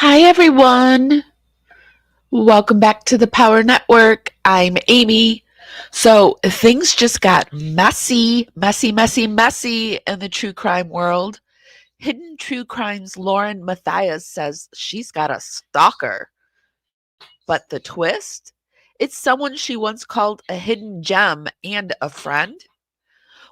Hi, everyone. Welcome back to the PWR Network. I'm Amy. So things just got messy in the true crime world. Hidden True Crimes Lauren Mathias says she's got a stalker. But the twist? It's someone she once called a hidden gem and a friend.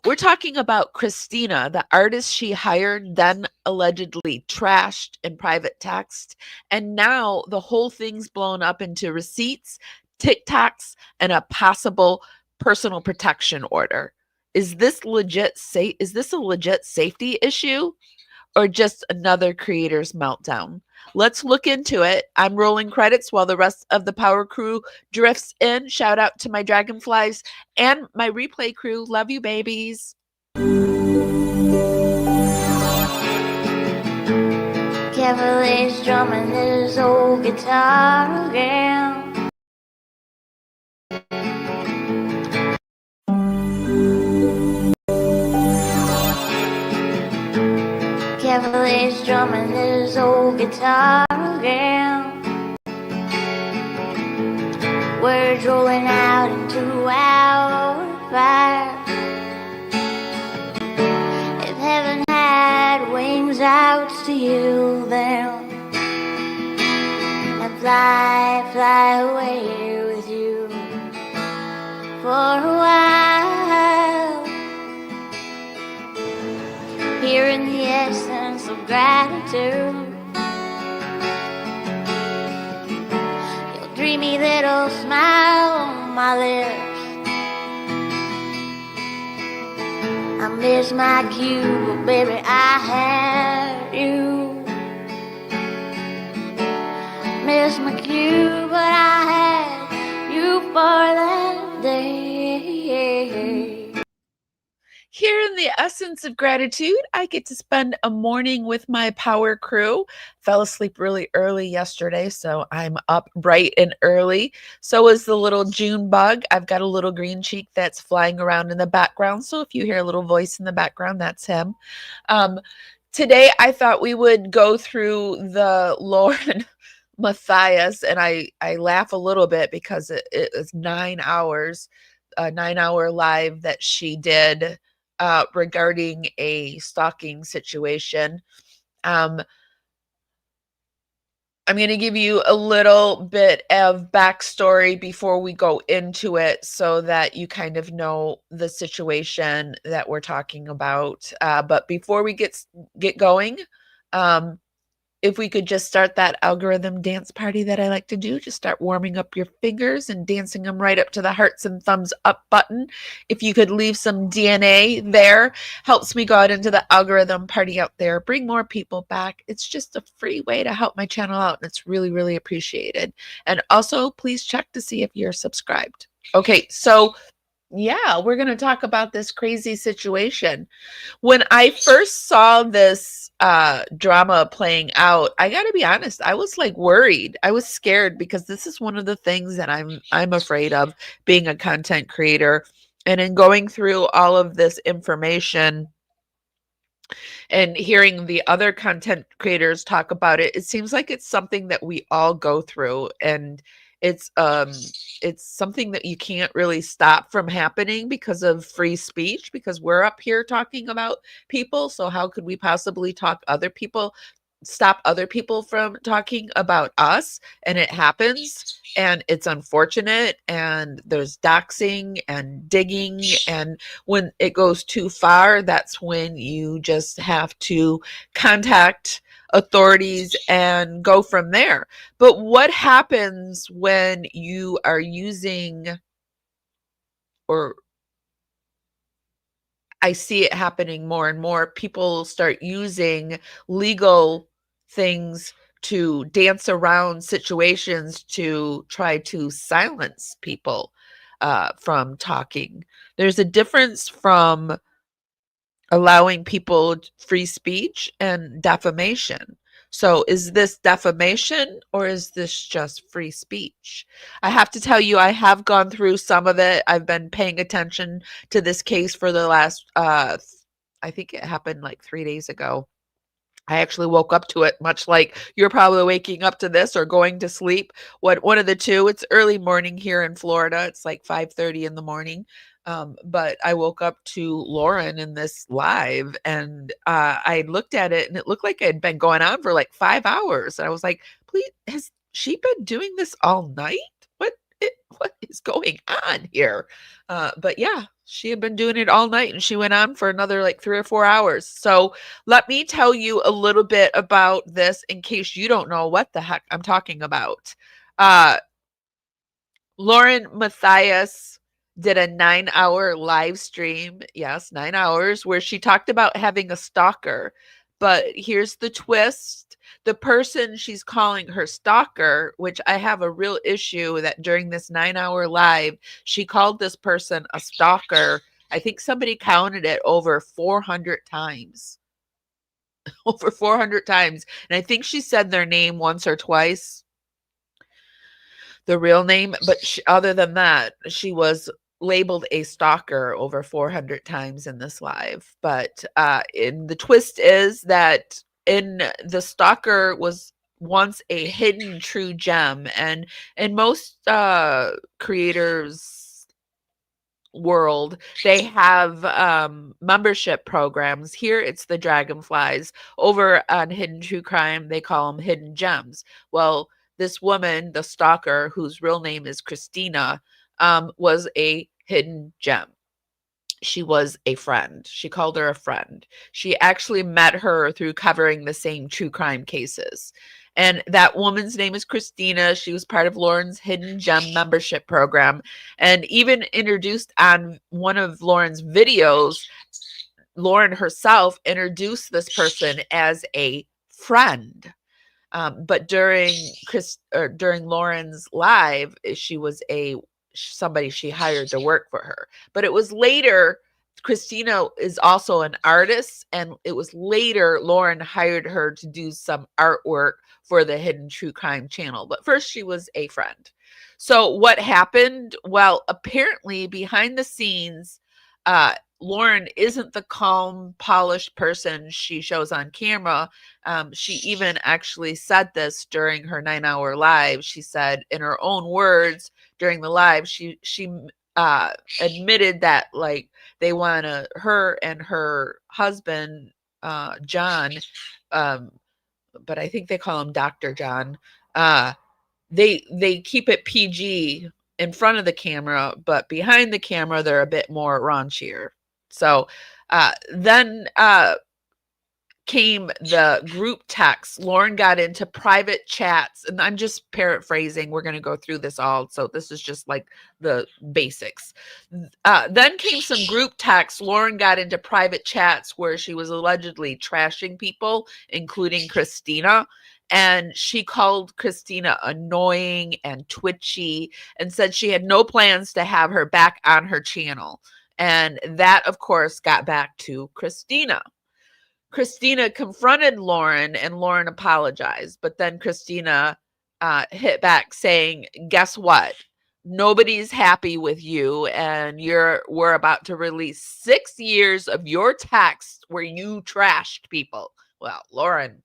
We're talking about Christina, the artist she hired, then allegedly trashed in private text. And now the whole thing's blown up into receipts, TikToks, and a possible personal protection order. Is this is this a legit safety issue or just another creator's meltdown? Let's look into it. I'm rolling credits while the rest of the power crew drifts in. Shout out to my dragonflies and my replay crew. Love you, babies. Cavalier's drumming his old guitar again. Cavalier's drumming his old guitar again. Words rolling out into our fire. If heaven had wings out to you then, and fly away with you for a while. Hearing the essence of gratitude, your dreamy little smile on my lips. I miss my cue, but baby, I had you. Miss my cue, but I had you for that day. Here in the essence of gratitude, I get to spend a morning with my power crew. Fell asleep really early yesterday, so I'm up bright and early. So is the little June bug. I've got a little green cheek that's flying around in the background. So if you hear a little voice in the background, that's him. Today, I thought we would go through the Lauren Mathias, and I laugh a little bit because it is 9 hours, a 9-hour live that she did regarding a stalking situation. I'm going to give you a little bit of backstory before we go into it so that you kind of know the situation that we're talking about. But before we get going, if we could just start that algorithm dance party that I like to do, just start warming up your fingers and dancing them right up to the hearts and thumbs up button. If you could leave some DNA there, helps me go out into the algorithm party out there, bring more people back. It's just a free way to help my channel out, and it's really, really appreciated. And also, please check to see if you're subscribed. Okay, so yeah, we're going to talk about this crazy situation. When I first saw this drama playing out, I got to be honest, I was like worried. I was scared because this is one of the things that I'm afraid of being a content creator. And in going through all of this information and hearing the other content creators talk about it, it seems like it's something that we all go through, and it's something that you can't really stop from happening because of free speech, because we're up here talking about people. So how could we possibly stop other people from talking about us? And it happens, and it's unfortunate, and there's doxing and digging, and when it goes too far, that's when you just have to contact authorities and go from there. But what happens when you are using, or I see it happening more and more, people start using legal things to dance around situations to try to silence people from talking? There's a difference from allowing people free speech and defamation. So is this defamation or is this just free speech? I have to tell you, I have gone through some of it. I've been paying attention to this case for the last, I think it happened like 3 days ago. I actually woke up to it, much like you're probably waking up to this or going to sleep. What one of the two. It's early morning here in Florida. It's like 5:30 in the morning. But I woke up to Lauren in this live, and I looked at it, and it looked like it had been going on for like 5 hours. And I was like, "Please, has she been doing this all night? What what is going on here?" But yeah, she had been doing it all night, and she went on for another like 3 or 4 hours. So let me tell you a little bit about this in case you don't know what the heck I'm talking about. Uh, Lauren Mathias did a 9-hour live stream. Yes, 9 hours, where she talked about having a stalker. But here's the twist: the person she's calling her stalker, which I have a real issue that during this 9-hour live, she called this person a stalker. I think somebody counted it over 400 times. Over 400 times. And I think she said their name once or twice, the real name. But other than that, she was labeled a stalker over 400 times in this live. But in the twist is that in the stalker was once a hidden true gem. And in most creators world, they have membership programs. Here it's the Dragonflies. Over on Hidden True Crime, they call them hidden gems. Well, this woman, the stalker, whose real name is Christina, was a hidden gem. She was a friend. She called her a friend. She actually met her through covering the same true crime cases. And that woman's name is Christina. She was part of Lauren's Hidden Gem membership program, and even introduced on one of Lauren's videos. Lauren herself introduced this person as a friend. But during Lauren's live, she was somebody she hired to work for her. But it was later. Christina is also an artist, and it was later Lauren hired her to do some artwork for the Hidden True Crime channel. But first, she was a friend. So what happened? Well, apparently behind the scenes, Lauren isn't the calm, polished person she shows on camera. She even actually said this during her 9-hour live. She said, in her own words during the live, she admitted that like they want to, her and her husband John, but I think they call him Dr. John. They keep it PG in front of the camera, but behind the camera they're a bit more raunchier. So then came the group text. Lauren got into private chats, and I'm just paraphrasing. We're going to go through this all. So this is just like the basics. Then came some group texts. Lauren got into private chats where she was allegedly trashing people, including Christina. And she called Christina annoying and twitchy and said she had no plans to have her back on her channel. And that, of course, got back to Christina. Christina confronted Lauren, and Lauren apologized. But then Christina hit back saying, guess what? Nobody's happy with you, and we're about to release 6 years of your text where you trashed people. Well, Lauren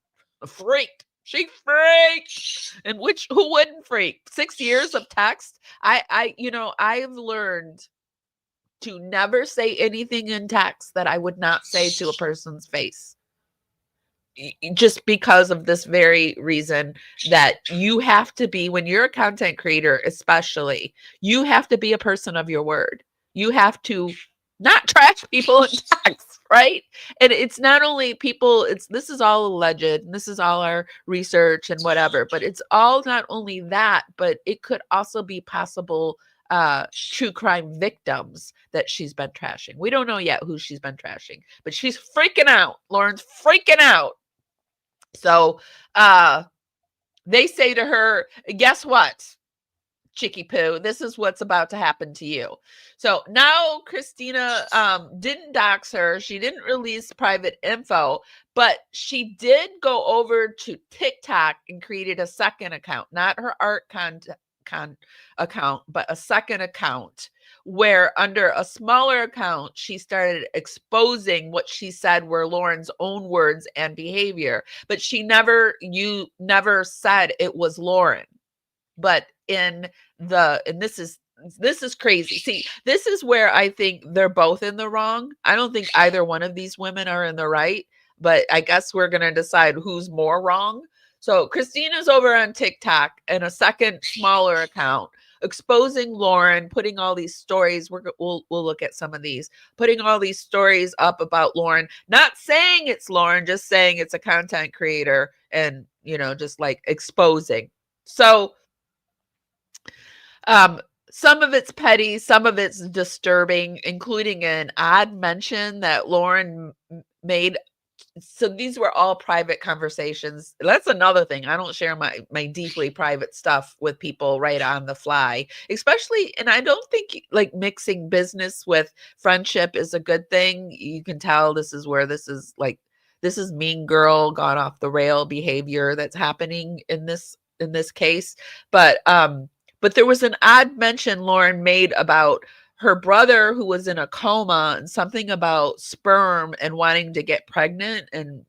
freaked. She freaked. And who wouldn't freak? 6 years of text. I've learned to never say anything in text that I would not say to a person's face. Just because of this very reason, that you have to be, when you're a content creator, especially, you have to be a person of your word. You have to not trash people in text, right? And it's not only people, this is all alleged, and this is all our research and whatever, but it's all not only that, but it could also be possible true crime victims that she's been trashing. We don't know yet who she's been trashing, but she's freaking out. Lauren's freaking out. So they say to her, guess what, Chicky Poo, this is what's about to happen to you. So now Christina didn't dox her. She didn't release private info, but she did go over to TikTok and created a second account, not her art account, but a second account where under a smaller account, she started exposing what she said were Lauren's own words and behavior, but you never said it was Lauren. But and this is crazy. See, this is where I think they're both in the wrong. I don't think either one of these women are in the right, but I guess we're going to decide who's more wrong. So Christina's over on TikTok and a second smaller account exposing Lauren, putting all these stories. We'll look at some of these, putting all these stories up about Lauren, not saying it's Lauren, just saying it's a content creator, and just like exposing. So um, some of it's petty, some of it's disturbing, including an odd mention that Lauren made. So these were all private conversations. That's another thing. I don't share my deeply private stuff with people right on the fly, especially, and I don't think like mixing business with friendship is a good thing. You can tell this is where this is mean girl gone off the rail behavior that's happening in this case. But there was an odd mention Lauren made about her brother who was in a coma and something about sperm and wanting to get pregnant, and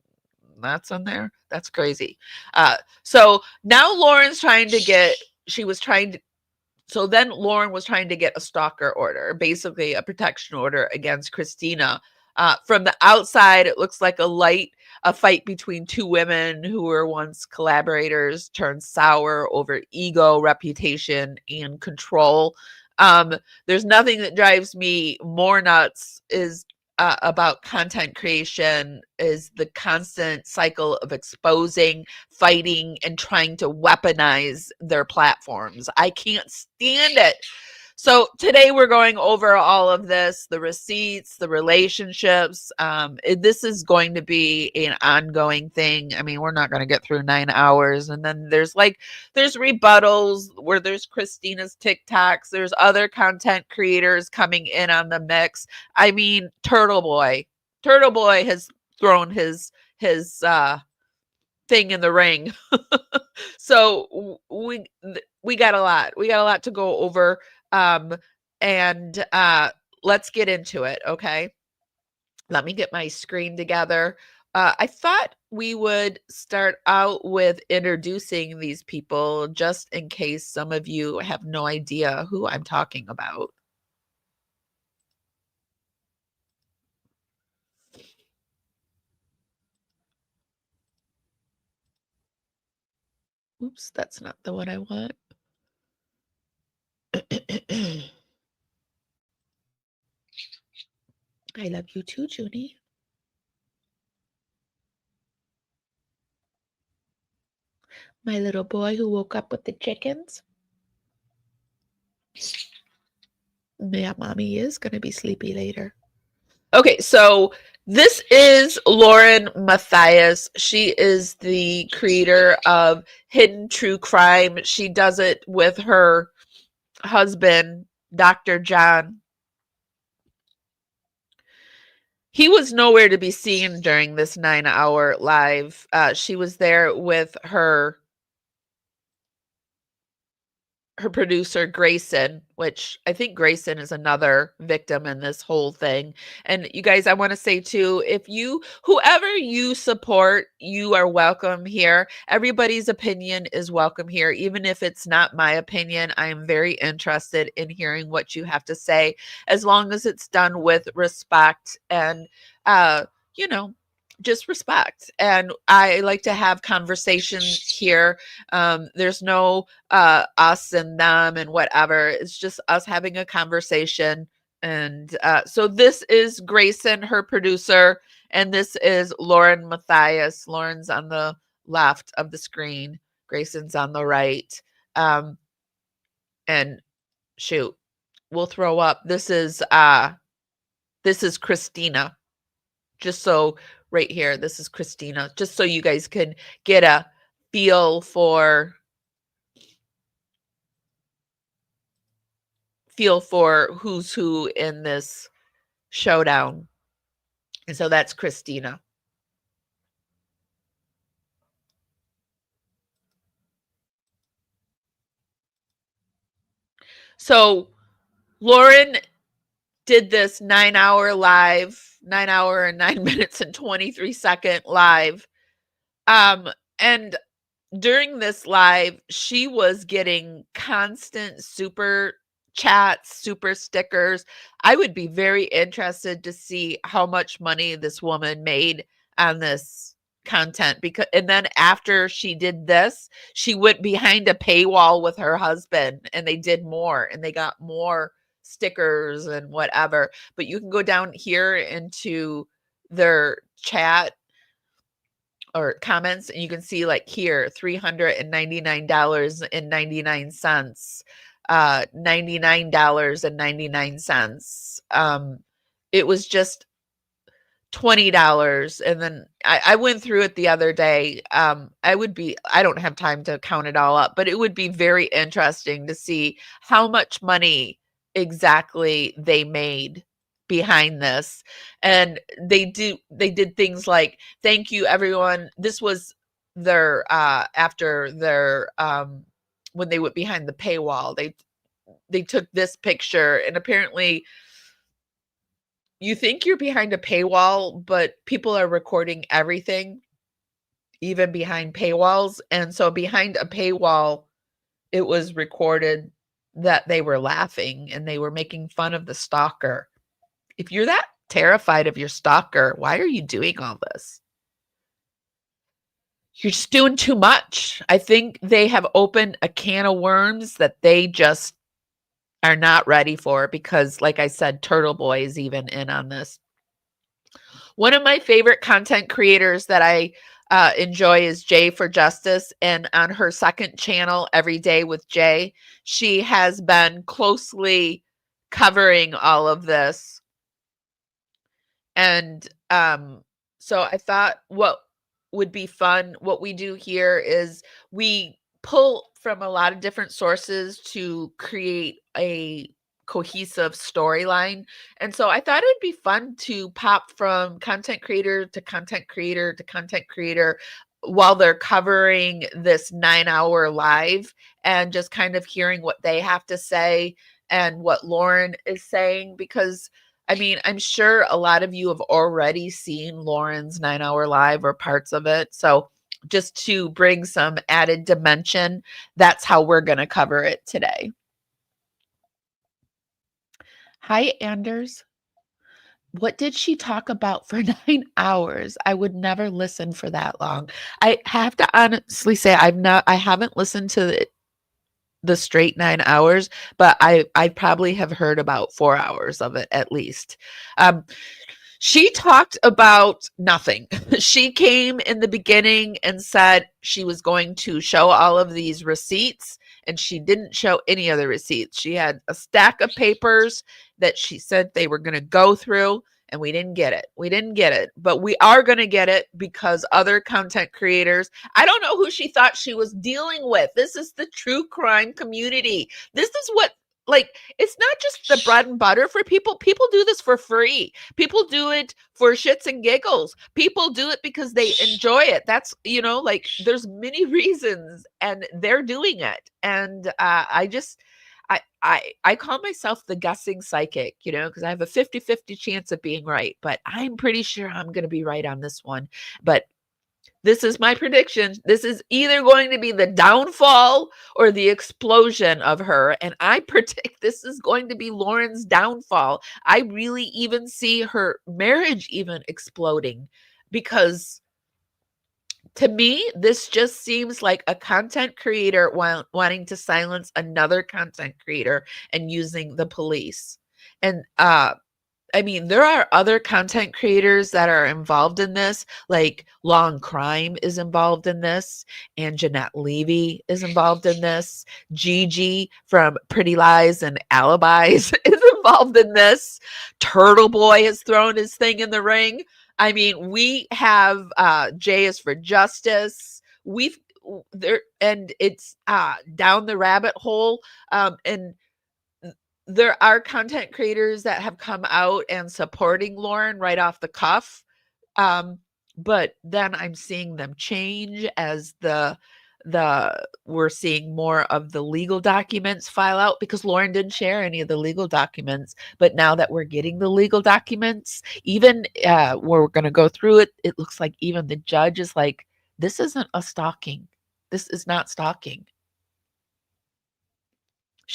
that's on there. That's crazy. So now Lauren's trying to get, she was trying to, so then Lauren was trying to get a stalker order, basically a protection order against Christina. From the outside, it looks like a fight between two women who were once collaborators turned sour over ego, reputation, and control. There's nothing that drives me more nuts is about content creation is the constant cycle of exposing, fighting, and trying to weaponize their platforms. I can't stand it. So today we're going over all of this, the receipts, the relationships. This is going to be an ongoing thing. I mean, we're not going to get through 9 hours. And then there's rebuttals where there's Christina's TikToks. There's other content creators coming in on the mix. I mean, Turtle Boy has thrown his thing in the ring. So we got a lot. We got a lot to go over. And let's get into it, okay? Let me get my screen together. I thought we would start out with introducing these people just in case some of you have no idea who I'm talking about. Oops, that's not the one I want. I love you too, Junie. My little boy who woke up with the chickens. Yeah, mommy is going to be sleepy later. Okay, so this is Lauren Mathias. She is the creator of Hidden True Crime. She does it with her husband, Dr. John. He was nowhere to be seen during this 9-hour live. She was there with her producer Grayson, which I think Grayson is another victim in this whole thing. And you guys, I want to say too, whoever you support, you are welcome here. Everybody's opinion is welcome here. Even if it's not my opinion, I am very interested in hearing what you have to say, as long as it's done with respect and, you know, just respect. And I like to have conversations here. There's no us and them and whatever. It's just us having a conversation. And so this is Grayson, her producer, and this is Lauren Mathias. Lauren's on the left of the screen. Grayson's on the right. And shoot, we'll throw up. This is Christina. Just so right here, this is Christina. Just so you guys can get a feel for who's who in this showdown. And so that's Christina. So Lauren did this 9 hour live, 9 hour and 9 minutes and 23-second live. And during this live, she was getting constant super chats, super stickers. I would be very interested to see how much money this woman made on this content, because and then after she did this, she went behind a paywall with her husband and they did more and they got more stickers and whatever. But you can go down here into their chat or comments, and you can see like here $399.99, $99.99. It was just $20. And then I went through it the other day. I don't have time to count it all up, but it would be very interesting to see how much money exactly they made behind this. And they did things like, thank you everyone. This was their after their when they went behind the paywall, they took this picture, and apparently you think you're behind a paywall, but people are recording everything, even behind paywalls. And so behind a paywall, it was recorded that they were laughing and they were making fun of the stalker. If you're that terrified of your stalker, why are you doing all this? You're just doing too much. I think they have opened a can of worms that they just are not ready for, because like I said, Turtle Boy is even in on this. One of my favorite content creators that I enjoy is Jay for Justice. And on her second channel, Every Day with Jay, she has been closely covering all of this. And so I thought what would be fun, what we do here is we pull from a lot of different sources to create a cohesive storyline. And so I thought it'd be fun to pop from content creator to content creator to content creator while they're covering this 9-hour live, and just kind of hearing what they have to say and what Lauren is saying. Because I mean, I'm sure a lot of you have already seen Lauren's 9-hour live or parts of it. So just to bring some added dimension, that's how we're going to cover it today. Hi, Anders. What did she talk about for 9 hours? I would never listen for that long. I have to honestly say I haven't listened to the straight 9 hours, but I probably have heard about 4 hours of it at least. She talked about nothing. She came in the beginning and said she was going to show all of these receipts, and she didn't show any of the receipts. She had a stack of papers that she said they were going to go through, and we didn't get it. We didn't get it, but we are going to get it because other content creators, I don't know who she thought she was dealing with. This is the true crime community. This is what, like, it's not just the bread and butter for people. People do this for free. People do it for shits and giggles. People do it because they enjoy it. That's, like, there's many reasons, and they're doing it. And I call myself the guessing psychic, because I have a 50-50 chance of being right, but I'm pretty sure I'm going to be right on this one. But this is my prediction. This is either going to be the downfall or the explosion of her. And I predict this is going to be Lauren's downfall. I really even see her marriage even exploding, because to me, this just seems like a content creator wanting to silence another content creator and using the police. And I mean, there are other content creators that are involved in this, like Long Crime is involved in this, and Jeanette Levy is involved in this. Gigi from Pretty Lies and Alibis is involved in this. Turtle Boy has thrown his thing in the ring. I mean, we have Jay is for Justice. And it's down the rabbit hole. And there are content creators that have come out and supporting Lauren right off the cuff. But then I'm seeing them change as the we're seeing more of the legal documents file out because Lauren didn't share any of the legal documents. But now that we're getting the legal documents, even we're going to go through it, it looks like even the judge is like, this isn't a stalking. This is not stalking.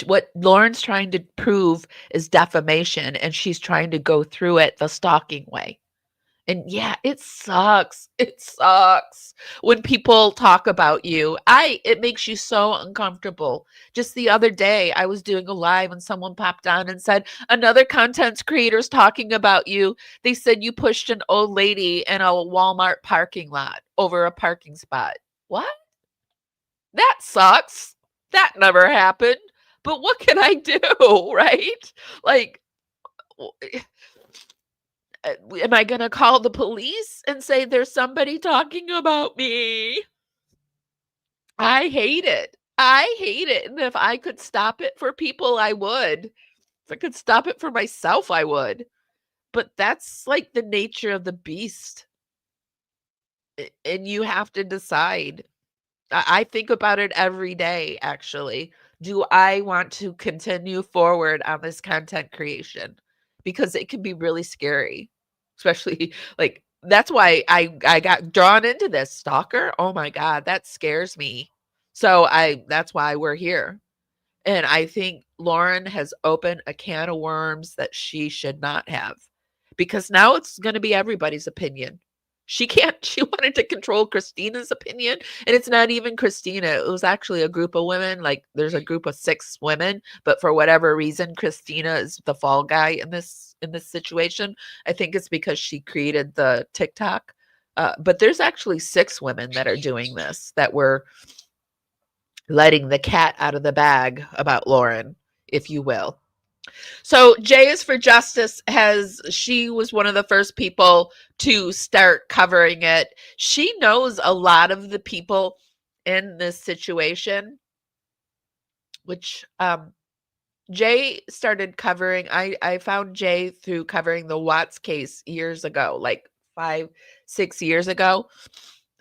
What Lauren's trying to prove is defamation, and she's trying to go through it the stalking way. And yeah, it sucks. It sucks when people talk about you. It makes you so uncomfortable. Just the other day, I was doing a live and someone popped on and said, another content creator's talking about you. They said you pushed an old lady in a Walmart parking lot over a parking spot. What? That sucks. That never happened. But what can I do, right? Like, am I going to call the police and say there's somebody talking about me? I hate it. I hate it. And if I could stop it for people, I would. If I could stop it for myself, I would. But that's like the nature of the beast. And you have to decide. I think about it every day, actually. Do I want to continue forward on this content creation? Because it can be really scary, especially like that's why I got drawn into this. Stalker. Oh my God, that scares me. So that's why we're here. And I think Lauren has opened a can of worms that she should not have, because now it's going to be everybody's opinion. She wanted to control Christina's opinion, and it's not even Christina. It was actually a group of women. Like there's a group of 6 women, but for whatever reason, Christina is the fall guy in this situation. I think it's because she created the TikTok. But there's actually 6 women that are doing this, that were letting the cat out of the bag about Lauren, if you will. So J is for Justice she was one of the first people to start covering it. She knows a lot of the people in this situation, which Jay started covering. I found Jay through covering the Watts case years ago, like 5-6 years ago.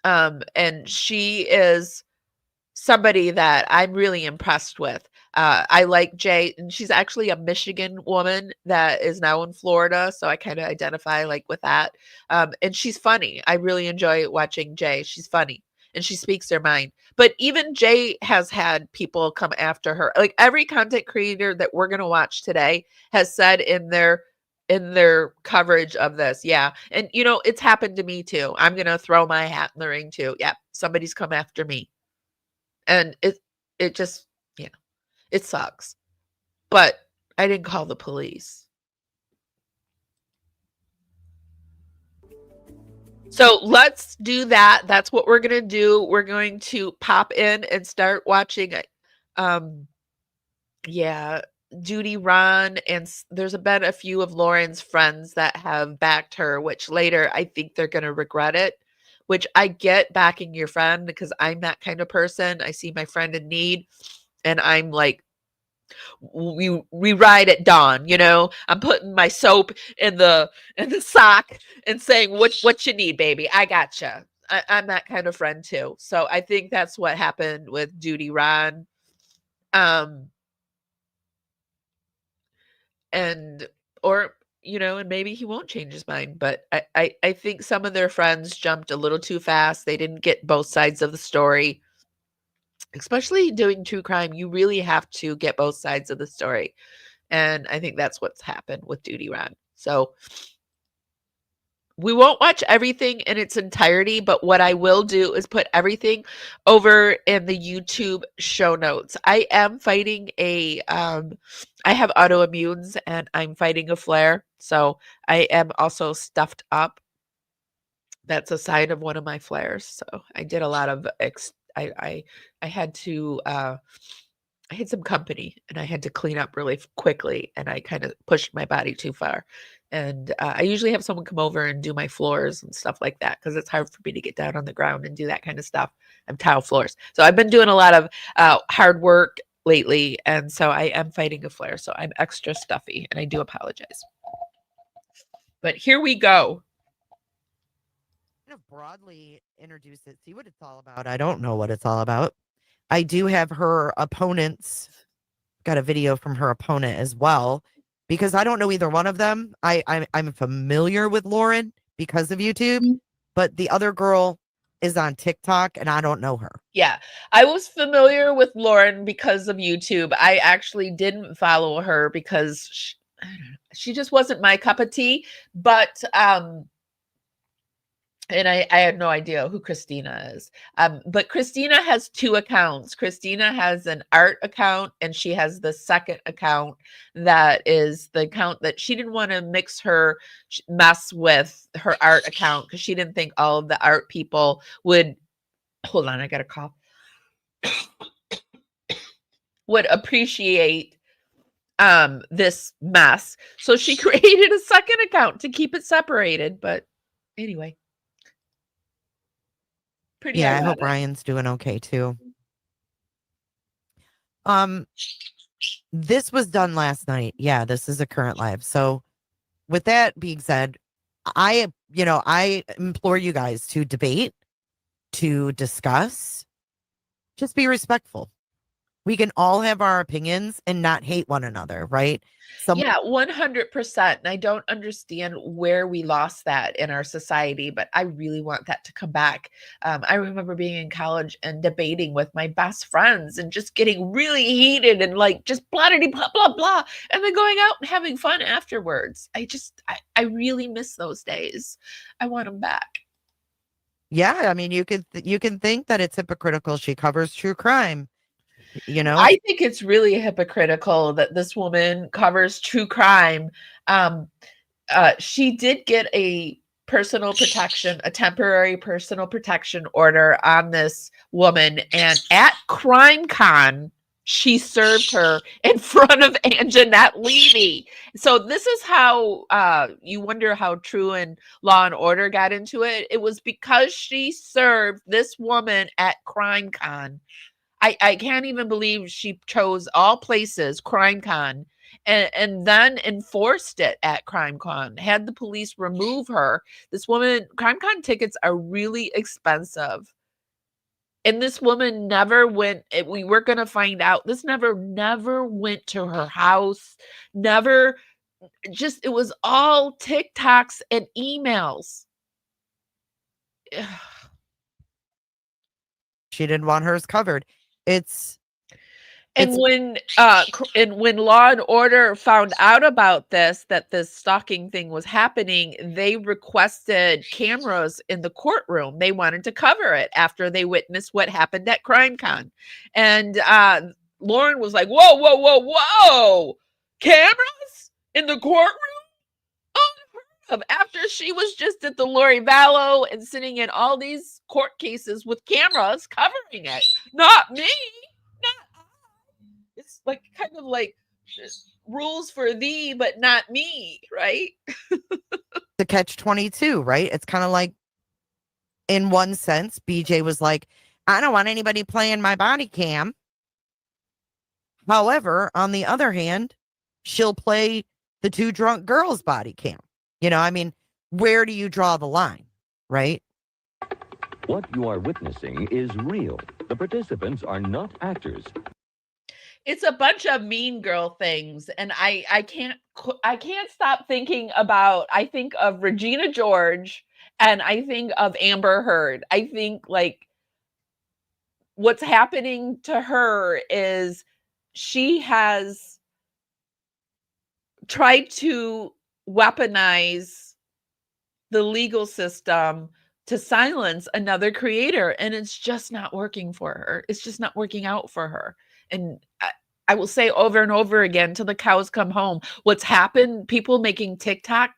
And she is somebody that I'm really impressed with. I like Jay, and she's actually a Michigan woman that is now in Florida, so I kind of identify like with that. And she's funny. I really enjoy watching Jay. She's funny, and she speaks her mind. But even Jay has had people come after her. Like every content creator that we're going to watch today has said in their coverage of this. Yeah. And it's happened to me too. I'm going to throw my hat in the ring too. Yeah. Somebody's come after me. And it just, yeah, it sucks. But I didn't call the police. So let's do that. That's what we're going to do. We're going to pop in and start watching Judy Ron, and there's been a few of Lauren's friends that have backed her, which later I think they're going to regret it. Which I get backing your friend, because I'm that kind of person. I see my friend in need, and I'm like, we ride at dawn. I'm putting my soap in the sock and saying, what you need, baby? I gotcha. I'm that kind of friend too. So I think that's what happened with Judy Ron. And maybe he won't change his mind, but I think some of their friends jumped a little too fast. They didn't get both sides of the story. Especially doing true crime, you really have to get both sides of the story. And I think that's what's happened with Judy Ron. So we won't watch everything in its entirety, but what I will do is put everything over in the YouTube show notes. I am fighting I have autoimmunes and I'm fighting a flare. So I am also stuffed up. That's a sign of one of my flares. So I did a lot of, I had to, I had some company and I had to clean up really quickly, and I kind of pushed my body too far. And I usually have someone come over and do my floors and stuff like that, because it's hard for me to get down on the ground and do that kind of stuff. I'm tile floors. So I've been doing a lot of hard work lately. And so I am fighting a flare. So I'm extra stuffy, and I do apologize. But here we go. of broadly introduce it, see what it's all about. I don't know what it's all about. I do have her opponents, got a video from her opponent as well, because I don't know either one of them. I'm familiar with Lauren because of YouTube, but the other girl is on TikTok and I don't know her. Yeah, I was familiar with Lauren because of YouTube. I actually didn't follow her because I don't know, she just wasn't my cup of tea. But and I had no idea who Christina is. But Christina has two accounts. Christina has an art account, and she has the second account that is the account that she didn't want to mess with her art account because she didn't think all of the art people would. Hold on, I got a cough. Would appreciate this mess. So she created a second account to keep it separated. But anyway. Pretty Yeah, ironic. I hope Ryan's doing okay too. This was done last night. Yeah, this is a current live. So with that being said, I implore you guys to debate, to discuss, just be respectful. We can all have our opinions and not hate one another, right? Yeah, 100%. And I don't understand where we lost that in our society, but I really want that to come back. I remember being in college and debating with my best friends and just getting really heated and like just blah, blah, blah, blah, blah, and then going out and having fun afterwards. I really miss those days. I want them back. Yeah, I mean, you can think that it's hypocritical. She covers true crime. I think it's really hypocritical that this woman covers true crime. She did get a temporary personal protection order on this woman, and at CrimeCon, she served her in front of Anjanette Levy. So this is how you wonder how True and Law and Order got into it. It was because she served this woman at CrimeCon. I can't even believe she chose all places, CrimeCon, and then enforced it at CrimeCon, had the police remove her. This woman, CrimeCon tickets are really expensive. And this woman never went, we were going to find out, this never went to her house, never, just, it was all TikToks and emails. She didn't want hers covered. And when Law and Order found out about this, that this stalking thing was happening, they requested cameras in the courtroom. They wanted to cover it after they witnessed what happened at CrimeCon. And Lauren was like, whoa, whoa, whoa, whoa, cameras in the courtroom? After she was just at the Lori Vallow and sitting in all these court cases with cameras covering it. Not me. Not I. It's like kind of like rules for thee, but not me, right? The catch-22, right? It's kind of like, in one sense, BJ was like, I don't want anybody playing my body cam. However, on the other hand, she'll play the two drunk girls' body cam. I mean, where do you draw the line, right? What you are witnessing is real. The participants are not actors. It's a bunch of Mean Girl things, and I can't stop thinking about. I think of Regina George, and I think of Amber Heard. I think like what's happening to her is she has tried to weaponize the legal system to silence another creator, and it's just not working for her. It's just not working out for her. And I will say over and over again till the cows come home, what's happened, people making TikTok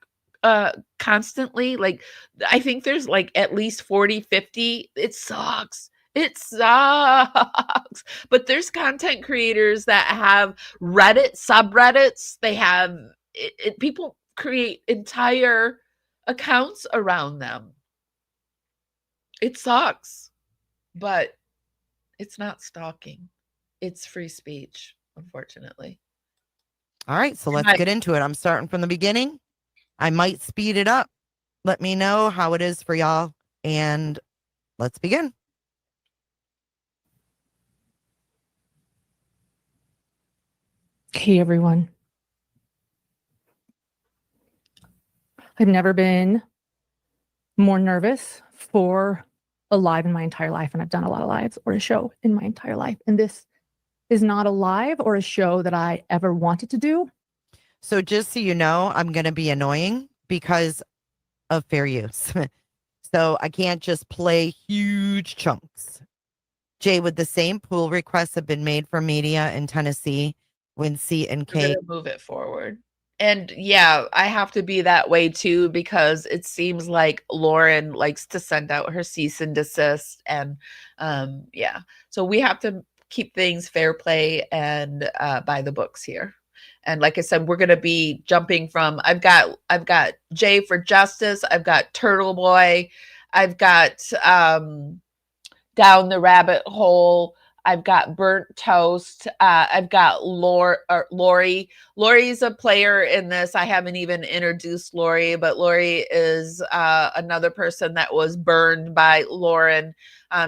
constantly, like I think there's like at least 40, 50. It sucks. It sucks. But there's content creators that have Reddit subreddits. They have people create entire accounts around them. It sucks, but it's not stalking. It's free speech, unfortunately. All right, so let's get into it. I'm starting from the beginning. I might speed it up. Let me know how it is for y'all. and let's begin. Hey, everyone. I've never been more nervous for a live in my entire life, and I've done a lot of lives or a show in my entire life. And this is not a live or a show that I ever wanted to do. So just so you know, I'm going to be annoying because of fair use. So I can't just play huge chunks. Jay, would the same pool requests have been made for media in Tennessee when C and We're K? gonna move it forward. And yeah, I have to be that way too, because it seems like Lauren likes to send out her cease and desist. And yeah, so we have to keep things fair play and by the books here. And like I said, we're gonna be jumping from I've got Jay for Justice, I've got Turtle Boy, I've got Down the Rabbit Hole, I've got Burnt Toast. I've got Lori. Lori's a player in this. I haven't even introduced Lori, but Lori is another person that was burned by Lauren.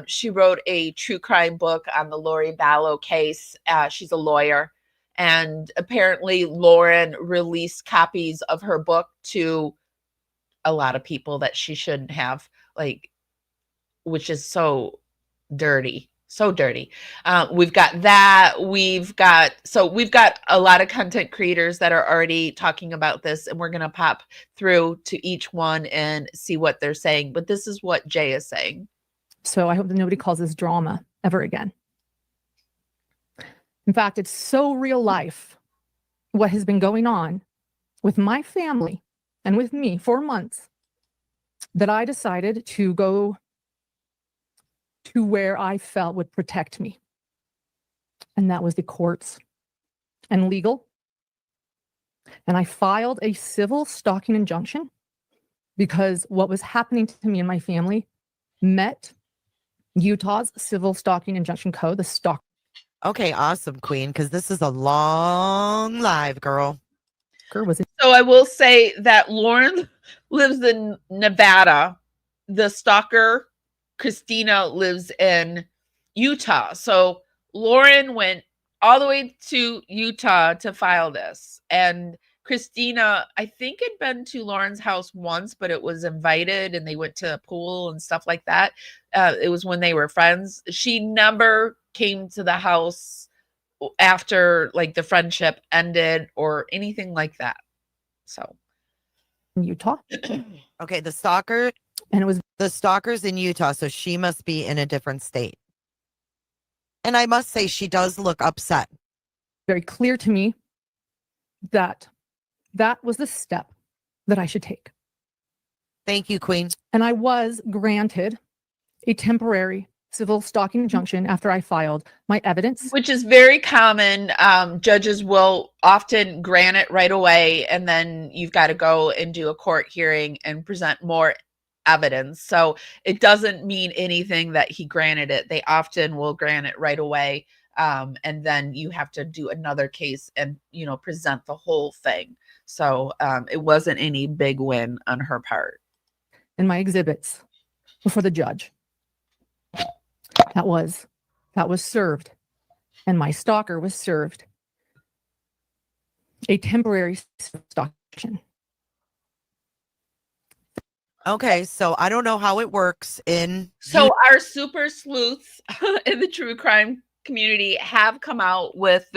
She wrote a true crime book on the Lori Vallow case. She's a lawyer. And apparently Lauren released copies of her book to a lot of people that she shouldn't have, like, which is so dirty. So dirty. We've got that. We've got a lot of content creators that are already talking about this, and we're going to pop through to each one and see what they're saying. But this is what Jay is saying. So I hope that nobody calls this drama ever again. In fact, it's so real life what has been going on with my family and with me for months that I decided to go to where I felt would protect me. And that was the courts and legal. And I filed a civil stalking injunction because what was happening to me and my family met Utah's civil stalking injunction code, the Stalker. Okay, awesome, Queen, because this is a long live, girl. So I will say that Lauren lives in Nevada. The Stalker, Christina, lives in Utah. So Lauren went all the way to Utah to file this. And Christina, I think, had been to Lauren's house once, but it was invited and they went to a pool and stuff like that. It was when they were friends. She never came to the house after like the friendship ended or anything like that. So Utah. Okay, the stalker. And it was the stalker's in Utah, so she must be in a different state. And I must say, she does look upset. Very clear to me that that was the step that I should take. Thank you, Queen. And I was granted a temporary civil stalking injunction after I filed my evidence. Which is very common. Judges will often grant it right away, and then you've got to go and do a court hearing and present more evidence. So it doesn't mean anything that he granted it. They often will grant it right away. And then you have to do another case and, present the whole thing. So it wasn't any big win on her part. And my exhibits before the judge. That was served. And my stalker was served a temporary stalking. Okay, so I don't know how it works in. So our super sleuths in the true crime community have come out with,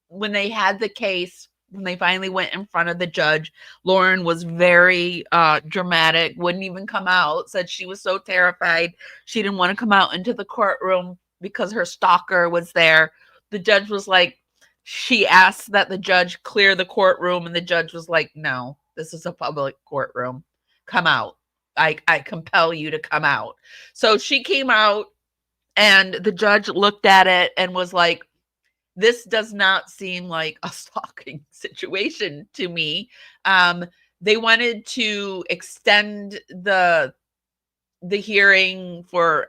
when they had the case, when they finally went in front of the judge, Lauren was very dramatic, wouldn't even come out, said she was so terrified. She didn't want to come out into the courtroom because her stalker was there. The judge was like, she asked that the judge clear the courtroom, and the judge was like, no, this is a public courtroom. Come out. I compel you to come out. So she came out, and the judge looked at it and was like, this does not seem like a stalking situation to me. They wanted to extend the hearing for,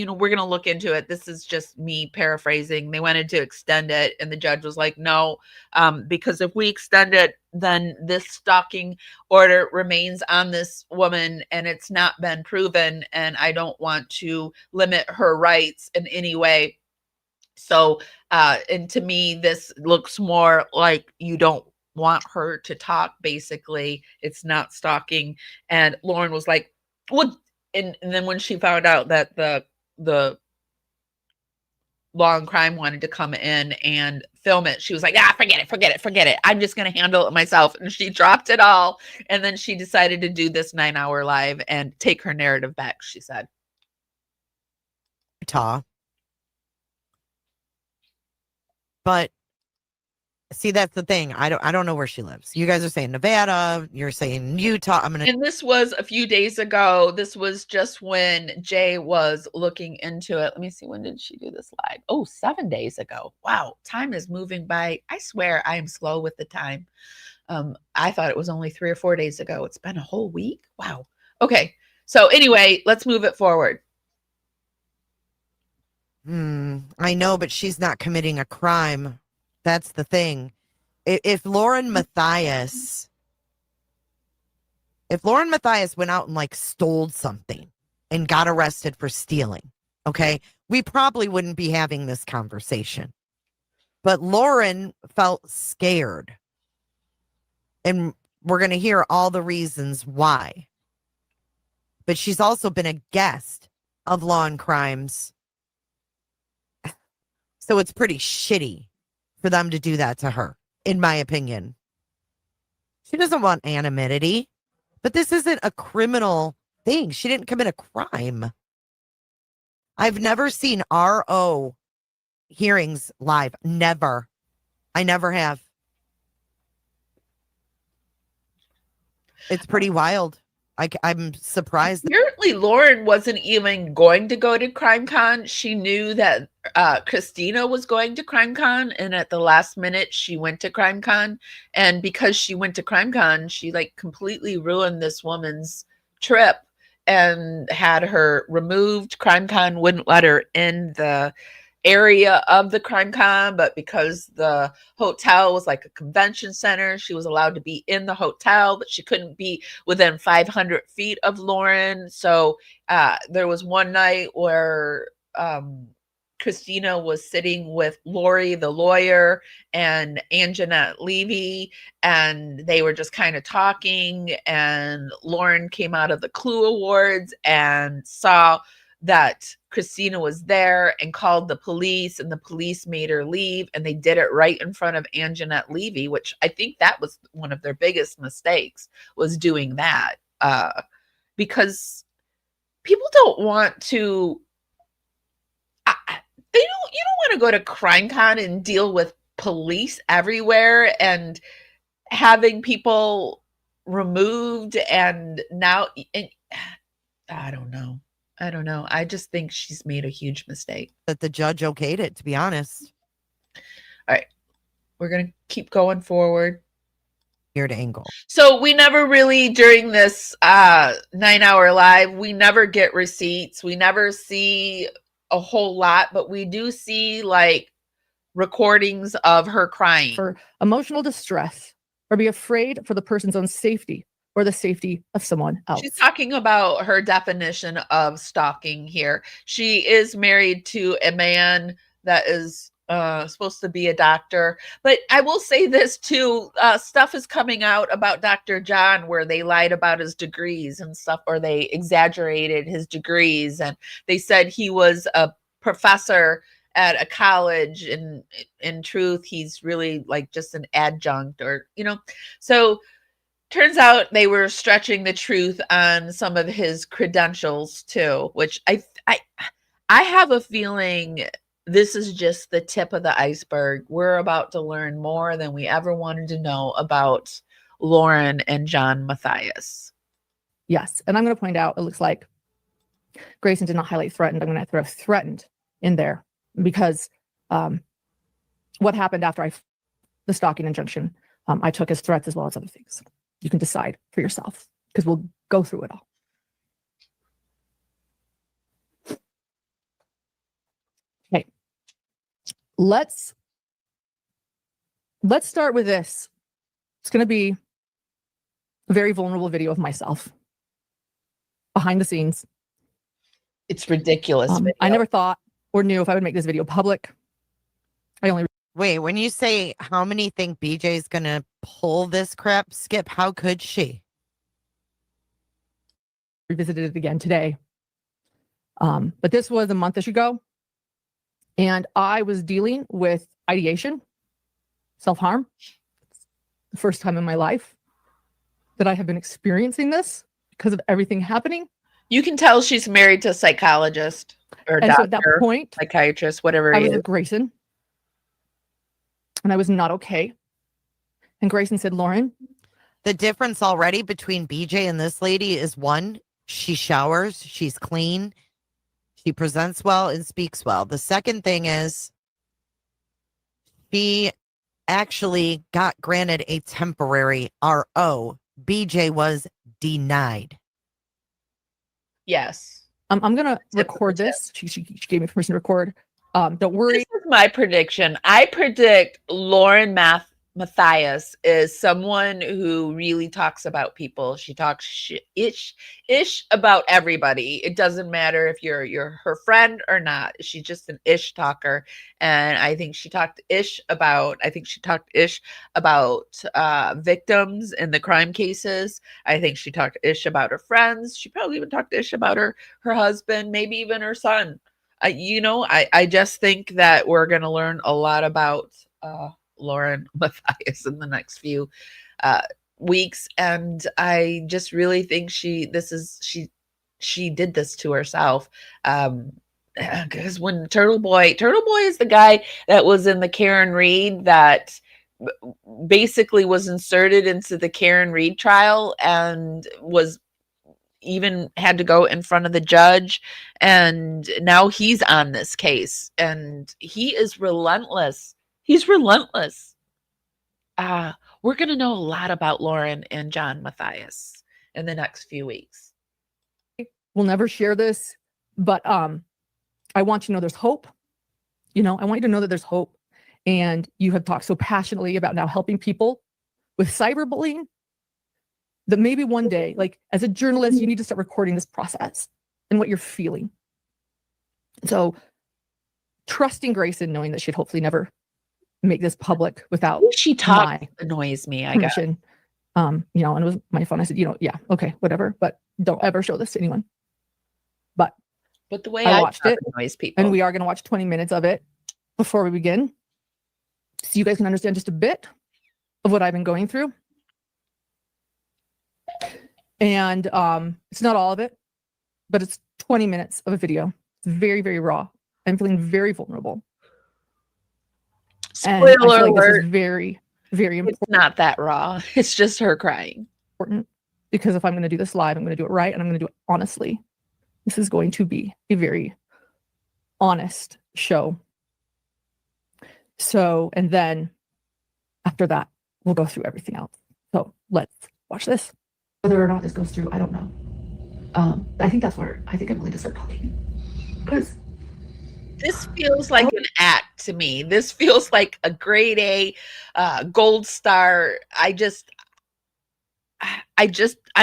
we're going to look into it. This is just me paraphrasing. They wanted to extend it, and the judge was like, no, because if we extend it, then this stalking order remains on this woman, and it's not been proven, and I don't want to limit her rights in any way. So, and to me, this looks more like you don't want her to talk, basically. It's not stalking. And Lauren was like, well, and then when she found out that the law and crime wanted to come in and film it, she was like, forget it. I'm just going to handle it myself. And she dropped it all. And then she decided to do this 9-hour live and take her narrative back, she said. But see, that's the thing. I don't know where she lives. You guys are saying Nevada. You're saying Utah. And this was a few days ago. This was just when Jay was looking into it. Let me see. When did she do this live? Oh, 7 days ago. Wow. Time is moving by. I swear I am slow with the time. I thought it was only 3 or 4 days ago. It's been a whole week. Wow. Okay. So anyway, let's move it forward. I know, but she's not committing a crime. That's the thing. If Lauren Mathias went out and like stole something and got arrested for stealing, okay, we probably wouldn't be having this conversation. But Lauren felt scared. And we're going to hear all the reasons why. But she's also been a guest of Law and Crimes. So it's pretty shitty for them to do that to her, in my opinion. She doesn't want anonymity, but this isn't a criminal thing. She didn't commit a crime. I've never seen RO hearings live. Never. I never have. It's pretty wild. I'm surprised. Apparently, Lauren wasn't even going to go to CrimeCon. She knew that Christina was going to CrimeCon, and at the last minute, she went to CrimeCon. And because she went to CrimeCon, she like completely ruined this woman's trip and had her removed. CrimeCon wouldn't let her in the area of the CrimeCon, but because the hotel was like a convention center, she was allowed to be in the hotel, but she couldn't be within 500 feet of Lauren. So there was one night where Christina was sitting with Lori, the lawyer, and Anjanette Levy, and they were just kind of talking, and Lauren came out of the Clue Awards and saw that Christina was there and called the police, and the police made her leave, and they did it right in front of Anjanette Levy, which I think that was one of their biggest mistakes, was doing that, because people don't want to, you don't want to go to CrimeCon and deal with police everywhere and having people removed, and now, and I don't know. I just think she's made a huge mistake. That the judge okayed it, to be honest. All right. We're going to keep going forward. Weird angle. So we never really, during this 9-hour live, we never get receipts. We never see a whole lot, but we do see like recordings of her crying. For emotional distress or be afraid for the person's own safety or the safety of someone else. She's talking about her definition of stalking here. She is married to a man that is supposed to be a doctor. But I will say this too, stuff is coming out about Dr. John where they lied about his degrees and stuff, or they exaggerated his degrees. And they said he was a professor at a college, and in truth, he's really like just an adjunct, or, so turns out they were stretching the truth on some of his credentials too, which I have a feeling this is just the tip of the iceberg. We're about to learn more than we ever wanted to know about Lauren and John Mathias. Yes. And I'm going to point out, it looks like Grayson did not highlight threatened. I'm going to throw threatened in there because what happened after the stalking injunction, I took as threats as well as other things. You can decide for yourself because we'll go through it all. let's start with this. It's going to be a very vulnerable video of myself behind the scenes. It's ridiculous. I never thought or knew if I would make this video public. Wait, when you say how many think BJ's gonna pull this crap, Skip, how could she? Revisited it again today. But this was a month ago. And I was dealing with ideation, self-harm. The first time in my life that I have been experiencing this because of everything happening. You can tell she's married to a psychologist or And doctor, so at that point, psychiatrist, whatever I he was is. with Grayson. And I was not okay. And Grayson said, Lauren. The difference already between BJ and this lady is one, she showers, she's clean, she presents well and speaks well. The second thing is she actually got granted a temporary RO. BJ was denied. Yes. I'm going to record this. She gave me permission to record. Don't worry. This is my prediction. I predict Lauren Mathias is someone who really talks about people. She talks ish about everybody. It doesn't matter if you're her friend or not. She's just an ish talker. And I think she talked ish about victims in the crime cases. I think she talked ish about her friends. She probably even talked ish about her husband, maybe even her son. I just think that we're going to learn a lot about Lauren Mathias in the next few weeks, and I just really think she did this to herself. Because when Turtle Boy is the guy that was in the Karen Reed that basically was inserted into the Karen Reed trial and was even had to go in front of the judge, and now he's on this case and he is relentless. He's relentless. We're going to know a lot about Lauren and John Mathias in the next few weeks. We'll never share this, but I want you to know there's hope. I want you to know that there's hope. And you have talked so passionately about now helping people with cyberbullying that maybe one day, like as a journalist, you need to start recording this process and what you're feeling. So trusting Grayson, knowing that she'd hopefully never make this public without she talks annoys me. I guess. And it was my phone. I said, yeah, okay, whatever, but don't ever show this to anyone. But the way I watched it, annoys people, and we are going to watch 20 minutes of it before we begin, so you guys can understand just a bit of what I've been going through. And it's not all of it, but it's 20 minutes of a video. It's very, very raw. I'm feeling very vulnerable. Spoiler and I feel like alert. this is very, very important. It's not that raw. It's just her crying. Because if I'm going to do this live, I'm going to do it right, and I'm going to do it honestly. This is going to be a very honest show. So, and then after that, we'll go through everything else. So let's watch this. Whether or not this goes through, I don't know. I think that's where I think I'm willing to start talking. Because this feels like an act to me. This feels like a grade A, gold star. I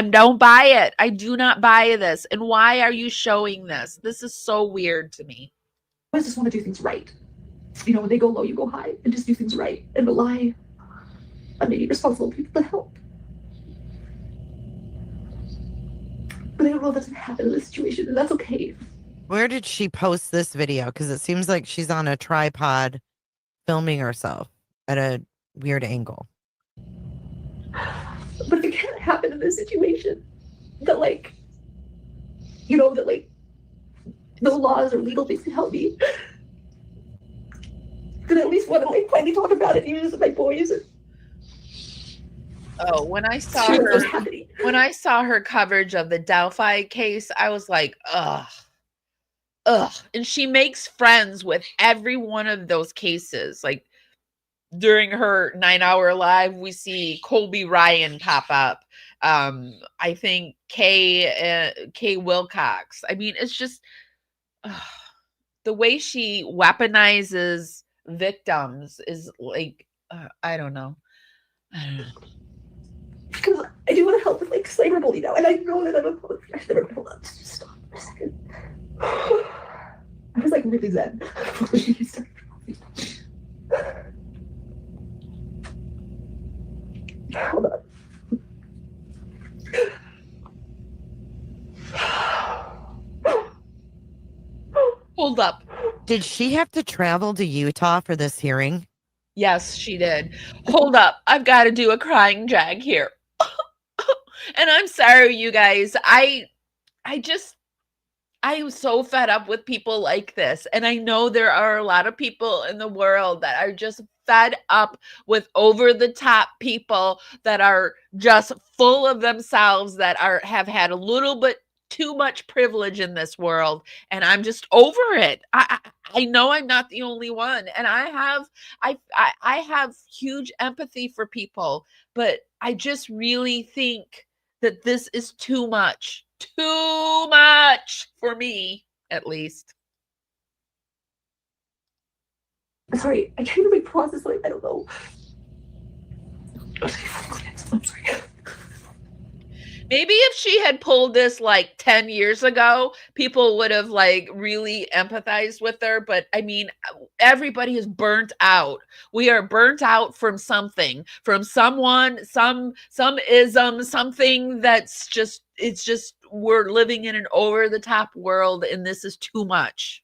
don't buy it. I do not buy this. And why are you showing this? This is so weird to me. I just want to do things right. When they go low, you go high, and just do things right and rely on maybe responsible people to help. But I don't know if that's going to happen in this situation, and that's okay. Where did she post this video? Because it seems like she's on a tripod filming herself at a weird angle. But if it can't happen in this situation, that no laws or legal things can help me. Because at least want to finally talk about it, even with my boys. Oh, when I saw her coverage of the Delphi case, I was like, ugh. And she makes friends with every one of those cases. Like during her 9-hour live, we see Colby Ryan pop up. I think Kay Wilcox. I mean, it's just the way she weaponizes victims is like, I don't know. Because I do want to help with like cyberbullying now, and I know that I'm a hold on, just stop for a second. I was like really zen before she started. Hold on. Hold up. Did she have to travel to Utah for this hearing? Yes, she did. Hold up. I've got to do a crying jag here. And I'm sorry, you guys. I am so fed up with people like this. And I know there are a lot of people in the world that are just fed up with over the top people that are just full of themselves, that have had a little bit too much privilege in this world, and I'm just over it. I know I'm not the only one, and I have huge empathy for people, but I just really think that this is too much for me, at least. Sorry, I can't even make process, like I don't know. I'm sorry. Maybe if she had pulled this like 10 years ago, people would have like really empathized with her. But I mean, everybody is burnt out. We are burnt out from something, from someone, some ism, something that's just, it's just, we're living in an over the top world, and this is too much.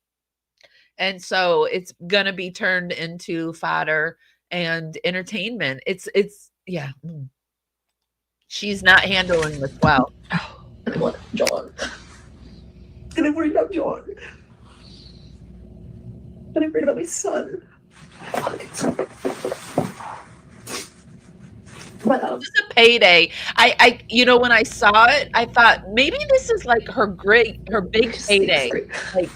And so it's going to be turned into fodder and entertainment. Yeah. She's not handling this well. And I want John. And I'm worried about John. And I'm worried about my son. But it's a payday. I when I saw it, I thought maybe this is like her big payday. Like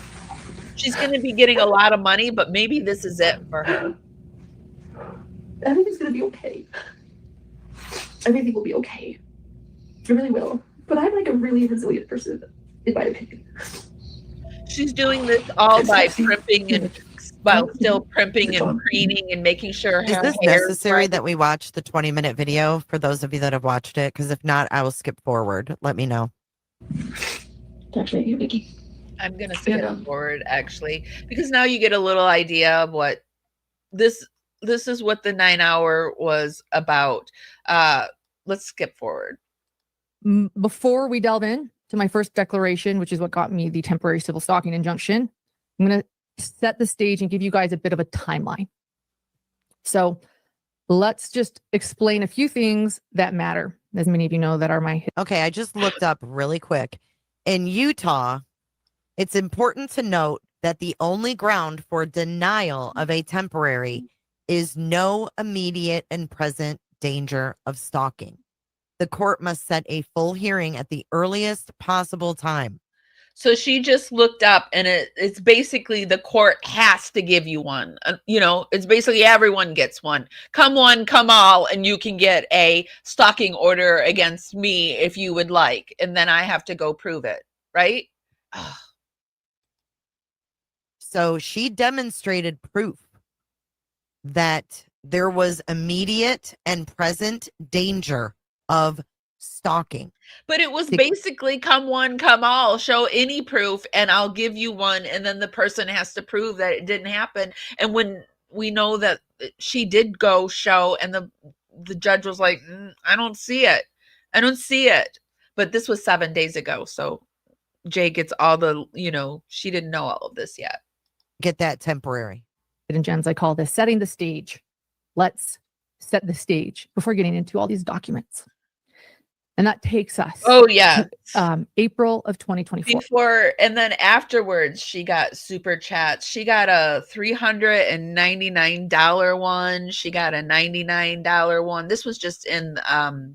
she's going to be getting a lot of money, but maybe this is it for her. Everything's going to be okay. Everything will be okay. It really will. But I'm like a really resilient person, in my opinion. She's doing this all by primping and still primping and preening and making sure. Is this necessary that we watch the 20-minute video for those of you that have watched it? Because if not, I will skip forward. Let me know. Actually, Mickey. I'm going to skip forward, actually, because now you get a little idea of what this is, what the 9-hour was about. Let's skip forward. Before we delve in to my first declaration, which is what got me the temporary civil stalking injunction, I'm going to set the stage and give you guys a bit of a timeline. So let's just explain a few things that matter, as many of you know that are my... Okay, I just looked up really quick. In Utah, it's important to note that the only ground for denial of a temporary is no immediate and present danger of stalking. The court must set a full hearing at the earliest possible time. So she just looked up, and it's basically the court has to give you one. It's basically everyone gets one. Come one, come all, and you can get a stalking order against me if you would like. And then I have to go prove it, right? So she demonstrated proof that there was immediate and present danger of stalking. But it was basically come one, come all, show any proof and I'll give you one. And then the person has to prove that it didn't happen. And when we know that she did go show, and the judge was like, I don't see it. I don't see it. But this was 7 days ago. So Jay gets all the, she didn't know all of this yet. Get that temporary. And Jens, I call this setting the stage. Let's set the stage before getting into all these documents. And that takes us. Oh, yeah. April of 2024. And then afterwards, she got super chats. She got a $399 one. She got a $99 one. This was just in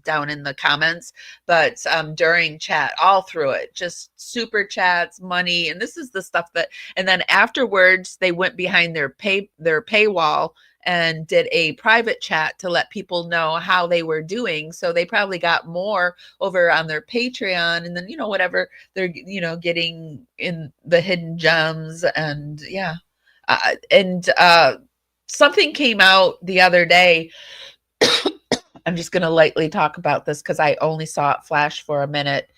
down in the comments, but during chat, all through it, just super chats, money. And this is the stuff and then afterwards, they went behind their paywall and did a private chat to let people know how they were doing. So they probably got more over on their Patreon, and then, whatever they're, getting in the hidden gems. And yeah. something came out the other day. I'm just going to lightly talk about this because I only saw it flash for a minute.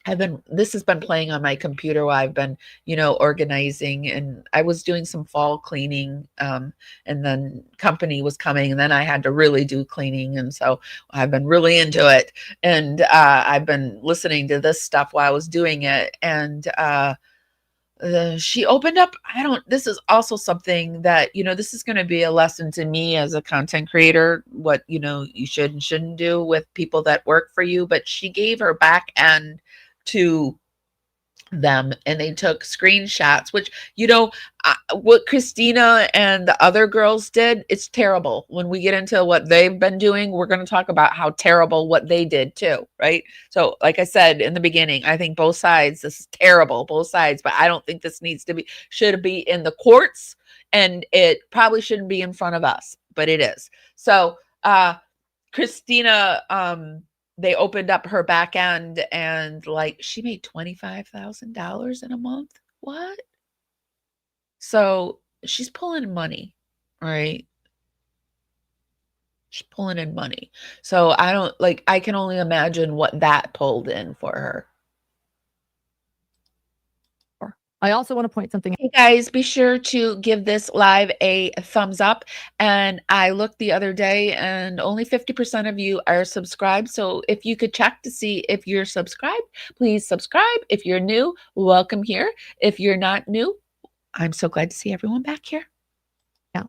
This has been playing on my computer while I've been, organizing, and I was doing some fall cleaning, and then company was coming, and then I had to really do cleaning. And so I've been really into it. And I've been listening to this stuff while I was doing it. And she opened up, this is also something that, this is going to be a lesson to me as a content creator, what, you should and shouldn't do with people that work for you. But she gave her back end to them, and they took screenshots, which, what Christina and the other girls did, it's terrible. When we get into what they've been doing, we're going to talk about how terrible what they did too, right? So like I said in the beginning, I think both sides, this is terrible, both sides, but I don't think this should be in the courts, and it probably shouldn't be in front of us, but it is. So Christina, they opened up her back end, and she made $25,000 in a month. What? So she's pulling money, right? She's pulling in money. So I can only imagine what that pulled in for her. I also want to point something. Hey guys, be sure to give this live a thumbs up. And I looked the other day and only 50% of you are subscribed. So if you could check to see if you're subscribed, please subscribe. If you're new, welcome here. If you're not new, I'm so glad to see everyone back here. Yeah,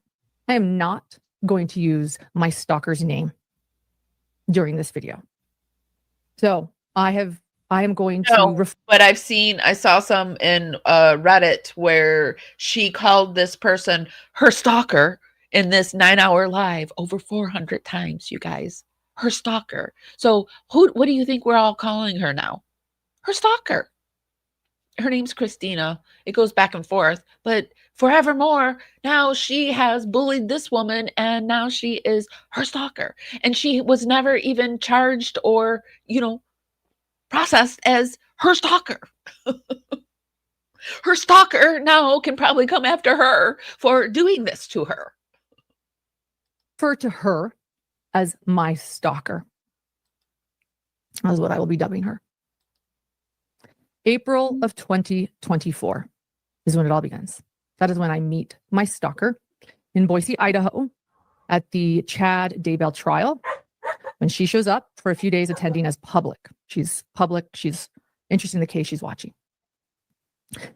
I am not going to use my stalker's name during this video. So I am going to, but I saw some in Reddit where she called this person her stalker in this 9-hour live over 400 times, you guys. Her stalker. So what do you think we're all calling her now? Her stalker. Her name's Christina. It goes back and forth, but forevermore, now she has bullied this woman, and now she is her stalker. And she was never even charged or, processed as her stalker. Her stalker now can probably come after her for doing this to her. Refer to her as my stalker. That's what I will be dubbing her. April of 2024 is when it all begins. That is when I meet my stalker in Boise, Idaho, at the Chad Daybell trial. When she shows up for a few days attending as public. She's public. She's interested in the case she's watching.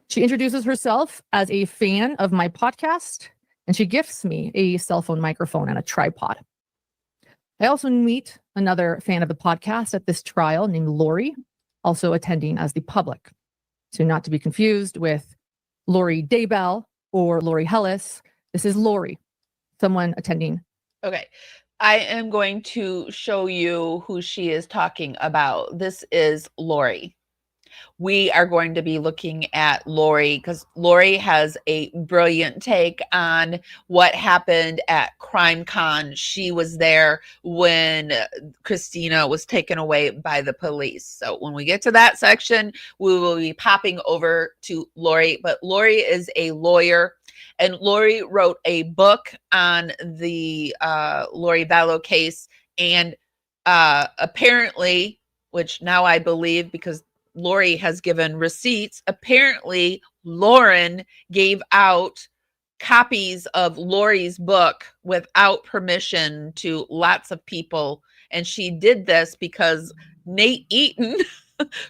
She introduces herself as a fan of my podcast, and she gifts me a cell phone microphone and a tripod. I also meet another fan of the podcast at this trial named Lori, also attending as the public. So not to be confused with Lori Daybell or Lori Hellis. This is Lori, someone attending. Okay. I am going to show you who she is talking about. This is Lori. We are going to be looking at Lori because Lori has a brilliant take on what happened at CrimeCon. She was there when Christina was taken away by the police. So when we get to that section, we will be popping over to Lori. But Lori is a lawyer. And Lori wrote a book on the Lori Vallow case. And apparently, which now I believe because Lori has given receipts, apparently Lauren gave out copies of Lori's book without permission to lots of people. And she did this because Nate Eaton,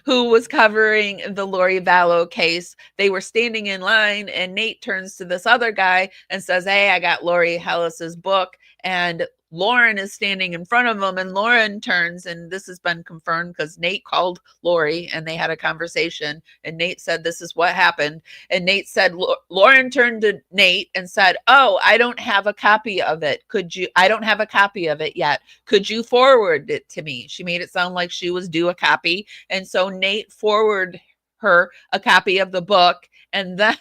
who was covering the Lori Vallow case, they were standing in line, and Nate turns to this other guy and says, "Hey, I got Lori Hellis's book." And Lauren is standing in front of him, and Lauren turns, and this has been confirmed because Nate called Lori and they had a conversation, and Nate said, "This is what happened." And Nate said, Lauren turned to Nate and said, "Oh, I don't have a copy of it. I don't have a copy of it yet. Could you forward it to me?" She made it sound like she was due a copy. And so Nate forwarded her a copy of the book. And then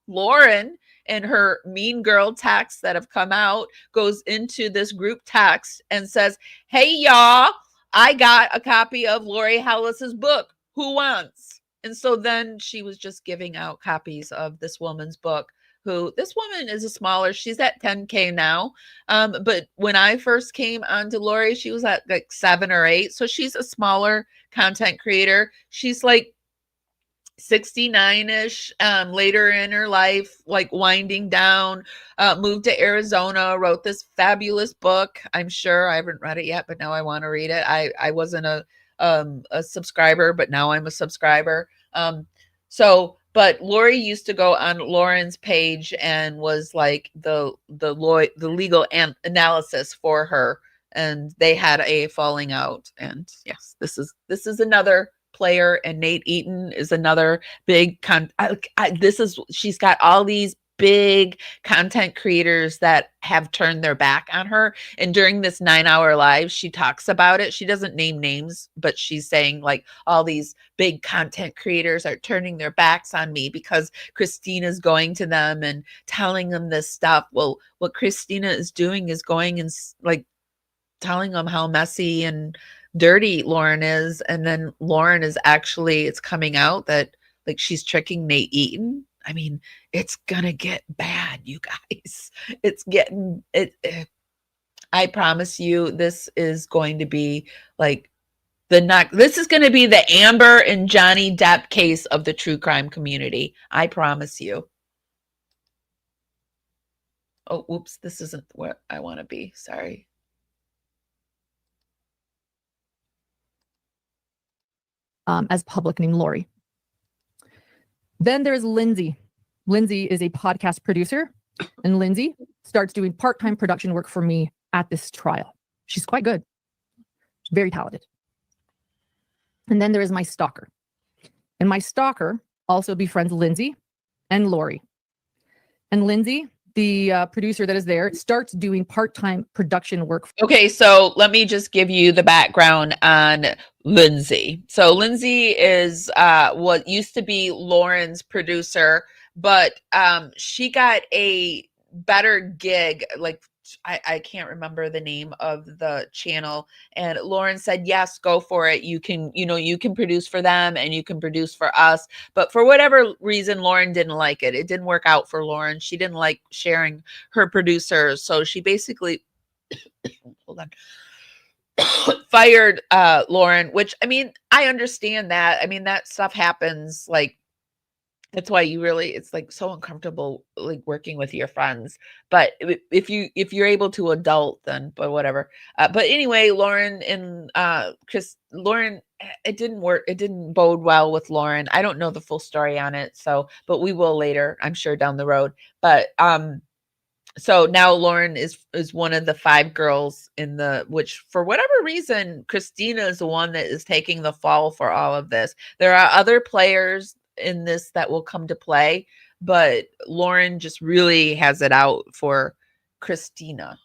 Lauren, and her mean girl texts that have come out, goes into this group text and says, "Hey, y'all, I got a copy of Lori Hellis's book. Who wants?" And so then she was just giving out copies of this woman's book who this woman is a smaller, she's at 10K now. But when I first came onto Lori, she was at like 7 or 8. So she's a smaller content creator. She's like 69-ish, later in her life, like winding down, moved to Arizona, wrote this fabulous book. I'm sure I haven't read it yet, but now I want to read it. I wasn't a subscriber, but now I'm a subscriber. But Lori used to go on Lauren's page and was like the legal analysis for her, and they had a falling out. And yes, this is another player, and Nate Eaton is another big she's got all these big content creators that have turned their back on her, and during this 9-hour live she talks about it. She doesn't name names, but she's saying like all these big content creators are turning their backs on me because Christina's going to them and telling them this stuff. Well, what Christina is doing is going and like telling them how messy and dirty Lauren is, and then Lauren is actually, it's coming out that like she's tricking Nate Eaton. I mean, it's gonna get bad, you guys. It's getting it. I promise you, this is going to be like this is going to be the Amber and Johnny Depp case of the true crime community. I promise you. Oh, whoops, this isn't where I want to be. Sorry. As public named Lori. Then there's Lindsay. Lindsay is a podcast producer, and Lindsay starts doing part-time production work for me at this trial. She's quite good. She's very talented. And then there is my stalker. And my stalker also befriends Lindsay and Lori. And Lindsay, the producer that is there, starts doing part-time production work. Okay, so let me just give you the background on Lindsay. So Lindsay is what used to be Lauren's producer, but she got a better gig. Like I can't remember the name of the channel, and Lauren said, yes, go for it. You can produce for them and you can produce for us. But for whatever reason, Lauren didn't like it. It didn't work out for Lauren. She didn't like sharing her producers. So she basically, hold on, fired Lauren, which, I mean, I understand that. I mean, that stuff happens. Like, that's why it's like so uncomfortable, like working with your friends. But if you're able to adult, then, but whatever. But anyway, Lauren and Lauren, it didn't work. It didn't bode well with Lauren. I don't know the full story on it. So, but we will later, I'm sure, down the road. But so now Lauren is one of the 5 girls which for whatever reason, Christina is the one that is taking the fall for all of this. There are other players in this that will come to play, but Lauren just really has it out for Christina,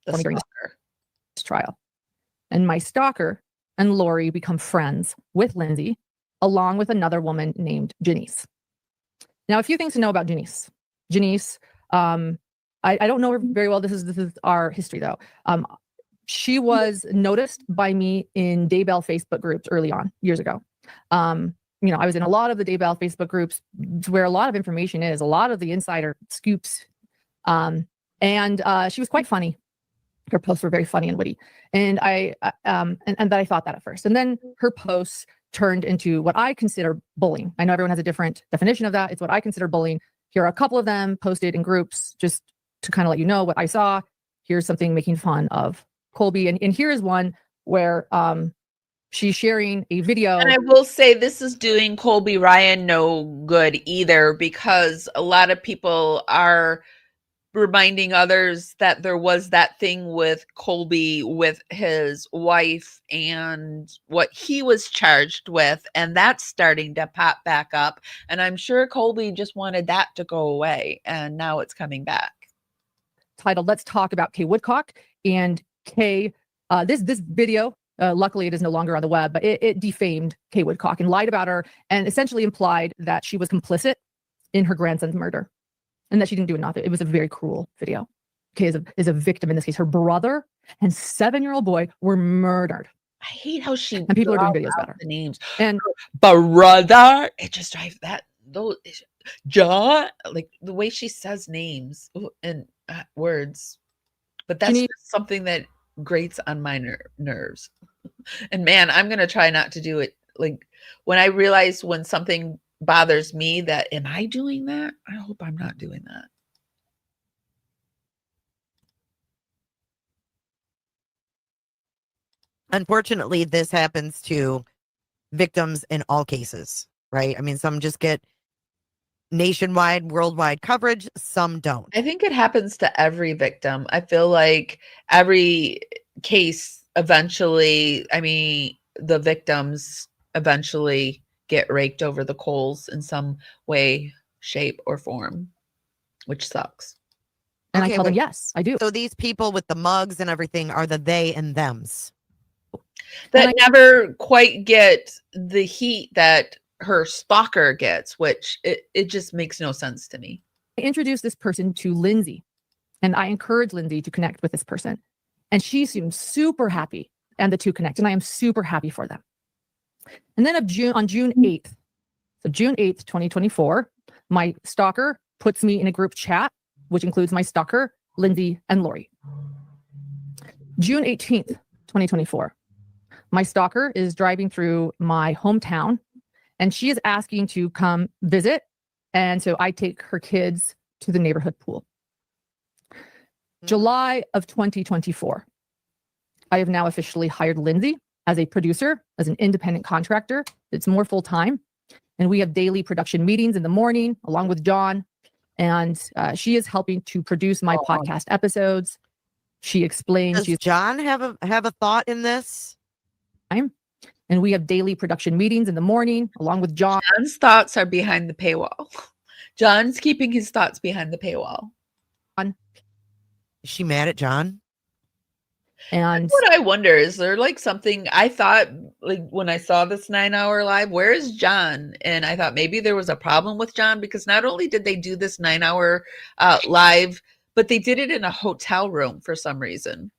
the stalker. This trial. And my stalker and Lori become friends with Lindsay, along with another woman named Janice. Now, a few things to know about Janice. Janice, I don't know her very well. This is our history, though. She was noticed by me in Daybell Facebook groups early on, years ago. I was in a lot of the Daybell Facebook groups where a lot of information is, a lot of the insider scoops. And she was quite funny. Her posts were very funny and witty. And I thought that at first. And then her posts turned into what I consider bullying. I know everyone has a different definition of that. It's what I consider bullying. Here are a couple of them posted in groups just to kind of let you know what I saw. Here's something making fun of Colby. And here is one where she's sharing a video. And I will say this is doing Colby Ryan no good either, because a lot of people are reminding others that there was that thing with Colby with his wife and what he was charged with, and that's starting to pop back up. And I'm sure Colby just wanted that to go away, and now it's coming back. Titled, Let's Talk About Kay Woodcock. And Kay, this video, luckily it is no longer on the web, but it defamed Kay Woodcock and lied about her and essentially implied that she was complicit in her grandson's murder and that she didn't do nothing. It was a very cruel video. Kay is a victim in this case. Her brother and 7-year-old boy were murdered. I hate how and people are doing videos about her. The names and brother. It just drives that. Those John, like the way she says names and words. But that's just something that grates on my nerves. And man, I'm going to try not to do it. Like when I realize when something bothers me that, am I doing that? I hope I'm not doing that. Unfortunately, this happens to victims in all cases, right? I mean, some just get nationwide, worldwide coverage, some don't. I think it happens to every victim. I feel like every case eventually, I mean, the victims eventually get raked over the coals in some way, shape, or form, which sucks. And I tell them, yes, I do. So these people with the mugs and everything are the they and thems that never quite get the heat that her stalker gets, which it just makes no sense to me. I introduced this person to Lindsay, and I encouraged Lindsay to connect with this person. And she seems super happy, and the two connect, and I am super happy for them. And then on June 8th, so June 8th, 2024, my stalker puts me in a group chat, which includes my stalker, Lindsay and Lori. June 18th, 2024, my stalker is driving through my hometown, and she is asking to come visit. And so I take her kids to the neighborhood pool. July of 2024, I have now officially hired Lindsay as a producer, as an independent contractor. It's more full-time. And we have daily production meetings in the morning, along with John. And she is helping to produce my podcast episodes. She explains. Does John have a thought in this? And we have daily production meetings in the morning, along with John. John's thoughts are behind the paywall. John's keeping his thoughts behind the paywall. Is she mad at John? And that's what I wonder, is there like something I thought, like when I saw this 9-hour live, where is John? And I thought maybe there was a problem with John, because not only did they do this 9-hour live, but they did it in a hotel room for some reason.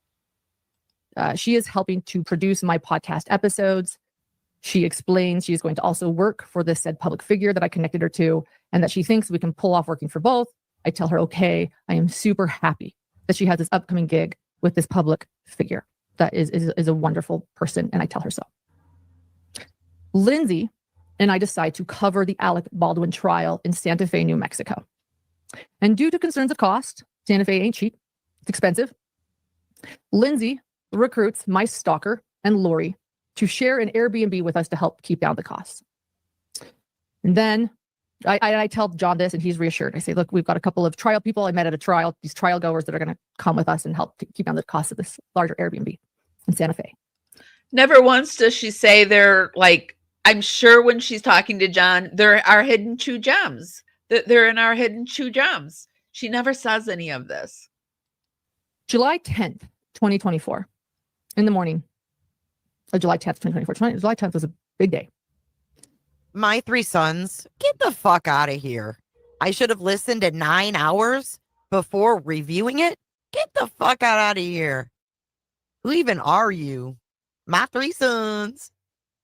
She is helping to produce my podcast episodes. She explains she is going to also work for this said public figure that I connected her to, and that she thinks we can pull off working for both. I tell her, okay, I am super happy that she has this upcoming gig with this public figure that is a wonderful person, and I tell her so. Lindsay and I decide to cover the Alec Baldwin trial in Santa Fe, New Mexico. And due to concerns of cost, Santa Fe ain't cheap. It's expensive. Lindsay recruits my stalker and Lori to share an Airbnb with us to help keep down the costs. And then I tell John this, and he's reassured. I say, look, we've got a couple of trial people I met at a trial, these trial goers that are going to come with us and help to keep down the cost of this larger Airbnb in Santa Fe. Never once does she say they're like, I'm sure when she's talking to John, there are hidden true gems. They're in our hidden true gems. She never says any of this. July 10th, 2024, in the morning. July 10th, 2024. July 10th was a big day. My 3 sons, get the fuck out of here. I should have listened to 9 hours before reviewing it. Get the fuck out of here. Who even are you? My 3 sons.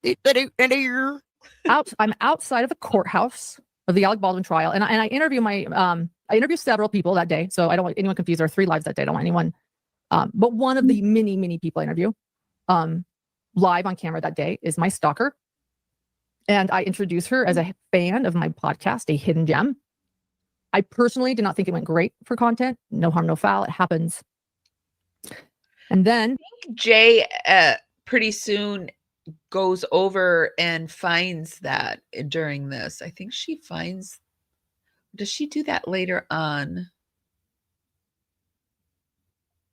I'm outside of the courthouse of the Alec Baldwin trial, and I interview I interview several people that day, so I don't want anyone confused. There are 3 lives that day. I don't want anyone, but one of the many people I interview live on camera that day is my stalker, and I introduce her as a fan of my podcast, A Hidden Gem. I personally did not think it went great for content. No harm, no foul. It happens. And then I think Jay pretty soon goes over and finds that during this. I think she finds, does she do that later on?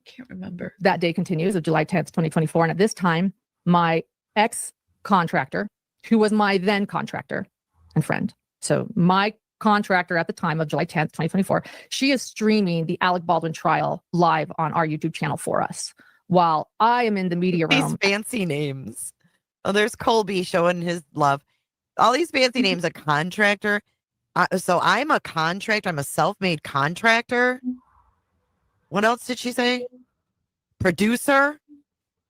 Can't remember. That day continues of July 10th, 2024. And at this time, my ex-contractor, who was my then contractor and friend, so my contractor at the time of July 10th, 2024, she is streaming the Alec Baldwin trial live on our YouTube channel for us, while I am in the media room. These fancy names. Oh, there's Colby showing his love. All these fancy names, a contractor. So I'm a contractor. I'm a self-made contractor. What else did she say? Producer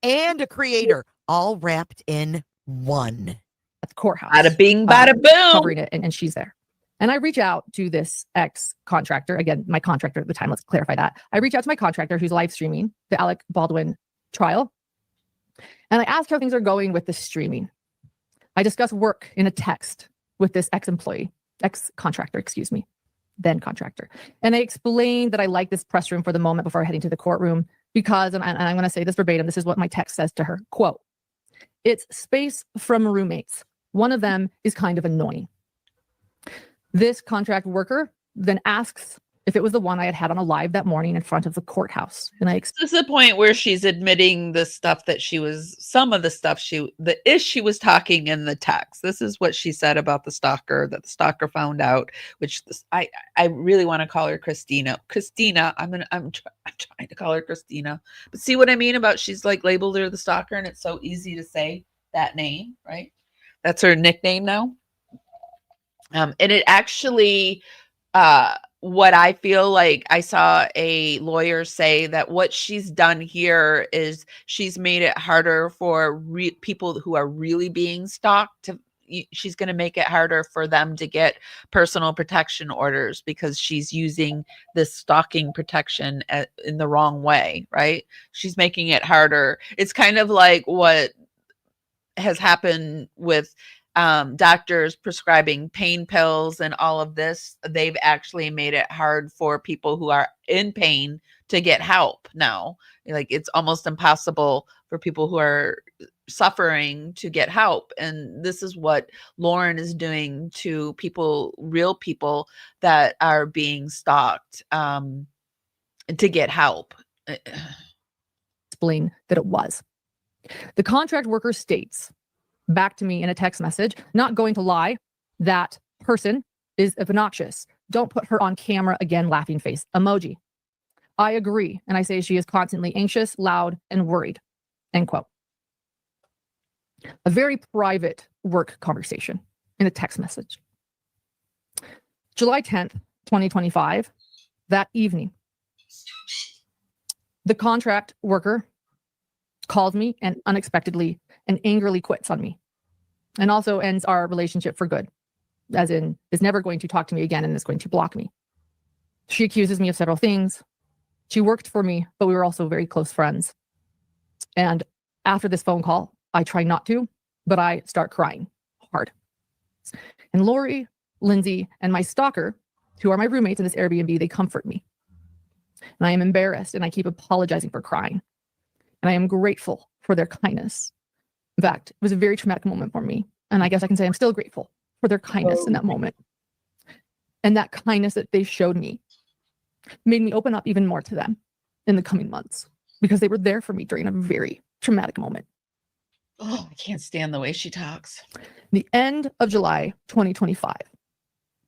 and a creator, all wrapped in one. At the courthouse. Bada bing, bada boom. Covering it, and she's there. And I reach out to this ex-contractor, again, my contractor at the time, let's clarify that. I reach out to my contractor who's live streaming the Alec Baldwin trial. And I ask how things are going with the streaming. I discuss work in a text with this ex-contractor, then contractor. And I explained that I like this press room for the moment before heading to the courtroom because, and I'm going to say this verbatim, this is what my text says to her, quote, "It's space from roommates. One of them is kind of annoying." This contract worker then asks if it was the one I had on a live that morning in front of the courthouse. And This is the point where she's admitting the stuff that she was talking in the text. This is what she said about the stalker, that the stalker found out, which I really want to call her Christina. I'm trying to call her Christina. But see what I mean about she's like labeled her the stalker, and it's so easy to say that name, right? That's her nickname now. And it actually, what I feel like I saw a lawyer say that what she's done here is she's made it harder for people who are really being stalked she's going to make it harder for them to get personal protection orders because she's using this stalking protection in the wrong way, right? She's making it harder. It's kind of like what has happened with doctors prescribing pain pills and all of this. They've actually made it hard for people who are in pain to get help now. Like it's almost impossible for people who are suffering to get help. And this is what Lauren is doing to people, real people that are being stalked to get help. Explain that it was. The contract worker states back to me in a text message, not going to lie, that person is obnoxious. Don't put her on camera again, laughing face emoji. I agree. And I say she is constantly anxious, loud, and worried. End quote. A very private work conversation in a text message. July 10th, 2025, that evening, the contract worker calls me and unexpectedly and angrily quits on me, and also ends our relationship for good, as in is never going to talk to me again and is going to block me. She accuses me of several things. She worked for me, but we were also very close friends. And after this phone call, I try not to, but I start crying hard. And Lori, Lindsay, and my stalker, who are my roommates in this Airbnb, they comfort me. And I am embarrassed and I keep apologizing for crying. And I am grateful for their kindness. In fact, it was a very traumatic moment for me. And I guess I can say I'm still grateful for their kindness in that moment. And that kindness that they showed me made me open up even more to them in the coming months because they were there for me during a very traumatic moment. Oh, I can't stand the way she talks. The end of July 2025.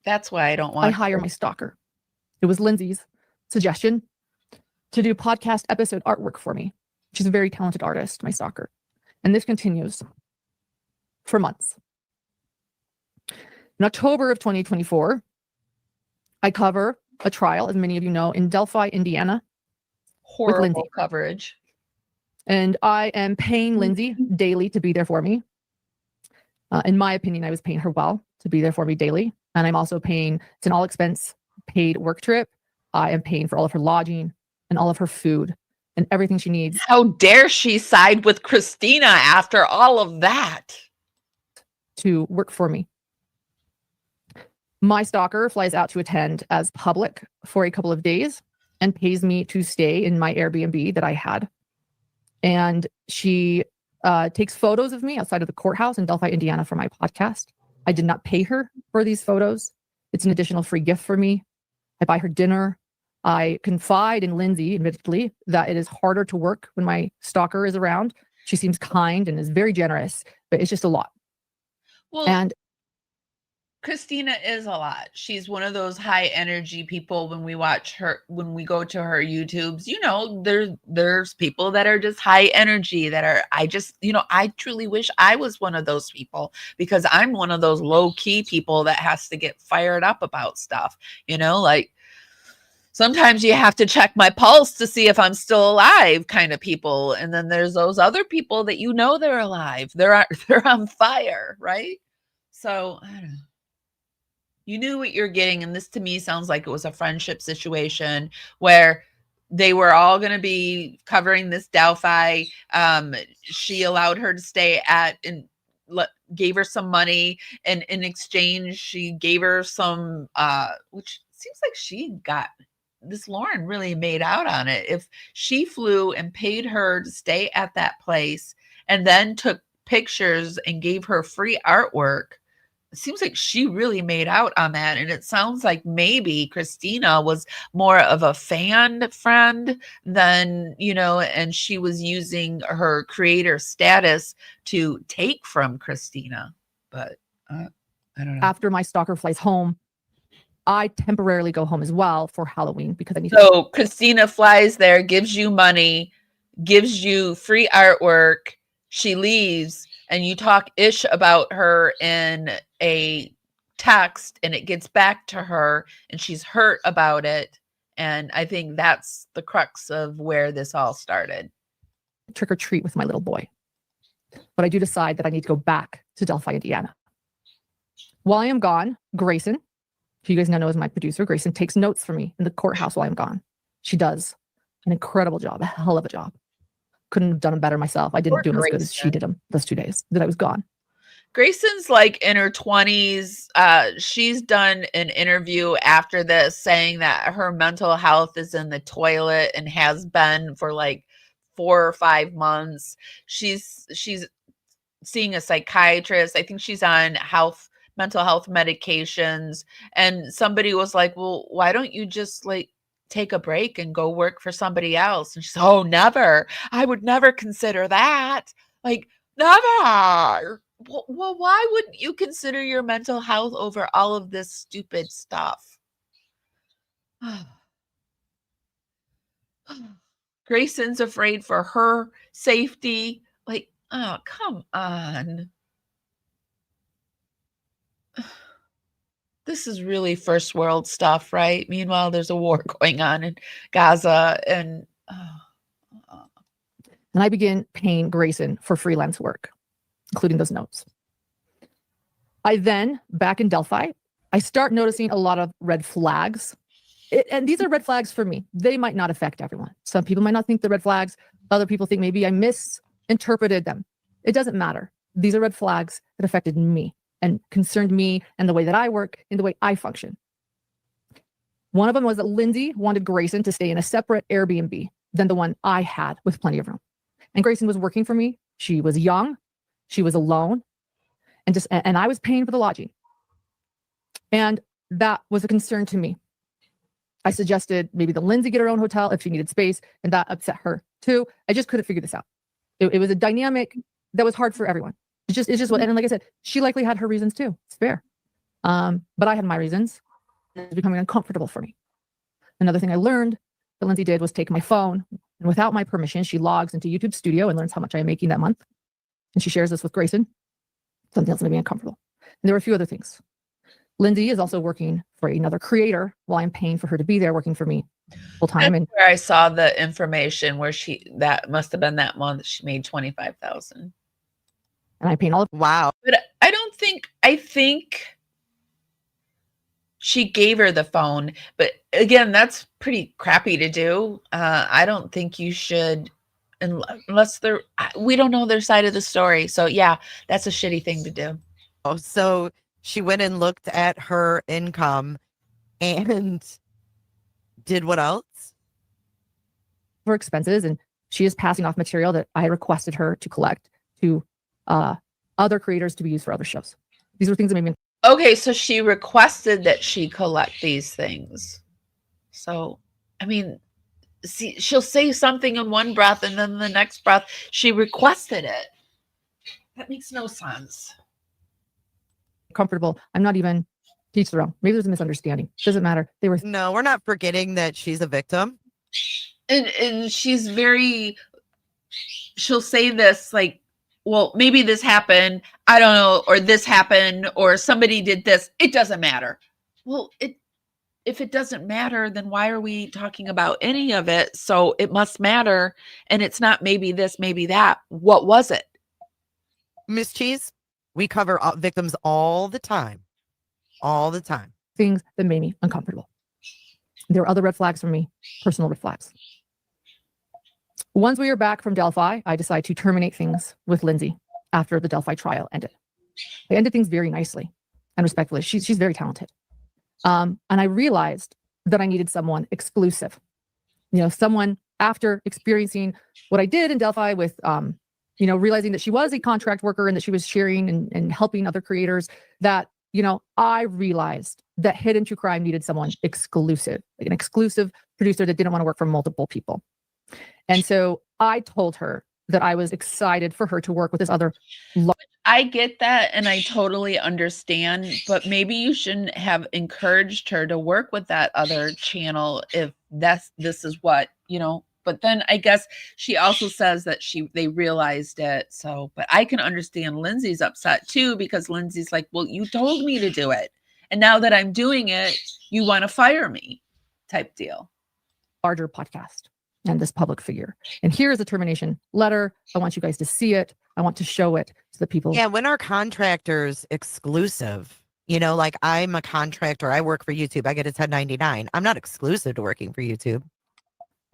That's why I don't want I hire my stalker. It was Lindsay's suggestion to do podcast episode artwork for me. She's a very talented artist, my stalker. And this continues for months. In October of 2024, I cover a trial, as many of you know, in Delphi, Indiana. horrible Lindsay. coverage. And I am paying Lindsay daily to be there for me. In my opinion, I was paying her well to be there for me daily. And I'm also paying, it's an all expense paid work trip. I am paying for all of her lodging and all of her food and everything she needs. How dare she side with Christina after all of that? To work for me. My stalker flies out to attend as public for a couple of days and pays me to stay in my Airbnb that I had. And she takes photos of me outside of the courthouse in Delphi, Indiana for my podcast. I did not pay her for these photos. It's an additional free gift for me. I buy her dinner. I confide in Lindsay, admittedly, that it is harder to work when my stalker is around. She seems kind and is very generous, but it's just a lot. Well, And Christina is a lot. She's one of those high energy people. When we watch her, when we go to her YouTubes, you know, there's people that are just high energy that are, I truly wish I was one of those people, because I'm one of those low key people that has to get fired up about stuff, like sometimes you have to check my pulse to see if I'm still alive kind of people. And then there's those other people that they're alive. They're on fire, right? So I don't know. You knew what you're getting. And this to me sounds like it was a friendship situation where they were all going to be covering this Delphi. She allowed her to stay at and gave her some money, and in exchange she gave her some which seems like she got this. Lauren really made out on it. If she flew and paid her to stay at that place and then took pictures and gave her free artwork, it seems like she really made out on that. And it sounds like maybe Christina was more of a fan friend than, and she was using her creator status to take from Christina. But I don't know. After my stalker flies home, I temporarily go home as well for Halloween because I need So Christina flies there, gives you money, gives you free artwork. She leaves, and you talk ish about her in a text, and it gets back to her, and she's hurt about it. And I think that's the crux of where this all started. trick or treat with my little boy. But I do decide that I need to go back to Delphi, Indiana. While I am gone, Grayson, who you guys now know as my producer, Grayson takes notes for me in the courthouse while I'm gone. She does an incredible job, a hell of a job. Couldn't have done them better myself. I didn't do them as good as she did them those 2 days that I was gone. Grayson's like in her 20s. She's done an interview after this saying that her mental health is in the toilet and has been for like 4 or 5 months. She's seeing a psychiatrist. I think she's on mental health medications. And somebody was like, well, why don't you just like take a break and go work for somebody else? And she's, oh, never. I would never consider that. Like, never. Well, why wouldn't you consider your mental health over all of this stupid stuff? Grayson's afraid for her safety. Like, oh, come on. This is really first world stuff, right? Meanwhile, there's a war going on in Gaza, and I begin paying Grayson for freelance work, including those notes. I then, back in Delphi, I start noticing a lot of red flags. And these are red flags for me. They might not affect everyone. Some people might not think they're red flags. Other people think maybe I misinterpreted them. It doesn't matter. These are red flags that affected me and concerned me and the way that I work and the way I function. One of them was that Lindsay wanted Grayson to stay in a separate Airbnb than the one I had with plenty of room. And Grayson was working for me. She was young. She was alone. And I was paying for the lodging. And that was a concern to me. I suggested maybe the Lindsay get her own hotel if she needed space, and that upset her too. I just couldn't figure this out. It was a dynamic that was hard for everyone. It's just what, and like I said, she likely had her reasons too. It's fair. But I had my reasons. It was becoming uncomfortable for me. Another thing I learned that Lindsay did was take my phone, and without my permission, she logs into YouTube Studio and learns how much I am making that month. And she shares this with Grayson. Something else made me uncomfortable. And there were a few other things. Lindsay is also working for another creator while I'm paying for her to be there working for me full time. And where I saw the information where that must have been that month she made $25,000. And I'm paying all of Wow. But I think she gave her the phone, but again, that's pretty crappy to do. I don't think you should, unless we don't know their side of the story. So yeah, that's a shitty thing to do. Oh, so she went and looked at her income and did what else? her expenses, and she is passing off material that I requested her to collect to other creators to be used for other shows. These were things that made me. Okay, so she requested that she collect these things. So, I mean, see, she'll say something in one breath, and then the next breath, she requested it. That makes no sense. Comfortable. I'm not even teach their own. Maybe there's a misunderstanding. Doesn't matter. They were. No, we're not forgetting that she's a victim. And she's very, she'll say this like, well, maybe this happened, I don't know, or this happened, or somebody did this. It doesn't matter. Well, if it doesn't matter, then why are we talking about any of it? So it must matter. And it's not maybe this, maybe that. What was it? Miss Cheese, we cover victims all the time. All the time. things that made me uncomfortable. There were other red flags for me, personal red flags. Once we were back from Delphi, I decided to terminate things with Lindsay after the Delphi trial ended. I ended things very nicely and respectfully. She's very talented. And I realized that I needed someone exclusive. Someone after experiencing what I did in Delphi with, realizing that she was a contract worker and that she was sharing and helping other creators, that, I realized that Hidden True Crime needed someone exclusive, like an exclusive producer that didn't want to work for multiple people. And so I told her that I was excited for her to work with this other. I get that, and I totally understand, but maybe you shouldn't have encouraged her to work with that other channel if this is what, but then I guess she also says that they realized it. So, but I can understand Lindsay's upset too, because Lindsay's like, well, you told me to do it, and now that I'm doing it, you want to fire me type deal. Larger podcast and this public figure. And here is a termination letter. I want you guys to see it. I want to show it to the people. Yeah, when are contractors exclusive? Like I'm a contractor. I work for YouTube. I get a 1099. I'm not exclusive to working for YouTube.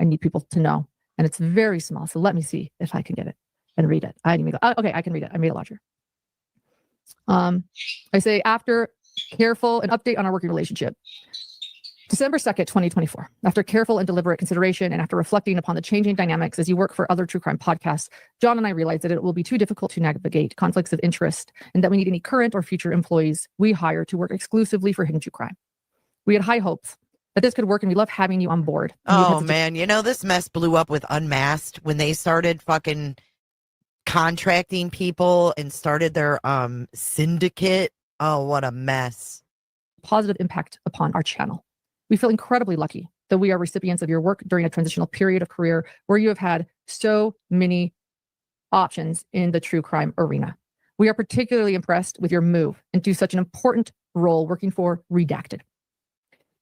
I need people to know. And it's very small. So let me see if I can get it and read it. Okay, I can read it. I made it larger. I say, after careful and update on our working relationship. December 2nd, 2024. After careful and deliberate consideration and after reflecting upon the changing dynamics as you work for other true crime podcasts, John and I realized that it will be too difficult to navigate conflicts of interest and that we need any current or future employees we hire to work exclusively for Hidden True Crime. We had high hopes that this could work, and we love having you on board. Oh, man. This mess blew up with Unmasked when they started fucking contracting people and started their syndicate. Oh, what a mess. Positive impact upon our channel. We feel incredibly lucky that we are recipients of your work during a transitional period of career where you have had so many options in the true crime arena. We are particularly impressed with your move into such an important role working for Redacted.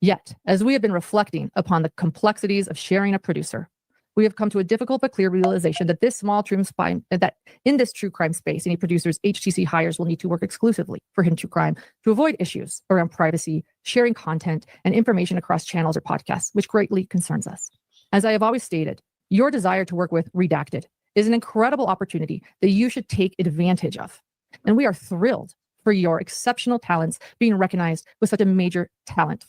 Yet, as we have been reflecting upon the complexities of sharing a producer, we have come to a difficult but clear realization that that in this true crime space, any producers HTC hires will need to work exclusively for Hidden True Crime to avoid issues around privacy, sharing content, and information across channels or podcasts, which greatly concerns us. As I have always stated, your desire to work with Redacted is an incredible opportunity that you should take advantage of. And we are thrilled for your exceptional talents being recognized with such a major talent.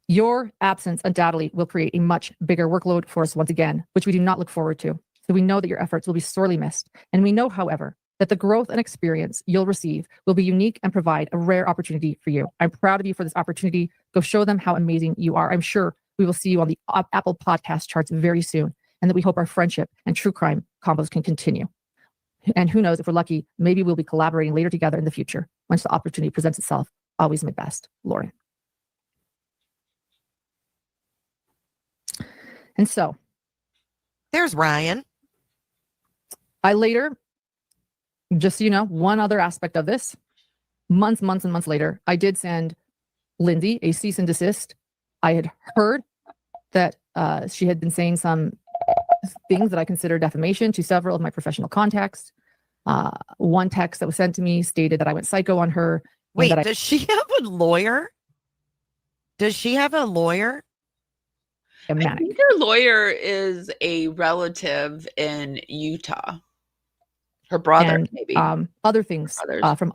Your absence undoubtedly will create a much bigger workload for us once again, which we do not look forward to. So we know that your efforts will be sorely missed. And we know, however, that the growth and experience you'll receive will be unique and provide a rare opportunity for you. I'm proud of you for this opportunity. Go show them how amazing you are. I'm sure we will see you on the Apple podcast charts very soon, and that we hope our friendship and true crime combos can continue. And who knows, if we're lucky, maybe we'll be collaborating later together in the future once the opportunity presents itself. Always my best, Lauren. And so there's Ryan. I later, just so you know, one other aspect of this, months and months later, I did send Lindsay a cease and desist. I had heard that she had been saying some things that I consider defamation to several of my professional contacts. One text that was sent to me stated that I went psycho on her. Wait, does she have a lawyer? Does she have a lawyer? I think her lawyer is a relative in Utah. Her brother, and, maybe. Other things from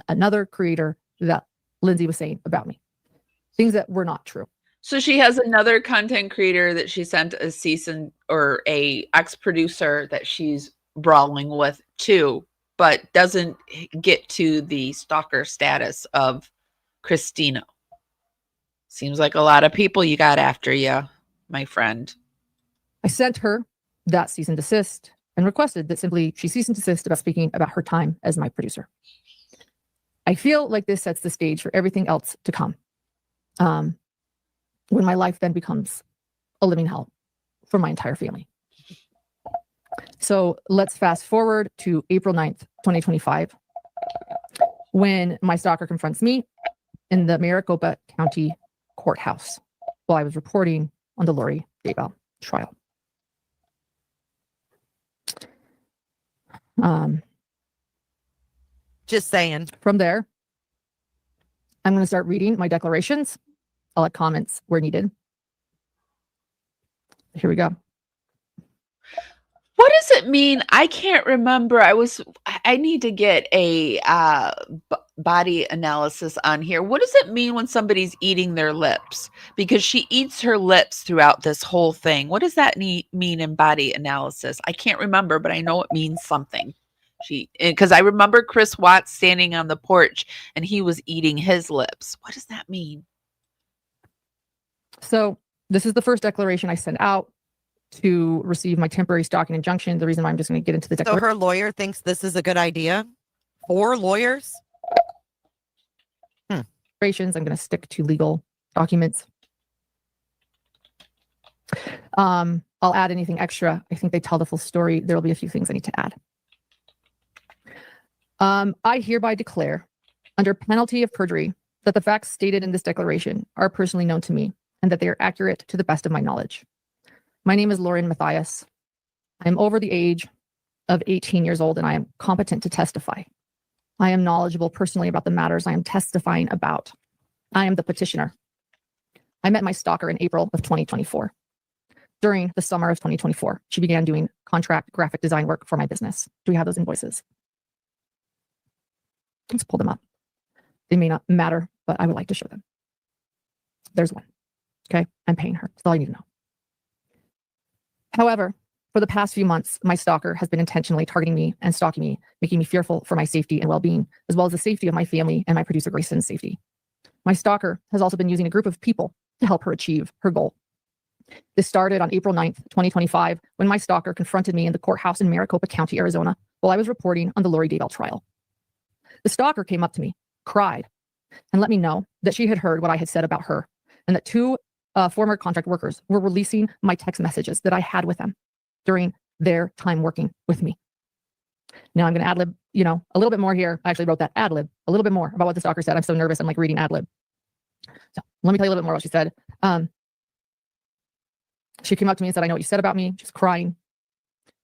another creator that Lindsay was saying about me. Things that were not true. So she has another content creator that she sent a or a ex-producer that she's brawling with too, but doesn't get to the stalker status of Christina. Seems like a lot of people you got after you, my friend. I sent her that cease and desist and requested that simply she cease and desist about speaking about her time as my producer. I feel like this sets the stage for everything else to come. When my life then becomes a living hell for my entire family. So let's fast forward to April 9th, 2025, when my stalker confronts me in the Maricopa County Courthouse while I was reporting on the Lori Daybell trial. Just saying. From there, I'm going to start reading my declarations. I'll add comments where needed. Here we go. What does it mean? I can't remember. I need to get a body analysis on here. What does it mean when somebody's eating their lips? Because she eats her lips throughout this whole thing. What does that mean in body analysis? I can't remember, but I know it means something. Because I remember Chris Watts standing on the porch and he was eating his lips. What does that mean? So this is the first declaration I sent out to receive my temporary stalking injunction. The reason why I'm just going to get into the So declaration. her lawyer thinks this is a good idea? 4 lawyers? I'm going to stick to legal documents. I'll add anything extra. I think they tell the full story. There will be a few things I need to add. I hereby declare, under penalty of perjury, that the facts stated in this declaration are personally known to me and that they are accurate to the best of my knowledge. My name is Lauren Mathias. I am over the age of 18 years old and I am competent to testify. I am knowledgeable personally about the matters I am testifying about. I am the petitioner. I met my stalker in April of 2024. During the summer of 2024, she began doing contract graphic design work for my business. Do we have those invoices? Let's pull them up. They may not matter, but I would like to show them. There's one. Okay, I'm paying her. That's all I need to know. However, for the past few months, my stalker has been intentionally targeting me and stalking me, making me fearful for my safety and well-being, as well as the safety of my family and my producer Grayson's safety. My stalker has also been using a group of people to help her achieve her goal. This started on April 9th, 2025, when my stalker confronted me in the courthouse in Maricopa County, Arizona, while I was reporting on the Lori Daybell trial. The stalker came up to me, cried, and let me know that she had heard what I had said about her, and that 2 former contract workers were releasing my text messages that I had with them during their time working with me. Now I'm going to ad-lib, a little bit more here. I actually wrote that ad-lib, a little bit more about what the stalker said. I'm so nervous. I'm like reading ad-lib. So let me tell you a little bit more what she said. She came up to me and said, I know what you said about me. She's crying.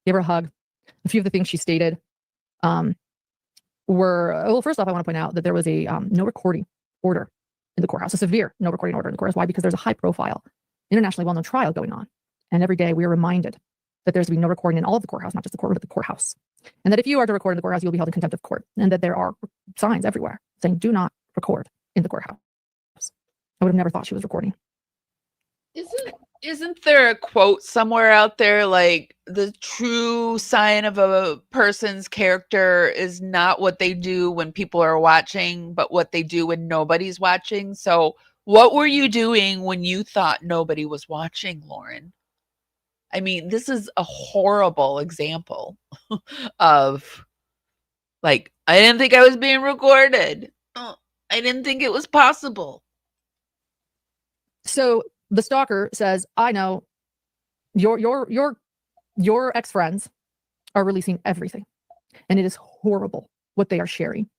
Gave her a hug. A few of the things she stated were, well, first off, I want to point out that there was a no recording order in the courthouse, a severe no recording order in the courthouse. Why? Because there's a high profile, internationally well-known trial going on. And every day we are reminded that there's to be no recording in all of the courthouse, not just the courtroom, but the courthouse. And that if you are to record in the courthouse, you'll be held in contempt of court. And that there are signs everywhere saying, do not record in the courthouse. I would have never thought she was recording. Isn't there a quote somewhere out there like the true sign of a person's character is not what they do when people are watching, but what they do when nobody's watching? So what were you doing when you thought nobody was watching, Lauren? I mean, this is a horrible example of like, I didn't think I was being recorded. I didn't think it was possible. So the stalker says, I know your ex-friends are releasing everything. And it is horrible what they are sharing.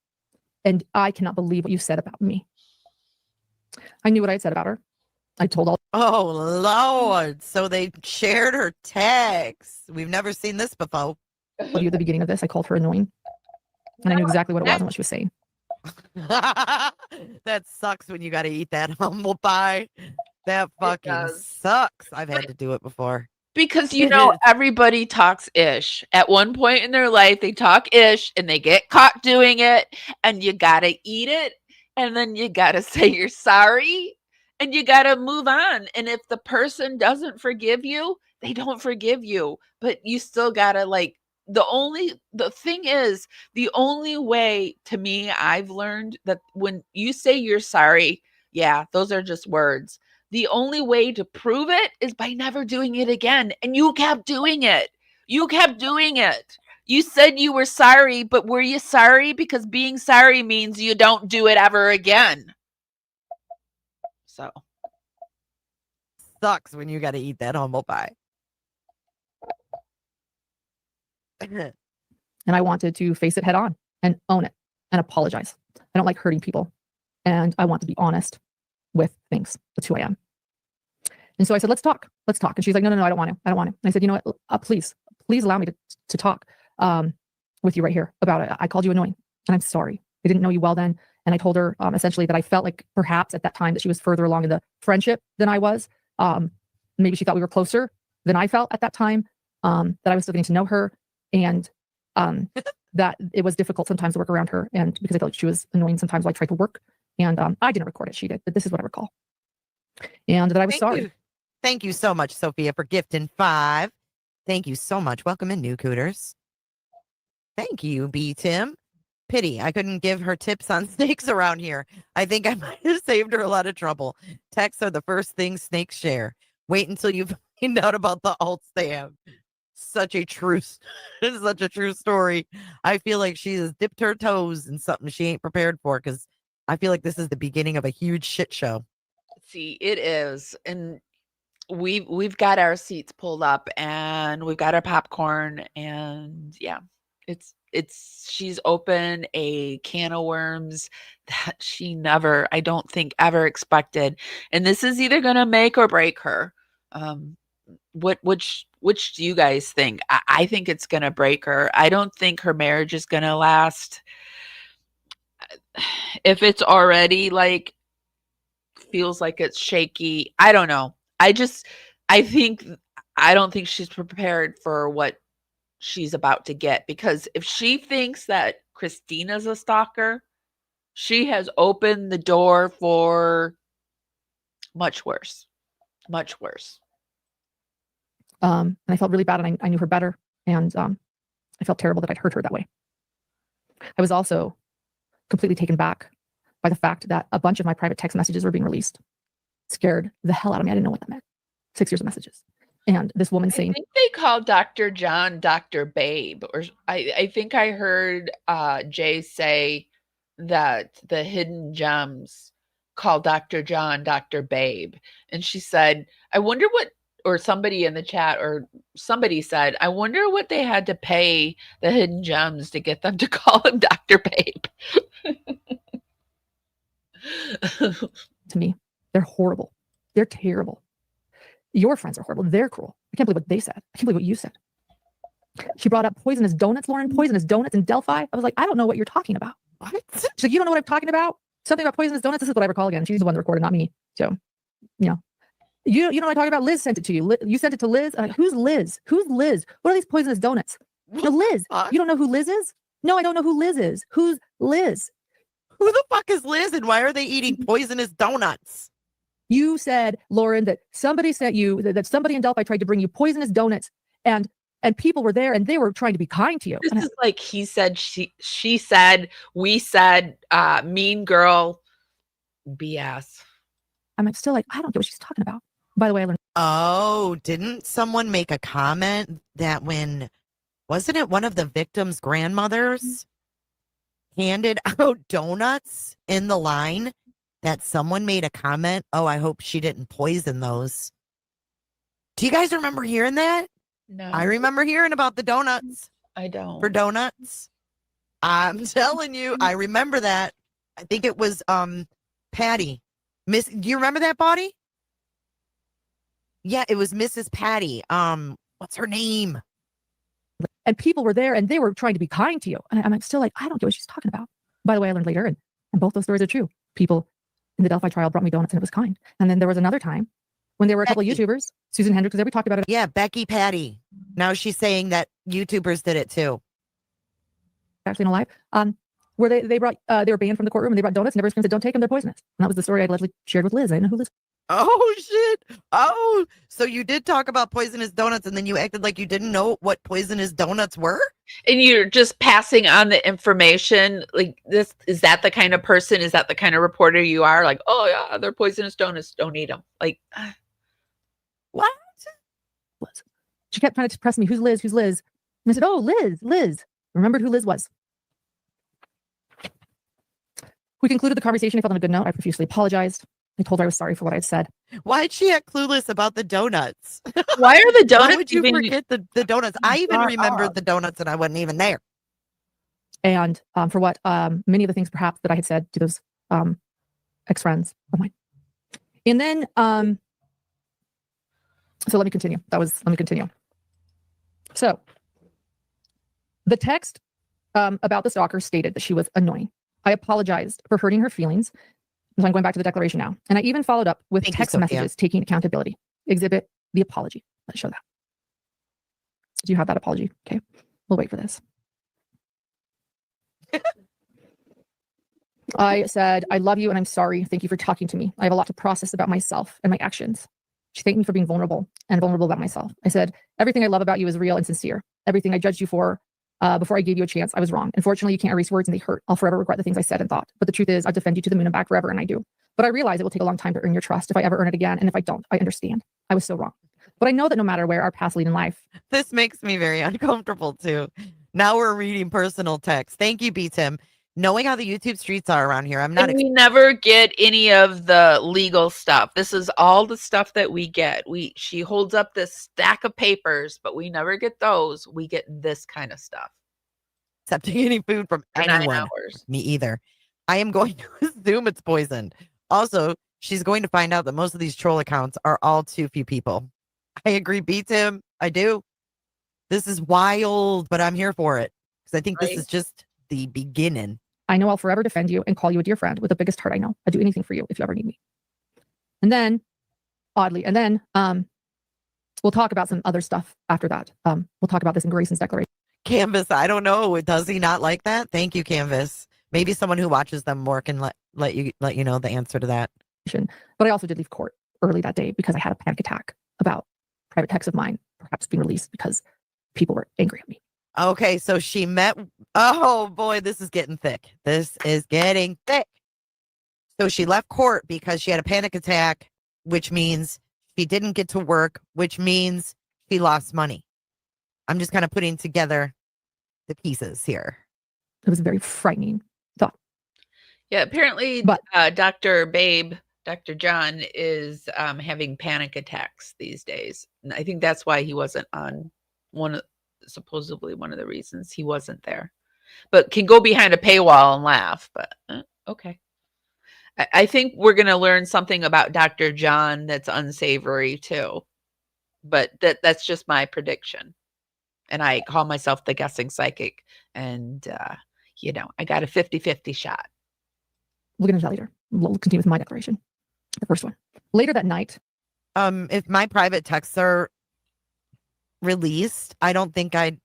And I cannot believe what you said about me. I knew what I had said about her. I told all. Oh, Lord. So they shared her text. We've never seen this before. of you at the beginning of this. I called her annoying. And I knew exactly what it was and what she was saying. That sucks when you got to eat that humble pie. That fucking sucks. I've had to do it before. Because, everybody talks ish. At one point in their life, they talk ish and they get caught doing it. And you got to eat it. And then you got to say you're sorry. And you got to move on. And if the person doesn't forgive you, they don't forgive you. But you still got to the thing is, the only way, to me, I've learned that when you say you're sorry, yeah, those are just words. The only way to prove it is by never doing it again. And you kept doing it. You kept doing it. You said you were sorry, but were you sorry? Because being sorry means you don't do it ever again. So. Sucks when you got to eat that humble pie. And I wanted to face it head on and own it and apologize. I don't like hurting people. And I want to be honest with things. That's who I am. And so I said, let's talk. Let's talk. And she's like, no, I don't want to. I don't want to. And I said, you know what? Please allow me to talk with you right here about it. I called you annoying and I'm sorry. I didn't know you well then. And I told her essentially that I felt like perhaps at that time that she was further along in the friendship than I was. Maybe she thought we were closer than I felt at that time, that I was still getting to know her, and that it was difficult sometimes to work around her. And because I felt like she was annoying sometimes, I tried to work. And I didn't record it. She did. But this is what I recall. And that I was sorry. Thank you so much, Sophia, for gifting 5. Thank you so much. Welcome in, new cooters. Thank you, B. Tim. Pity I couldn't give her tips on snakes around here. I think I might have saved her a lot of trouble. Texts are the first thing snakes share. Wait until you find out about the alts they have. Such a true story. I feel like she has dipped her toes in something she ain't prepared for, because I feel like this is the beginning of a huge shit show. See, it is. And we've got our seats pulled up and we've got our popcorn, and yeah, she's opened a can of worms that she never, I don't think, ever expected. And this is either going to make or break her. Which do you guys think? I think it's going to break her. I don't think her marriage is going to last. If it's already like feels like it's shaky, I don't know. I don't think she's prepared for what she's about to get, because if she thinks that Christina's a stalker, she has opened the door for much worse. And I felt really bad, and I knew her better, and I felt terrible that I'd hurt her that way. I was also completely taken back by the fact that a bunch of my private text messages were being released. Scared the hell out of me. I didn't know what that meant. 6 years of messages. And this woman saying, I think they called Dr. John Dr. Babe, or I think I heard Jay say that the hidden gems called Dr. John Dr. Babe. And she said, I wonder what, or somebody in the chat, or somebody said, I wonder what they had to pay the hidden gems to get them to call him Dr. Babe. to me, they're horrible. They're terrible. Your friends are horrible. They're cruel. I can't believe what they said. I can't believe what you said. She brought up poisonous donuts, Lauren, poisonous donuts in Delphi. I was like, I don't know what you're talking about. What? She's like, you don't know what I'm talking about? Something about poisonous donuts? This is what I recall again. She's the one that recorded, not me. So, you know. You know what I'm talking about? Liz sent it to you. You sent it to Liz? Who's Liz? Who's Liz? What are these poisonous donuts? No, Liz. You don't know who Liz is? No, I don't know who Liz is. Who's Liz? Who the fuck is Liz, and why are they eating poisonous donuts? You said, Lauren, that somebody sent you, that somebody in Delphi tried to bring you poisonous donuts, and people were there and they were trying to be kind to you. This is like he said, she said, we said, mean girl BS. I'm still like, I don't get what she's talking about. By the way, I learned. Oh, didn't someone make a comment that wasn't it one of the victims' grandmothers handed out donuts in the line, that someone made a comment, oh, I hope she didn't poison those. Do you guys remember hearing that? No. I remember hearing about the donuts. I don't. For donuts. I'm telling you, I remember that. I think it was Patty. Do you remember that, Body? Yeah, it was Mrs. Patty. What's her name? And people were there and they were trying to be kind to you. And I'm still like, I don't get what she's talking about. By the way, I learned later, and both those stories are true. People in the Delphi trial brought me donuts and it was kind. And then there was another time when there were a couple of YouTubers, Susan Hendricks, because we talked about it. Yeah, Becky Patty. Now she's saying that YouTubers did it too. Actually in a live, where they brought, they were banned from the courtroom and they brought donuts and everybody said, don't take them, they're poisonous. And that was the story I allegedly shared with Liz. I didn't know who Liz. Oh, shit. Oh, so you did talk about poisonous donuts and then you acted like you didn't know what poisonous donuts were? And you're just passing on the information. Like this, is that the kind of person, is that the kind of reporter you are? Like, oh yeah, they're poisonous donuts, don't eat them. Like, what? She kept trying to press me, who's Liz? Who's Liz? And I said, oh, Liz. Remembered who Liz was. We concluded the conversation. I felt on a good note. I profusely apologized. I told her I was sorry for what I'd said. Why'd she act clueless about the donuts? Why are the donuts? Why would you forget the donuts? I even remembered the donuts and I wasn't even there. And for what many of the things perhaps that I had said to those ex-friends of mine. And then, so let me continue. Let me continue. So the text about the stalker stated that she was annoying. I apologized for hurting her feelings. So I'm going back to the declaration now. And I even followed up with Thank you, text Sophia. messages taking accountability. Exhibit the apology. Let's show that. Do you have that apology? Okay. We'll wait for this. I said, I love you and I'm sorry. Thank you for talking to me. I have a lot to process about myself and my actions. She thanked me for being vulnerable and vulnerable about myself. I said, everything I love about you is real and sincere. Everything I judged you for before I gave you a chance, I was wrong. Unfortunately, you can't erase words and they hurt. I'll forever regret the things I said and thought. But the truth is, I'll defend you to the moon and back forever, and I do. But I realize it will take a long time to earn your trust if I ever earn it again. And if I don't, I understand. I was so wrong. But I know that no matter where our paths lead in life. This makes me very uncomfortable too. Now we're reading personal text. Thank you, B-Tim. Knowing how the YouTube streets are around here, I'm not. And we never get any of the legal stuff. This is all the stuff that we get. She holds up this stack of papers, but we never get those. We get this kind of stuff. Accepting any food from For 9 anyone. hours. Me either. I am going to assume it's poisoned. Also, she's going to find out that most of these troll accounts are all too few people. I agree, B-Tim. I do. This is wild, but I'm here for it. Because I think this is just the beginning. I know I'll forever defend you and call you a dear friend with the biggest heart I know. I'd do anything for you if you ever need me. And then, oddly, we'll talk about some other stuff after that. We'll talk about this in Grayson's declaration. Canvas, I don't know. Does he not like that? Thank you, Canvas. Maybe someone who watches them more can let you know the answer to that. But I also did leave court early that day because I had a panic attack about private texts of mine perhaps being released because people were angry at me. Okay, so she met. Oh boy, this is getting thick. This is getting thick. So she left court because she had a panic attack, which means she didn't get to work, which means she lost money. I'm just kind of putting together the pieces here. It was a very frightening thought. Yeah, apparently Dr. John is having panic attacks these days. And I think that's why he wasn't on supposedly one of the reasons he wasn't there. But can go behind a paywall and laugh, but okay. I think we're going to learn something about Dr. John that's unsavory too. But that's just my prediction. And I call myself the guessing psychic. And, I got a 50-50 shot. We'll get into that later. We'll continue with my declaration. The first one. Later that night. If my private texts are released, I don't think I'd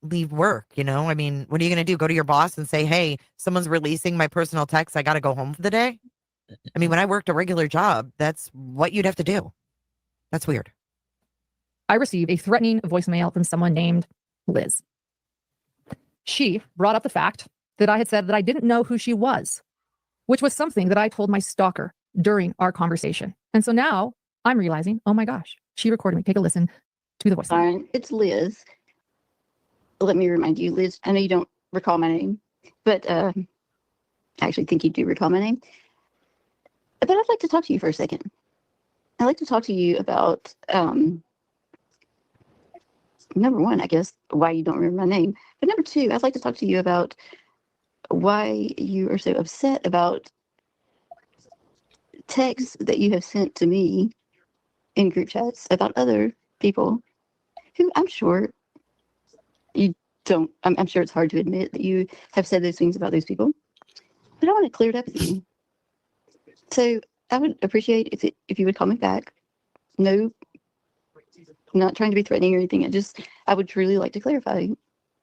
leave work. I mean, what are you going to do? Go to your boss and say, hey, someone's releasing my personal text. I got to go home for the day. I mean, when I worked a regular job, that's what you'd have to do. That's weird. I received a threatening voicemail from someone named Liz. She brought up the fact that I had said that I didn't know who she was, which was something that I told my stalker during our conversation. And so now I'm realizing, oh my gosh, she recorded me. Take a listen to the voicemail. It's Liz. Let me remind you, Liz, I know you don't recall my name, but I actually think you do recall my name. But I'd like to talk to you for a second. I'd like to talk to you about, number one, I guess, why you don't remember my name. But number two, I'd like to talk to you about why you are so upset about texts that you have sent to me in group chats about other people who I'm sure you don't, I'm sure it's hard to admit that you have said those things about those people, but I want to clear it up with you. So I would appreciate if you would call me back. No, I'm not trying to be threatening or anything. I would really like to clarify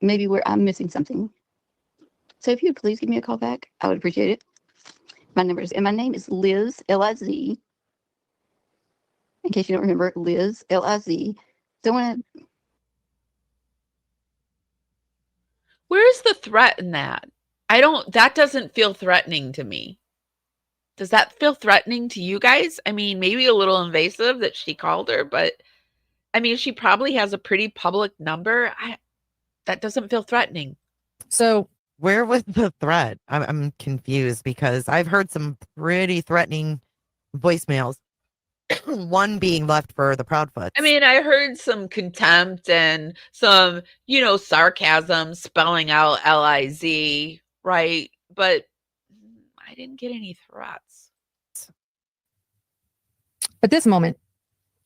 maybe where I'm missing something. So if you would please give me a call back, I would appreciate it. My name is Liz, L-I-Z. In case you don't remember, Liz, L-I-Z. Don't want to. Where's the threat in that? That doesn't feel threatening to me. Does that feel threatening to you guys? I mean, maybe a little invasive that she called her, but I mean, she probably has a pretty public number. That doesn't feel threatening. So where was the threat? I'm confused because I've heard some pretty threatening voicemails. One being left for the Proudfoots. I mean, I heard some contempt and some, sarcasm spelling out L-I-Z, right? But I didn't get any threats. At this moment,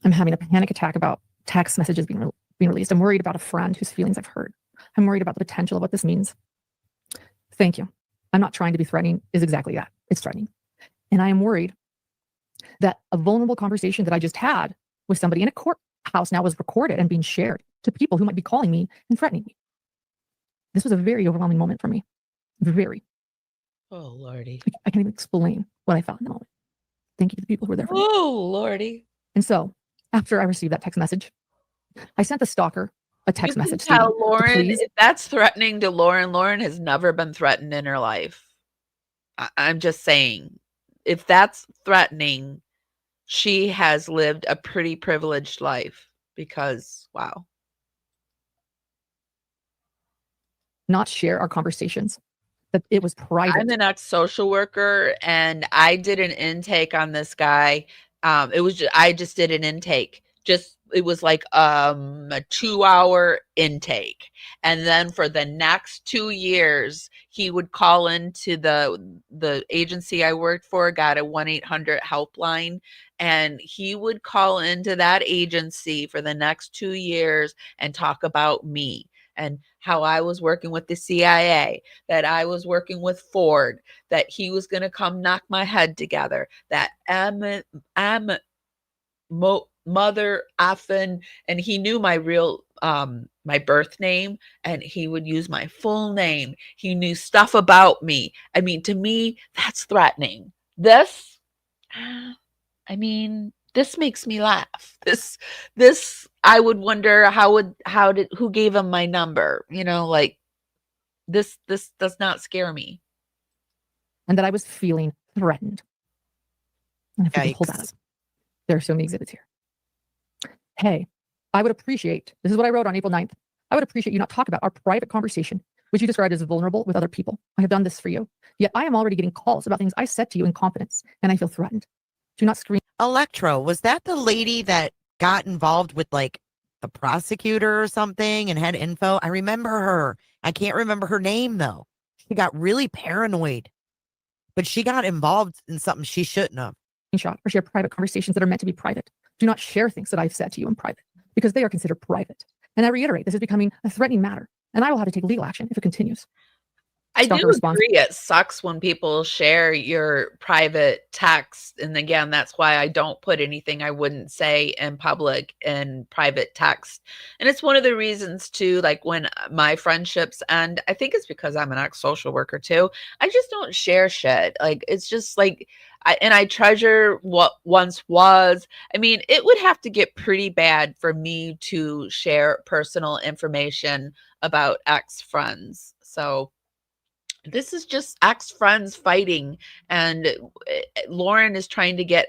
I'm having a panic attack about text messages being released. I'm worried about a friend whose feelings I've hurt. I'm worried about the potential of what this means. Thank you. I'm not trying to be threatening is exactly that. It's threatening. And I am worried that a vulnerable conversation that I just had with somebody in a courthouse now was recorded and being shared to people who might be calling me and threatening me. This was a very overwhelming moment for me. Very. Oh, Lordy. I can't even explain what I felt in the moment. Thank you to the people who were there for me. Oh, Lordy. And so after I received that text message, I sent the stalker a text You can message. tell Stevie, to Lauren, please. if that's threatening to Lauren, Lauren has never been threatened in her life. I'm just saying, if that's threatening, she has lived a pretty privileged life because, wow. Not share our conversations. That it was private. I'm an ex-social worker and I did an intake on this guy. I just did an intake. It was like a 2-hour intake. And then for the next 2 years, he would call into the agency I worked for, got a 1-800 helpline, and he would call into that agency for the next 2 years and talk about me and how I was working with the CIA, that I was working with Ford, that he was going to come knock my head together, that I'm mother effing, and he knew my real my birth name, and he would use my full name. He knew stuff about me. I mean, to me, that's threatening. This, I mean, this makes me laugh. This I would wonder who gave him my number? You know, like this does not scare me. And that I was feeling threatened. And if we can pull that up. There are so many exhibits here. Hey, I would appreciate, this is what I wrote on April 9th. I would appreciate you not talk about our private conversation, which you described as vulnerable with other people. I have done this for you. Yet I am already getting calls about things I said to you in confidence, and I feel threatened. Do not scream. Electro, was that the lady that got involved with like the prosecutor or something and had info? I remember her. I can't remember her name though. She got really paranoid, but she got involved in something she shouldn't have. Or share private conversations that are meant to be private. Do not share things that I've said to you in private because they are considered private. And I reiterate, this is becoming a threatening matter, and I will have to take legal action if it continues. I do agree. It sucks when people share your private text. And again, that's why I don't put anything I wouldn't say in public in private text. And it's one of the reasons too, like when my friendships end, I think it's because I'm an ex-social worker too. I just don't share shit. Like, it's just like, I treasure what once was. I mean, it would have to get pretty bad for me to share personal information about ex-friends. So this is just ex-friends fighting, and Lauren is trying to get,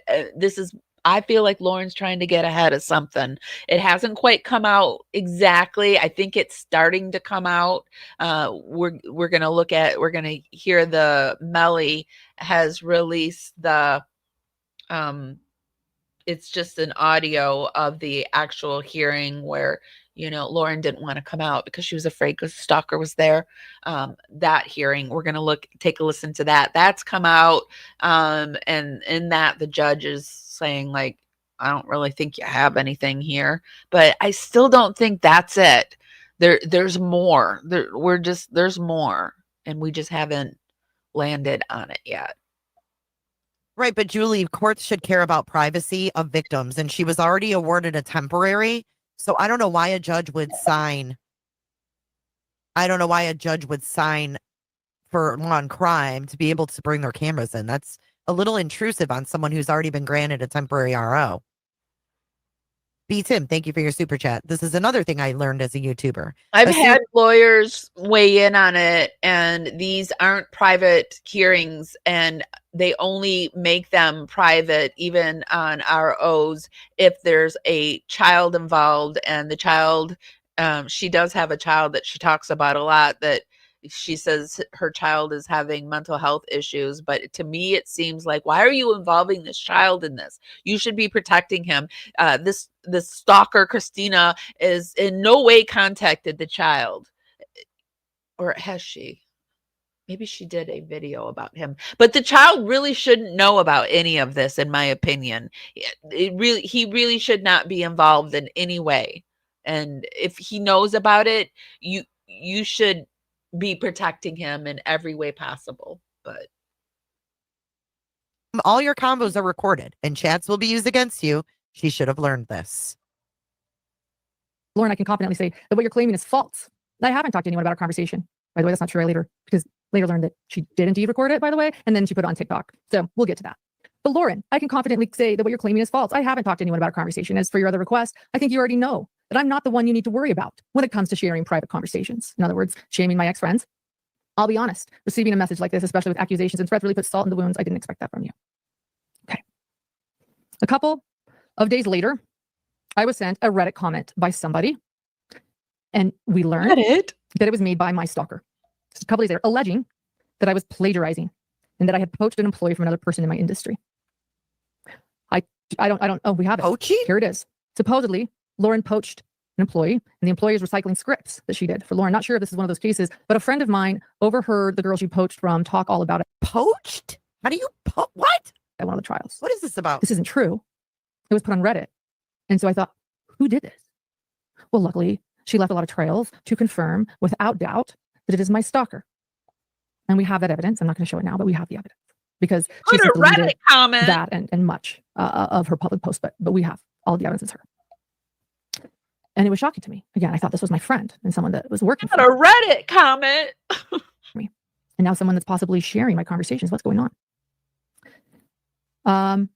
I feel like Lauren's trying to get ahead of something. It hasn't quite come out exactly. I think it's starting to come out. We're going to hear the Melly has released the, it's just an audio of the actual hearing where, you know, Lauren didn't want to come out because she was afraid because Stalker was there. That hearing, we're going to take a listen to that. That's come out. And in that, the judge is saying, like, I don't really think you have anything here, but I still don't think that's it. There's more. There's more, and we just haven't landed on it yet. Right, but Julie, courts should care about privacy of victims, and she was already awarded a temporary. So I don't know why a judge would sign. I don't know why a judge would sign for on crime to be able to bring their cameras in. That's a little intrusive on someone who's already been granted a temporary RO. B. Tim, thank you for your super chat. This is another thing I learned as a YouTuber. I've had lawyers weigh in on it, and these aren't private hearings, and they only make them private, even on ROs, if there's a child involved, and the child, she does have a child that she talks about a lot, that she says her child is having mental health issues. But to me, it seems like, why are you involving this child in this? You should be protecting him. This stalker, Christina, is in no way contacted the child. Or has she? Maybe she did a video about him, but the child really shouldn't know about any of this, in my opinion. He really should not be involved in any way. And if he knows about it, you should be protecting him in every way possible. But All your combos are recorded and chats will be used against you. She should have learned this. Lauren, I can confidently say that what you're claiming is false. I haven't talked to anyone about our conversation. By the way, that's not true. I later learned that she did indeed record it, by the way, and then she put it on TikTok. So we'll get to that. But Lauren, I can confidently say that what you're claiming is false. I haven't talked to anyone about our conversation. As for your other request, I think you already know that I'm not the one you need to worry about when it comes to sharing private conversations. In other words, shaming my ex-friends. I'll be honest, receiving a message like this, especially with accusations and threats, really puts salt in the wounds. I didn't expect that from you. Okay. A couple of days later, I was sent a Reddit comment by somebody, and we learned that it was made by my stalker. Just a couple days later, alleging that I was plagiarizing and that I had poached an employee from another person in my industry. I don't. Oh, we have it. Poaching? Here it is. Supposedly, Lauren poached an employee, and the employee is recycling scripts that she did for Lauren. Not sure if this is one of those cases, but a friend of mine overheard the girl she poached from talk all about it. Poached? How do you what? At one of the trials. What is this about? This isn't true. It was put on Reddit. And so I thought, who did this? Well, luckily, she left a lot of trails to confirm without doubt that it is my stalker. And we have that evidence. I'm not going to show it now, but we have the evidence because she put a Reddit comment that and much of her public post, but we have all of the evidence. It's her. And it was shocking to me. Again, I thought this was my friend and someone that was working for me. A Reddit comment. And now someone that's possibly sharing my conversations. What's going on?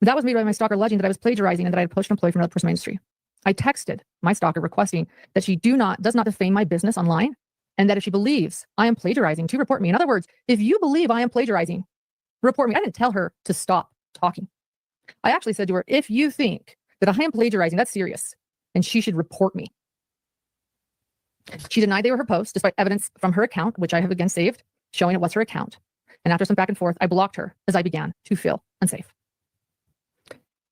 That was made by my stalker alleging that I was plagiarizing and that I had poached an employee from another person in my industry. I texted my stalker requesting that she does not defame my business online, and that if she believes I am plagiarizing, to report me. In other words, if you believe I am plagiarizing, report me. I didn't tell her to stop talking. I actually said to her, if you think that I am plagiarizing, that's serious, and she should report me. She denied they were her posts, despite evidence from her account, which I have again saved, showing it was her account. And after some back and forth, I blocked her as I began to feel unsafe.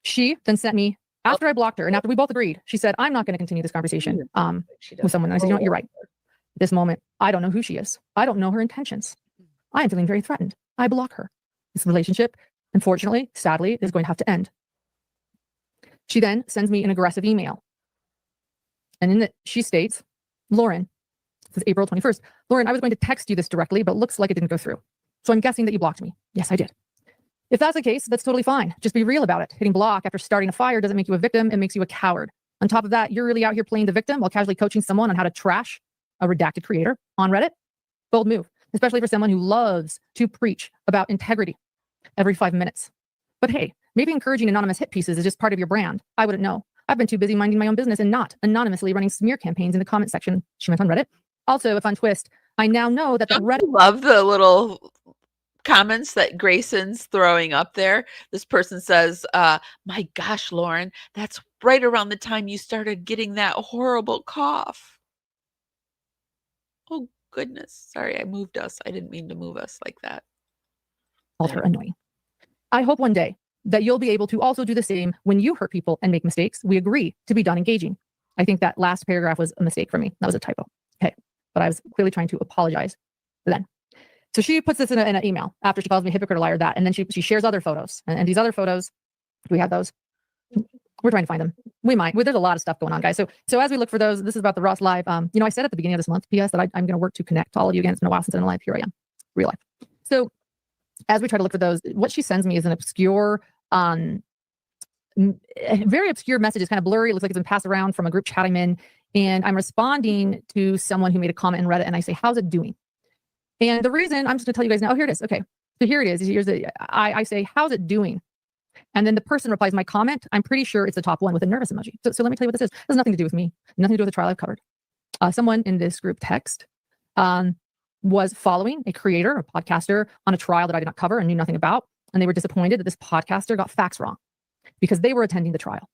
She then sent me, after I blocked her, and after we both agreed, she said, I'm not going to continue this conversation with someone. And I said, you know what, you're right. At this moment, I don't know who she is. I don't know her intentions. I am feeling very threatened. I block her. This relationship, unfortunately, sadly, is going to have to end. She then sends me an aggressive email. And in it, she states, Lauren, this is April 21st. Lauren, I was going to text you this directly, but it looks like it didn't go through. So I'm guessing that you blocked me. Yes, I did. If that's the case, that's totally fine. Just be real about it. Hitting block after starting a fire doesn't make you a victim. It makes you a coward. On top of that, you're really out here playing the victim while casually coaching someone on how to trash a redacted creator on Reddit. Bold move, especially for someone who loves to preach about integrity every 5 minutes. But hey, maybe encouraging anonymous hit pieces is just part of your brand. I wouldn't know. I've been too busy minding my own business and not anonymously running smear campaigns in the comment section. She went on Reddit. Also, a fun twist. I now know that the Reddit... love the little comments that Grayson's throwing up there. This person says, my gosh, Lauren, that's right around the time you started getting that horrible cough. Oh, goodness. Sorry, I moved us. I didn't mean to move us like that. Alter annoying. I hope one day that you'll be able to also do the same when you hurt people and make mistakes. We agree to be done engaging. I think that last paragraph was a mistake for me. That was a typo. Okay. But I was clearly trying to apologize then. So she puts this in an email after she calls me hypocrite or liar, that. And then she shares other photos. And these other photos, do we have those? We're trying to find them. We might. There's a lot of stuff going on, guys. So as we look for those, this is about the Ross Live. I said at the beginning of this month, PS, that I'm going to work to connect to all of you again. It's been a while since I've been live. Here I am. Real life. So as we try to look for those, what she sends me is an obscure, very obscure message. It's kind of blurry. It looks like it's been passed around from a group chat I'm in. And I'm responding to someone who made a comment in Reddit, and I say, how's it doing? And the reason, I'm just going to tell you guys now, oh, here it is. Okay. So here it is. I say, how's it doing? And then the person replies my comment. I'm pretty sure it's the top one with a nervous emoji. So let me tell you what this is. This has nothing to do with me. Nothing to do with the trial I've covered. Someone in this group text was following a creator, a podcaster, on a trial that I did not cover and knew nothing about. And they were disappointed that this podcaster got facts wrong because they were attending the trial.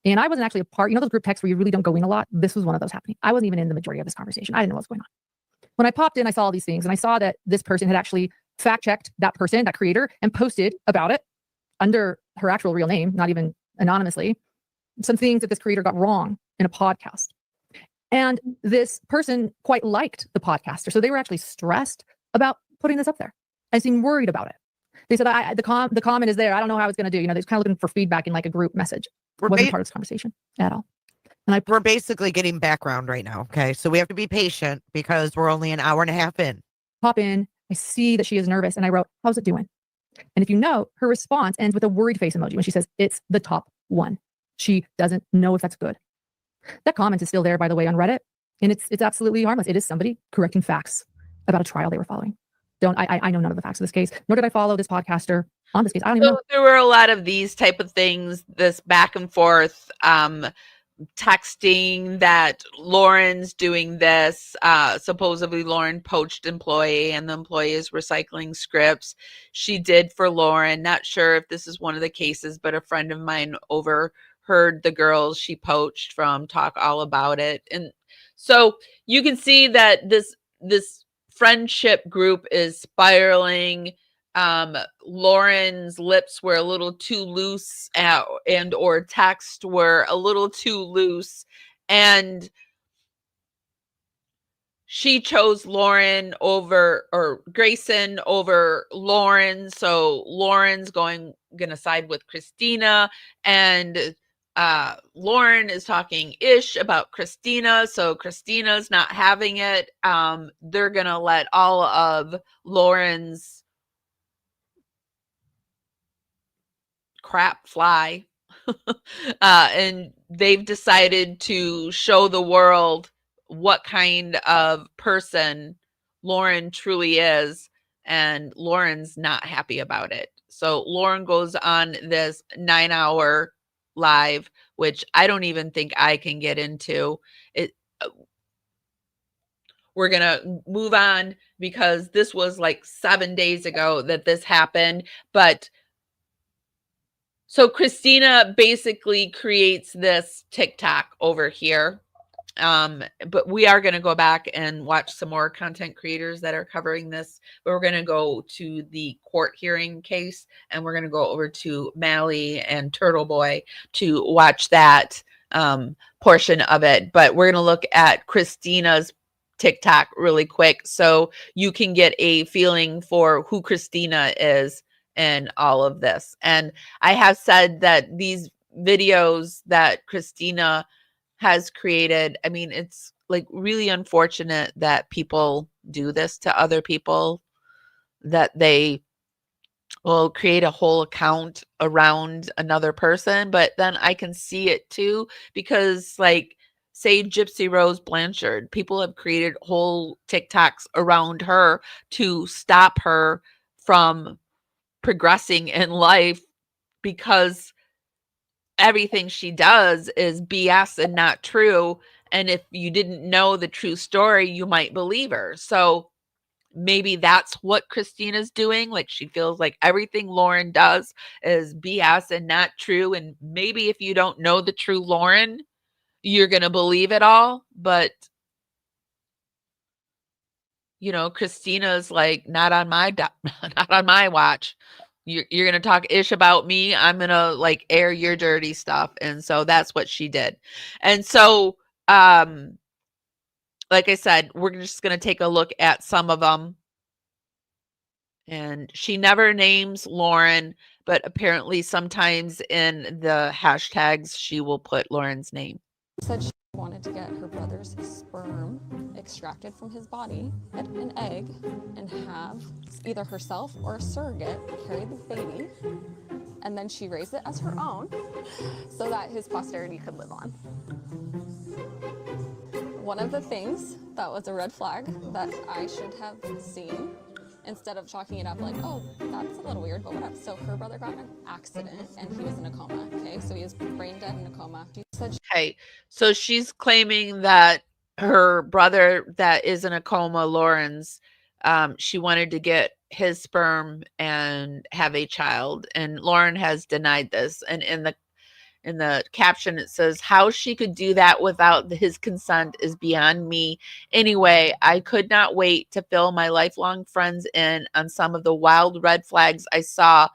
And I wasn't actually a part, those group texts where you really don't go in a lot. This was one of those happening. I wasn't even in the majority of this conversation. I didn't know what was going on. When I popped in, I saw all these things, and I saw that this person had actually fact-checked that person, that creator, and posted about it under her actual real name, not even anonymously, some things that this creator got wrong in a podcast. And this person quite liked the podcaster. So they were actually stressed about putting this up there and seemed worried about it. They said, the comment is there. I don't know how it's going to do. They're kind of looking for feedback in like a group message. Wasn't part of this conversation at all. And We're basically getting background right now. Okay. So we have to be patient because we're only an hour and a half in. pop in, I see that she is nervous, and I wrote, "How's it doing?" And if you note, her response ends with a worried face emoji when she says, "It's the top one." She doesn't know if that's good. That comment is still there, by the way, on Reddit, and it's absolutely harmless. It is somebody correcting facts about a trial they were following. I know none of the facts of this case, nor did I follow this podcaster on this case. I don't even know. So there were a lot of these type of things, this back and forth, texting that Lauren's doing this. Supposedly Lauren poached employee and the employee is recycling scripts. She did for Lauren. Not sure if this is one of the cases, but a friend of mine overheard the girls she poached from talk all about it. And so you can see that this friendship group is spiraling. Lauren's lips were a little too loose, and or text were a little too loose, and she chose Lauren over, or Grayson over Lauren. So Lauren's gonna side with Christina, and Lauren is talking ish about Christina. So Christina's not having it. They're gonna let all of Lauren's crap fly. And they've decided to show the world what kind of person Lauren truly is, and Lauren's not happy about it. So Lauren goes on this 9-hour live, which I don't even think I can get into it. We're gonna move on because this was like 7 days ago that this happened. But so Christina basically creates this TikTok over here. But we are going to go back and watch some more content creators that are covering this. But we're going to go to the court hearing case, and we're going to go over to Mally and Turtle Boy to watch that portion of it. But we're going to look at Christina's TikTok really quick so you can get a feeling for who Christina is and all of this. And I have said that these videos that Christina has created, I mean, it's like really unfortunate that people do this to other people, that they will create a whole account around another person. But then I can see it too, because like, say Gypsy Rose Blanchard, people have created whole TikToks around her to stop her from progressing in life, because everything she does is BS and not true. And if you didn't know the true story, you might believe her. So maybe that's what Christina's doing. Like, she feels like everything Lauren does is BS and not true. And maybe if you don't know the true Lauren, you're going to believe it all. But you know, Christina's like, not on my not on my watch. You're going to talk ish about me. I'm going to like air your dirty stuff. And so that's what she did. And so, like I said, we're just going to take a look at some of them. And she never names Lauren, but apparently sometimes in the hashtags, she will put Lauren's name. Said she wanted to get her brother's sperm extracted from his body, get an egg, and have either herself or a surrogate carry the baby, and then she raised it as her own so that his posterity could live on. One of the things that was a red flag that I should have seen, instead of chalking it up like, oh, that's a little weird, but whatever. So her brother got in an accident and he was in a coma, okay? So he was brain dead in a coma. She said okay, so she's claiming that her brother that is in a coma, Lauren's, she wanted to get his sperm and have a child, and Lauren has denied this. And in the caption, it says, how she could do that without his consent is beyond me. Anyway, I could not wait to fill my lifelong friends in on some of the wild red flags I saw,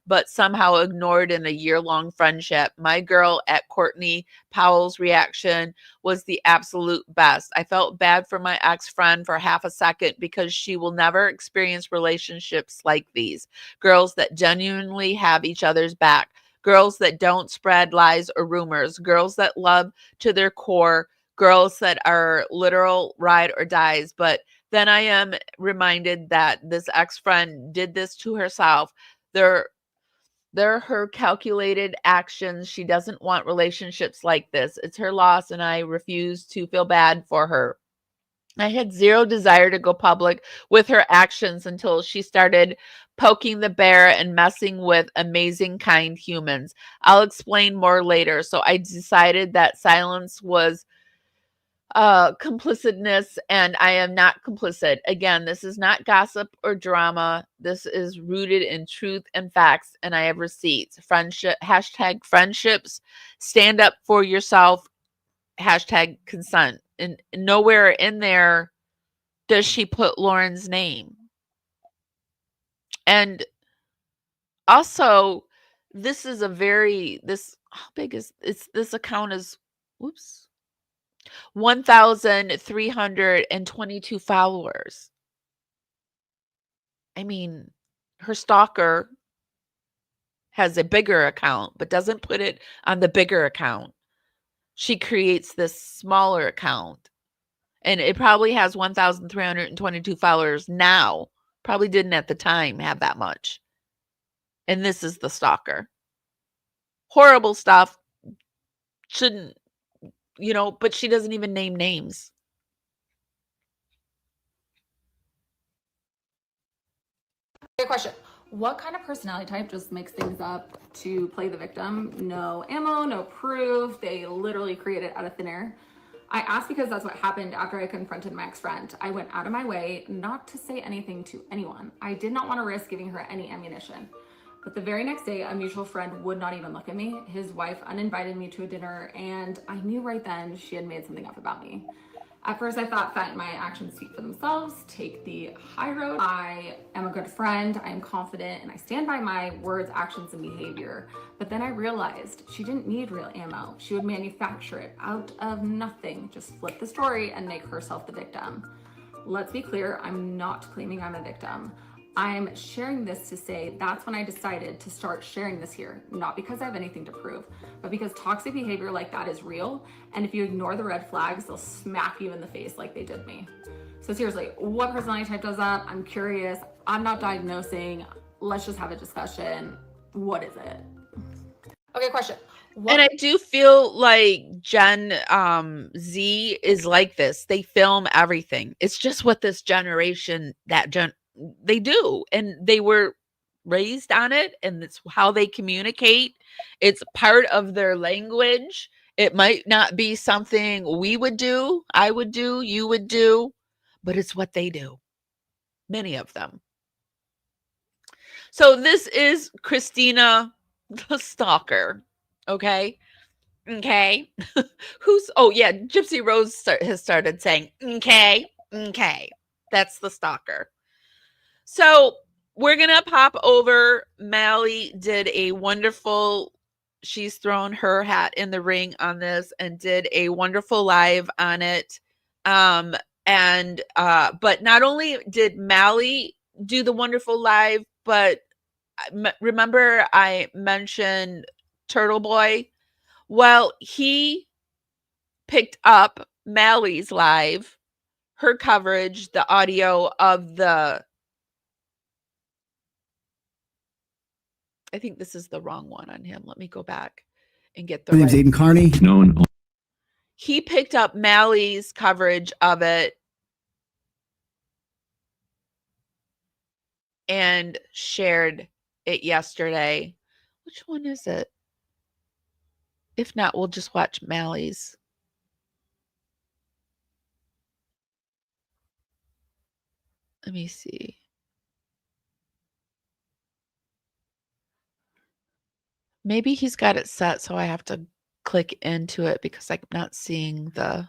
but somehow ignored in a year-long friendship. My girl at Courtney Powell's reaction was the absolute best. I felt bad for my ex-friend for half a second, because she will never experience relationships like these. Girls that genuinely have each other's back. girls that don't spread lies or rumors, girls that love to their core, girls that are literal ride or dies. But then I am reminded that this ex-friend did this to herself. They're her calculated actions. She doesn't want relationships like this. It's her loss, and I refuse to feel bad for her. I had zero desire to go public with her actions until she started poking the bear and messing with amazing, kind humans. I'll explain more later. So I decided that silence was complicitness, and I am not complicit. Again, this is not gossip or drama. This is rooted in truth and facts, and I have receipts. Friendship, hashtag friendships, stand up for yourself, hashtag consent. And nowhere in there does she put Lauren's name. And also, this is a very, how big is this account is, whoops, 1,322 followers. I mean, her stalker has a bigger account, but doesn't put it on the bigger account. She creates this smaller account, and it probably has 1,322 followers now. Probably didn't at the time have that much. And this is the stalker. Horrible stuff. Shouldn't, but she doesn't even name names. Good question. What kind of personality type just makes things up to play the victim? No ammo, no proof. They literally create it out of thin air. I asked because that's what happened after I confronted my ex-friend. I went out of my way not to say anything to anyone. I did not want to risk giving her any ammunition. But the very next day, a mutual friend would not even look at me. His wife uninvited me to a dinner, and I knew right then she had made something up about me. At first, I thought that my actions speak for themselves, take the high road. I am a good friend, I am confident, and I stand by my words, actions, and behavior. But then I realized she didn't need real ammo. She would manufacture it out of nothing, just flip the story and make herself the victim. Let's be clear, I'm not claiming I'm a victim. I'm sharing this to say that's when I decided to start sharing this here, not because I have anything to prove, but because toxic behavior like that is real. And if you ignore the red flags, they'll smack you in the face like they did me. So seriously, what personality type does that? I'm curious. I'm not diagnosing. Let's just have a discussion. What is it? Okay, question. And I do feel like Gen Z is like this. They film everything. It's just what this generation, they do. And they were raised on it, and it's how they communicate. It's part of their language. It might not be something we would do, I would do, you would do, but it's what they do. Many of them. So this is Christina the Stalker. Okay. Gypsy Rose has started saying, okay. That's the stalker. So we're going to pop over. Mally did a wonderful, she's thrown her hat in the ring on this and did a wonderful live on it. But not only did Mally do the wonderful live, but remember I mentioned Turtle Boy? Well, he picked up Mally's live, her coverage, the audio of I think this is the wrong one on him. Let me go back and get the My name's Aiden Carney. He picked up Mally's coverage of it and shared it yesterday. Which one is it? If not, we'll just watch Mally's. Let me see. Maybe he's got it set, so I have to click into it because I'm not seeing the...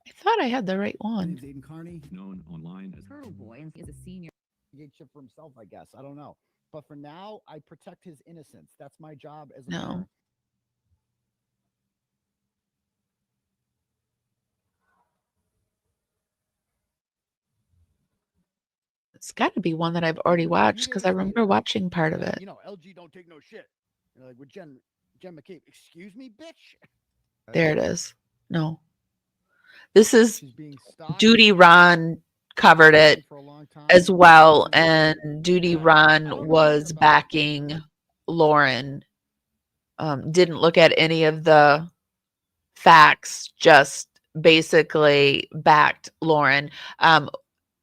I thought I had the right one. Aiden Carney, known online as Turtle Boy, and is a senior. Ship for himself, I guess. I don't know. But for now, I protect his innocence. That's my job as a parent. It's got to be one that I've already watched because I remember watching part of it. You know, LG don't take no shit. You're like with Jen McCabe. Excuse me, bitch. There it is. No. This is She's being stalked. Duty Ron covered it for a long time. as well. And Duty Ron was backing Lauren. Didn't look at any of the facts, just basically backed Lauren.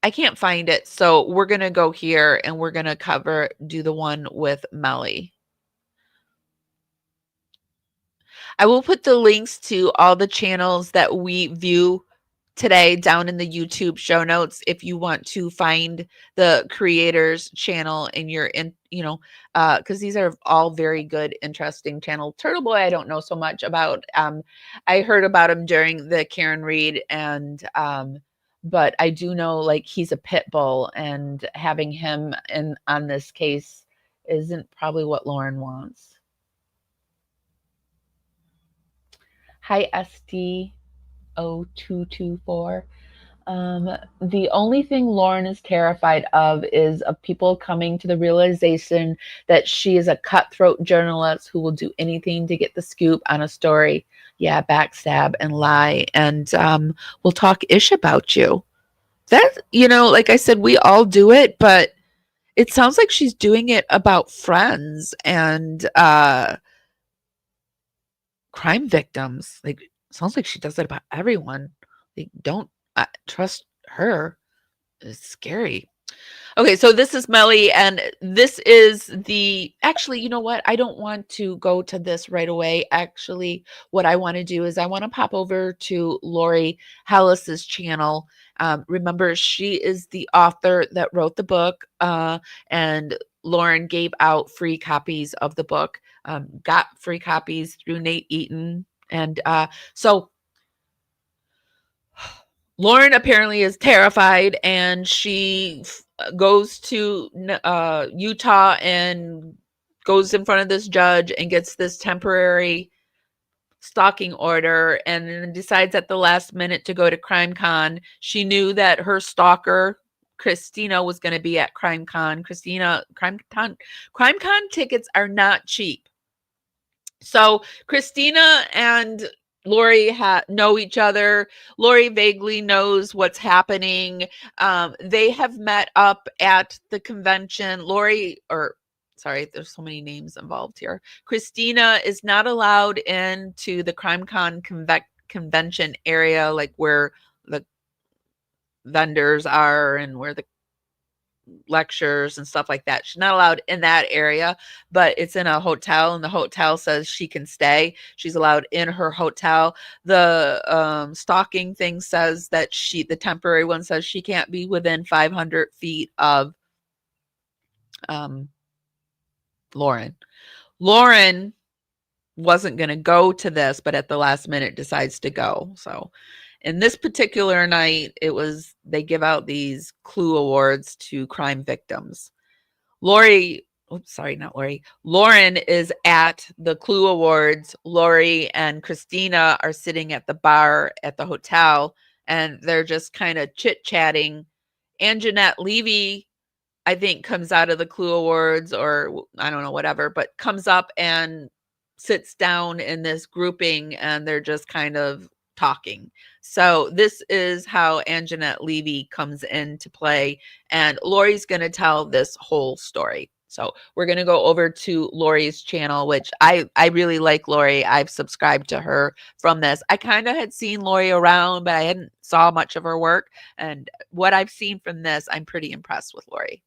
I can't find it, so we're going to go here and we're going to do the one with Melly. I will put the links to all the channels that we view today down in the YouTube show notes if you want to find the creator's channel and you're in, because these are all very good, interesting channel. Turtle Boy, I don't know so much about. I heard about him during the Karen Reed, and but I do know like he's a pit bull, and having him on this case isn't probably what Lauren wants. Hi, SD0224. The only thing Lauren is terrified of is of people coming to the realization that she is a cutthroat journalist who will do anything to get the scoop on a story. Yeah, backstab and lie, and we'll talk ish about you. That, like I said, we all do it, but it sounds like she's doing it about friends and crime victims. Like, sounds like she does it about everyone. Like, don't trust her. It's scary. Okay, so this is Melly, and this is actually, you know what? I don't want to go to this right away. Actually, what I want to do is I want to pop over to Lori Hellis's channel. Remember, she is the author that wrote the book, and Lauren gave out free copies of the book, got free copies through Nate Eaton. And so Lauren apparently is terrified, and she goes to Utah and goes in front of this judge and gets this temporary stalking order, and then decides at the last minute to go to CrimeCon. She knew that her stalker, Christina, was going to be at CrimeCon. CrimeCon tickets are not cheap. So Christina and Lori know each other. Lori vaguely knows what's happening. They have met up at the convention. There's so many names involved here. Christina is not allowed into the CrimeCon convention area, like where the vendors are and where the lectures and stuff like that. She's not allowed in that area, but it's in a hotel, and the hotel says she can stay. She's allowed in her hotel. The stalking thing says that the temporary one says she can't be within 500 feet of Lauren. Lauren wasn't going to go to this, but at the last minute decides to go. So in this particular night, they give out these clue awards to crime victims. Lauren is at the clue awards. Lori and Christina are sitting at the bar at the hotel, and they're just kind of chit-chatting. Anjanette Levy, I think, comes out of the clue awards, or I don't know, whatever, but comes up and sits down in this grouping, and they're just kind of talking. So this is how Anjanette Levy comes into play, and Lori's going to tell this whole story. So we're going to go over to Lori's channel, which I really like Lori. I've subscribed to her from this. I kind of had seen Lori around, but I hadn't saw much of her work. And what I've seen from this, I'm pretty impressed with Lori.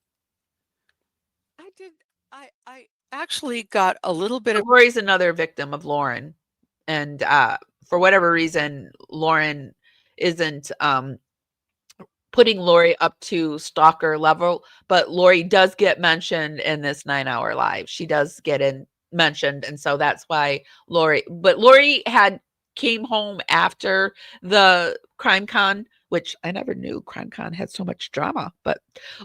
I actually got a little bit of... Lori's another victim of Lauren. And for whatever reason, Lauren isn't putting Lori up to stalker level, but Lori does get mentioned in this 9-hour live. She does get mentioned, and so that's why Lori came home after the CrimeCon, which I never knew CrimeCon had so much drama, but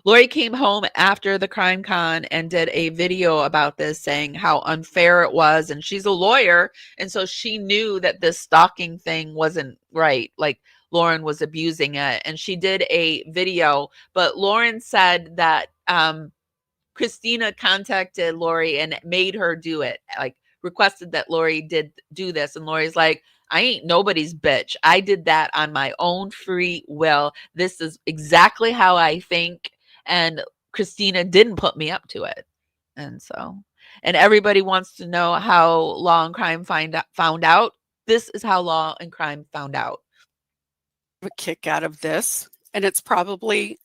Lori came home after the CrimeCon and did a video about this, saying how unfair it was. And she's a lawyer, and so she knew that this stalking thing wasn't right. Like, Lauren was abusing it. And she did a video, but Lauren said that Christina contacted Lori and made her do it, like requested that Lori did do this. And Lori's like, I ain't nobody's bitch. I did that on my own free will. This is exactly how I think. And Christina didn't put me up to it. And so, and everybody wants to know how Law and Crime found out. This is how Law and Crime found out. A kick out of this, and it's probably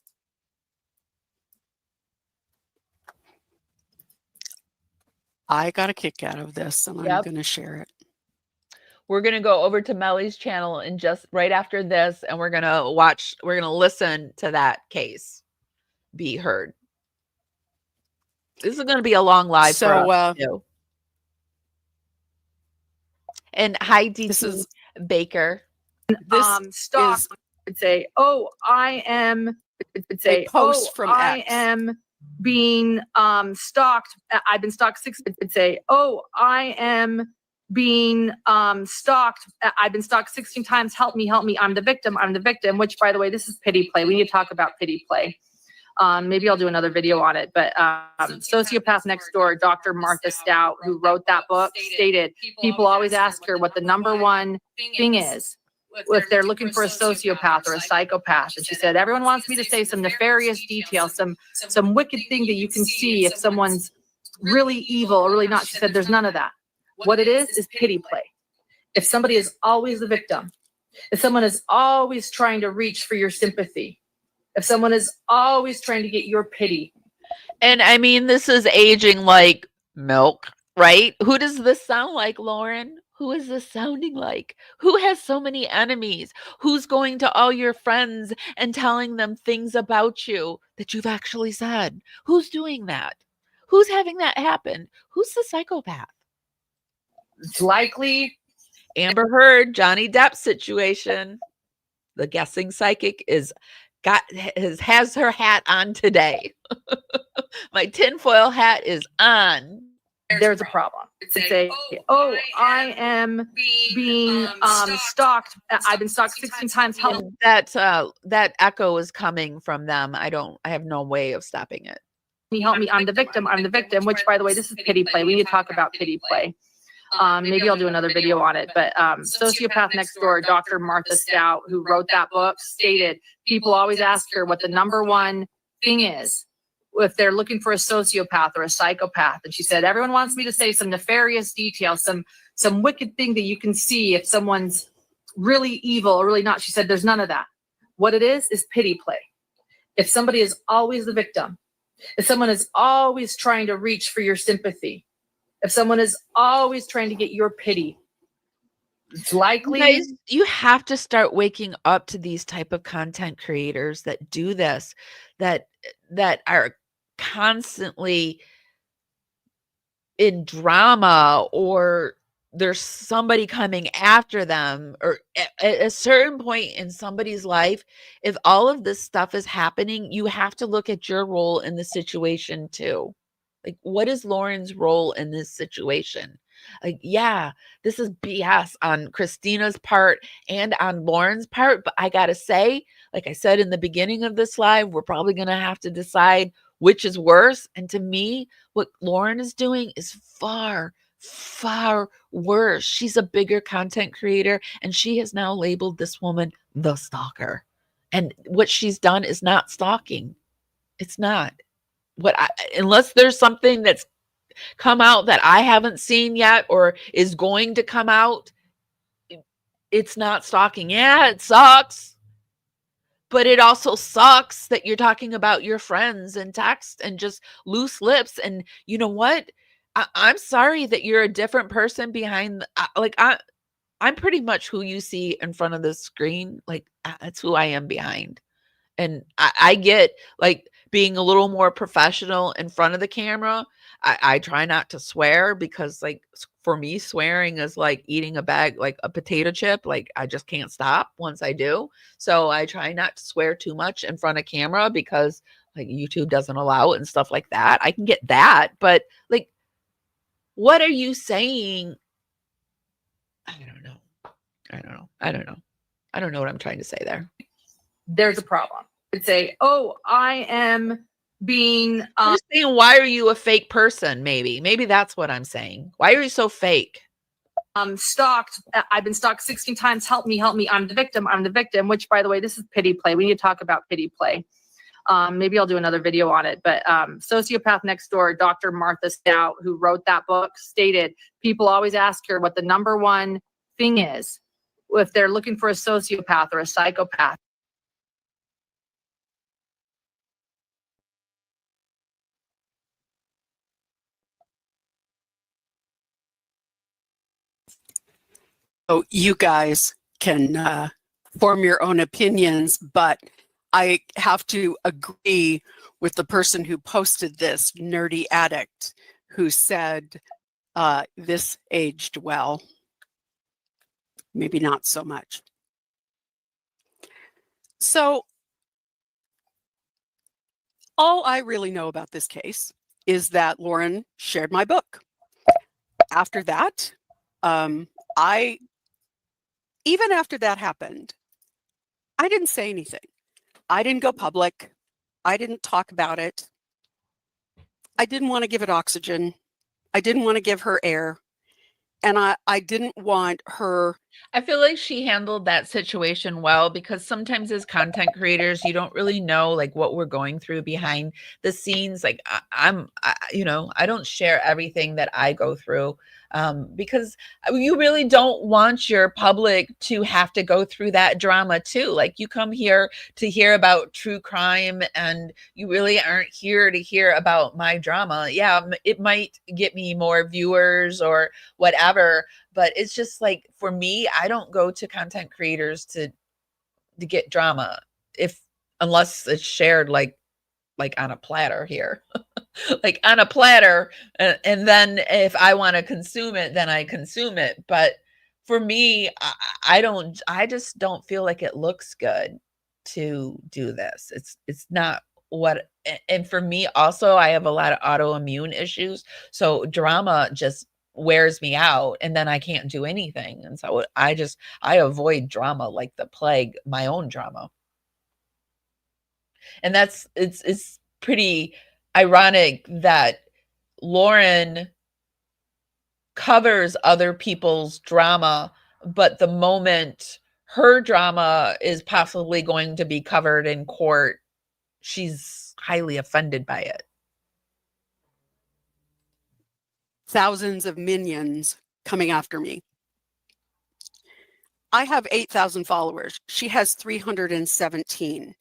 I got a kick out of this, and I'm going to share it. We're going to go over to Melly's channel and just right after this, and we're going to listen to that case be heard. This is going to be a long live for us too. And hi, DT Baker. This Stock would say, "Oh, I am." Would say, post "Oh, from I X. am being stalked. I've been stalked 6." Would say, "Oh, I am being stalked. I've been stalked 16 times. Help me, help me. I'm the victim. I'm the victim." Which, by the way, this is pity play. We need to talk about pity play. Maybe I'll do another video on it. But Sociopath Next Door, Dr. Martha Stout, who wrote that book, stated people always ask her what the number one thing is if they're looking for a sociopath or a psychopath. And she said, everyone wants me to say some nefarious detail, some wicked thing that you can see if someone's really evil or really not. She said, there's none of that. What it is pity play. If somebody is always the victim, if someone is always trying to reach for your sympathy, if someone is always trying to get your pity. And I mean, this is aging like milk, right? Who does this sound like, Lauren? Who is this sounding like? Who has so many enemies? Who's going to all your friends and telling them things about you that you've actually said? Who's doing that? Who's having that happen? Who's the psychopath? It's likely Amber Heard, Johnny Depp situation. The guessing psychic has her hat on today. My tinfoil hat is on. There's a problem. To say, oh, I am being stalked. I've been stalked 16 times. Help. That echo is coming from them. I have no way of stopping it. Help me. I'm the victim. I'm the victim. Which, by the way, this is pity play. We need to talk about pity play. Maybe I'll do another video on it. But Sociopath Next Door, Dr. Martha Stout, who wrote that book, stated people always ask her what the number one thing is if they're looking for a sociopath or a psychopath. And she said, everyone wants me to say some nefarious detail, some wicked thing that you can see if someone's really evil or really not. She said, there's none of that. What it is pity play. If somebody is always the victim, if someone is always trying to reach for your sympathy, if someone is always trying to get your pity, it's likely. Guys, you have to start waking up to these type of content creators that do this, that are constantly in drama, or there's somebody coming after them, or at a certain point in somebody's life, if all of this stuff is happening, you have to look at your role in the situation too. Like, what is Lauren's role in this situation? Like, yeah, this is BS on Christina's part and on Lauren's part. But I got to say, like I said in the beginning of this live, we're probably going to have to decide which is worse. And to me, what Lauren is doing is far, far worse. She's a bigger content creator, and she has now labeled this woman the stalker. And what she's done is not stalking. It's not. Unless there's something that's come out that I haven't seen yet or is going to come out, it's not stalking. Yeah, it sucks. But it also sucks that you're talking about your friends and text and just loose lips. And you know what? I'm sorry that you're a different person behind. I'm pretty much who you see in front of the screen. Like, that's who I am behind. And I get like being a little more professional in front of the camera. I try not to swear because, like, for me, swearing is like eating a bag, like a potato chip. Like, I just can't stop once I do. So I try not to swear too much in front of camera because, like, YouTube doesn't allow it and stuff like that. I can get that. But, like, what are you saying? I don't know. I don't know what I'm trying to say there. There's a problem. It'd say, oh, I am being I'm just saying, why are you a fake person? Maybe that's what I'm saying. Why are you so fake? Stalked. I've been stalked 16 times. Help me, help me. I'm the victim. I'm the victim. Which, by the way, this is pity play. We need to talk about pity play. Maybe I'll do another video on it. But Sociopath Next Door, Dr. Martha Stout, who wrote that book, stated people always ask her what the number one thing is if they're looking for a sociopath or a psychopath. So you guys can form your own opinions, but I have to agree with the person who posted this, Nerdy Addict, who said this aged well. Maybe not so much. So all I really know about this case is that Lauren shared my book. After that, even after that happened, I didn't say anything. I didn't go public. I didn't talk about it. I didn't want to give it oxygen. I didn't want to give her air. And I didn't want her. I feel like she handled that situation well, because sometimes as content creators, you don't really know like what we're going through behind the scenes. Like I don't share everything that I go through, because you really don't want your public to have to go through that drama too. Like you come here to hear about true crime, and you really aren't here to hear about my drama. Yeah, it might get me more viewers or whatever, but it's just like, for me, I don't go to content creators to get drama, unless it's shared like on a platter here. Like on a platter, and then if I want to consume it, then I consume it. But for me, I just don't feel like it looks good to do this. It's not what. And for me also, I have a lot of autoimmune issues, so drama just wears me out, and then I can't do anything. And so I avoid drama like the plague, my own drama. And it's pretty ironic that Lauren covers other people's drama, but the moment her drama is possibly going to be covered in court, she's highly offended by it. Thousands of minions coming after me. I have 8,000 followers. She has 317.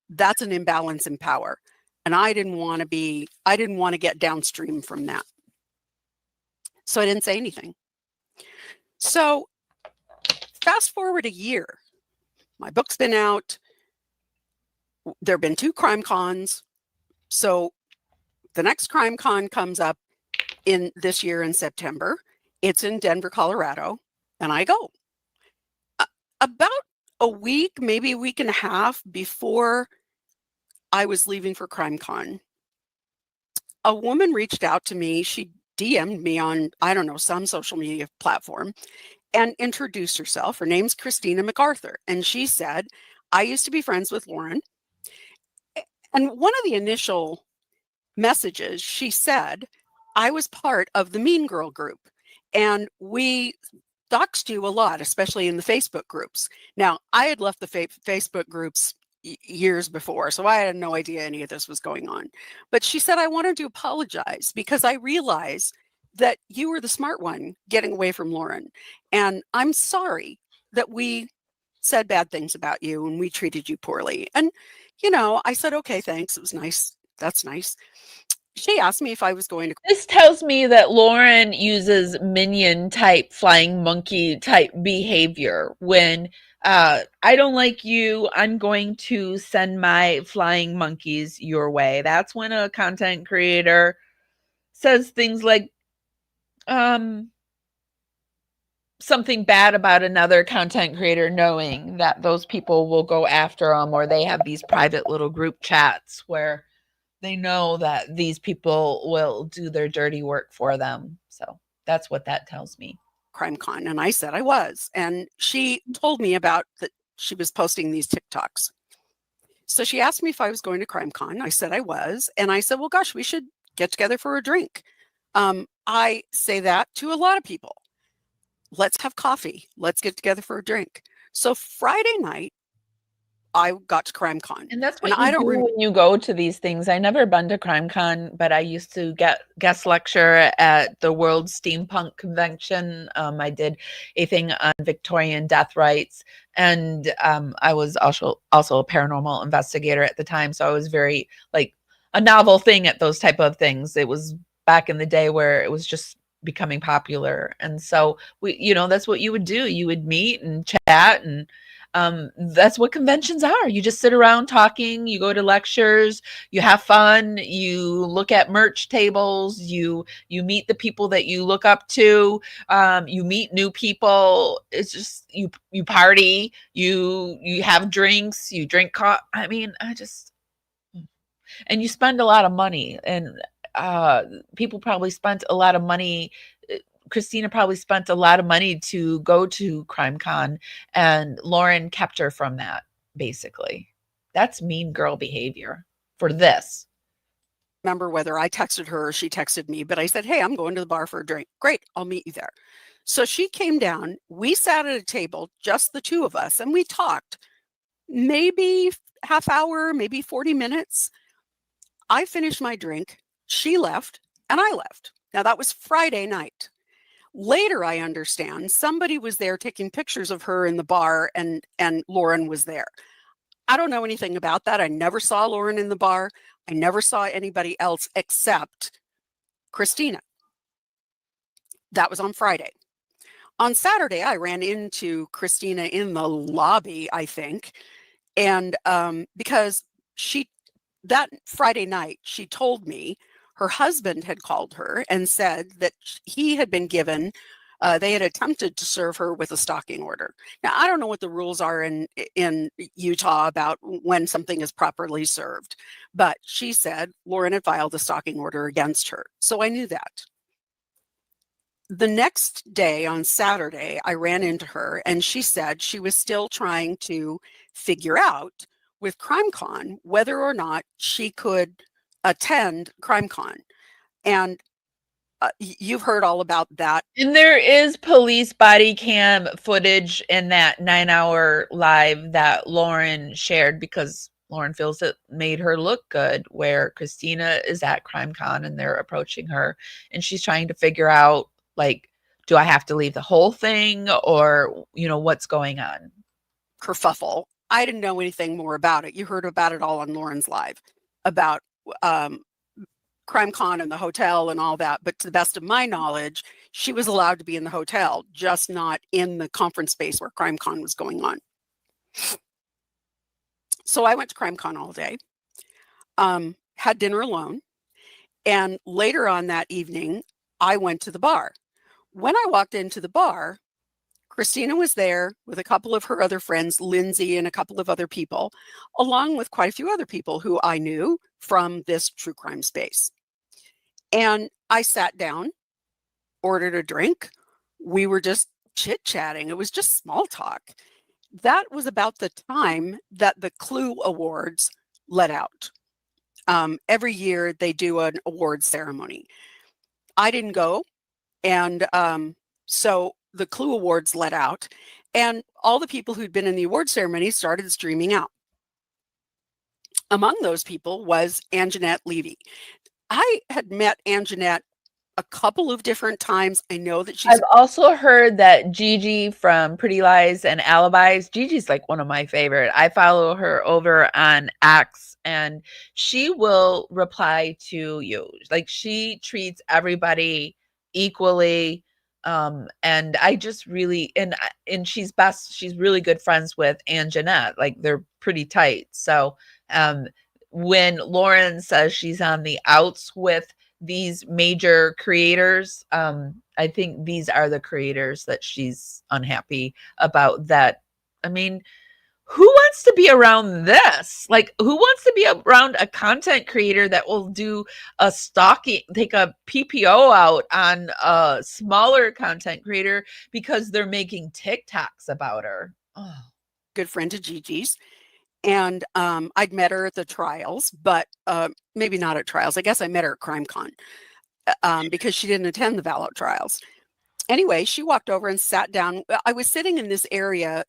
That's an imbalance in power. And I didn't want to get downstream from that. So I didn't say anything. So fast forward a year. My book's been out. There have been 2 crime cons. So the next crime con comes up in this year in September. It's in Denver, Colorado, and I go. About a week, maybe a week and a half before I was leaving for CrimeCon, a woman reached out to me. She DM'd me on, I don't know, some social media platform and introduced herself. Her name's Christina MacArthur. And she said, I used to be friends with Lauren. And one of the initial messages, she said, I was part of the Mean Girl group, and we doxed you a lot, especially in the Facebook groups. Now, I had left the Facebook groups years before, so I had no idea any of this was going on. But she said, I wanted to apologize because I realized that you were the smart one getting away from Lauren. And I'm sorry that we said bad things about you and we treated you poorly. And, I said, okay, thanks. It was nice. That's nice. She asked me if I was going to. This tells me that Lauren uses minion type, flying monkey type behavior. When I don't like you, I'm going to send my flying monkeys your way. That's when a content creator says things like something bad about another content creator, knowing that those people will go after them, or they have these private little group chats where they know that these people will do their dirty work for them. So that's what that tells me. CrimeCon? And I said I was. And she told me about that she was posting these TikToks. So she asked me if I was going to CrimeCon. I said I was. And I said, well, gosh, we should get together for a drink. I say that to a lot of people. Let's have coffee. Let's get together for a drink. So Friday night, I got to CrimeCon. And that's what and you I don't do when you go to these things. I never been to CrimeCon, but I used to get guest lecture at the World Steampunk Convention. I did a thing on Victorian death rights, and I was also a paranormal investigator at the time. So I was very like a novel thing at those type of things. It was back in the day where it was just becoming popular, and so we, that's what you would do. You would meet and chat, and that's what conventions are. You just sit around talking, you go to lectures, you have fun, you look at merch tables, you meet the people that you look up to, you meet new people. It's just you party, you have drinks, you drink coffee. I mean, and you spend a lot of money, and people probably spent a lot of money. Christina probably spent a lot of money to go to CrimeCon, and Lauren kept her from that, basically. That's mean girl behavior for this. Remember whether I texted her or she texted me, but I said, hey, I'm going to the bar for a drink. Great, I'll meet you there. So she came down, we sat at a table, just the two of us, and we talked maybe half hour, maybe 40 minutes. I finished my drink, she left, and I left. Now that was Friday night. Later, I understand somebody was there taking pictures of her in the bar, and Lauren was there. I don't know anything about that. I never saw Lauren in the bar. I never saw anybody else except Christina. That was on Friday. On Saturday, I ran into Christina in the lobby, I think. And because that Friday night, she told me her husband had called her and said that he had been given, they had attempted to serve her with a stalking order. Now, I don't know what the rules are in Utah about when something is properly served, but she said Lauren had filed a stalking order against her. So I knew that. The next day on Saturday, I ran into her and she said she was still trying to figure out with CrimeCon whether or not she could attend CrimeCon. And you've heard all about that. And there is police body cam footage in that 9-hour live that Lauren shared, because Lauren feels it made her look good, where Christina is at CrimeCon and they're approaching her and she's trying to figure out, like, do I have to leave the whole thing, or, what's going on? Kerfuffle. I didn't know anything more about it. You heard about it all on Lauren's live about CrimeCon and the hotel and all that. But to the best of my knowledge, she was allowed to be in the hotel, just not in the conference space where CrimeCon was going on. So I went to CrimeCon all day, had dinner alone. And later on that evening, I went to the bar. When I walked into the bar, Christina was there with a couple of her other friends, Lindsay and a couple of other people, along with quite a few other people who I knew from this true crime space. And I sat down, ordered a drink. We were just chit-chatting. It was just small talk. That was about the time that the Clue Awards let out. Every year they do an award ceremony. I didn't go. And so the Clue Awards let out, and all the people who'd been in the award ceremony started streaming out. Among those people was Anjanette Levy. I had met Anjanette a couple of different times. I know that she's... I've also heard that Gigi from Pretty Lies and Alibis, Gigi's like one of my favorite. I follow her over on X, and she will reply to you. Like, she treats everybody equally. And I just really, and she's really good friends with Anjanette. Like, they're pretty tight. So when Lauren says she's on the outs with these major creators, I think these are the creators that she's unhappy about. That, I mean, who wants to be around this? Like, who wants to be around a content creator that will do a stalking, take a PPO out on a smaller content creator because they're making TikToks about her? Oh. Good friend of Gigi's. And I'd met her at the trials, but maybe not at trials. I guess I met her at CrimeCon because she didn't attend the Vallow trials. Anyway, she walked over and sat down. I was sitting in this area.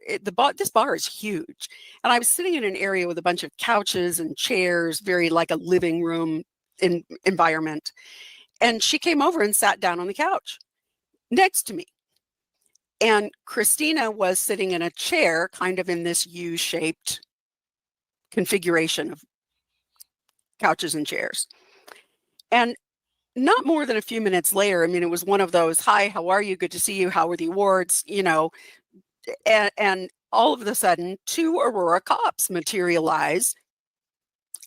This bar is huge. And I was sitting in an area with a bunch of couches and chairs, very like a living room environment. And she came over and sat down on the couch next to me. And Christina was sitting in a chair, kind of in this U-shaped configuration of couches and chairs. And not more than a few minutes later, I mean, it was one of those, hi, how are you? Good to see you. How were the awards? You know, and all of a sudden, two Aurora cops materialize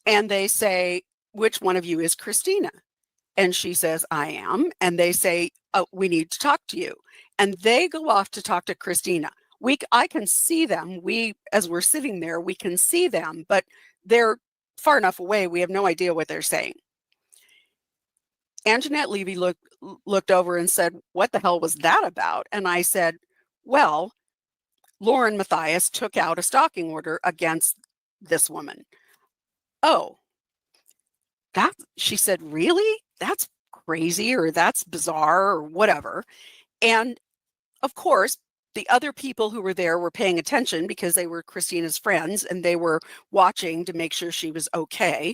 and they say, which one of you is Christina? And she says, I am. And they say, oh, we need to talk to you. And they go off to talk to Christina. I can see them. As we're sitting there, we can see them, but they're far enough away. We have no idea what they're saying. Anjanette Levy looked over and said, what the hell was that about? And I said, well, Lauren Mathias took out a stalking order against this woman. Oh, she said, really? That's crazy, or that's bizarre, or whatever. And of course, the other people who were there were paying attention because they were Christina's friends and they were watching to make sure she was okay.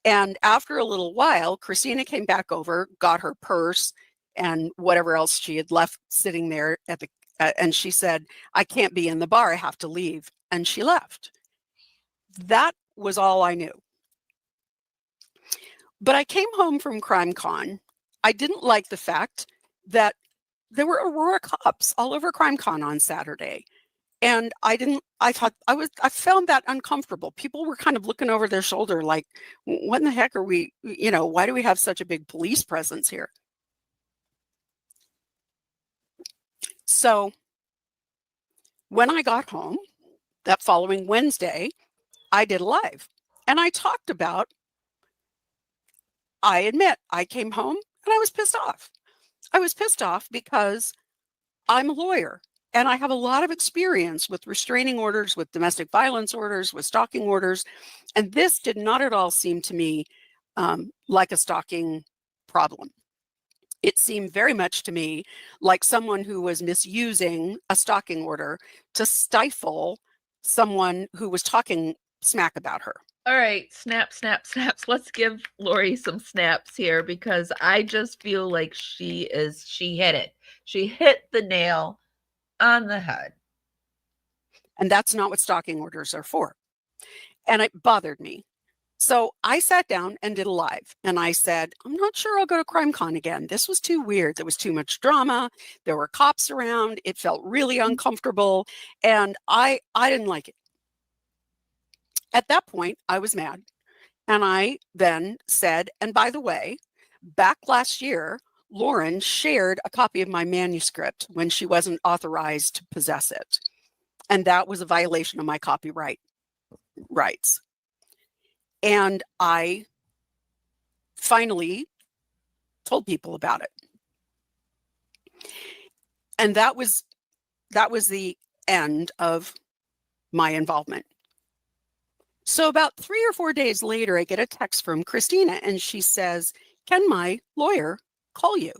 And after a little while, Christina came back over, got her purse and whatever else she had left sitting there and she said, I can't be in the bar. I have to leave. And she left. That was all I knew. But I came home from CrimeCon. I didn't like the fact that there were Aurora cops all over CrimeCon on Saturday. And I found that uncomfortable. People were kind of looking over their shoulder like, what in the heck are we, why do we have such a big police presence here? So when I got home that following Wednesday, I did a live and I talked about, I admit, I came home and I was pissed off. I was pissed off because I'm a lawyer. And I have a lot of experience with restraining orders, with domestic violence orders, with stalking orders. And this did not at all seem to me like a stalking problem. It seemed very much to me like someone who was misusing a stalking order to stifle someone who was talking smack about her. All right, snaps. Let's give Lori some snaps here because I just feel like she hit it. She hit the nail on the head. And that's not what stalking orders are for. And it bothered me. So I sat down and did a live and I said, I'm not sure I'll go to CrimeCon again. This was too weird. There was too much drama. There were cops around. It felt really uncomfortable. And I didn't like it. At that point, I was mad. And I then said, and by the way, back last year, Lauren shared a copy of my manuscript when she wasn't authorized to possess it. And that was a violation of my copyright rights. And I finally told people about it. And that was the end of my involvement. So about 3 or 4 days later, I get a text from Christina and she says, can my lawyer call you?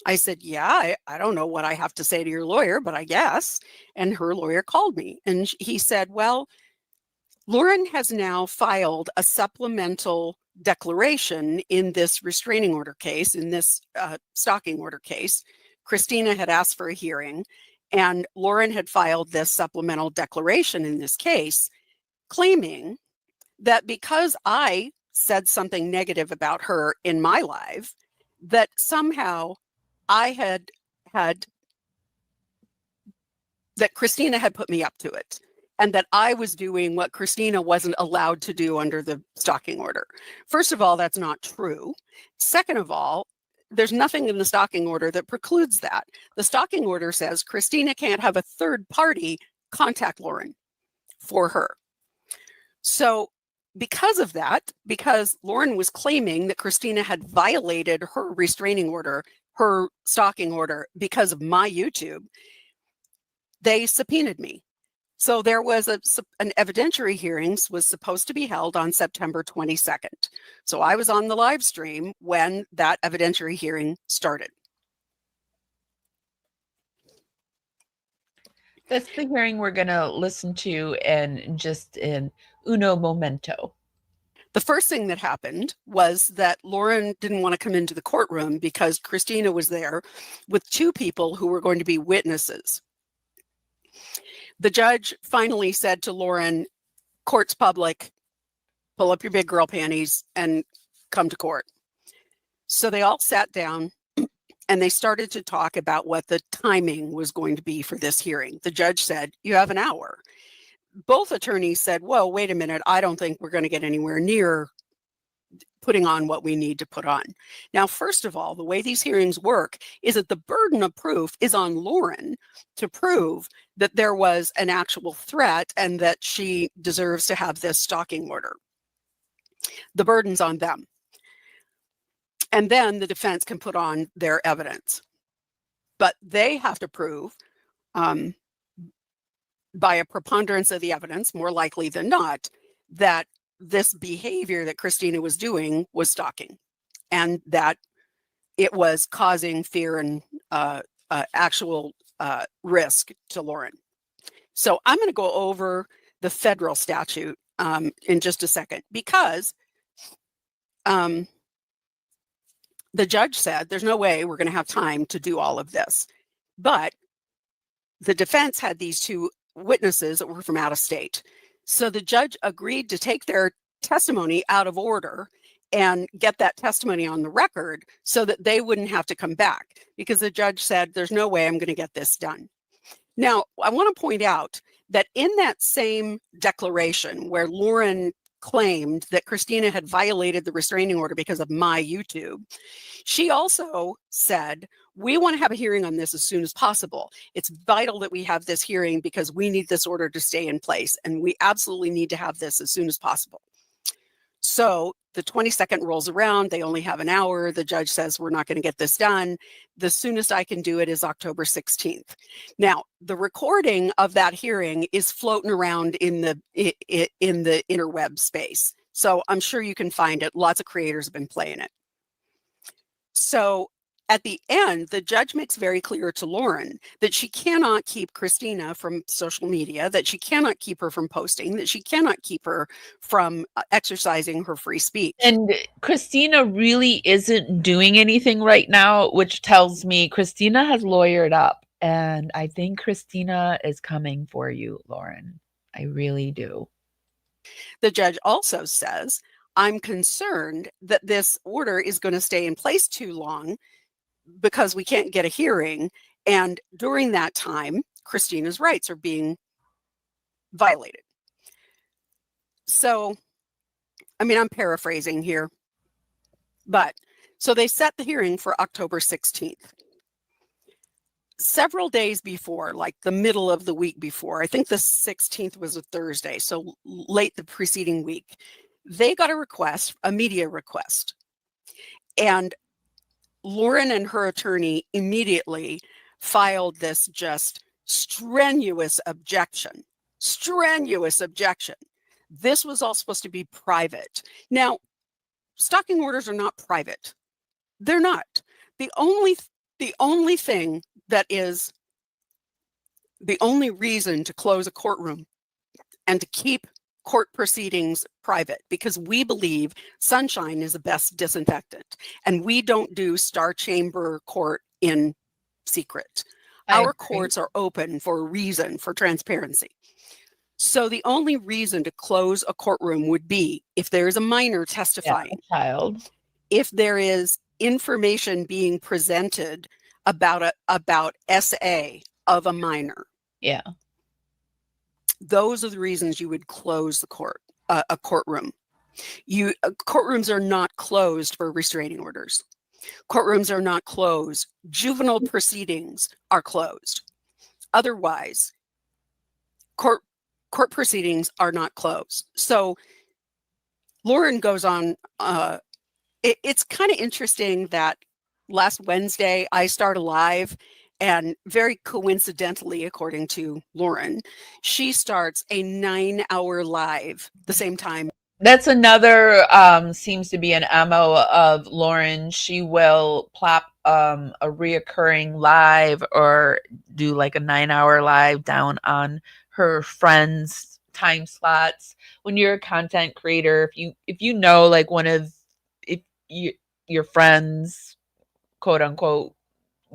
I said, yeah, I don't know what I have to say to your lawyer, but I guess. And her lawyer called me and he said, well, Lauren has now filed a supplemental declaration in this restraining order case, in this stalking order case. Christina had asked for a hearing and Lauren had filed this supplemental declaration in this case, claiming that because I said something negative about her in my live, that somehow that Christina had put me up to it and that I was doing what Christina wasn't allowed to do under the stalking order. First of all, that's not true. Second of all, there's nothing in the stalking order that precludes that. The stalking order says Christina can't have a third party contact Lauren for her. So because of that, because Lauren was claiming that Christina had violated her restraining order, her stalking order, because of my YouTube, they subpoenaed me. So there was an evidentiary hearings was supposed to be held on September 22nd. So I was on the live stream when that evidentiary hearing started. That's the hearing we're going to listen to in just in uno momento. The first thing that happened was that Lauren didn't want to come into the courtroom because Christina was there with two people who were going to be witnesses. The judge finally said to Lauren, "Court's public, pull up your big girl panties and come to court." So they all sat down and they started to talk about what the timing was going to be for this hearing. The judge said, "You have an hour." Both attorneys said, "Well, wait a minute, I don't think we're going to get anywhere near putting on what we need to put on." Now, first of all, the way these hearings work is that the burden of proof is on Lauren to prove that there was an actual threat and that she deserves to have this stalking order. The burden's on them. And then the defense can put on their evidence. But they have to prove by a preponderance of the evidence, more likely than not, that this behavior that Christina was doing was stalking and that it was causing fear and actual risk to Lauren. So I'm going to go over the federal statute in just a second, because the judge said there's no way we're going to have time to do all of this. But the defense had these two witnesses that were from out of state. So the judge agreed to take their testimony out of order and get that testimony on the record so that they wouldn't have to come back, because the judge said, there's no way I'm going to get this done. Now, I want to point out that in that same declaration where Lauren claimed that Christina had violated the restraining order because of my YouTube, she also said, we want to have a hearing on this as soon as possible. It's vital that we have this hearing because we need this order to stay in place, and we absolutely need to have this as soon as possible. So the 22nd rolls around, they only have an hour. The judge says, we're not going to get this done. The soonest I can do it is October 16th. Now, the recording of that hearing is floating around in the interweb space. So I'm sure you can find it. Lots of creators have been playing it. So at the end, the judge makes very clear to Lauren that she cannot keep Christina from social media, that she cannot keep her from posting, that she cannot keep her from exercising her free speech. And Christina really isn't doing anything right now, which tells me Christina has lawyered up. And I think Christina is coming for you, Lauren. I really do. The judge also says, I'm concerned that this order is going to stay in place too long because we can't get a hearing. And during that time, Christina's rights are being violated. So, I mean, I'm paraphrasing here, but so they set the hearing for October 16th. Several days before, like the middle of the week before, I think the 16th was a Thursday, so late the preceding week, they got a request, a media request. And Lauren and her attorney immediately filed this just strenuous objection. This was all supposed to be private. Now, stalking orders are not private. They're not. The only thing that is the only reason to close a courtroom and to keep court proceedings private, because we believe sunshine is the best disinfectant, and we don't do star chamber court in secret. Our courts are open for a reason, for transparency. So the only reason to close a courtroom would be if there is a minor testifying, a child, if there is information being presented about SA of a minor. Yeah. Those are the reasons you would close the a courtroom. Courtrooms are not closed for restraining orders. Courtrooms are not closed. Juvenile proceedings are closed. Otherwise, court proceedings are not closed. So Lauren goes on. It's kind of interesting that last Wednesday I started live, and very coincidentally, according to Lauren, she starts a 9-hour live the same time. That's another seems to be an MO of Lauren. She will plop a reoccurring live or do like a 9-hour live down on her friends' time slots. When you're a content creator, if you know like your friends, quote unquote,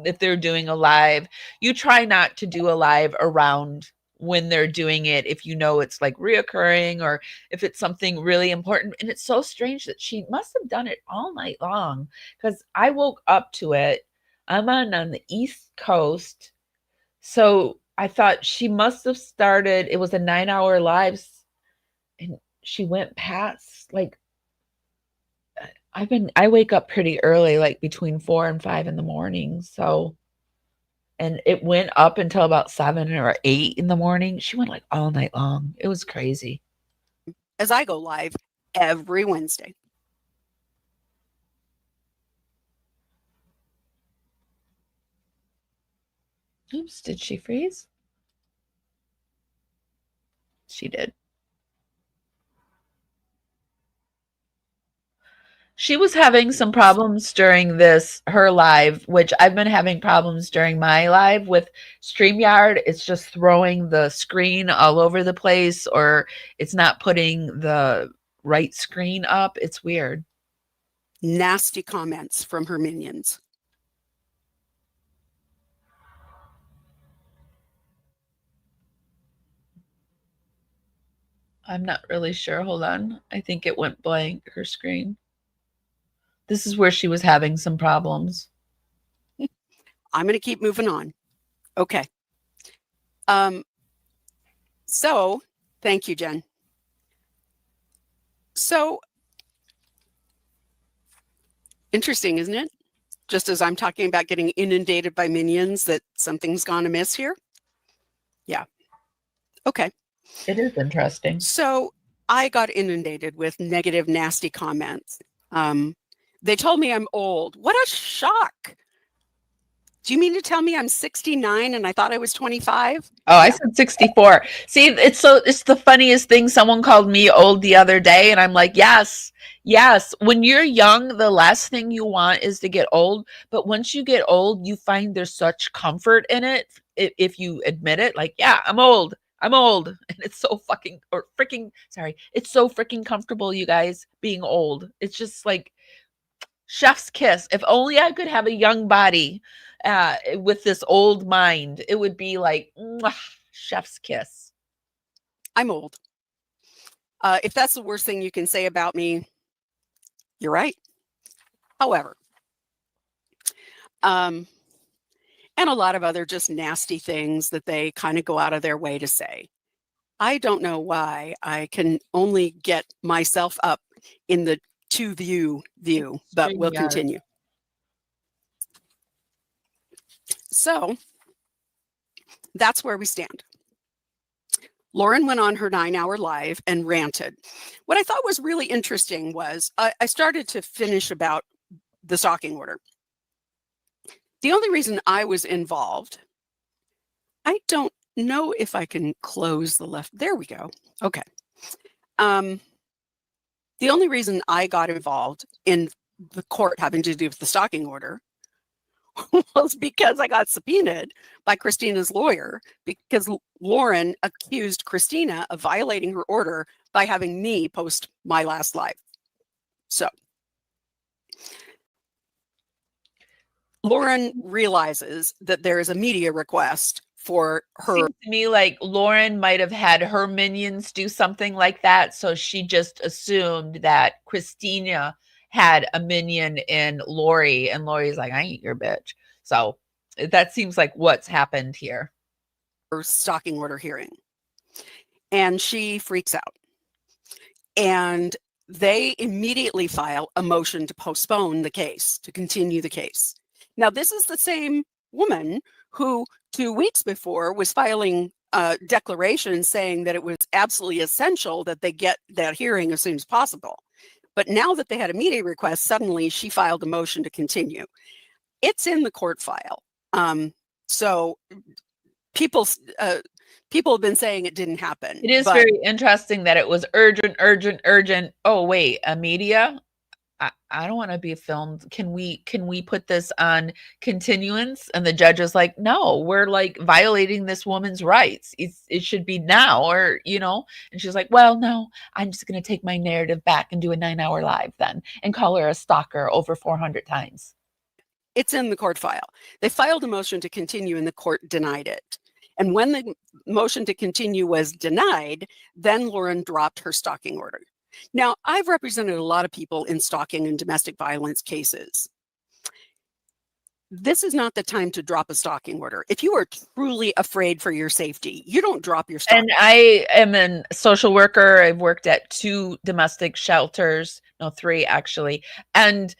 if they're doing a live, you try not to do a live around when they're doing it, if you know it's like reoccurring or if it's something really important. And it's so strange that she must have done it all night long, because I woke up to it. I'm on the East Coast, so I thought she must have started. It was a 9-hour live, and she went past like. I wake up pretty early, like between 4 and 5 in the morning. So, and it went up until about 7 or 8 in the morning. She went like all night long. It was crazy. As I go live every Wednesday. Oops, did she freeze? She did. She was having some problems during her live, which I've been having problems during my live with StreamYard. It's just throwing the screen all over the place, or it's not putting the right screen up. It's weird. Nasty comments from her minions. I'm not really sure. Hold on. I think it went blank, her screen. This is where she was having some problems. I'm going to keep moving on. Okay. So thank you, Jen. So interesting, isn't it? Just as I'm talking about getting inundated by minions, that something's gone amiss here. Yeah. Okay. It is interesting. So I got inundated with negative, nasty comments. They told me I'm old. What a shock. Do you mean to tell me I'm 69 and I thought I was 25? Oh, I said 64. See, it's the funniest thing. Someone called me old the other day, and I'm like, yes. When you're young, the last thing you want is to get old. But once you get old, you find there's such comfort in it. If you admit it, like, yeah, I'm old. And it's so it's so freaking comfortable, you guys, being old. It's just like chef's kiss. If only I could have a young body with this old mind, it would be like mwah, chef's kiss. I'm old. If that's the worst thing you can say about me, you're right. However, and a lot of other just nasty things that they kind of go out of their way to say. I don't know why I can only get myself up in the to view, but we'll continue. So that's where we stand. Lauren went on her 9-hour live and ranted. What I thought was really interesting was I started to finish about the stalking order. The only reason I was involved, I don't know if I can close the left. There we go. Okay. The only reason I got involved in the court having to do with the stalking order was because I got subpoenaed by Christina's lawyer, because Lauren accused Christina of violating her order by having me post my last live. So Lauren realizes that there is a media request for her. Seems to me like Lauren might have had her minions do something like that, so she just assumed that Christina had a minion in Lori, and Lori's like, I ain't your bitch. So that seems like what's happened here. Her stalking order hearing, and she freaks out, and they immediately file a motion to postpone the case, to continue the case. Now, this is the same woman who 2 weeks before was filing declaration saying that it was absolutely essential that they get that hearing as soon as possible. But now that they had a media request, suddenly she filed a motion to continue. It's in the court file. So people have been saying it didn't happen. It is very interesting that it was urgent. Oh, wait, a media? I don't want to be filmed. Can we put this on continuance? And the judge is like, no, we're like violating this woman's rights. It should be now, or, you know, and she's like, well, no, I'm just going to take my narrative back and do a 9-hour live then and call her a stalker over 400 times. It's in the court file. They filed a motion to continue and the court denied it. And when the motion to continue was denied, then Lauren dropped her stalking order. Now, I've represented a lot of people in stalking and domestic violence cases. This is not the time to drop a stalking order. If you are truly afraid for your safety, you don't drop your stalking. And I am a social worker. I've worked at 2 domestic shelters, no, 3 actually. And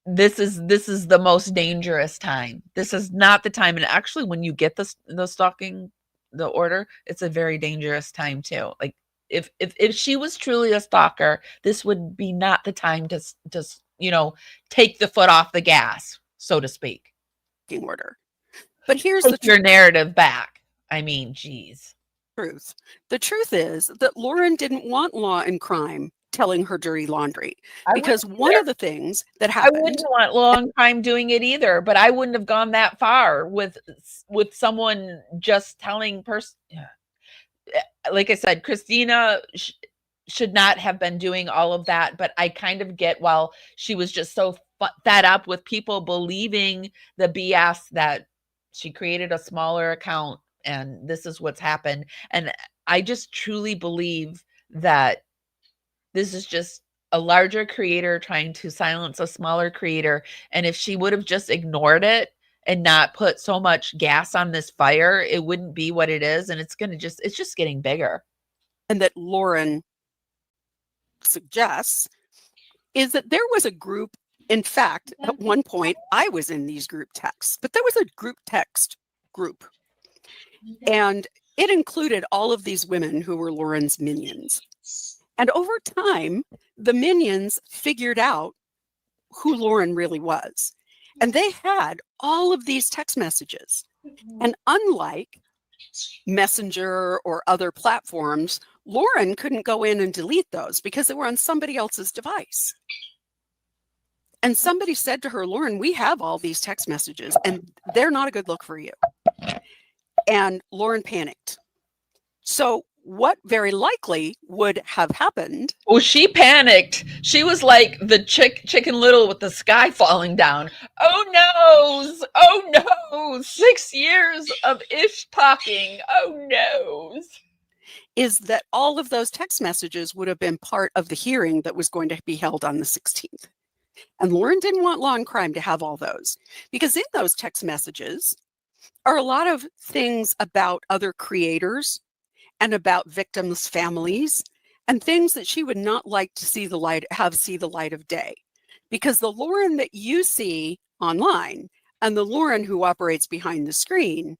this is the most dangerous time. This is not the time. And actually, when you get the stalking, the order, it's a very dangerous time too. Like, if she was truly a stalker, this would be not the time to you know, take the foot off the gas, so to speak. Order. But here's take your narrative back. I mean, geez. Truth. The truth is that Lauren didn't want law and crime telling her dirty laundry, because one of the things that happened. I wouldn't want law and crime doing it either, but I wouldn't have gone that far with someone just telling like I said, Christina should not have been doing all of that, but I kind of get, well, she was just so fed up with people believing the BS that she created a smaller account and this is what's happened. And I just truly believe that this is just a larger creator trying to silence a smaller creator. And if she would have just ignored it and not put so much gas on this fire, it wouldn't be what it is. And it's just getting bigger. And that Lauren suggests is that there was a group. In fact, at one point I was in these group texts, but there was a group text group. And it included all of these women who were Lauren's minions. And over time, the minions figured out who Lauren really was. And they had all of these text messages. And unlike Messenger or other platforms, Lauren couldn't go in and delete those because they were on somebody else's device. And somebody said to her, Lauren, we have all these text messages and they're not a good look for you. And Lauren panicked. So what very likely would have happened? Oh, she panicked. She was like the Chicken Little with the sky falling down. Oh no, 6 years of ish talking. Oh no. Is that all of those text messages would have been part of the hearing that was going to be held on the 16th. And Lauren didn't want law and crime to have all those, because in those text messages are a lot of things about other creators and about victims' families and things that she would not like to see the light of day. Because the Lauren that you see online and the Lauren who operates behind the screen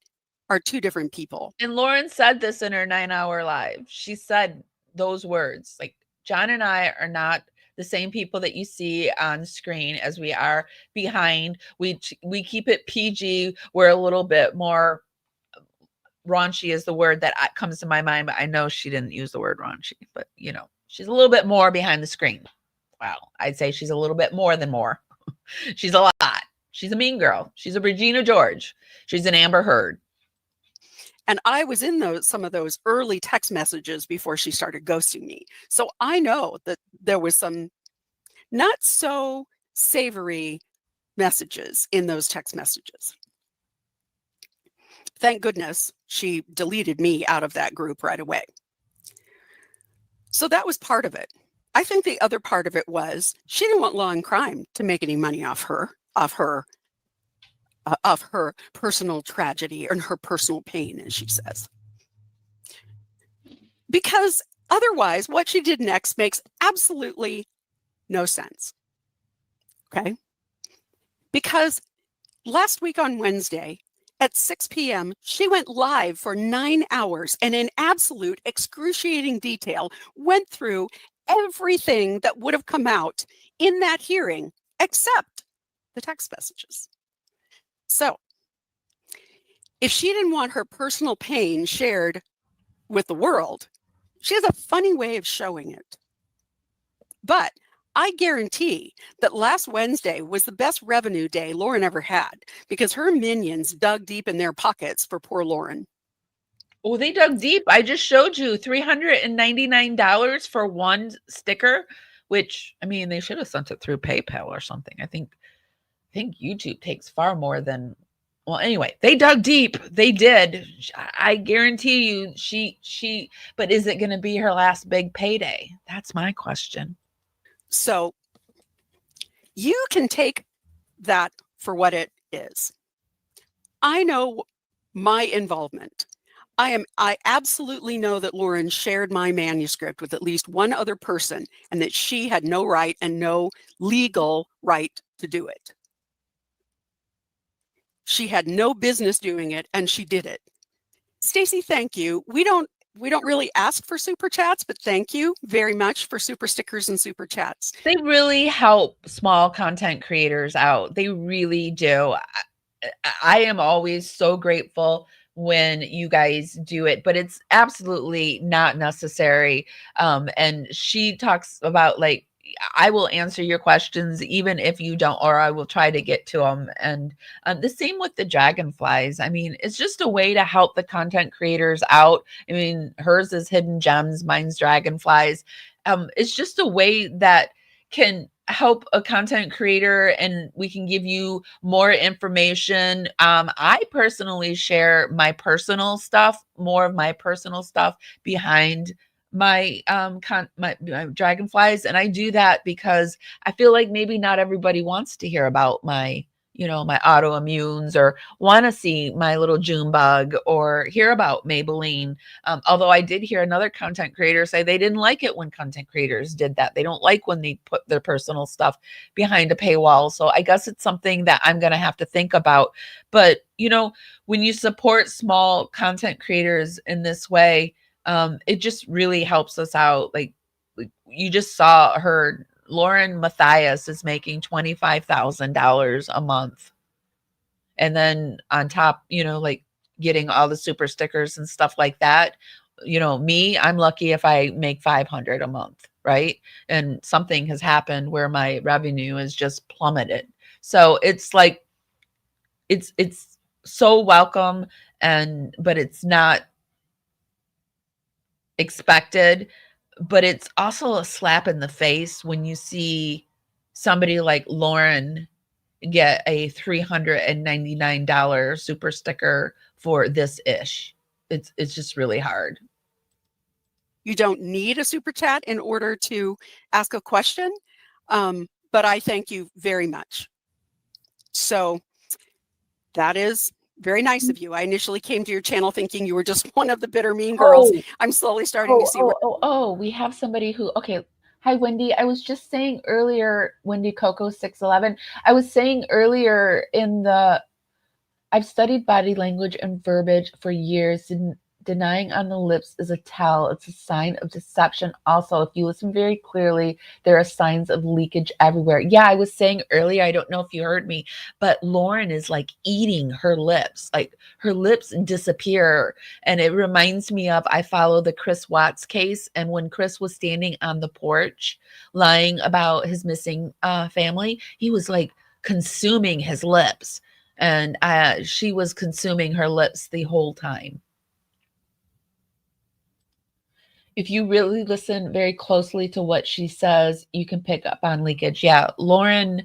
are 2 different people. And Lauren said this in her 9-hour live. She said those words, like, John and I are not the same people that you see on screen as we are behind. We keep it PG. We're a little bit more raunchy is the word that comes to my mind, but I know she didn't use the word raunchy, but you know, she's a little bit more behind the screen. Wow. I'd say she's a little bit more than more. She's a lot. She's a mean girl. She's a Regina George. She's an Amber Heard. And I was in some of those early text messages before she started ghosting me. So I know that there was some not so savory messages in those text messages. Thank goodness she deleted me out of that group right away. So that was part of it. I think the other part of it was she didn't want law and crime to make any money off her personal tragedy and her personal pain, as she says. Because otherwise, what she did next makes absolutely no sense. Okay? Because last week on Wednesday, At 6 p.m., she went live for 9 hours and in absolute excruciating detail went through everything that would have come out in that hearing except the text messages. So, if she didn't want her personal pain shared with the world, she has a funny way of showing it. But I guarantee that last Wednesday was the best revenue day Lauren ever had because her minions dug deep in their pockets for poor Lauren. Oh, they dug deep. I just showed you $399 for one sticker, which, I mean, they should have sent it through PayPal or something. I think YouTube takes far more than, well, anyway, they dug deep. They did. I guarantee you but is it going to be her last big payday? That's my question. So you can take that for what it is. I know my involvement. I absolutely know that Lauren shared my manuscript with at least one other person and that she had no right and no legal right to do it. She had no business doing it and she did it. Stacy, thank you. We don't really ask for super chats, but thank you very much for super stickers and super chats. They really help small content creators out. They really do. I am always so grateful when you guys do it, but it's absolutely not necessary. And she talks about, like, I will answer your questions even if you don't, or I will try to get to them. And the same with the dragonflies. I mean, it's just a way to help the content creators out. I mean, hers is hidden gems, mine's dragonflies. It's just a way that can help a content creator and we can give you more information. I personally share my personal stuff, more of my personal stuff behind my my dragonflies, and I do that because I feel like maybe not everybody wants to hear about my my autoimmunes or want to see my little June bug or hear about Maybelline. Although I did hear another content creator say they didn't like it when content creators did that. They don't like when they put their personal stuff behind a paywall. So I guess it's something that I'm going to have to think about. But when you support small content creators in this way, it just really helps us out. Like you just saw her, Lauren Mathias is making $25,000 a month. And then on top, like getting all the super stickers and stuff like that. Me, I'm lucky if I make 500 a month, right? And something has happened where my revenue is just plummeted. So it's like, it's so welcome, but it's not expected, but it's also a slap in the face when you see somebody like Lauren get a $399 super sticker for this ish. It's just really hard. You don't need a super chat in order to ask a question, but I thank you very much. So that is very nice of you. I initially came to your channel thinking you were just one of the bitter mean girls. I'm slowly starting to see. We have somebody who, okay. Hi, Wendy. I was just saying earlier, Wendy Coco 611. I was saying earlier I've studied body language and verbiage for years. Denying on the lips is a tell. It's a sign of deception. Also, if you listen very clearly, there are signs of leakage everywhere. Yeah, I was saying earlier, I don't know if you heard me, but Lauren is like eating her lips. Like her lips disappear. And it reminds me of, I follow the Chris Watts case. And when Chris was standing on the porch lying about his missing family, he was like consuming his lips. And she was consuming her lips the whole time. If you really listen very closely to what she says, you can pick up on leakage. Yeah, Lauren,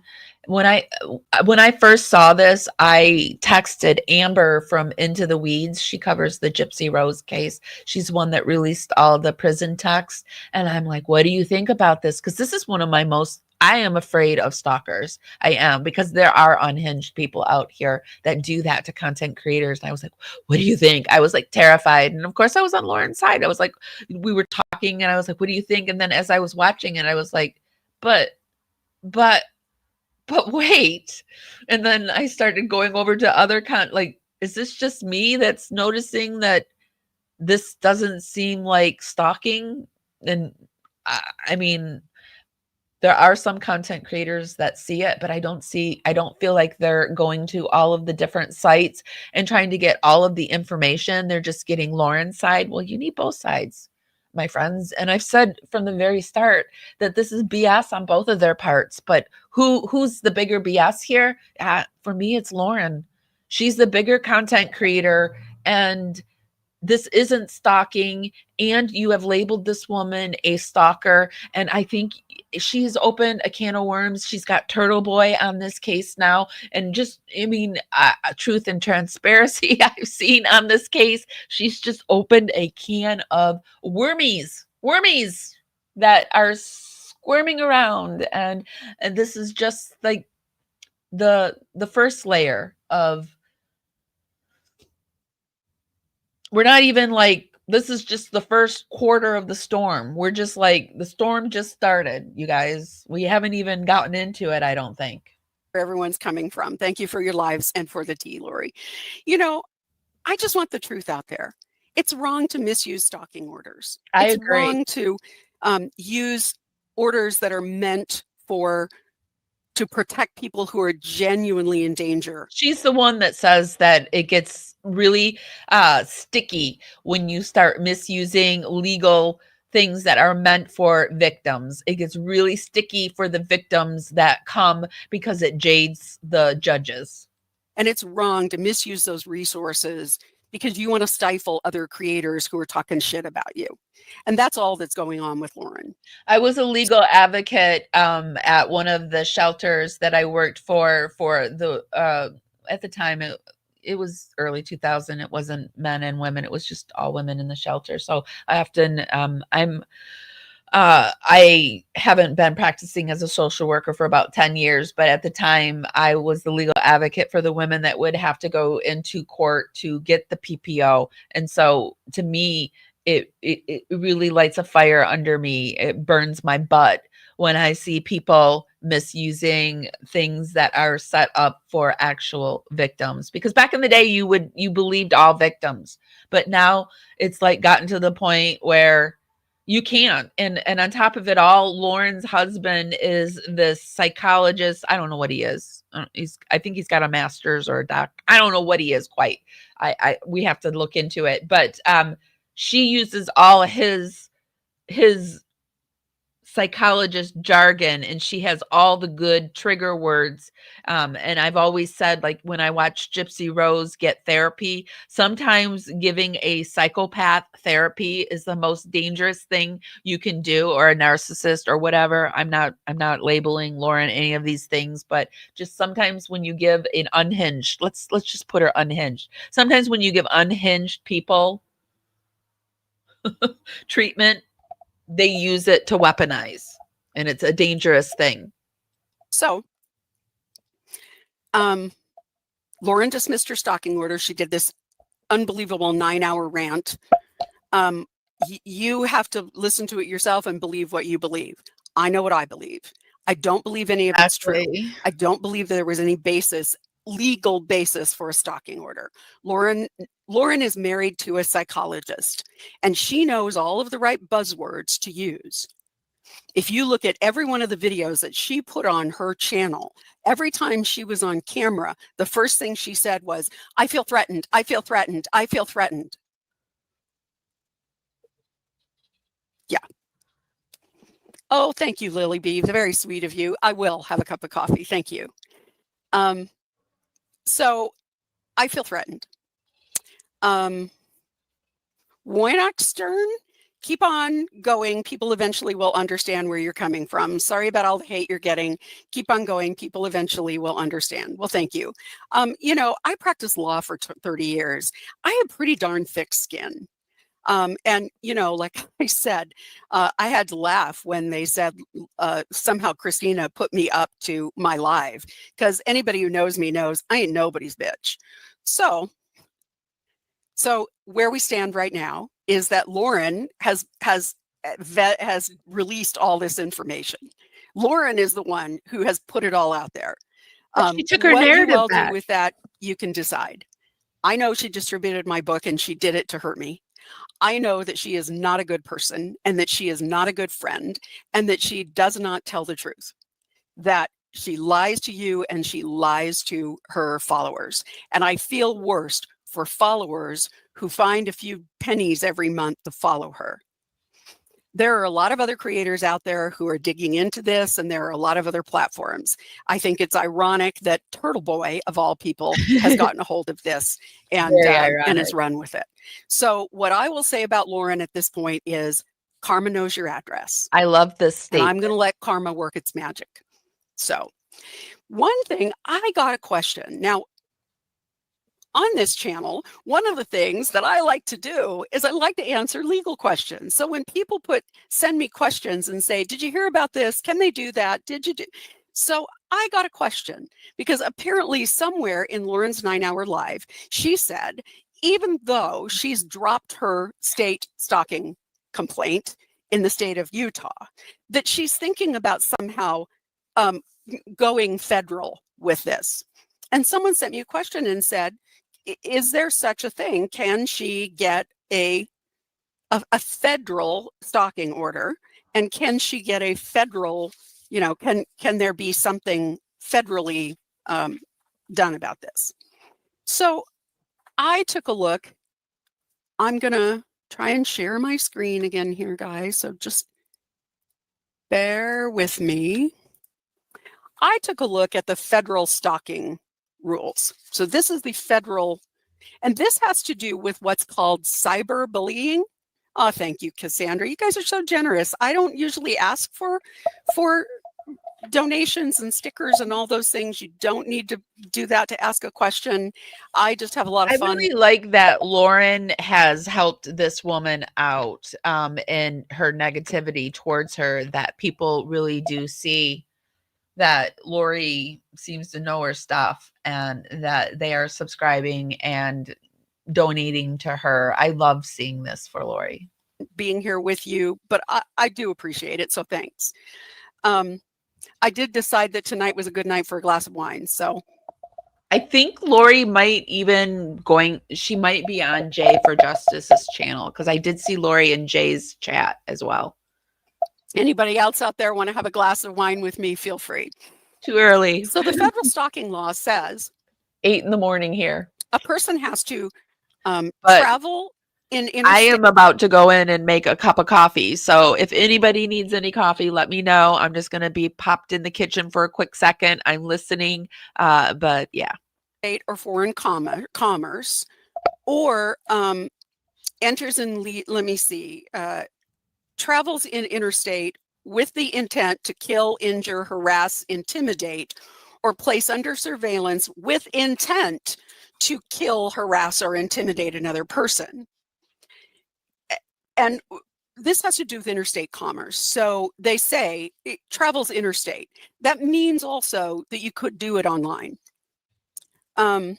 when I first saw this, I texted Amber from Into the Weeds. She covers the Gypsy Rose case. She's one that released all the prison texts. And I'm like, what do you think about this? Because this is one of my I am afraid of stalkers. I am, because there are unhinged people out here that do that to content creators. And I was like, what do you think? I was like terrified. And of course I was on Lauren's side. I was like, we were talking and I was like, what do you think? And then as I was watching it, I was like, but wait. And then I started going over to other is this just me that's noticing that this doesn't seem like stalking? And I mean, there are some content creators that see it, but I don't feel like they're going to all of the different sites and trying to get all of the information. They're just getting Lauren's side. Well, you need both sides, my friends. And I've said from the very start that this is BS on both of their parts, but who's the bigger BS here? For me, it's Lauren. She's the bigger content creator, and this isn't stalking, and you have labeled this woman a stalker. And I think she's opened a can of worms. She's got Turtle Boy on this case now. And just, I mean, truth and transparency I've seen on this case. She's just opened a can of wormies that are squirming around. And this is just like the first layer of, we're not even like, this is just the first quarter of the storm. We're just like, the storm just started, you guys. We haven't even gotten into it, I don't think. Where everyone's coming from. Thank you for your lives and for the tea, Lori. You know, I just want the truth out there. It's wrong to misuse stalking orders. I it's agree. wrong to use orders that are meant to protect people who are genuinely in danger. She's the one that says that it gets really sticky when you start misusing legal things that are meant for victims. It gets really sticky for the victims that come because it jades the judges. And it's wrong to misuse those resources because you want to stifle other creators who are talking shit about you. And that's all that's going on with Lauren. I was a legal advocate at one of the shelters that I worked for the at the time it was early 2000. It wasn't men and women. It was just all women in the shelter. So I often I haven't been practicing as a social worker for about 10 years, but at the time I was the legal advocate for the women that would have to go into court to get the PPO. And so to me, it really lights a fire under me. It burns my butt when I see people misusing things that are set up for actual victims. Because back in the day, you believed all victims, but now it's like gotten to the point where you can't. And on top of it all, Lauren's husband is this psychologist. I don't know what he is. I think he's got a master's or a doc. I don't know what he is quite. We have to look into it. But she uses all his psychologist jargon, and she has all the good trigger words. And I've always said, like, when I watch Gypsy Rose get therapy, sometimes giving a psychopath therapy is the most dangerous thing you can do, or a narcissist or whatever. I'm not labeling Lauren any of these things, but just sometimes when you give an unhinged, let's just put her unhinged. Sometimes when you give unhinged people treatment, they use it to weaponize, and it's a dangerous thing. So, Lauren dismissed her stalking order. She did this unbelievable 9-hour rant. You have to listen to it yourself and believe what you believe. I know what I believe. I don't believe any of it's true. I don't believe there was any legal basis for a stalking order. Lauren is married to a psychologist, and she knows all of the right buzzwords to use. If you look at every one of the videos that she put on her channel, every time she was on camera, the first thing she said was, I feel threatened. I feel threatened. I feel threatened. Yeah. Oh, thank you, Lily B. Very sweet of you. I will have a cup of coffee. Thank you. So I feel threatened. Why not Stern? Keep on going. People eventually will understand where you're coming from. Sorry about all the hate you're getting. Keep on going. People eventually will understand. Well, thank you. You know, I practiced law for 30 years. I have pretty darn thick skin. And, you know, like I said, I had to laugh when they said somehow Christina put me up to my live, because anybody who knows me knows I ain't nobody's bitch. So where we stand right now is that Lauren has released all this information. Lauren is the one who has put it all out there. She took her narrative what you all back. do with that, you can decide. I know she distributed my book and she did it to hurt me. I know that she is not a good person and that she is not a good friend and that she does not tell the truth, that she lies to you and she lies to her followers. And I feel worst for followers who find a few pennies every month to follow her. There are a lot of other creators out there who are digging into this, and there are a lot of other platforms. I think it's ironic that Turtle Boy, of all people, has gotten a hold of this and has run with it. So what I will say about Lauren at this point is karma knows your address. I love this statement. And I'm going to let karma work its magic. So one thing, I got a question. Now, on this channel, one of the things that I like to do is I like to answer legal questions. So when people send me questions and say, did you hear about this? Can they do that? Did you do? So I got a question because apparently somewhere in Lauren's 9-hour live, she said, even though she's dropped her state stalking complaint in the state of Utah, that she's thinking about somehow going federal with this. And someone sent me a question and said, is there such a thing? Can she get a federal stalking order? And can she get a federal, can there be something federally done about this? So I took a look. I'm going to try and share my screen again here, guys. So just bear with me. I took a look at the federal stalking rules. So this is the federal, and this has to do with what's called cyberbullying. Oh, thank you, Cassandra. You guys are so generous. I don't usually ask for donations and stickers and all those things. You don't need to do that to ask a question. I just have a lot of fun. I really like that Lauren has helped this woman out in her negativity towards her, that people really do see that Lori seems to know her stuff and that they are subscribing and donating to her. I love seeing this for Lori. Being here with you, but I do appreciate it. So thanks. I did decide that tonight was a good night for a glass of wine. So I think Lori might she might be on Jay for Justice's channel, because I did see Lori in Jay's chat as well. Anybody else out there want to have a glass of wine with me, feel free. Too early. So the federal stalking law says 8 a.m. here. A person has to travel in interstate. I am about to go in and make a cup of coffee. So if anybody needs any coffee, let me know. I'm just going to be popped in the kitchen for a quick second. I'm listening. But yeah. State or foreign commerce, or enters in, let me see, travels in interstate with the intent to kill, injure, harass, intimidate, or place under surveillance with intent to kill, harass, or intimidate another person. And this has to do with interstate commerce. So they say it travels interstate. That means also that you could do it online. And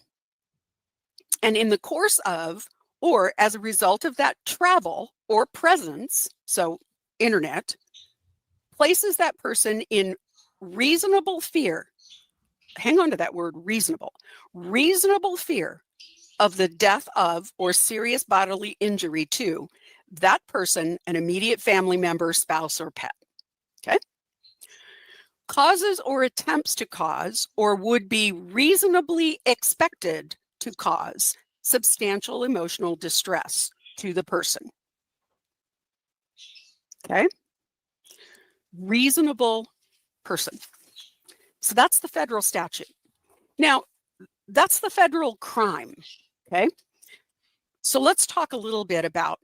in the course of, or as a result of that travel or presence, so internet, places that person in reasonable fear, hang on to that word, reasonable fear of the death of or serious bodily injury to that person, an immediate family member, spouse, or pet. Okay? Causes or attempts to cause, or would be reasonably expected to cause, substantial emotional distress to the person. Okay? Reasonable person. So that's the federal statute. Now, that's the federal crime. Okay? So let's talk a little bit about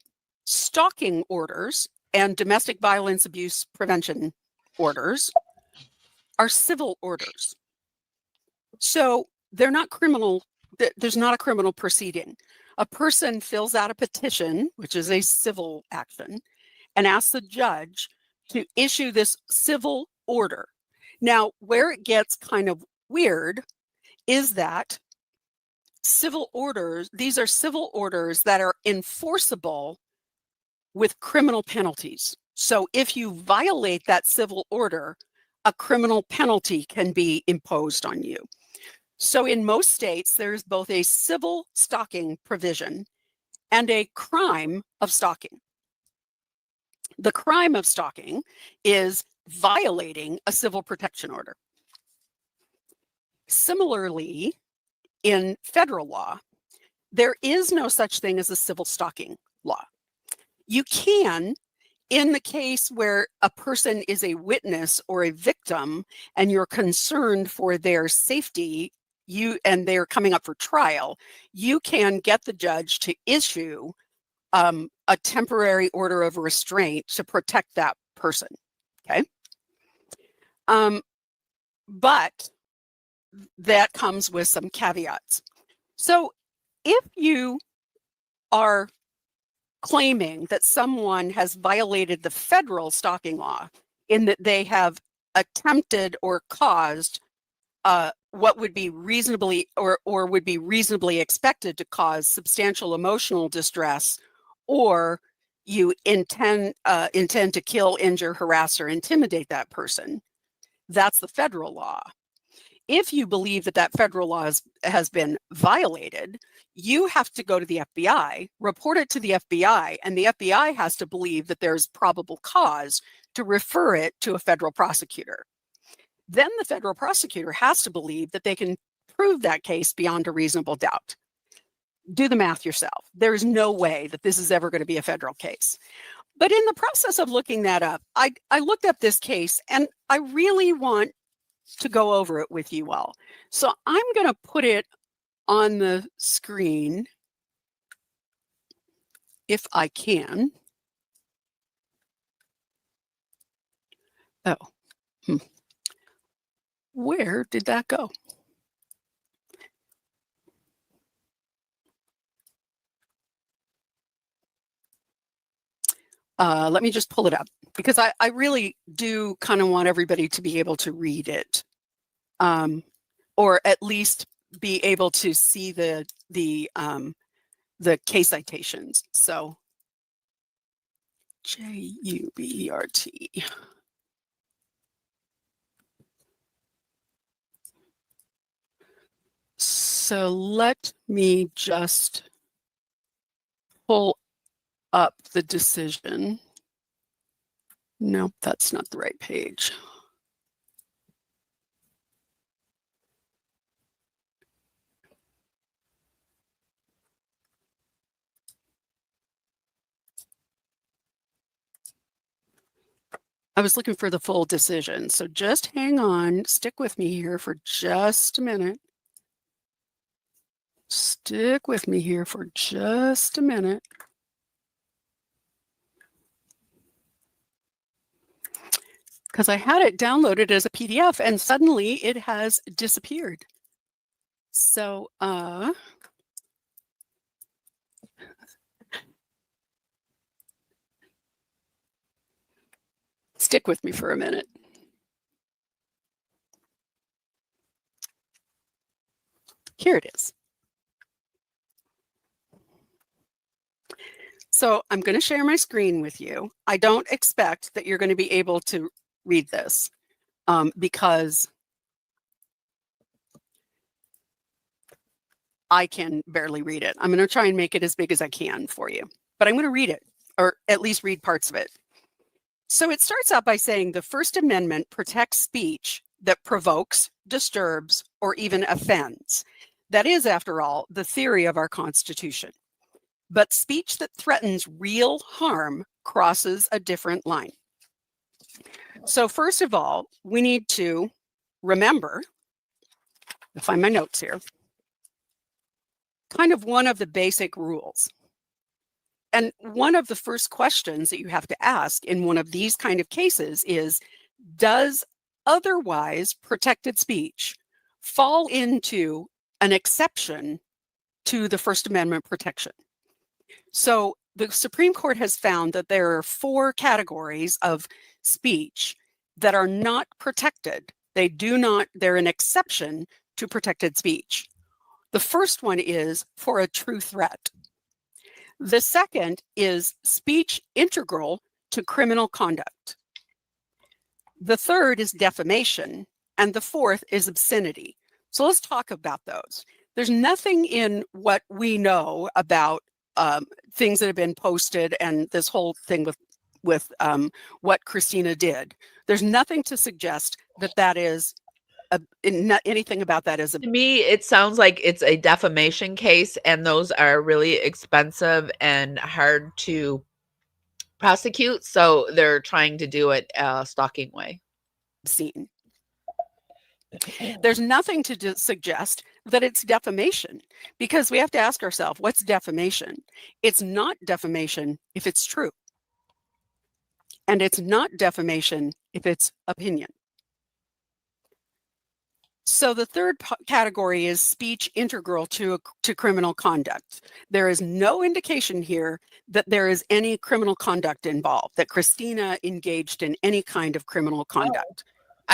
stalking orders and domestic violence abuse prevention orders are civil orders. So they're not criminal. There's not a criminal proceeding. A person fills out a petition, which is a civil action, and asks the judge to issue this civil order. Now, where it gets kind of weird is that civil orders, these are civil orders that are enforceable with criminal penalties. So if you violate that civil order, a criminal penalty can be imposed on you. So in most states, there's both a civil stalking provision and a crime of stalking. The crime of stalking is violating a civil protection order. Similarly, in federal law, there is no such thing as a civil stalking law. You can, in the case where a person is a witness or a victim and you're concerned for their safety, and they're coming up for trial, you can get the judge to issue a temporary order of restraint to protect that person, okay? But that comes with some caveats. So if you are claiming that someone has violated the federal stalking law in that they have attempted or caused what would be reasonably or would be reasonably expected to cause substantial emotional distress, or you intend to kill, injure, harass, or intimidate that person, that's the federal law. If you believe that that federal law has been violated, you have to go to the FBI, report it to the FBI, and the FBI has to believe that there's probable cause to refer it to a federal prosecutor. Then the federal prosecutor has to believe that they can prove that case beyond a reasonable doubt. Do the math yourself. There is no way that this is ever going to be a federal case. But in the process of looking that up, I looked up this case, and I really want to go over it with you all. So I'm going to put it on the screen if I can. Oh, where did that go? Let me just pull it up, because I really do kind of want everybody to be able to read it, or at least be able to see the case citations. So JUBERT. So let me just pull up the decision. Nope, that's not the right page. I was looking for the full decision, so just hang on, stick with me here for just a minute. Stick with me here for just a minute. Because I had it downloaded as a PDF and suddenly it has disappeared. So, stick with me for a minute. Here it is. So I'm going to share my screen with you. I don't expect that you're going to be able to read this because I can barely read it. I'm going to try and make it as big as I can for you, but I'm going to read it, or at least read parts of it. So it starts out by saying the First Amendment protects speech that provokes, disturbs, or even offends. That is, after all, the theory of our Constitution. But speech that threatens real harm crosses a different line. So first of all, we need to remember, I'll find my notes here, kind of one of the basic rules. And one of the first questions that you have to ask in one of these kind of cases is, does otherwise protected speech fall into an exception to the First Amendment protection? So the Supreme Court has found that there are 4 categories of speech that are not protected. They're an exception to protected speech. The first one is for a true threat. The second is speech integral to criminal conduct. The third is defamation, and the fourth is obscenity. So let's talk about those. There's nothing in what we know about things that have been posted and this whole thing with what Christina did. There's nothing to suggest that that is anything about that is to me, it sounds like it's a defamation case, and those are really expensive and hard to prosecute. So they're trying to do it a stalking way. obscene. There's nothing to suggest that it's defamation, because we have to ask ourselves, what's defamation? It's not defamation if it's true. And it's not defamation if it's opinion. So the third category is speech integral to criminal conduct. There is no indication here that there is any criminal conduct involved, that Christina engaged in any kind of criminal conduct.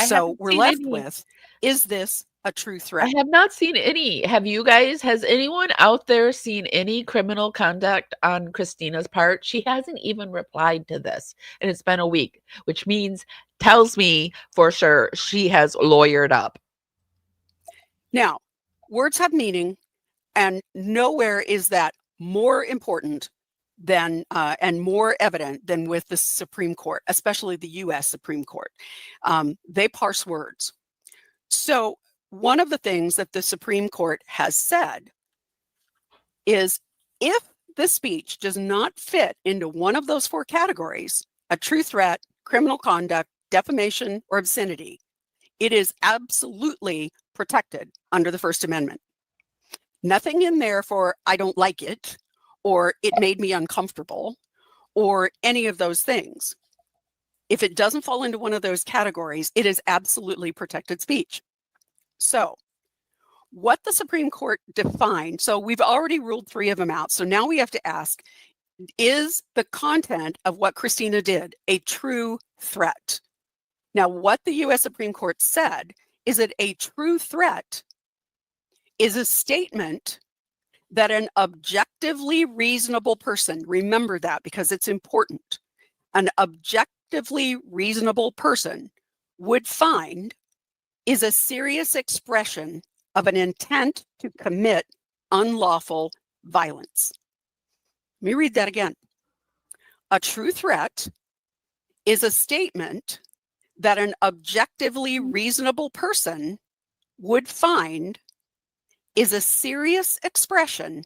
So we're left with, is this a true threat? I have not seen any. Have you guys? Has anyone out there seen any criminal conduct on Christina's part? She hasn't even replied to this, and it's been a week, which tells me for sure she has lawyered up. Now, words have meaning, and nowhere is that more important than and more evident than with the Supreme Court, especially the U.S. Supreme Court. They parse words. So one of the things that the Supreme Court has said is, if the speech does not fit into one of those four categories, a true threat, criminal conduct, defamation, or obscenity, it is absolutely protected under the First Amendment. Nothing in there for I don't like it, or it made me uncomfortable, or any of those things. If it doesn't fall into one of those categories, it is absolutely protected speech. So what the Supreme Court defined, so we've already ruled 3 of them out. So now we have to ask, is the content of what Christina did a true threat? Now, what the U.S. Supreme Court said is that a true threat is a statement that an objectively reasonable person, remember that because it's important, an objectively reasonable person would find is a serious expression of an intent to commit unlawful violence. Let me read that again. A true threat is a statement that an objectively reasonable person would find is a serious expression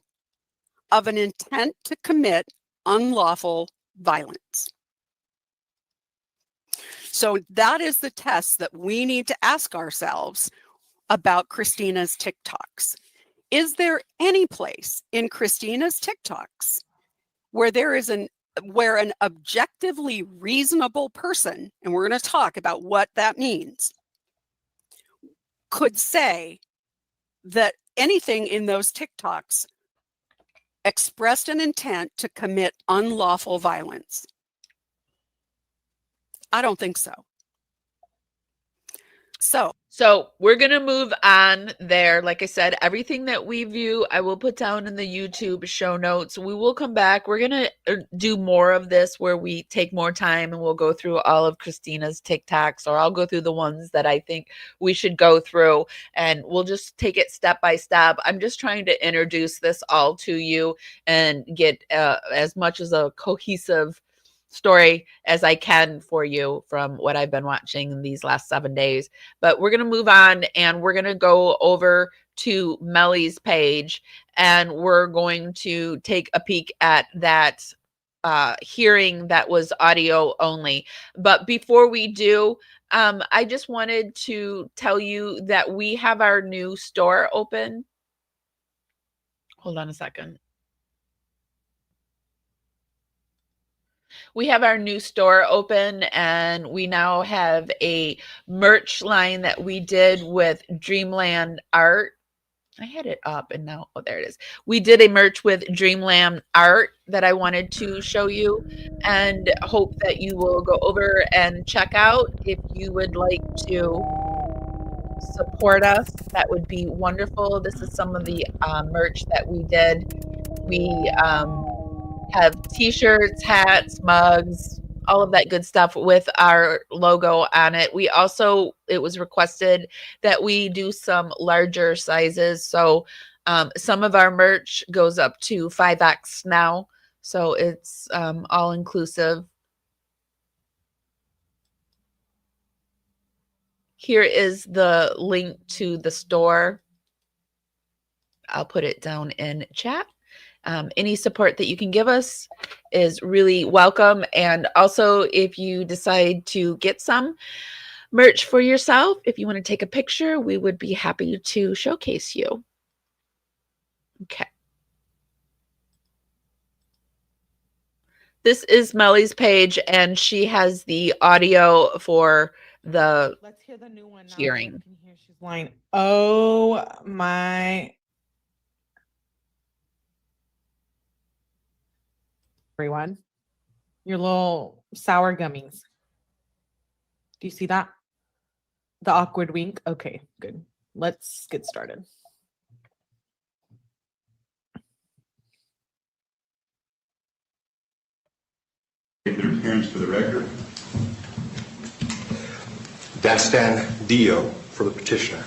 of an intent to commit unlawful violence. So that is the test that we need to ask ourselves about Christina's TikToks. Is there any place in Christina's TikToks where there is where an objectively reasonable person, and we're going to talk about what that means, could say that anything in those TikToks expressed an intent to commit unlawful violence? I don't think so. So we're going to move on there. Like I said, everything that we view, I will put down in the YouTube show notes. We will come back. We're going to do more of this where we take more time and we'll go through all of Christina's TikToks, or I'll go through the ones that I think we should go through, and we'll just take it step by step. I'm just trying to introduce this all to you and get as much as a cohesive story as I can for you from what I've been watching these last 7 days. But we're going to move on, and we're going to go over to Melly's page, and we're going to take a peek at that hearing that was audio only. But before we do, I just wanted to tell you that we have our new store open. Hold on a second. We have our new store open, and we now have a merch line that we did with Dreamland Art. I had it up and now, oh, there it is. We did a merch with Dreamland Art that I wanted to show you, and hope that you will go over and check out. If you would like to support us, that would be wonderful. This is some of the merch that we did. We have t-shirts, hats, mugs, all of that good stuff with our logo on it. We also, it was requested that we do some larger sizes. So some of our merch goes up to 5X now. So it's all inclusive. Here is the link to the store. I'll put it down in chat. Any support that you can give us is really welcome. And also, if you decide to get some merch for yourself, if you want to take a picture, we would be happy to showcase you. Okay. This is Melly's page, and she has the audio for the Let's hear the new one now. hearing. You can hear she's lying. Oh my. Everyone, your little sour gummies. Do you see that? The awkward wink. Okay, good. Let's get started. Their appearance for the record. Dastan Dio for the petitioner.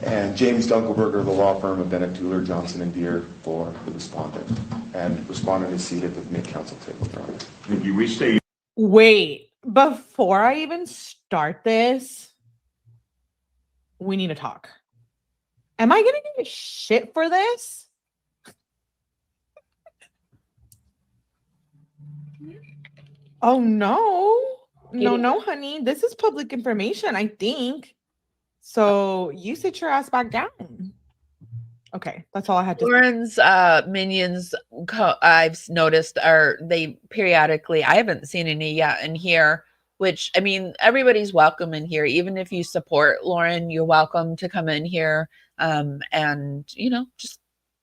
And James Dunkelberger, the law firm of Bennett, Dueler, Johnson & Deere for the respondent. And respondent is seated with me at council table, Your Honor. Thank you. We stay. Wait, before I even start this, we need to talk. Am I gonna get shit for this? Oh no. No, honey. This is public information, I think. So you sit your ass back down. Okay, that's all I had to say. Lauren's minions, I've noticed, are they periodically, I haven't seen any yet in here, which, I mean, everybody's welcome in here. Even if you support Lauren, you're welcome to come in here and, you know, just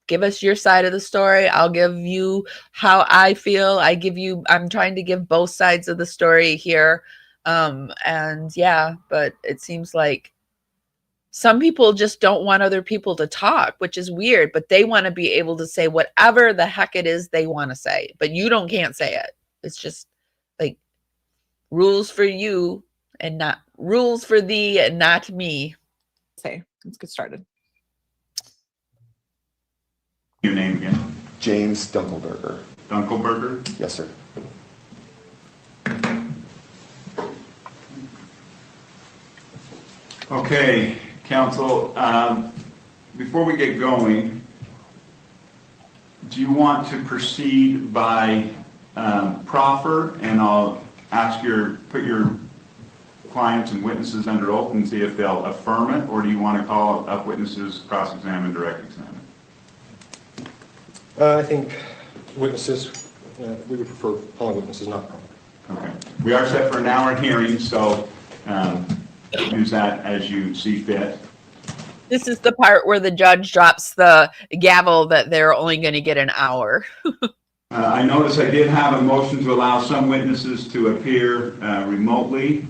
give us your side of the story. I'll give you how I feel. I'm trying to give both sides of the story here. And yeah, but it seems like some people just don't want other people to talk, which is weird, but they want to be able to say whatever the heck it is they want to say, but can't say it. It's just like rules for you and not rules for thee and not me. Say, let's get started. Your name again? James Dunkelberger. Dunkelberger? Yes, sir. Okay, counsel, before we get going, do you want to proceed by proffer, and I'll ask put your clients and witnesses under oath and see if they'll affirm it, or do you want to call up witnesses, cross-examine, direct examine? I think witnesses, we would prefer calling witnesses, not proffer. Okay. We are set for an hour hearing, so use that as you see fit. This is the part where the judge drops the gavel that they're only going to get an hour. I notice I did have a motion to allow some witnesses to appear remotely.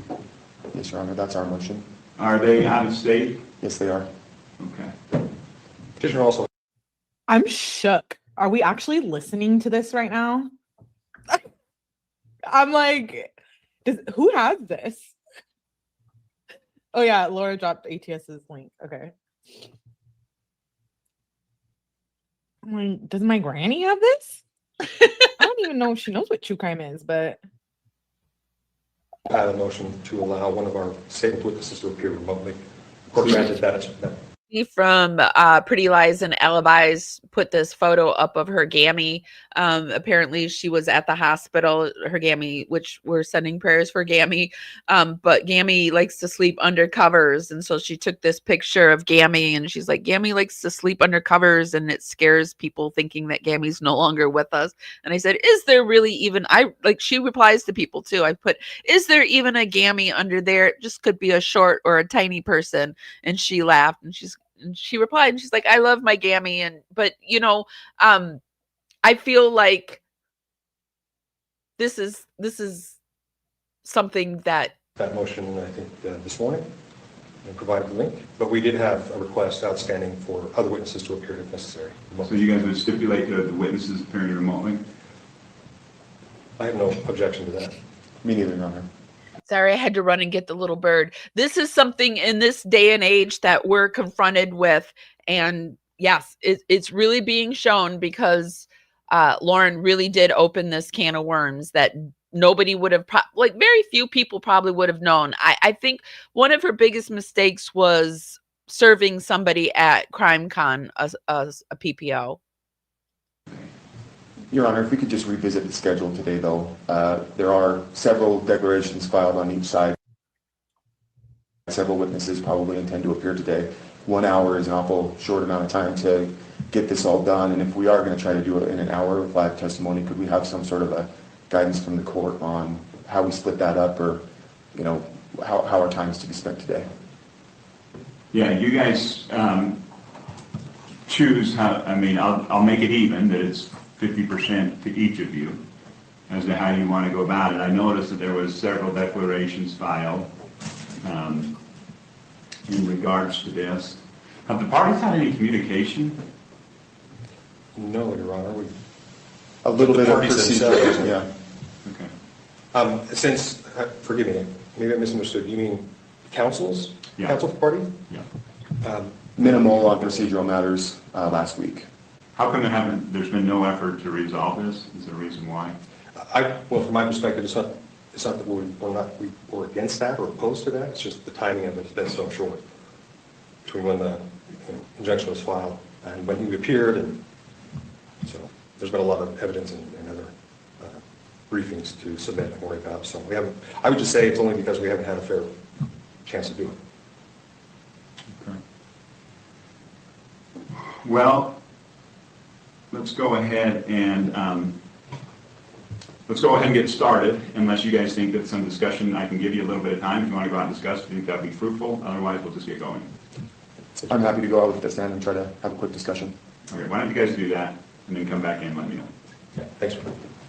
Yes, Your Honor, that's our motion. Are they out of state? Yes, they are. Okay. Petitioner also. I'm shook. Are we actually listening to this right now? I'm like, who has this? Oh yeah, Laura dropped ATS's link. Okay. I'm like, does my granny have this? I don't even know if she knows what true crime is, but I have a motion to allow one of our statement witnesses to appear remotely. Court granted that. From Pretty Lies and Alibis put this photo up of her Gammy. Apparently she was at the hospital, her Gammy, which we're sending prayers for Gammy. But Gammy likes to sleep under covers. And so she took this picture of Gammy and she's like, Gammy likes to sleep under covers, and it scares people thinking that Gammy's no longer with us. And I said, is there really even, she replies to people too. I put, is there even a Gammy under there? It just could be a short or a tiny person. And she laughed and she replied and she's like, I love my Gammy. But you know, I feel like this is something that motion, I think, this morning and provided the link, but we did have a request outstanding for other witnesses to appear if necessary. So you guys would stipulate the witnesses appearing remotely? I have no objection to that. Me neither, Your Honor. Sorry, I had to run and get the little bird. This is something in this day and age that we're confronted with. And yes, it's really being shown because Lauren really did open this can of worms that nobody would have, very few people probably would have known. I think one of her biggest mistakes was serving somebody at CrimeCon as a PPO. Your Honor, if we could just revisit the schedule today, though. There are several declarations filed on each side. Several witnesses probably intend to appear today. 1 hour is an awful short amount of time to get this all done, and if we are going to try to do it in an hour with live testimony, could we have some sort of a guidance from the court on how we split that up, or how our time is to be spent today? Yeah, you guys choose how. I mean, I'll make it even, that it's 50% to each of you as to how you want to go about it. I noticed that there was several declarations filed in regards to this. Have the parties had any communication? No, Your Honor. A little bit of procedure, yeah. Okay. Since, forgive me, maybe I misunderstood. You mean counsels? Yeah. Counsel for party? Yeah. Minimal on procedural matters last week. How come there's been no effort to resolve this? Is there a reason why? Well, from my perspective, it's not that we're against that or opposed to that. It's just the timing of it has been so short between when the injunction was filed and when he appeared, and so there's been a lot of evidence and other briefings to submit and worry about. So we haven't. I would just say it's only because we haven't had a fair chance to do it. Okay. Well, let's go ahead and get started, unless you guys think that some discussion, I can give you a little bit of time if you want to go out and discuss, if you think that would be fruitful. Otherwise, we'll just get going. I'm happy to go out with this then and try to have a quick discussion. Okay, why don't you guys do that and then come back in and let me know. Okay, thanks.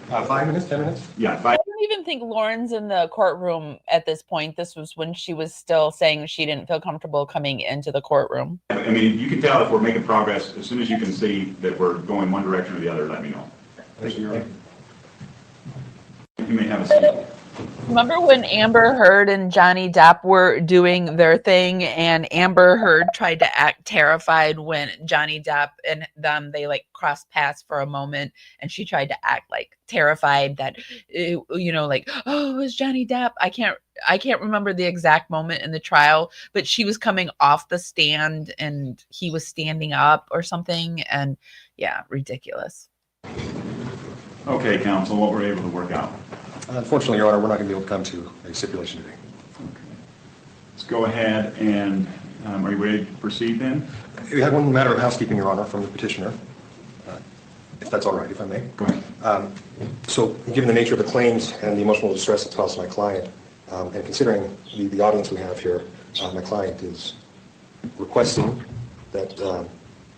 5 minutes, 10 minutes? Yeah, 5. I don't even think Lauren's in the courtroom at this point. This was when she was still saying she didn't feel comfortable coming into the courtroom. I mean, you can tell if we're making progress. As soon as you can see that we're going one direction or the other, let me know. Thank you. You may have a seat. Remember when Amber Heard and Johnny Depp were doing their thing, and Amber Heard tried to act terrified when Johnny Depp and them, they crossed paths for a moment, and she tried to act terrified that, oh, it was Johnny Depp. I can't remember the exact moment in the trial, but she was coming off the stand and he was standing up or something, and yeah, ridiculous. Okay, counsel, what we're able to work out. Unfortunately, Your Honor, we're not going to be able to come to a stipulation today. Okay. Let's go ahead and, are you ready to proceed then? We had one matter of housekeeping, Your Honor, from the petitioner, if that's all right, if I may. Go ahead. So, given the nature of the claims and the emotional distress it's caused my client, and considering the audience we have here, my client is requesting that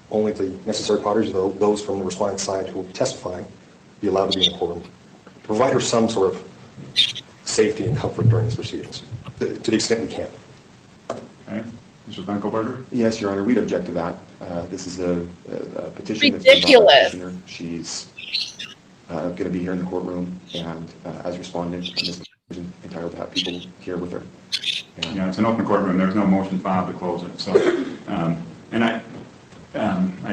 only the necessary parties, those from the respondent side who will be testifying, be allowed to be in the courtroom, to provide her some sort of safety and comfort during these proceedings, to the extent we can. Okay. Mr. Dunkelberger? Yes, Your Honor, we'd object to that. This is a petition ridiculous. That's been brought by the petitioner. She's going to be here in the courtroom, and as respondent, Ms. is entitled to have people here with her. And yeah, it's an open courtroom. There's no motion filed to close it. So, and I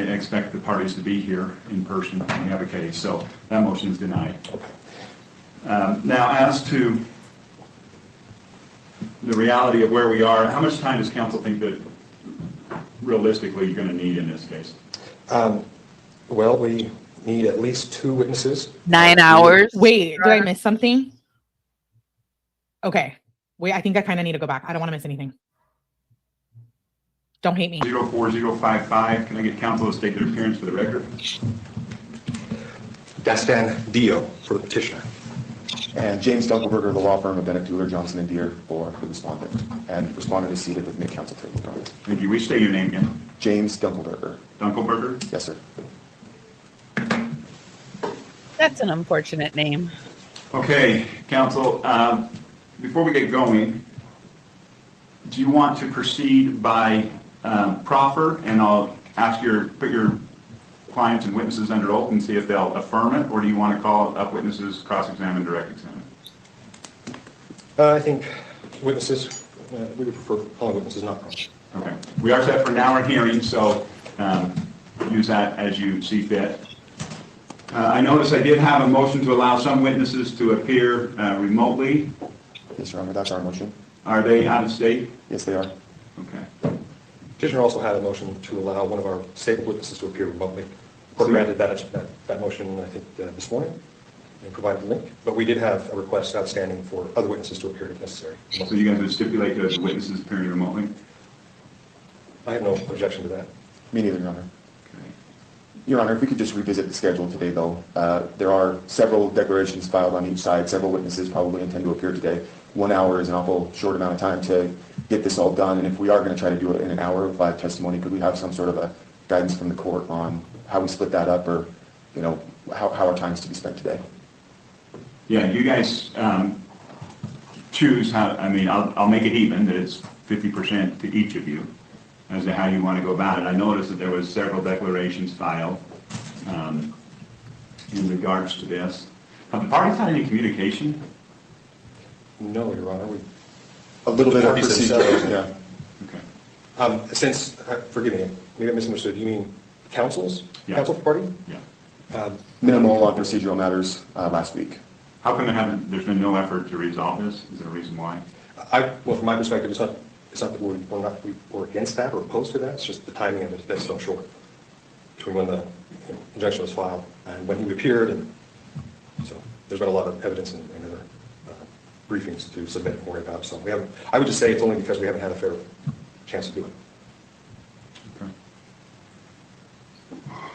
expect the parties to be here in person when we have a case. So that motion is denied. Now, as to the reality of where we are, how much time does counsel think that realistically you're going to need in this case? Well, we need at least 2 witnesses. 9 hours. Wait, did I miss something? Okay. Wait, I think I kind of need to go back. I don't want to miss anything. Don't hate me. 04055. Can I get counsel to state their appearance for the record? Dastan Dio for the petitioner. And James Dunkelberger, the law firm of Bennett, Doolittle, Johnson & Deere for the respondent. And respondent is seated with mid-counsel table. Thank you. We state your name again. James Dunkelberger. Dunkelberger? Yes, sir. That's an unfortunate name. Okay, counsel, before we get going, do you want to proceed by proffer, and I'll ask put your clients and witnesses under oath and see if they'll affirm it, or do you want to call up witnesses, cross-examine, direct examine? I think witnesses, we would prefer calling witnesses not cross. Okay. We are set for an hour hearing, so use that as you see fit. I notice I did have a motion to allow some witnesses to appear remotely. Yes, Your Honor, that's our motion. Are they out of state? Yes, they are. Okay. Petitioner also had a motion to allow one of our state witnesses to appear remotely. Court granted that motion, I think, this morning, and provided the link. But we did have a request outstanding for other witnesses to appear if necessary. So you guys would stipulate those witnesses appearing remotely? I have no objection to that. Me neither, Your Honor. Your Honor, if we could just revisit the schedule today, though. There are several declarations filed on each side. Several witnesses probably intend to appear today. 1 hour is an awful short amount of time to get this all done. And if we are going to try to do it in an hour of live testimony, could we have some sort of a guidance from the court on how we split that up, or, you know, how our time is to be spent today? Yeah, you guys choose how. I mean, I'll make it even, that it's 50% to each of you as to how you want to go about it. I noticed that there was several declarations filed in regards to this. Have the parties had any communication? No, Your Honor. A little bit of procedure, yeah. Okay. Forgive me, maybe I misunderstood. You mean counsels? Yeah. Counsel for party? Yeah. Minimal on procedural matters last week. How come there's been no effort to resolve this? Is there a reason why? Well, from my perspective, it's not that we're against that or opposed to that. It's just the timing of it that's so short between when the injunction was filed and when he appeared. And so there's been a lot of evidence and other briefings to submit more about. So we haven't. I would just say it's only because we haven't had a fair chance to do it. Okay.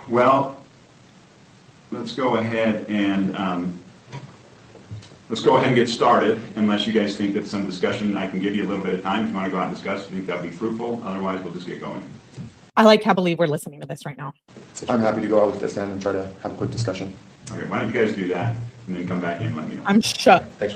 Well, let's go ahead and get started, unless you guys think that some discussion, I can give you a little bit of time if you want to go out and discuss. I think that'd be fruitful. Otherwise, we'll just get going. I like how believe we're listening to this right now. I'm happy to go out with this then and try to have a quick discussion. Okay, why don't you guys do that and then come back in and let me know. I'm shook. Thanks.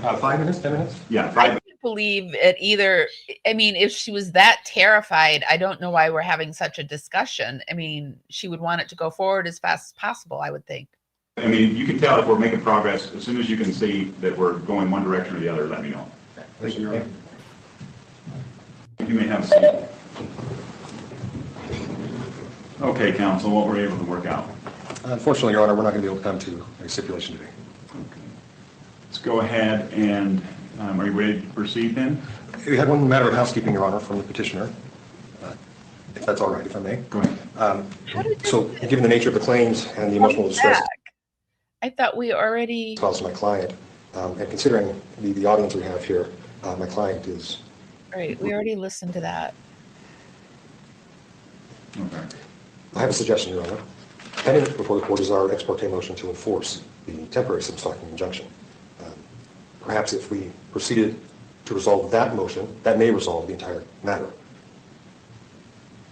5 minutes, 10 minutes? Yeah, 5 I minutes. can't believe it either. I mean, if she was that terrified, I don't know why we're having such a discussion. I mean, she would want it to go forward as fast as possible, I would think. I mean, you can tell if we're making progress. As soon as you can see that we're going one direction or the other, let me know. Thank you. You may have a seat. Okay, counsel, what were we able to work out? Unfortunately, Your Honor, we're not going to be able to come to a stipulation today. Okay. Let's go ahead and, are you ready to proceed then? We had one matter of housekeeping, Your Honor, from the petitioner. If that's all right, if I may. Go ahead. So, given the nature of the claims and the emotional distress I thought we already caused my client, and considering the audience we have here, my client is... Right, we already listened to that. Okay. I have a suggestion, Your Honor. Pending before the court is our ex parte motion to enforce the temporary stalking injunction. Perhaps if we proceeded to resolve that motion, that may resolve the entire matter.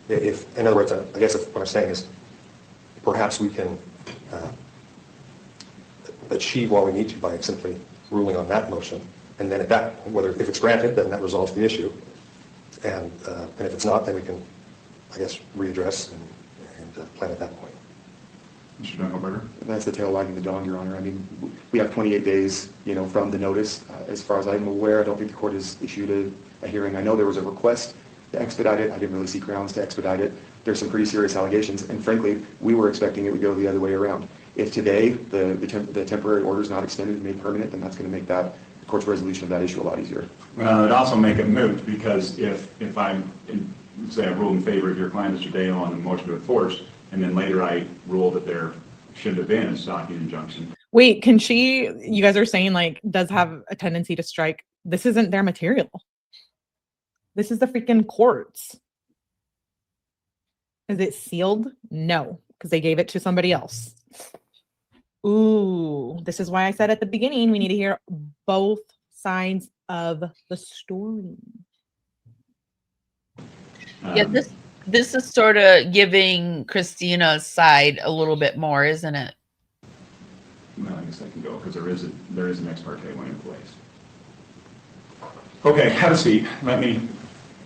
If, in other words, I guess what I'm saying is perhaps we can achieve what we need to by simply ruling on that motion, and then if it's granted, then that resolves the issue, and if it's not, then we can, I guess, readdress and plan at that point. Mr. Dunkelberger? That's the tail wagging the dog, Your Honor. I mean, we have 28 days, from the notice. As far as I'm aware, I don't think the court has issued a hearing. I know there was a request to expedite it. I didn't really see grounds to expedite it. There's some pretty serious allegations, and frankly, we were expecting it would go the other way around. If today the temporary order is not extended and made permanent, then that's going to make the court's resolution of that issue a lot easier. Well, it'd also make it moot, because if I'm, say I rule in favor of your client, Mr. Dale, on the motion to enforce, and then later I rule that there should have been a stalking injunction. Wait, you guys are saying does have a tendency to strike. This isn't their material. This is the freaking courts. Is it sealed? No, because they gave it to somebody else. Ooh, this is why I said at the beginning, we need to hear both sides of the story. Yeah, this is sort of giving Christina's side a little bit more, isn't it? Well, I guess I can go, because there is an ex parte one in place. Okay, have a seat. Let me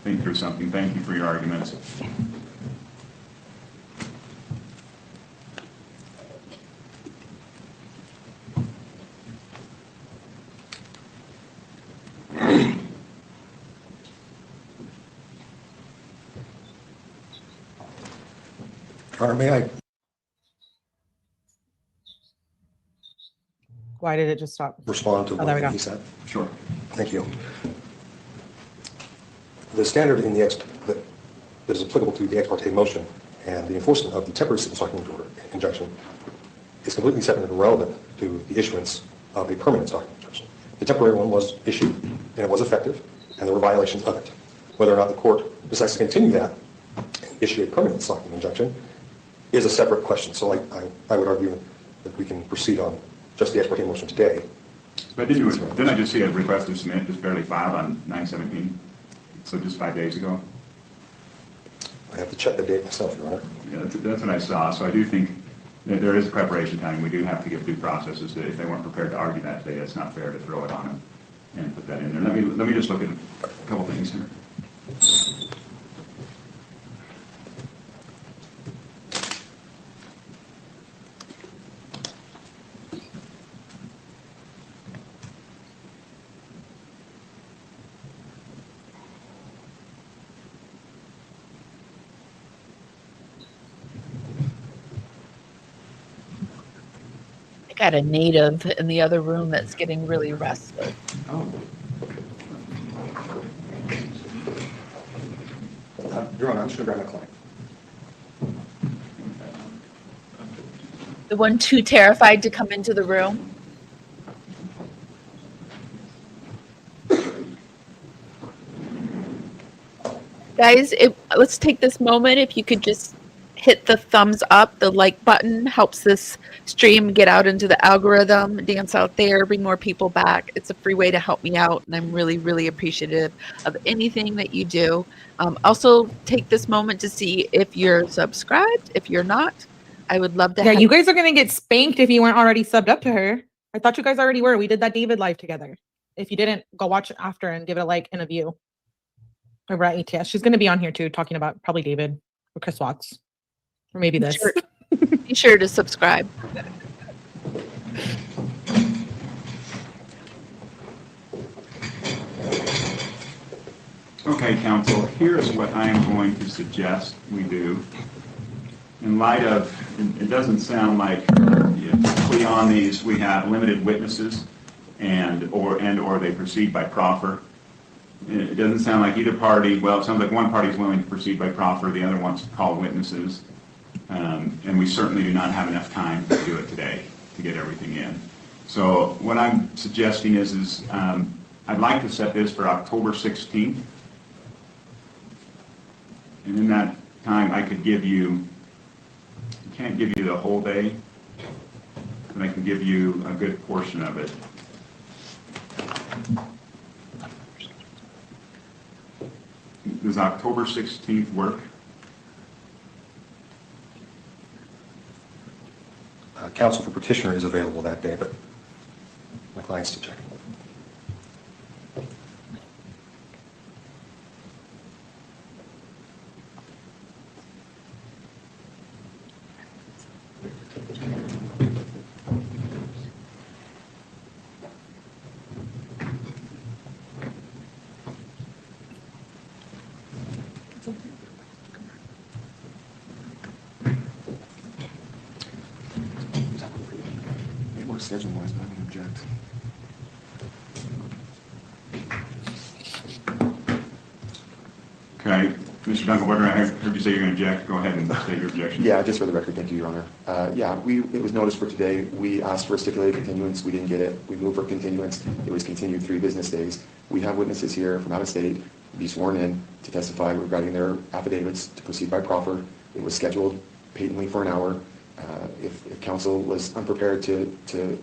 think through something. Thank you for your arguments. May I? Why did it just stop? Respond to Oh, there we what go. he said? Sure. Thank you. The standard in the that is applicable to the ex parte motion and the enforcement of the temporary stalking order injunction is completely separate and irrelevant to the issuance of a permanent stalking injunction. The temporary one was issued and it was effective, and there were violations of it. Whether or not the court decides to continue that and issue a permanent stalking injunction is a separate question. So I would argue that we can proceed on just the ex parte motion today. But didn't I just see a request to submit just barely filed on 9/17? So just 5 days ago? I have to check the date myself, Your Honor. Yeah, that's what I saw. So I do think that there is a preparation time. We do have to give due processes. That if they weren't prepared to argue that today, it's not fair to throw it on them and put that in there. Let me just look at a couple things here. Got a native in the other room that's getting really restless. Oh. Your Honor, I'm just going to grab my client. The one too terrified to come into the room. Guys, let's take this moment. If you could just hit the thumbs up, the like button helps this stream get out into the algorithm, dance out there, bring more people back. It's a free way to help me out, and I'm really, really appreciative of anything that you do. Also, take this moment to see if you're subscribed. If you're not, I would love to Yeah, have you guys are going to get spanked if you weren't already subbed up to her. I thought you guys already were. We did that David live together. If you didn't, go watch it after and give it a like and a view. Over at ATS. She's going to be on here too, talking about probably David or Chris Watts. Or maybe this. Be sure to subscribe. Okay, counsel, here's what I'm going to suggest we do. In light of, it doesn't sound like typically on these we have limited witnesses or they proceed by proffer. It doesn't sound like either party, well, it sounds like one party is willing to proceed by proffer, the other wants to call witnesses. And we certainly do not have enough time to do it today to get everything in. So what I'm suggesting is I'd like to set this for October 16th. And in that time, I could give you, I can't give you the whole day, but I can give you a good portion of it. Does October 16th work? Counsel for petitioner is available that day, but my client's to check. Schedule wise, but I don't object. Okay, Mr. Dunkelberger, I heard you say you're going to object. Go ahead and state your objection. Yeah, just for the record, thank you, Your Honor. It was noticed for today. We asked for a stipulated continuance. We didn't get it. We moved for continuance. It was continued 3 business days. We have witnesses here from out of state to be sworn in to testify regarding their affidavits to proceed by proffer. It was scheduled patently for an hour. If counsel was unprepared to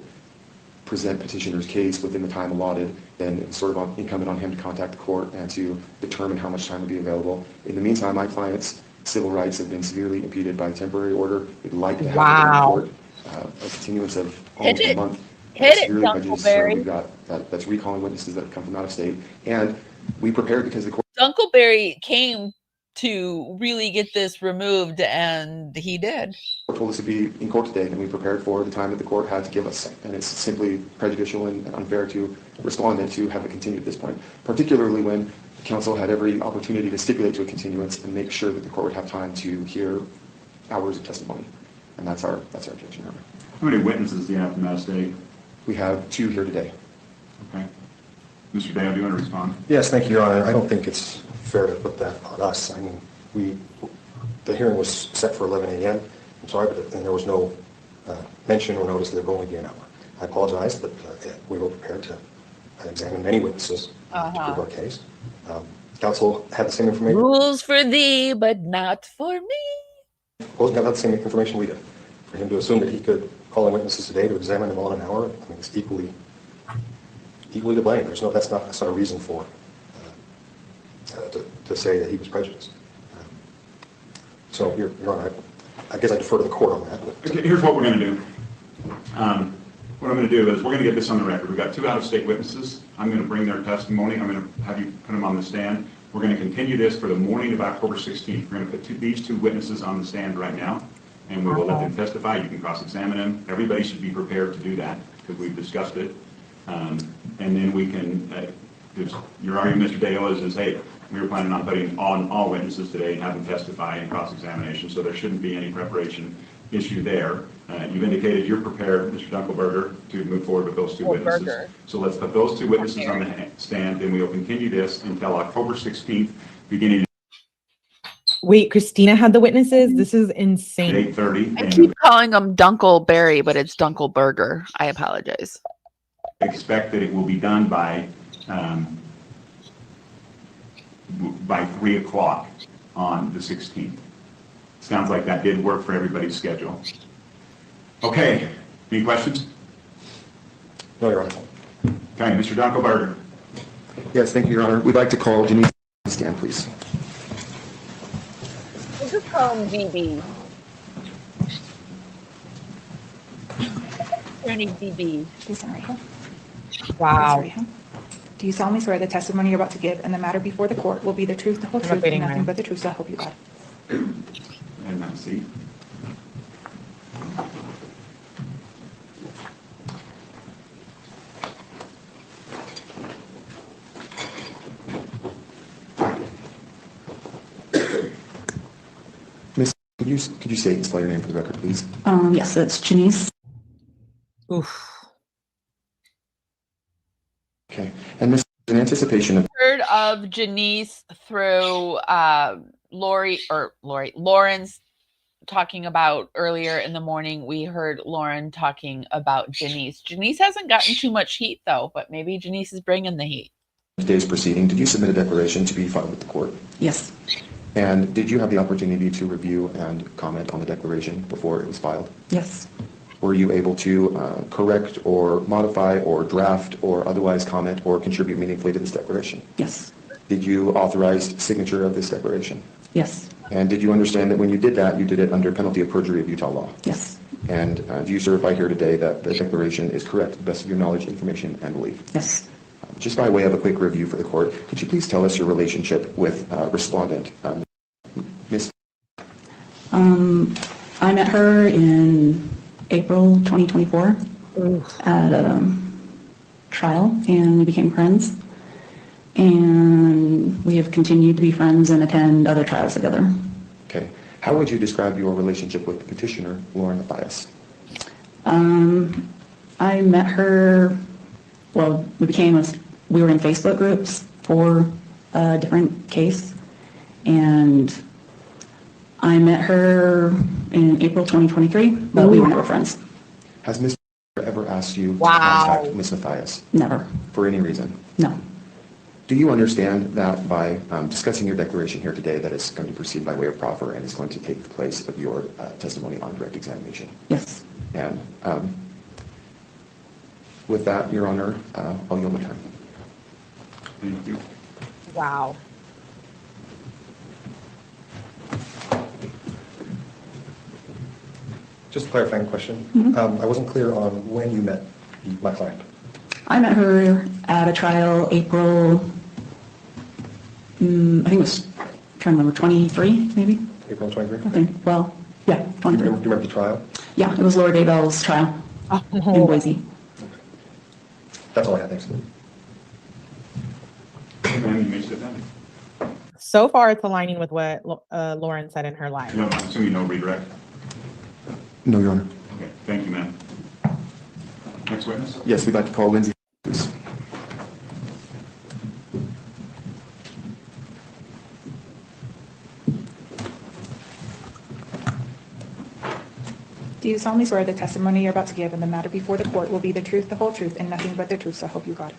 present petitioner's case within the time allotted, then it's sort of incumbent on him to contact the court and to determine how much time would be available. In the meantime, my client's civil rights have been severely impeded by a temporary order. We'd like to have in court a continuance of almost a month. Hit it, Dunkelberry. We've got that's recalling witnesses that have come from out of state, and we prepared because the court. Dunkelberry came to really get this removed, and he did. Told us to be in court today, and we prepared for the time that the court had to give us, and it's simply prejudicial and unfair to respondent to have it continued at this point, particularly when counsel had every opportunity to stipulate to a continuance and make sure that the court would have time to hear hours of testimony. And that's our objection, Your Honor. How many witnesses do you have from that state? We have 2 here today. Okay. Mr. Dale, do you want to respond? Yes, thank you, Your Honor. I don't think it's fair to put that on us. I mean, the hearing was set for 11 a.m. I'm sorry, but there was no mention or notice that it would only be an hour. I apologize, but we were prepared to examine many witnesses to prove our case. Counsel had the same information. Rules for thee, but not for me. Opposing counsel had the same information we did. For him to assume that he could call in witnesses today to examine them all in an hour, I mean, it's equally to blame. That's not a reason for to say that he was prejudiced. So, Your Honor, I guess I defer to the court on that. Okay, here's what we're going to do. What I'm going to do is we're going to get this on the record. We've got 2 out-of-state witnesses. I'm going to bring their testimony. I'm going to have you put them on the stand. We're going to continue this for the morning of October 16th. We're going to put these 2 witnesses on the stand right now, and we will let them testify. You can cross-examine them. Everybody should be prepared to do that because we've discussed it. And then we can, your argument, Mr. Dale, is, hey, we were planning on putting on all witnesses today and have them testify in cross-examination, so there shouldn't be any preparation issue there. You've indicated you're prepared, Mr. Dunkelberger, to move forward with those 2 witnesses. So let's put those 2 witnesses on the stand, and we will continue this until October 16th, beginning Wait, Christina had the witnesses? This is insane. 8:30. I keep calling them Dunkelberry, but it's Dunkelberger. I apologize. Expect that it will be done by 3 o'clock on the 16th. Sounds like that did work for everybody's schedule. Okay, any questions? No, Your Honor. Okay, Mr. Dunkelberger. Yes, thank you, Your Honor. We'd like to call Denise to the stand, please. We'll just call him DB. Attorney DB. Wow. Do you solemnly swear the testimony you're about to give and the matter before the court will be the truth, the whole truth, and nothing but the truth, so help you God? And now see. Miss, could you say and spell your name for the record, please? Yes, it's Janice. Oof. Okay. And Miss, in anticipation of Heard of Janice through Lauren's talking about earlier in the morning. We heard Lauren talking about Janice. Janice hasn't gotten too much heat though, but maybe Janice is bringing the heat. today's proceeding, did you submit a declaration to be filed with the court? Yes. And did you have the opportunity to review and comment on the declaration before it was filed? Yes. Were you able to correct or modify or draft or otherwise comment or contribute meaningfully to this declaration? Yes. Did you authorize signature of this declaration? Yes. And did you understand that when you did that, you did it under penalty of perjury of Utah law? Yes. And do you certify here today that the declaration is correct to the best of your knowledge, information, and belief? Yes. Just by way of a quick review for the court, could you please tell us your relationship with respondent, Ms. I met her in April 2024 at a trial, and we became friends. And we have continued to be friends and attend other trials together. Okay. How would you describe your relationship with the petitioner, Lauren Mathias? I met her, well, we were in Facebook groups for a different case, and I met her in April 2023, but we were never friends. Has Ms. ever asked you to Wow. contact Ms. Mathias? Never. For any reason? No. Do you understand that by discussing your declaration here today that it's going to proceed by way of proffer and is going to take the place of your testimony on direct examination? Yes. And with that, Your Honor, I'll yield my time. Thank you. Wow. Just a clarifying question. Mhm. I wasn't clear on when you met my client. I met her at a trial April, I think it was, I'm trying to remember, 23 maybe? April 23? I think, well, yeah, Do you 23. remember the trial? Yeah, it was Laura Daybell's trial in Boise. That's all I had, thanks. Ma'am, you may sit down. So far, it's aligning with what Lauren said in her live. No, I'm assuming no redirect. No, Your Honor. Okay, thank you, ma'am. Next witness? Yes, we'd like to call Lindsay, please. Do you solemnly swear the testimony you're about to give in the matter before the court will be the truth, the whole truth, and nothing but the truth, so help you God?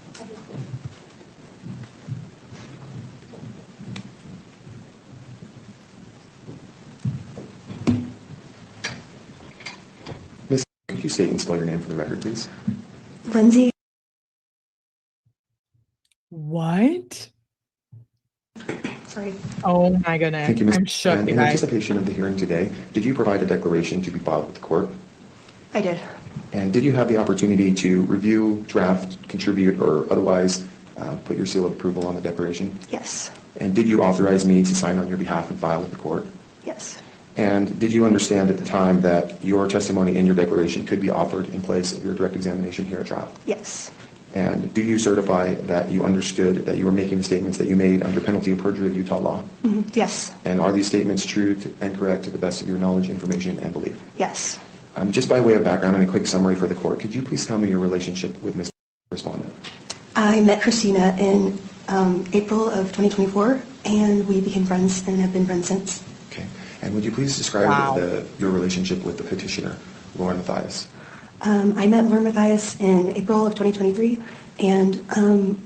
Miss, could you state and spell your name for the record, please? Lindsay. What? Sorry. Oh my goodness. Thank you, Ms. I'm shook, And you in guys. anticipation of the hearing today, did you provide a declaration to be filed with the court? I did. And did you have the opportunity to review, draft, contribute, or otherwise put your seal of approval on the declaration? Yes. And did you authorize me to sign on your behalf and file with the court? Yes. And did you understand at the time that your testimony in your declaration could be offered in place of your direct examination here at trial? Yes. And do you certify that you understood that you were making the statements that you made under penalty of perjury of Utah law? Yes. And are these statements true and correct to the best of your knowledge, information, and belief? Yes. Just by way of background and a quick summary for the court, could you please tell me your relationship with Ms. Respondent? I met Christina in April of 2024, and we became friends and have been friends since. Okay. And would you please describe your relationship with the petitioner, Lauren Mathias? I met Lauren Mathias in April of 2023, and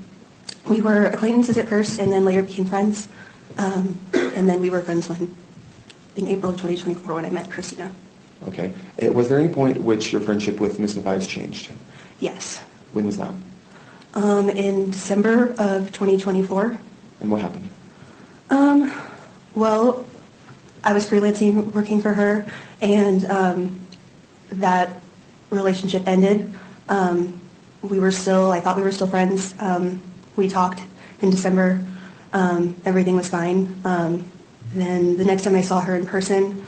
we were acquaintances at first and then later became friends. And then we were friends in April of 2024 when I met Christina. Okay. Was there any point at which your friendship with Ms. Mathias changed? Yes. When was that? In December of 2024. And what happened? Well, I was freelancing, working for her, and that relationship ended. I thought we were still friends. We talked in December. Everything was fine. Then the next time I saw her in person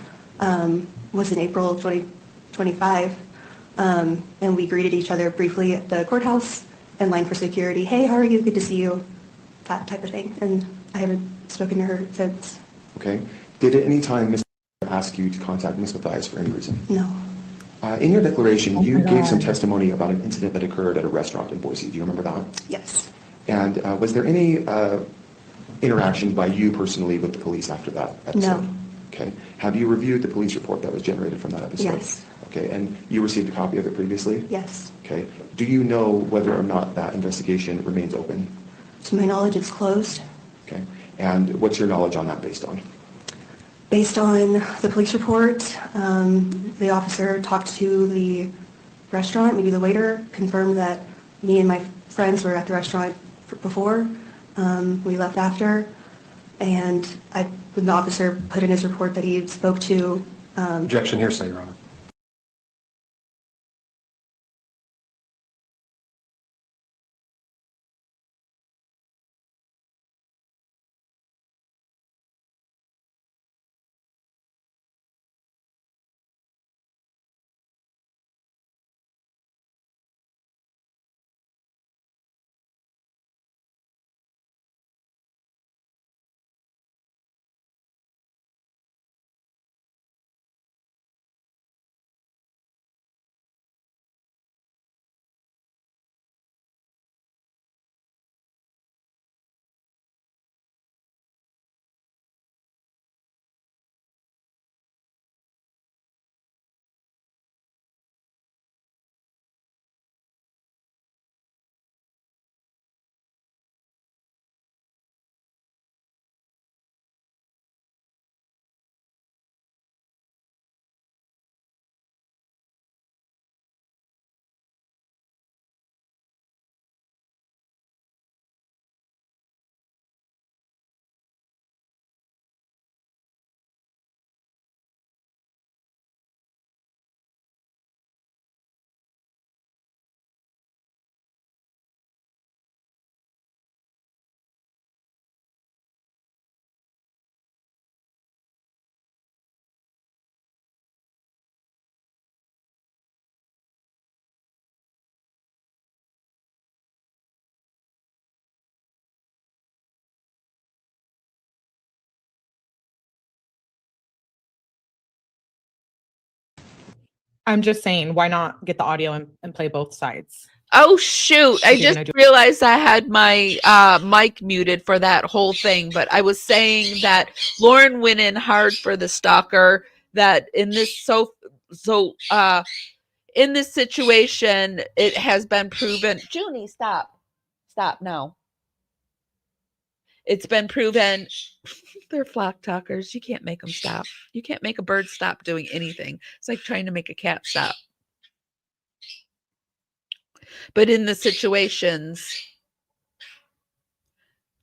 was in April of 2025. And we greeted each other briefly at the courthouse in line for security. Hey, how are you? Good to see you. That type of thing. And I haven't spoken to her since. Okay. Did at any time Ms. ask you to contact Ms. Mathias for any reason? No. In your declaration, you gave some testimony about an incident that occurred at a restaurant in Boise. Do you remember that? Yes. And was there any interaction by you personally with the police after that episode? No. Okay. Have you reviewed the police report that was generated from that episode? Yes. Okay. And you received a copy of it previously? Yes. Okay. Do you know whether or not that investigation remains open? To my knowledge, it's closed. Okay. And what's your knowledge on that based on? Based on the police report, the officer talked to the restaurant, maybe the waiter, confirmed that me and my friends were at the restaurant before. We left after, and the officer put in his report that he spoke to. Objection, hearsay, Your Honor. I'm just saying, why not get the audio and play both sides? Oh shoot, I If you're just gonna do- realized I had my mic muted for that whole thing, but I was saying that Lauren went in hard for the stalker, that in this in this situation it has been proven. Junie, stop no. It's been proven. They're flock talkers. You can't make them stop. You can't make a bird stop doing anything. It's like trying to make a cat stop. But in the situations,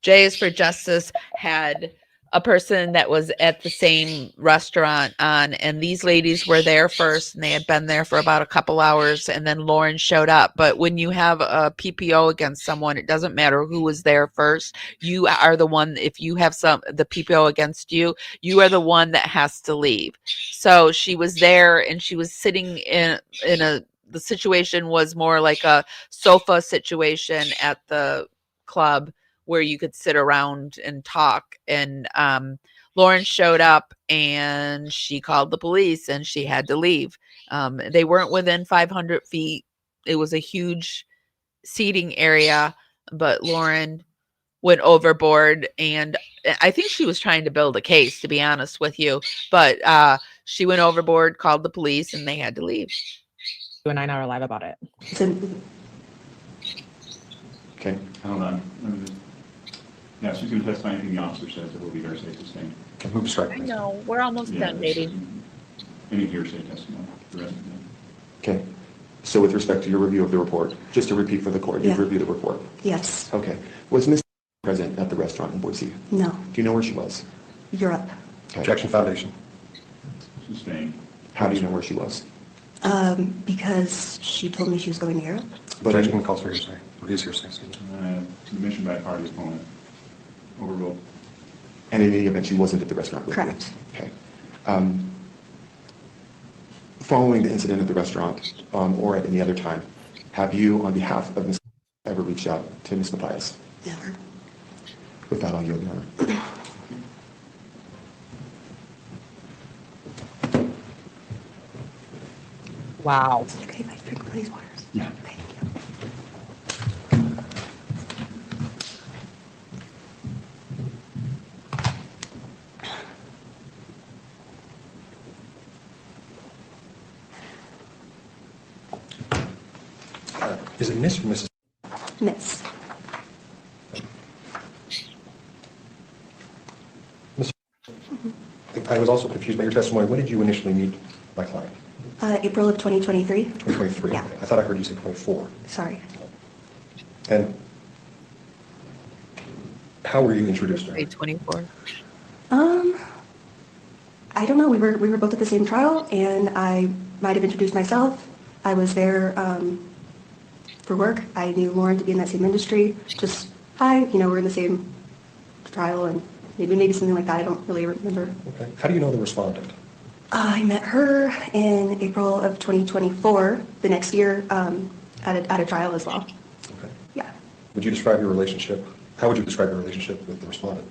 J is for Justice had a person that was at the same restaurant on, and these ladies were there first, and they had been there for about a couple hours, and then Lauren showed up. But when you have a PPO against someone, it doesn't matter who was there first. You are the one, if you have the PPO against you, you are the one that has to leave. So she was there, and she was sitting in the situation was more like a sofa situation at the club, where you could sit around and talk. And Lauren showed up and she called the police and she had to leave. They weren't within 500 feet. It was a huge seating area, but Lauren went overboard, and I think she was trying to build a case, to be honest with you. But she went overboard, called the police, and they had to leave. Do a 9-hour live about it. Okay, hold on. Yeah, she's going to testify anything the officer says. It will be hearsay sustained. Okay, move strike. I know. We're almost done, dating. Any hearsay testimony. The rest of it. Okay. So with respect to your review of the report, just to repeat for the court, you've reviewed the report? Yes. Okay. Was Ms. present at the restaurant in Boise? No. Do you know where she was? Europe. Okay. Objection foundation. Sustained. How do you know where she was? Because she told me she was going to Europe. But objection calls for hearsay. What is hearsay? Admission by a party opponent. Overruled. And in any event, she wasn't at the restaurant with you? Correct. Okay. Following the incident at the restaurant, or at any other time, have you, on behalf of Ms. ever reached out to Ms. Mathias? Never. With that, I'll yield the honor. Wow. Okay, if I drink one of these waters. Yeah. Thank Is it Miss or Mrs.? Miss. Miss. I was also confused by your testimony. When did you initially meet my client? April of 2023. 2023. Yeah. I thought I heard you say 24. Sorry. And how were you introduced to her? 24. I don't know. We were both at the same trial, and I might have introduced myself. I was there for work. I knew Lauren to be in that same industry. Just, hi, we're in the same trial, and maybe something like that. I don't really remember. Okay. How do you know the respondent? I met her in April of 2024, the next year, at a trial as well. Okay. Yeah. Would you describe your relationship? How would you describe your relationship with the respondent?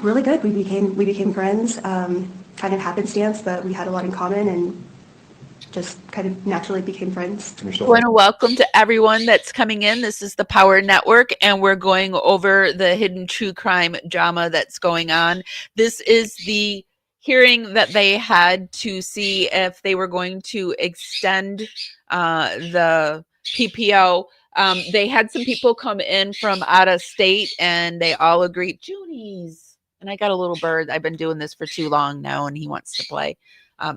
Really good. We became friends. Kind of happenstance, but we had a lot in common, and just kind of naturally became friends. I want to welcome to everyone that's coming in. This is the PWR Network, and we're going over the hidden true crime drama that's going on. This is the hearing that they had to see if they were going to extend the PPO. They had some people come in from out of state, and they all agreed. Junie's, and I got a little bird. I've been doing this for too long now, and he wants to play.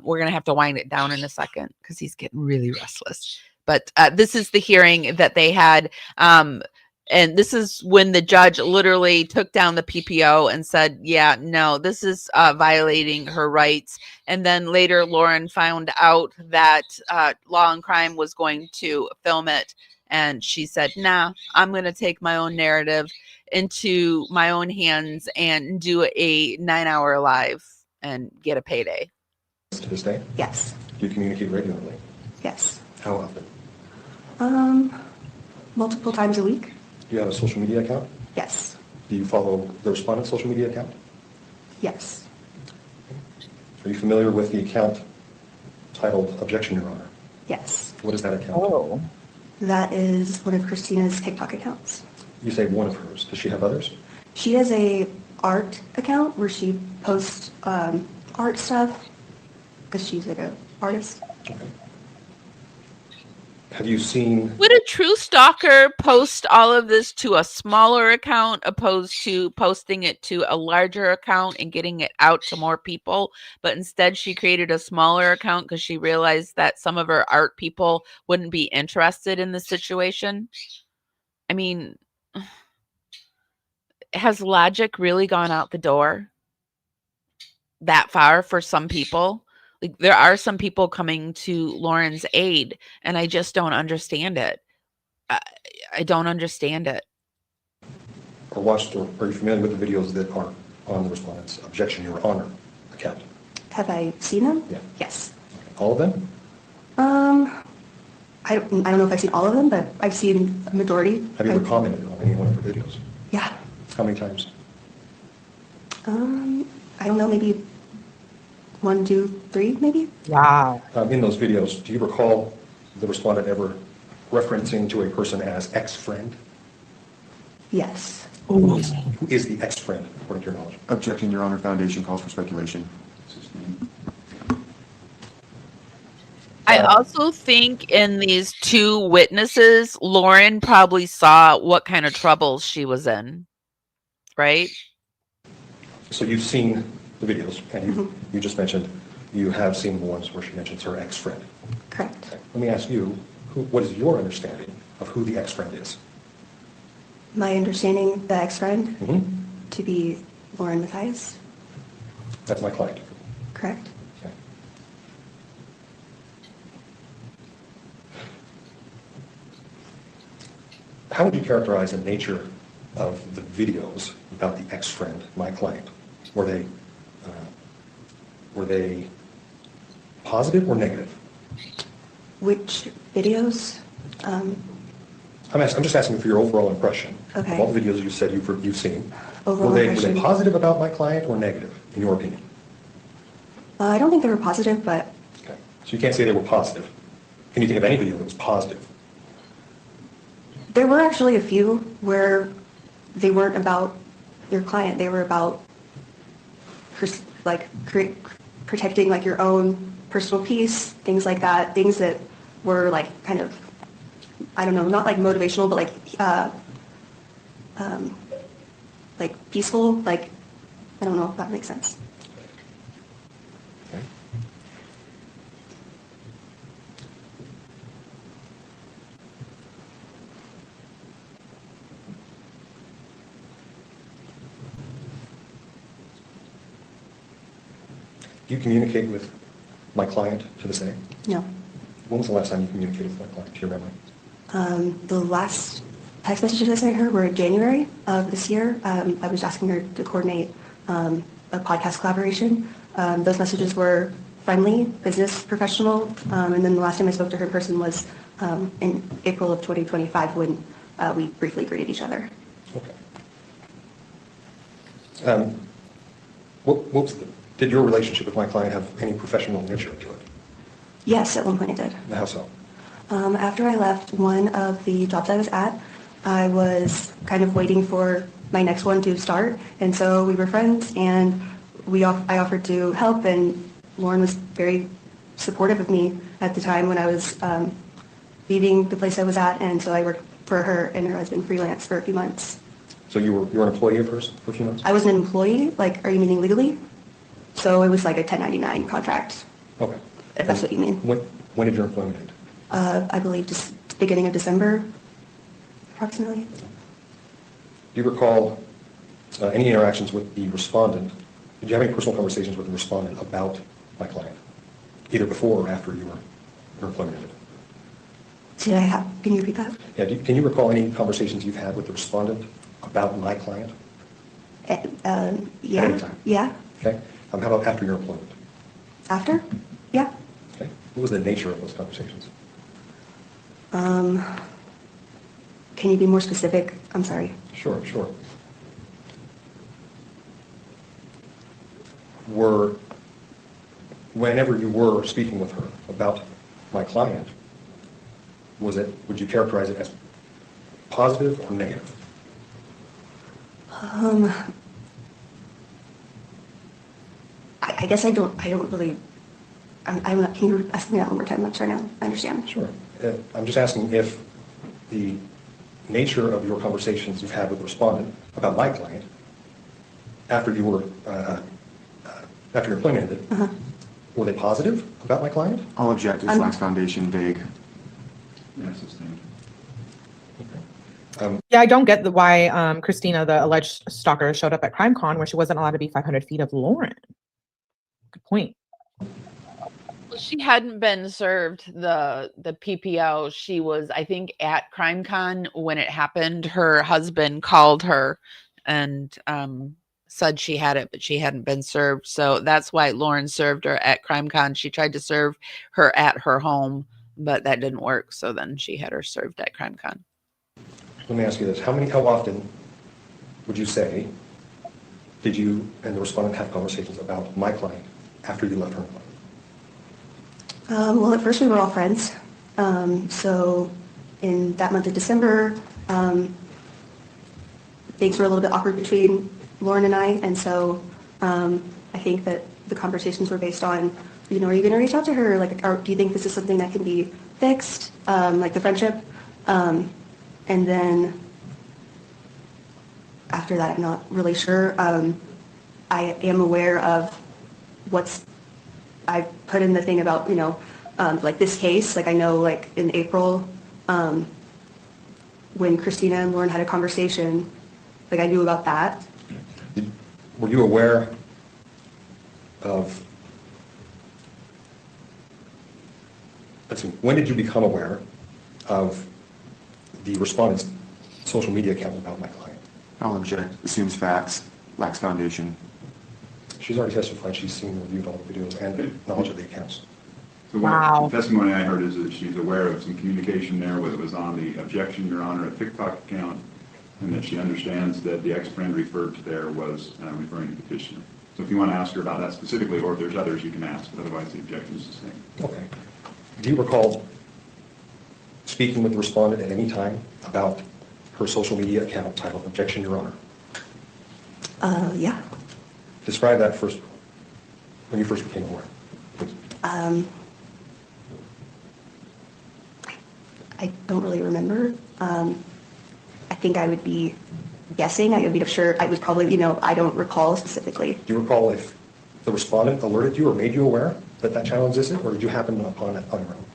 We're going to have to wind it down in a second because he's getting really restless. But this is the hearing that they had. And this is when the judge literally took down the PPO and said, yeah, no, this is violating her rights. And then later, Lauren found out that Law and Crime was going to film it. And she said, nah, I'm going to take my own narrative into my own hands and do a 9-hour live and get a payday. To this day? Yes. Do you communicate regularly? Yes. How often? Multiple times a week. Do you have a social media account? Yes. Do you follow the respondent's social media account? Yes. Are you familiar with the account titled Objection, Your Honor. Yes. What is that account? Oh. That is one of Christina's TikTok accounts. You say one of hers. Does she have others? She has a art account where she posts art stuff because she's like a artist. Okay. Have you seen... Would a true stalker post all of this to a smaller account opposed to posting it to a larger account and getting it out to more people? But instead she created a smaller account because she realized that some of her art people wouldn't be interested in the situation. I mean, has logic really gone out the door that far for some people? Like, there are some people coming to Lauren's aid, and I just don't understand it. I don't understand it. Or watched, or are you familiar with the videos that are on the respondent's Objection, Your Honor account? Have I seen them? Yeah. Yes. All of them? I don't know if I've seen all of them, but I've seen a majority. Have you ever commented on any one of her videos? Yeah. How many times? I don't know, maybe 1, 2, 3, maybe? Wow. In those videos, do you recall the respondent ever referencing to a person as ex-friend? Yes. Who is the ex-friend, according to your knowledge? Objection, Your Honor. Foundation calls for speculation. I also think in these two witnesses, Lauren probably saw what kind of trouble she was in, right? So you've seen the videos, and you just mentioned you have seen the ones where she mentions her ex-friend. Correct. Okay. Let me ask you, what is your understanding of who the ex-friend is? My understanding, the ex-friend, to be Lauren Mathias. That's my client. Correct. Okay. How would you characterize the nature of the videos about the ex-friend, my client? Were they positive or negative? Which videos? I'm just asking for your overall impression Okay. of all the videos you said you've seen. Overall Were they impression. positive about my client or negative, in your opinion? I don't think they were positive, but Okay. So you can't say they were positive. Can you think of any video that was positive? there were actually a few where they weren't about your client. They were about protecting like your own personal peace, things like that. Things that were like kind of, I don't know, not like motivational, but like peaceful. Like, I don't know if that makes sense. Okay. Do you communicate with my client to this day? No. When was the last time you communicated with my client, to your memory? The last text messages I sent her were in January of this year. I was asking her to coordinate a podcast collaboration. Those messages were friendly, business, professional, and then the last time I spoke to her in person was in April of 2025 when we briefly greeted each other. Okay. Did your relationship with my client have any professional nature to it? Yes, at one point it did. How so? After I left one of the jobs I was at, I was kind of waiting for my next one to start, and so we were friends, and I offered to help, and Lauren was very supportive of me at the time when I was leaving the place I was at, and so I worked for her and her husband freelance for a few months. So you were an employee of hers for a few months? I wasn't an employee, like, are you meaning legally? So it was like a 1099 contract. Okay. If that's what you mean. When did your employment end? I believe just beginning of December, approximately. Do you recall any interactions with the respondent? Did you have any personal conversations with the respondent about my client, either before or after your employment ended? Can you repeat that? Yeah. Can you recall any conversations you've had with the respondent about my client? Yeah. At any time? Yeah. Okay. How about after your employment? After? Yeah. Okay. What was the nature of those conversations? Can you be more specific? I'm sorry. Sure. whenever you were speaking with her about my client, would you characterize it as positive or negative? I guess I don't really, I'm not, can you ask me that one more time? I'm sorry now, I understand. Sure. I'm just asking if the nature of your conversations you've had with the respondent about my client after you were, after your employment ended, were they positive about my client? All objective, Flax Foundation, vague. Yes, sustained. Yeah, I don't get why Christina, the alleged stalker, showed up at CrimeCon where she wasn't allowed to be 500 feet of Lauren. Good point. She hadn't been served the PPO. She was, I think, at CrimeCon when it happened. Her husband called her and said she had it, but she hadn't been served. So that's why Lauren served her at CrimeCon. She tried to serve her at her home, but that didn't work. So then she had her served at CrimeCon. Let me ask you this. How often would you say did you and the respondent have conversations about my client after you left her employment? Well, at first we were all friends. So in that month of December, things were a little bit awkward between Lauren and I. And so I think that the conversations were based on, are you going to reach out to her? Like, do you think this is something that can be fixed? Like the friendship. And then after that, I'm not really sure. I am aware of I put in the thing about, like this case, like I know like in April, when Christina and Lauren had a conversation, like I knew about that. Were you aware of, let's see, when did you become aware of the respondent's social media account about my client? I'll object. Assumes facts. Lacks foundation. She's already testified she's seen and reviewed all the videos and knowledge of the accounts. So the testimony I heard is that she's aware of some communication there, whether it was on the objection, Your Honor, a TikTok account, and that she understands that the ex-friend referred to there was referring to the petitioner. So if you want to ask her about that specifically, or if there's others you can ask, but otherwise the objection is sustained. Okay. Do you recall speaking with the respondent at any time about her social media account titled Objection, Your Honor? Yeah. Describe that first, when you first became aware, please. I don't really remember. I think I would be guessing. I would be sure. I was probably, I don't recall specifically. Do you recall if the respondent alerted you or made you aware that that channel existed, or did you happen upon it on your own?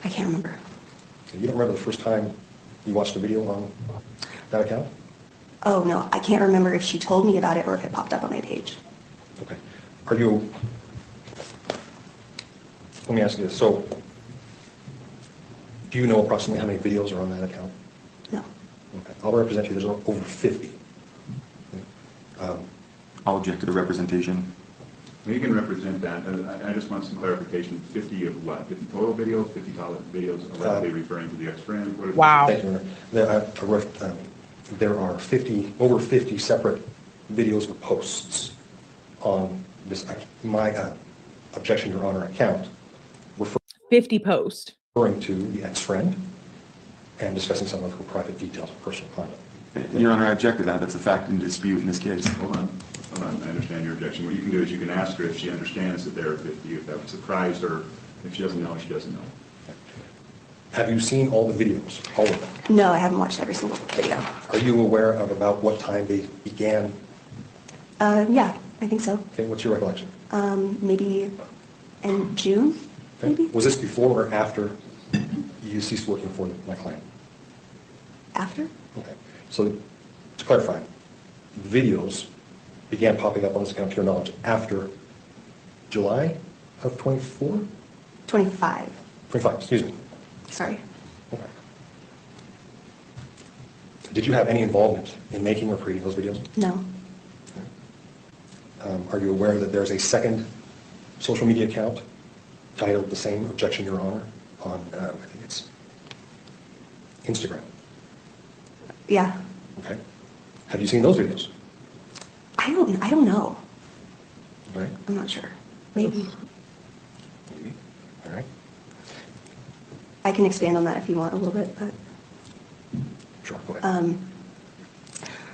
I can't remember. You don't remember the first time you watched a video on that account? Oh, no. I can't remember if she told me about it or if it popped up on my page. Okay. Let me ask you this. So, do you know approximately how many videos are on that account? No. Okay. I'll represent you. There's over 50. I'll object to the representation. Well, you can represent that. I just want some clarification. 50 of what? 50 total videos? 50 total videos allegedly referring to the ex-friend? Wow. Thank you. There are over 50 separate videos or posts on this my Objection, Your Honor account. 50 posts. Referring to the ex-friend and discussing some of her private details of personal conduct. Your Honor, I object to that. That's a fact in dispute in this case. Hold on. I understand your objection. What you can do is you can ask her if she understands that there are 50, if that would surprise her. If she doesn't know, she doesn't know. Have you seen all the videos, all of them? No, I haven't watched every single video. Are you aware of about what time they began? Yeah, I think so. Okay, what's your recollection? Maybe in June, Okay. maybe? Was this before or after you ceased working for my client? After? Okay. So, to clarify, videos began popping up on this account, to your knowledge, after July of 24? 25. 25, excuse me. Sorry. Okay. Did you have any involvement in making or creating those videos? No. Are you aware that there's a second social media account titled the same Objection, Your Honor on, I think it's Instagram? Yeah. Okay. Have you seen those videos? I don't know. Right. I'm not sure. Maybe. Maybe. All right. I can expand on that if you want a little bit, but. Sure, go ahead.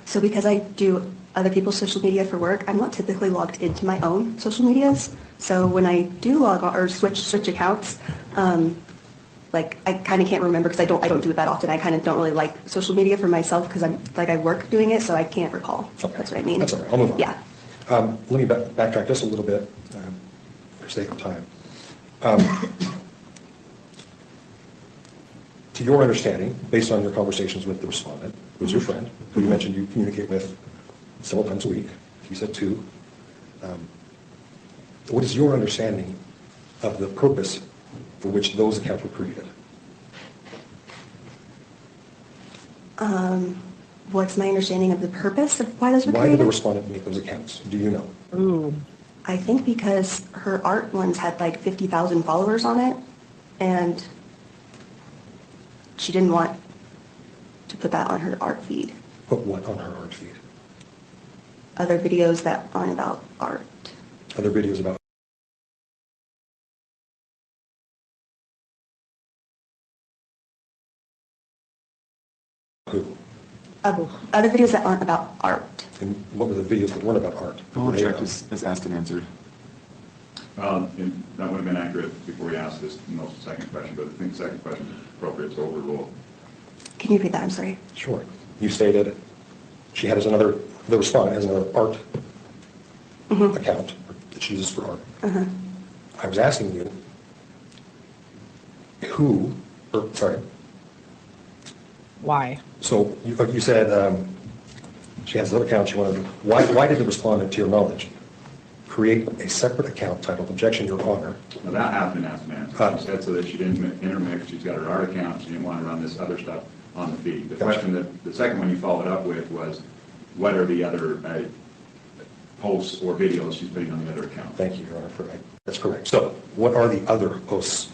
So because I do other people's social media for work, I'm not typically logged into my own social medias. So when I do log on or switch accounts, like I kind of can't remember because I don't do it that often. I kind of don't really like social media for myself because I work doing it, so I can't recall. Okay. That's what I mean. That's all right. I'll move on. Yeah. Let me backtrack just a little bit for sake of time. To your understanding, based on your conversations with the respondent, who's your friend, who you mentioned you communicate with several times a week, you said 2, what is your understanding of the purpose for which those accounts were created? What's my understanding of the purpose of why those were Why created? did the respondent make those accounts? Do you know? Ooh. I think because her art ones had like 50,000 followers on it, and she didn't want to put that on her art feed. Put what on her art feed? Other videos that aren't about art. Other videos about who? Other videos that aren't about art. And what were the videos that weren't about art? The whole check is asked and answered. And that would have been accurate before we asked this second question, but I think the second question is appropriate to overrule. Can you repeat that? I'm sorry. Sure. You stated she has the respondent has another art account that she uses for art. I was asking you Why? So you said she has another account she wanted. Why did the respondent, to your knowledge, create a separate account titled Objection, Your Honor? Now that has been asked and answered. She said so that she didn't intermix. She's got her art account. She didn't want to run this other stuff on the feed. The question the second one you followed up with was, what are the other posts or videos she's putting on the other account? Thank you, Your Honor, for that. That's correct. So what are the other posts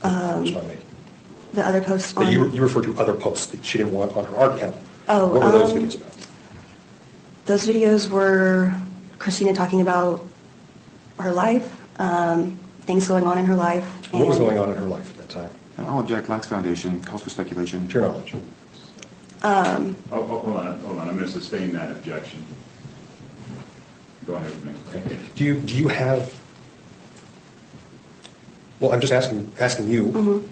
that the respondent made? The other posts That on... you referred to other posts that she didn't want on her art account. Oh, what were those videos about? Those videos were Christina talking about her life, things going on in her life. What was going on in her life at that time? All object lacks foundation, calls for speculation. To your knowledge. Hold on. I'm going to sustain that objection. Go ahead with me. Okay. Do you have? Well, I'm just asking you.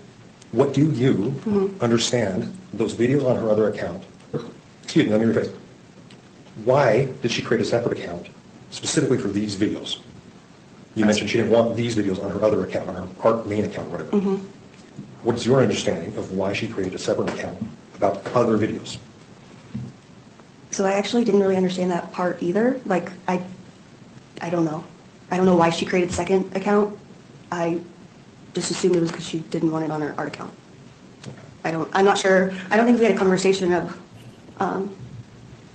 What do you understand those videos on her other account? Excuse me. Let me rephrase. Why did she create a separate account specifically for these videos? You mentioned she didn't want these videos on her other account, on her art main account, whatever. What is your understanding of why she created a separate account about other videos? So I actually didn't really understand that part either. Like, I don't know. I don't know why she created a second account. I just assumed it was because she didn't want it on her art account. I'm not sure. I don't think we had a conversation of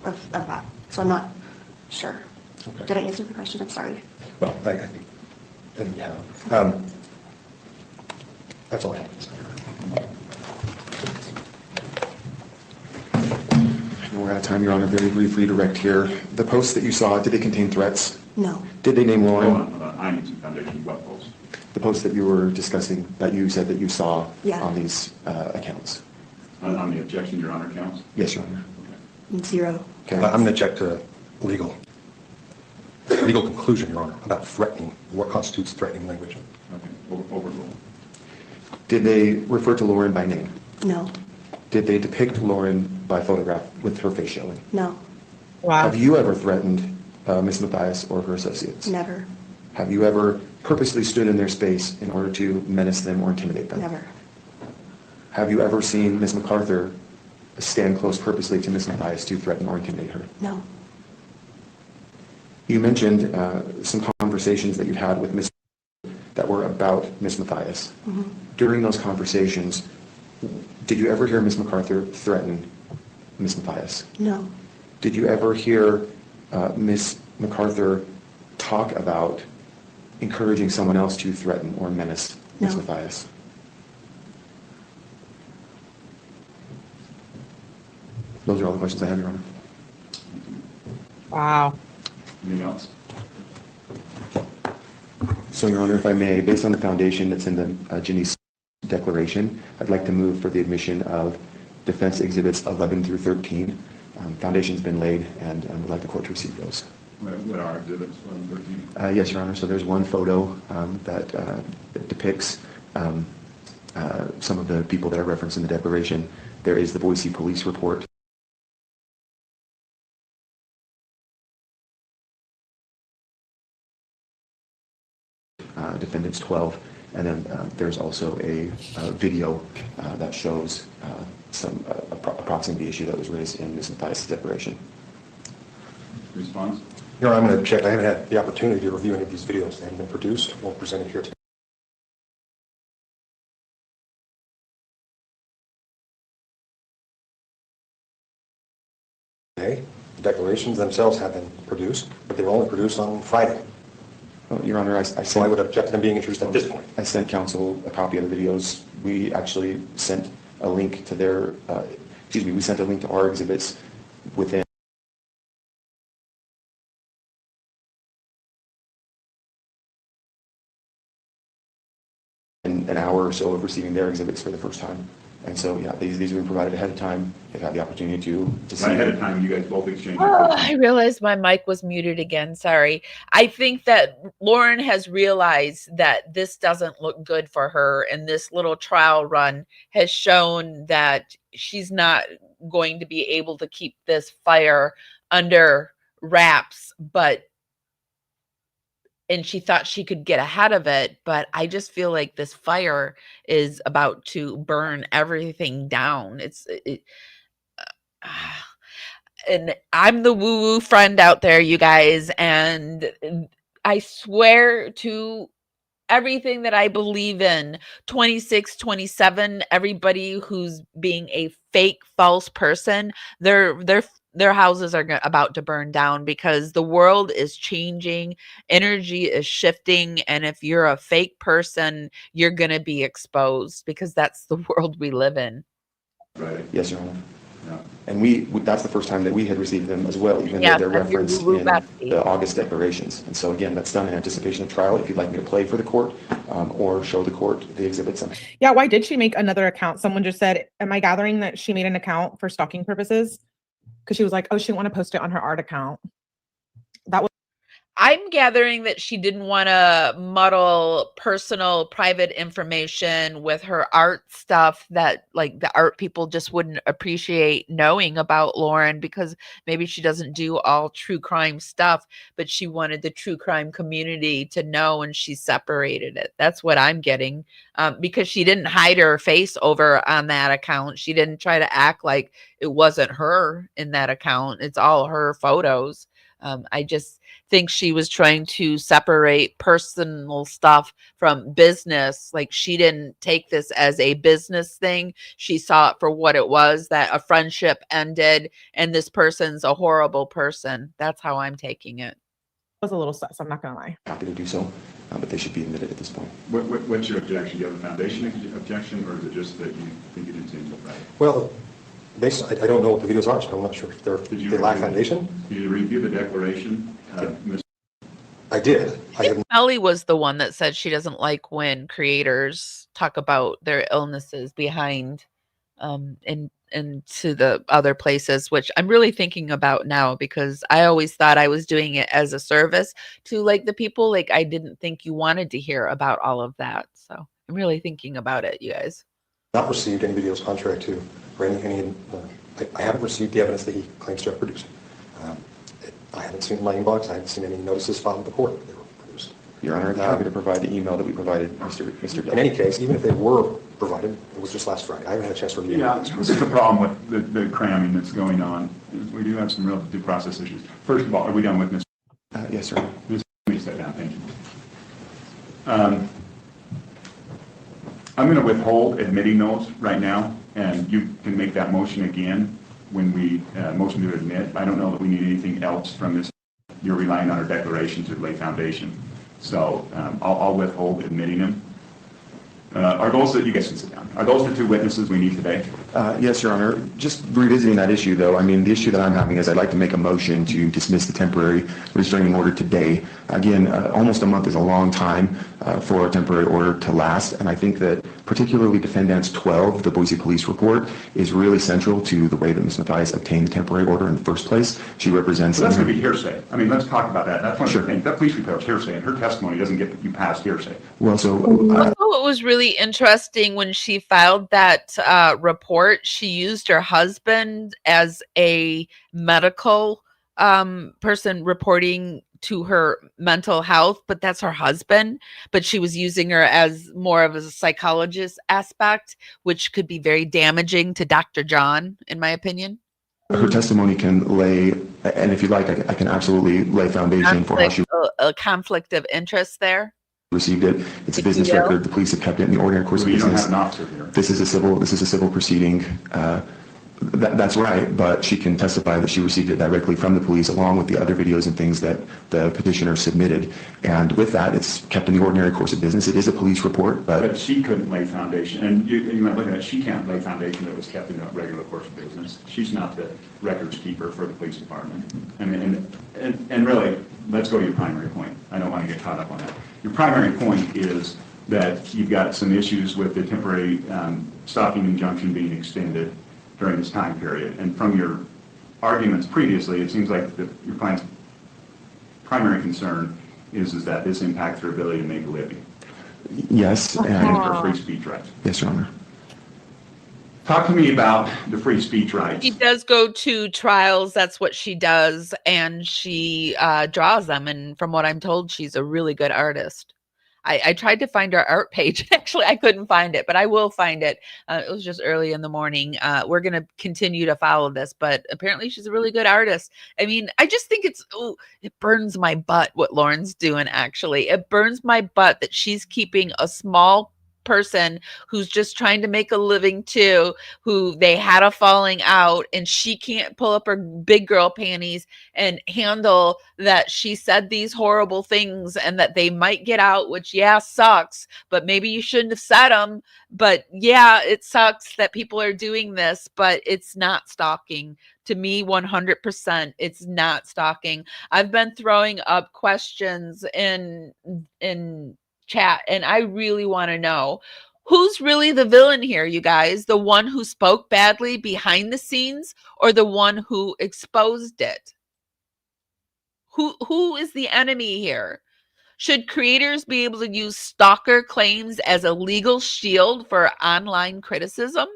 that. So I'm not sure. Okay. Did I answer the question? I'm sorry. Well, I think you have. That's all I have to say. We're out of time, Your Honor. Very briefly, direct here. The posts that you saw, did they contain threats? No. Did they name Lauren? Hold on. I need some foundation. What post? The posts that you were discussing, that you said that you saw Yeah. on these accounts? On the objection, Your Honor, counts? Yes, Your Honor. Zero. Okay. I'm going to check to legal conclusion, Your Honor, about threatening. What constitutes threatening language? Okay. Overruled. Did they refer to Lauren by name? No. Did they depict Lauren by photograph with her face showing? No. Wow. Have you ever threatened Ms. Mathias or her associates? Never. Have you ever purposely stood in their space in order to menace them or intimidate them? Never. Have you ever seen Ms. MacArthur stand close purposely to Ms. Mathias to threaten or intimidate her? No. You mentioned some conversations that you had with Ms. that were about Ms. Mathias. During those conversations, did you ever hear Ms. MacArthur threaten Ms. Mathias? No. Did you ever hear Ms. MacArthur talk about encouraging someone else to threaten or menace Ms. No. Mathias? Those are all the questions I have, Your Honor. Wow. Anything else? So, Your Honor, if I may, based on the foundation that's in the Ginny's declaration, I'd like to move for the admission of defense exhibits 11 through 13. Foundation's been laid, and would like the court to receive those. What are exhibits 11 and 13? Yes, Your Honor. So there's one photo that depicts some of the people that are referenced in the declaration. There is the Boise police report. Defendants 12, and then there's also a video that shows some approximating the issue that was raised in Ms. Mathias' declaration. Response? Your Honor, I'm going to check. I haven't had the opportunity to review any of these videos. They haven't been produced. Won't present it here today. The declarations themselves have been produced, but they were only produced on Friday. Well, Your Honor, So I would object to them being introduced at this point. I sent counsel a copy of the videos. We actually sent a link to their, we sent a link to our exhibits within an hour or so of receiving their exhibits for the first time. And so, yeah, these have been provided ahead of time. They've had the opportunity to see. Right ahead of time, you guys both exchanged. I realized my mic was muted again. Sorry. I think that Lauren has realized that this doesn't look good for her, and this little trial run has shown that she's not going to be able to keep this fire under wraps, and she thought she could get ahead of it, but I just feel like this fire is about to burn everything down. And I'm the woo-woo friend out there, you guys, and I swear to everything that I believe in, 26, 27, everybody who's being a fake, false person, their houses are about to burn down, because the world is changing, energy is shifting, and if you're a fake person, you're going to be exposed, because that's the world we live in. Right. Yes, Your Honor. Yeah. And that's the first time that we had received them as well, even though they're referenced in the August declarations. And so again, that's done in anticipation of trial. If you'd like me to play for the court or show the court the exhibits. Yeah, why did she make another account? Someone just said, am I gathering that she made an account for stalking purposes? Because she was like, oh, she didn't want to post it on her art account. I'm gathering that she didn't want to muddle personal, private information with her art stuff that, like, the art people just wouldn't appreciate knowing about Lauren, because maybe she doesn't do all true crime stuff, but she wanted the true crime community to know, and she separated it. That's what I'm getting, because she didn't hide her face over on that account. She didn't try to act like it wasn't her in that account. It's all her photos. I just think she was trying to separate personal stuff from business. Like, she didn't take this as a business thing. She saw it for what it was, that a friendship ended and this person's a horrible person. That's how I'm taking it. Was a little sus, I'm not gonna lie. Happy to do so, but they should be admitted at this point. What's your objection? Do you have a foundation objection, or is it just that you think it is right? Well, I don't know what the videos are, so I'm not sure if they lack foundation. Did you review the declaration? I did. Melly was the one that said she doesn't like when creators talk about their illnesses behind into the other places, which I'm really thinking about now, because I always thought I was doing it as a service to, like, the people. Like, I didn't think you wanted to hear about all of that. So I'm really thinking about it, you guys. Not received any videos contrary to or any I haven't received the evidence that he claims to have produced. I haven't seen my inbox. I haven't seen any notices filed with the court that they were produced. Your Honor, I'm happy to provide the email that we provided Mr. In any case, even if they were provided, it was just last Friday. I haven't had a chance to review Yeah, it. this is the problem with the cramming that's going on. We do have some real due process issues. First of all, are we done with Ms.? Yes, sir. Let me sit down. Thank you. I'm going to withhold admitting those right now, and you can make that motion again when we motion to admit. I don't know that we need anything else from this. You're relying on our declaration to lay foundation. So I'll withhold admitting them. Are those that you guys can sit down? Are those the two witnesses we need today? Yes, Your Honor. Just revisiting that issue, though, I mean, the issue that I'm having is I'd like to make a motion to dismiss the temporary restraining order today. Again, almost a month is a long time for a temporary order to last, and I think that particularly Defendant 12, the Boise Police Report, is really central to the way that Ms. Mathias obtained the temporary order in the first place. She represents... So that's going to be hearsay. I mean, let's talk about that. That's one of the things. That police report is hearsay, and her testimony doesn't get you past hearsay. Well, so... Also, it was really interesting when she filed that report, she used her husband as a medical person reporting to her mental health, but that's her husband. But she was using her as more of a psychologist aspect, which could be very damaging to Dr. John, in my opinion. Her testimony can lay, and if you like, I can absolutely lay foundation for how she... A conflict of interest there. Received it. It's a business record. The police have kept it in the ordinary course of business. You don't have an officer here. This is a civil proceeding. That's right, but she can testify that she received it directly from the police along with the other videos and things that the petitioner submitted. And with that, it's kept in the ordinary course of business. It is a police report, but she couldn't lay foundation. And you might look at it, she can't lay foundation that was kept in the regular course of business. She's not the records keeper for the police department. And really, let's go to your primary point. I don't want to get caught up on that. Your primary point is that you've got some issues with the temporary stalking injunction being extended during this time period. And from your arguments previously, it seems like your client's primary concern is that this impacts her ability to make a living. Yes. And her free speech rights. Yes, Your Honor. Talk to me about the free speech rights. She does go to trials. That's what she does. And she draws them. And from what I'm told, she's a really good artist. I tried to find her art page. Actually, I couldn't find it, but I will find it. It was just early in the morning. We're going to continue to follow this, but apparently she's a really good artist. I mean, I just think it burns my butt what Lauren's doing, actually. It burns my butt that she's keeping a small person who's just trying to make a living too, who they had a falling out, and she can't pull up her big girl panties and handle that she said these horrible things and that they might get out, which sucks, but maybe you shouldn't have said them. But it sucks that people are doing this, but it's not stalking. To me, 100%, it's not stalking. I've been throwing up questions in chat, and I really want to know who's really the villain here, you guys. The one who spoke badly behind the scenes, or the one who exposed it? Who is the enemy here? Should creators be able to use stalker claims as a legal shield for online criticism?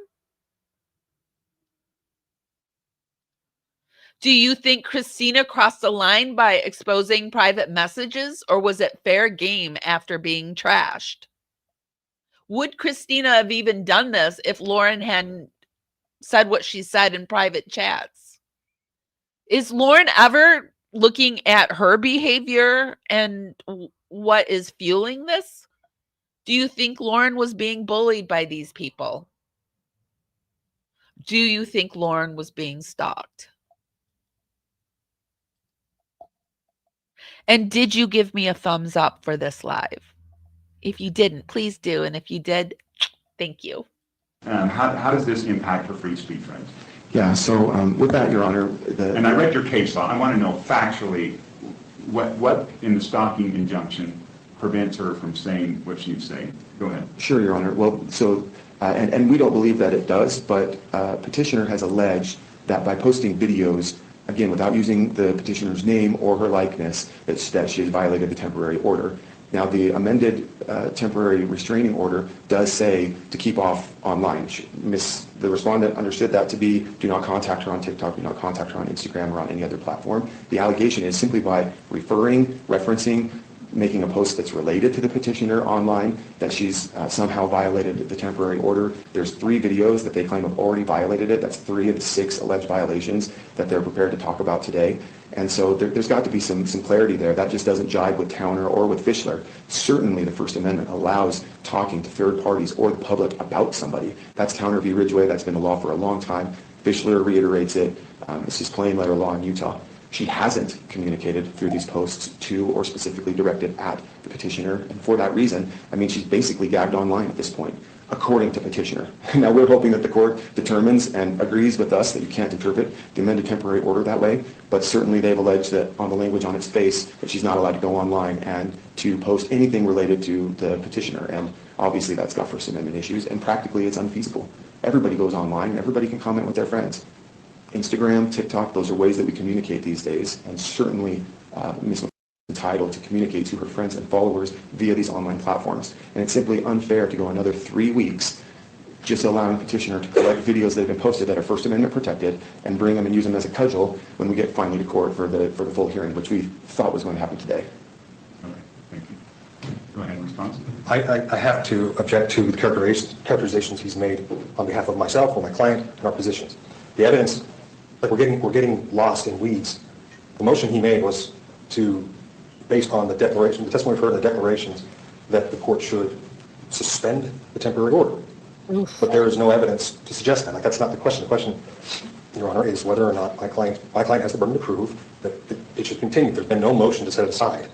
Do you think Christina crossed the line by exposing private messages, or was it fair game after being trashed? Would Christina have even done this if Lauren hadn't said what she said in private chats? Is Lauren ever looking at her behavior and what is fueling this? Do you think Lauren was being bullied by these people? Do you think Lauren was being stalked? And did you give me a thumbs up for this live? If you didn't, please do. And if you did, thank you. How does this impact her free speech rights? Yeah, so with that, Your Honor... And I read your case law. I want to know factually what in the stalking injunction prevents her from saying what she's saying. Go ahead. Sure, Your Honor. Well, so, and we don't believe that it does, but petitioner has alleged that by posting videos, again, without using the petitioner's name or her likeness, that she has violated the temporary order. Now, the amended temporary restraining order does say to keep off online. The respondent understood that to be do not contact her on TikTok, do not contact her on Instagram or on any other platform. The allegation is simply by referencing, making a post that's related to the petitioner online, that she's somehow violated the temporary order. There's 3 videos that they claim have already violated it. That's 3 of the 6 alleged violations that they're prepared to talk about today. And so there's got to be some clarity there. That just doesn't jive with Towner or with Fischler. Certainly the First Amendment allows talking to third parties or the public about somebody. That's Towner v. Ridgway. That's been the law for a long time. Fischler reiterates it. It's just plain letter law in Utah. She hasn't communicated through these posts to or specifically directed at the petitioner. And for that reason, I mean, she's basically gagged online at this point, according to petitioner. Now, we're hoping that the court determines and agrees with us that you can't interpret the amended temporary order that way, but certainly they've alleged that on the language on its face that she's not allowed to go online and to post anything related to the petitioner. And obviously that's got First Amendment issues, and practically it's unfeasible. Everybody goes online and everybody can comment with their friends. Instagram, TikTok, those are ways that we communicate these days, and certainly Ms. entitled to communicate to her friends and followers via these online platforms. And it's simply unfair to go another 3 weeks just allowing petitioner to collect videos that have been posted that are First Amendment protected and bring them and use them as a cudgel when we get finally to court for the full hearing, which we thought was going to happen today. Okay, thank you. Go ahead and respond. I have to object to the characterizations he's made on behalf of myself or my client and our positions. The evidence, like we're getting lost in weeds. The motion he made was to, based on the declaration, the testimony heard in the declarations, that the court should suspend the temporary order. Oof. But there is no evidence to suggest that. Like, that's not the question. The question, Your Honor, is whether or not my client has the burden to prove that it should continue. There's been no motion to set it aside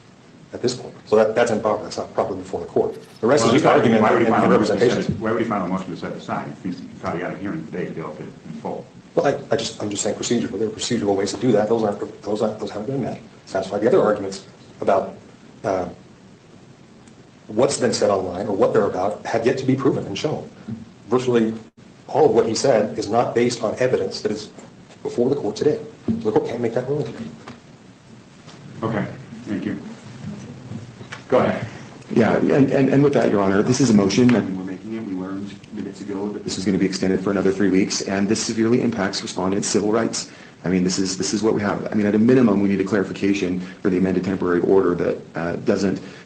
at this point. So that's improper. That's not properly before the court. The rest is just argument and representation. Why would he file a motion to set it aside? He thought he had a hearing today to deal with it in full. Well, I'm just saying procedure, but there are procedural ways to do that. Those haven't been met. Satisfy the other arguments about what's been said online or what they're about have yet to be proven and shown. Virtually all of what he said is not based on evidence that is before the court today. The court can't make that ruling. Okay, thank you. Go ahead. Yeah, and with that, Your Honor, this is a motion, and we're making it. We learned minutes ago that this is going to be extended for another 3 weeks, and this severely impacts respondents' civil rights. I mean, this is what we have. I mean, at a minimum, we need a clarification for the amended temporary order that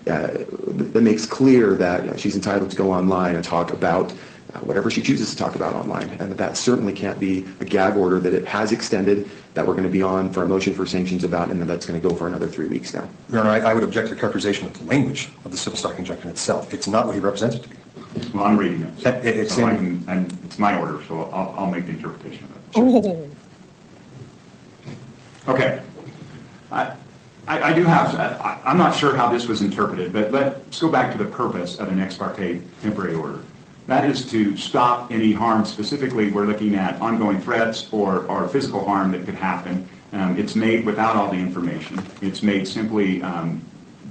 that makes clear that she's entitled to go online and talk about whatever she chooses to talk about online, and that certainly can't be a gag order that it has extended, that we're going to be on for a motion for sanctions about, and that's going to go for another 3 weeks now. Your Honor, I would object to the characterization of the language of the civil stalking injunction itself. It's not what he represents it to be. Well, I'm reading it. And it's my order, so I'll make the interpretation of it. Oh. Okay. I do have, I'm not sure how this was interpreted, but let's go back to the purpose of an ex parte temporary order. That is to stop any harm. Specifically, we're looking at ongoing threats or physical harm that could happen. It's made without all the information. It's made simply,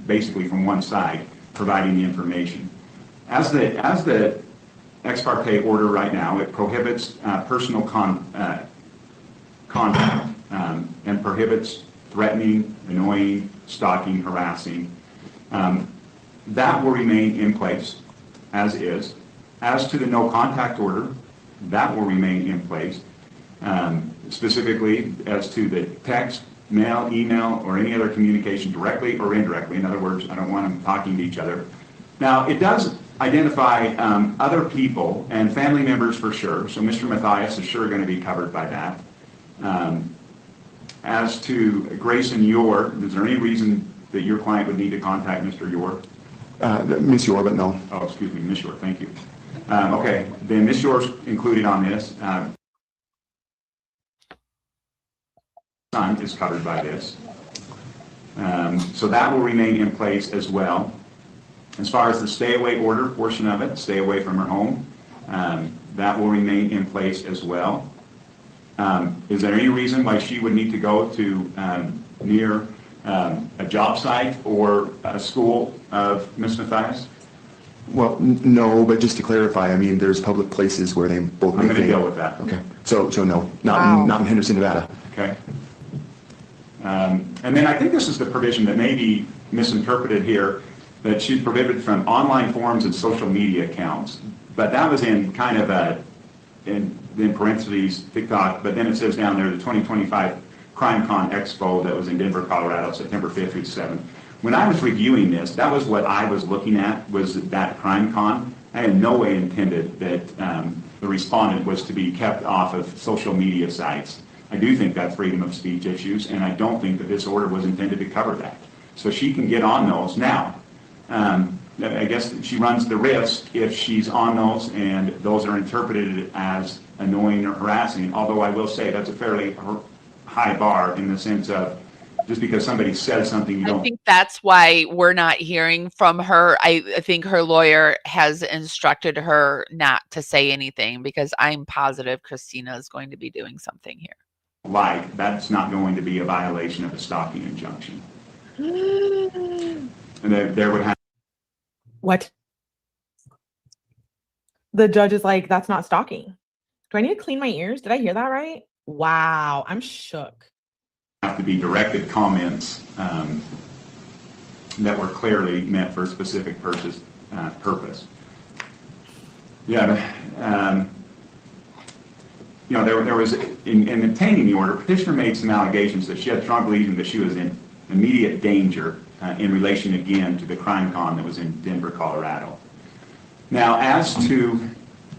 basically from one side, providing the information. As the ex parte order right now, it prohibits personal contact and prohibits threatening, annoying, stalking, harassing. That will remain in place as is. As to the no contact order, that will remain in place. Specifically as to the text, mail, email, or any other communication directly or indirectly. In other words, I don't want them talking to each other. Now, it does identify other people and family members for sure. So Mr. Mathias is sure going to be covered by that. As to Grace and Yor, is there any reason that your client would need to contact Mr. Yor? Miss Yor, but no. Oh, excuse me, Miss Yor, thank you. Okay, then Miss Yor's included on this. Son is covered by this. So that will remain in place as well. As far as the stay away order portion of it, stay away from her home, that will remain in place as well. Is there any reason why she would need to go to near a job site or a school of Ms. Mathias? Well, no, but just to clarify, I mean, there's public places where they both. I'm going to deal with that. Okay, so no, not in Henderson, Nevada. Okay. And then I think this is the provision that may be misinterpreted here, that she's prohibited from online forums and social media accounts. But that was in kind of in parentheses, TikTok, but then it says down there the 2025 CrimeCon Expo that was in Denver, Colorado, September 5th through 7th. When I was reviewing this, that was what I was looking at, was that CrimeCon. I in no way intended that the respondent was to be kept off of social media sites. I do think that's freedom of speech issues, and I don't think that this order was intended to cover that. So she can get on those now. I guess she runs the risk if she's on those and those are interpreted as annoying or harassing, although I will say that's a fairly high bar in the sense of Just because somebody says something, you I don't. think that's why we're not hearing from her. I think her lawyer has instructed her not to say anything because I'm positive Christina is going to be doing something here. Like, that's not going to be a violation of a stalking injunction. And there would have. What? The judge is like, that's not stalking. Do I need to clean my ears? Did I hear that right? Wow, I'm shook. Have to be directed comments that were clearly meant for a specific purpose. Yeah, you know, there was, in obtaining the order, petitioner made some allegations that she had strong belief that she was in immediate danger in relation again to the crime con that was in Denver, Colorado. Now, as to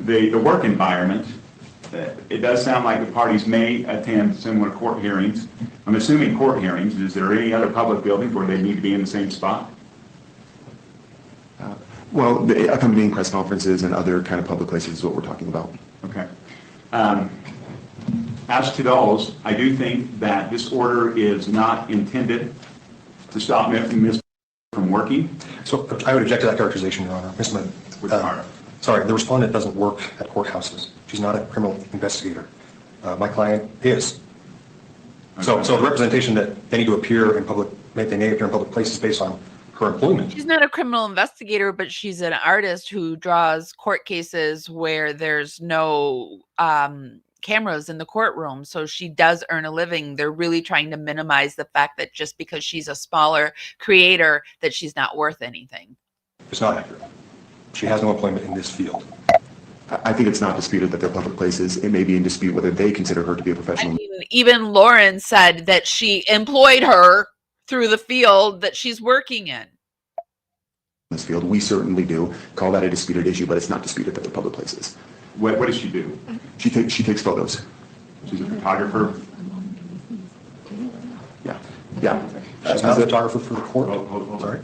the work environment, it does sound like the parties may attend similar court hearings. I'm assuming court hearings. Is there any other public buildings where they need to be in the same spot? Well, the accompanying press conferences and other kind of public places is what we're talking about. Okay. As to those, I do think that this order is not intended to stop Ms. from working. So I would object to that characterization, Your Honor. Sorry, the respondent doesn't work at courthouses. She's not a criminal investigator. My client is. So the representation that they need to appear in public, they may appear in public places based on her employment. She's not a criminal investigator, but she's an artist who draws court cases where there's no cameras in the courtroom. So she does earn a living. They're really trying to minimize the fact that just because she's a smaller creator, that she's not worth anything. It's not accurate. She has no employment in this field. I think it's not disputed that they're public places. It may be in dispute whether they consider her to be a professional. I mean, even Lauren said that she employed her through the field that she's working in. This field, we certainly do call that a disputed issue, but it's not disputed that they're public places. What does she do? She takes photos. She's a photographer. Yeah. She's not a photographer for the court. Sorry.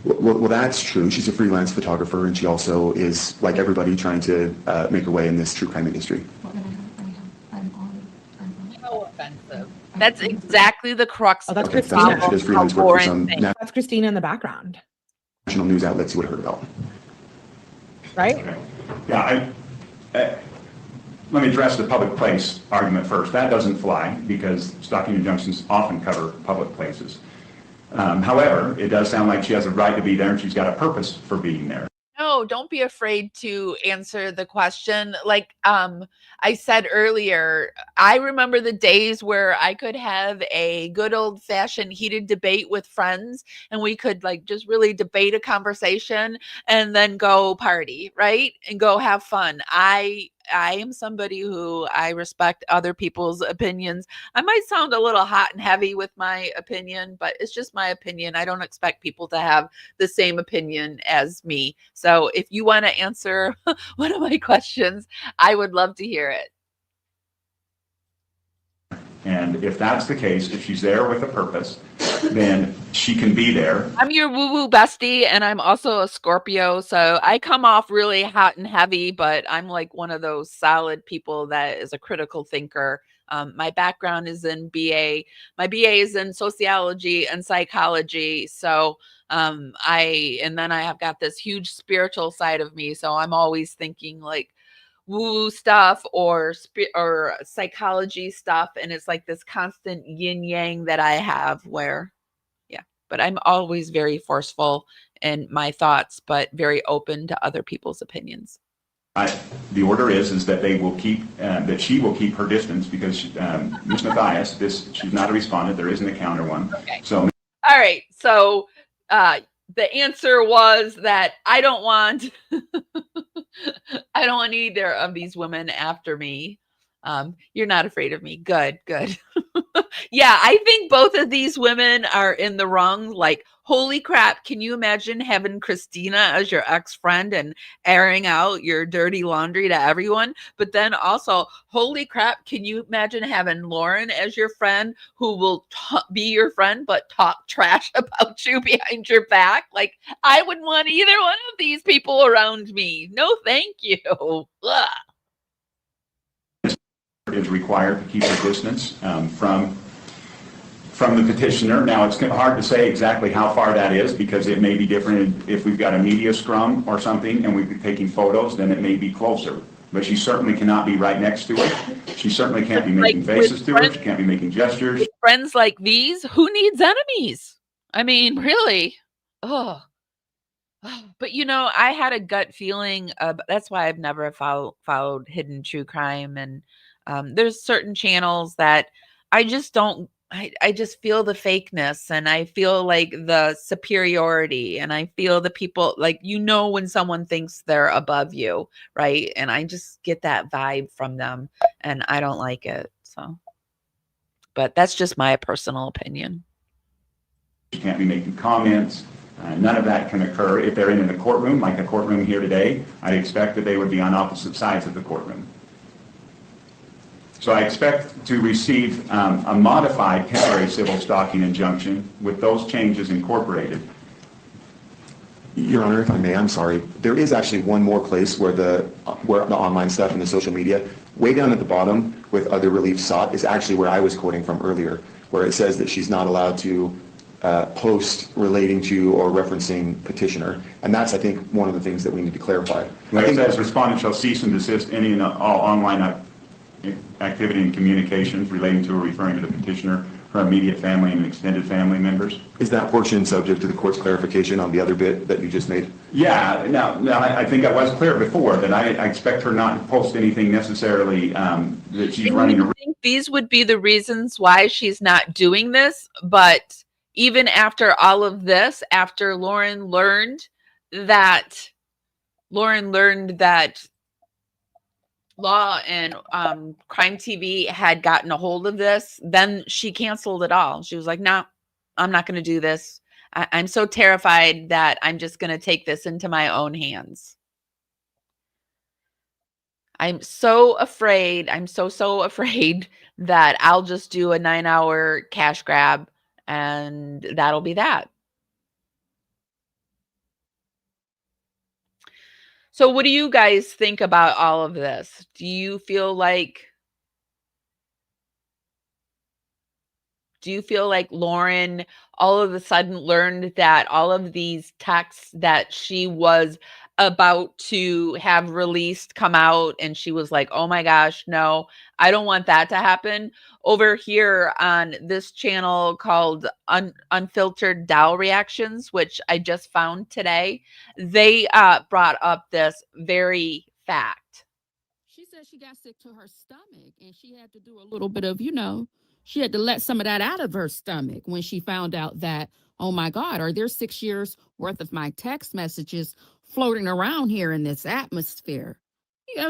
Well, that's true. She's a freelance photographer, and she also is, like everybody, trying to make her way in this true crime industry. So offensive. That's exactly the crux. Oh, that's of Christina. She does freelance work for some That's Christina in the background, national news outlets you would have heard about. right? Okay. Yeah, let me address the public place argument first. That doesn't fly because stalking injunctions often cover public places. However, it does sound like she has a right to be there and she's got a purpose for being there. No, don't be afraid to answer the question. Like I said earlier, I remember the days where I could have a good old fashioned heated debate with friends and we could like just really debate a conversation and then go party, right? And go have fun. I am somebody who I respect other people's opinions. I might sound a little hot and heavy with my opinion, but it's just my opinion. I don't expect people to have the same opinion as me. So if you want to answer one of my questions, I would love to hear it. And if that's the case, if she's there with a purpose, then she can be there. I'm your woo-woo bestie, and I'm also a Scorpio, so I come off really hot and heavy, but I'm like one of those solid people that is a critical thinker. My background is in BA. My BA is in sociology and psychology, so and then I have got this huge spiritual side of me, so I'm always thinking like woo stuff or psychology stuff, and it's like this constant yin yang that I have where but I'm always very forceful in my thoughts, but very open to other people's opinions. The order is that they will keep that she will keep her distance because Ms. Mathias, she's not a respondent. There isn't a counter one. Okay. So all right. So the answer was that I don't want either of these women after me. You're not afraid of me. Good. Yeah, I think both of these women are in the wrong. Like, holy crap, can you imagine having Christina as your ex-friend and airing out your dirty laundry to everyone? But then also, holy crap, can you imagine having Lauren as your friend who will be your friend but talk trash about you behind your back? Like, I wouldn't want either one of these people around me. No, thank you. Ugh. is required to keep a distance from the petitioner. Now, it's hard to say exactly how far that is because it may be different if we've got a media scrum or something and we've been taking photos, then it may be closer. But she certainly cannot be right next to it. She certainly can't be making faces to her. She can't be making gestures. With friends like these, who needs enemies? I mean, really? Oh. But you know, I had a gut feeling. That's why I've never followed hidden true crime. And there's certain channels that I just don't. I just feel the fakeness, and I feel like the superiority, and I feel the people, like, you know, when someone thinks they're above you, right? And I just get that vibe from them, and I don't like it. So, but that's just my personal opinion. She can't be making comments. None of that can occur. If they're in the courtroom, like a courtroom here today, I expect that they would be on opposite sides of the courtroom. So I expect to receive a modified temporary civil stalking injunction with those changes incorporated. Your Honor, if I may, I'm sorry. There is actually one more place where the online stuff and the social media, way down at the bottom with other relief sought, is actually where I was quoting from earlier, where it says that she's not allowed to post relating to or referencing petitioner. And that's, I think, one of the things that we need to clarify. I think that respondent shall cease and desist any and all online activity and communications relating to or referring to the petitioner, her immediate family and extended family members. Is that portion subject to the court's clarification on the other bit that you just made? Yeah, now I think I was clear before that I expect her not to post anything necessarily that she's running. I think these would be the reasons why she's not doing this, but even after all of this, after Lauren learned that Law and Crime TV had gotten a hold of this, then she canceled it all. She was like, no, I'm not going to do this. I'm so terrified that I'm just going to take this into my own hands. I'm so afraid. I'm so afraid that I'll just do a 9-hour cash grab and that'll be that. So what do you guys think about all of this? Do you feel like Lauren all of a sudden learned that all of these texts that she was about to have released come out, and she was like, oh my gosh, no, I don't want that to happen? Over here on this channel called Unfiltered Doll Reactions, which I just found today, they brought up this very fact. She said she got sick to her stomach, and she had to do a little bit of, she had to let some of that out of her stomach when she found out that, oh my God, are there 6 years worth of my text messages floating around here in this atmosphere?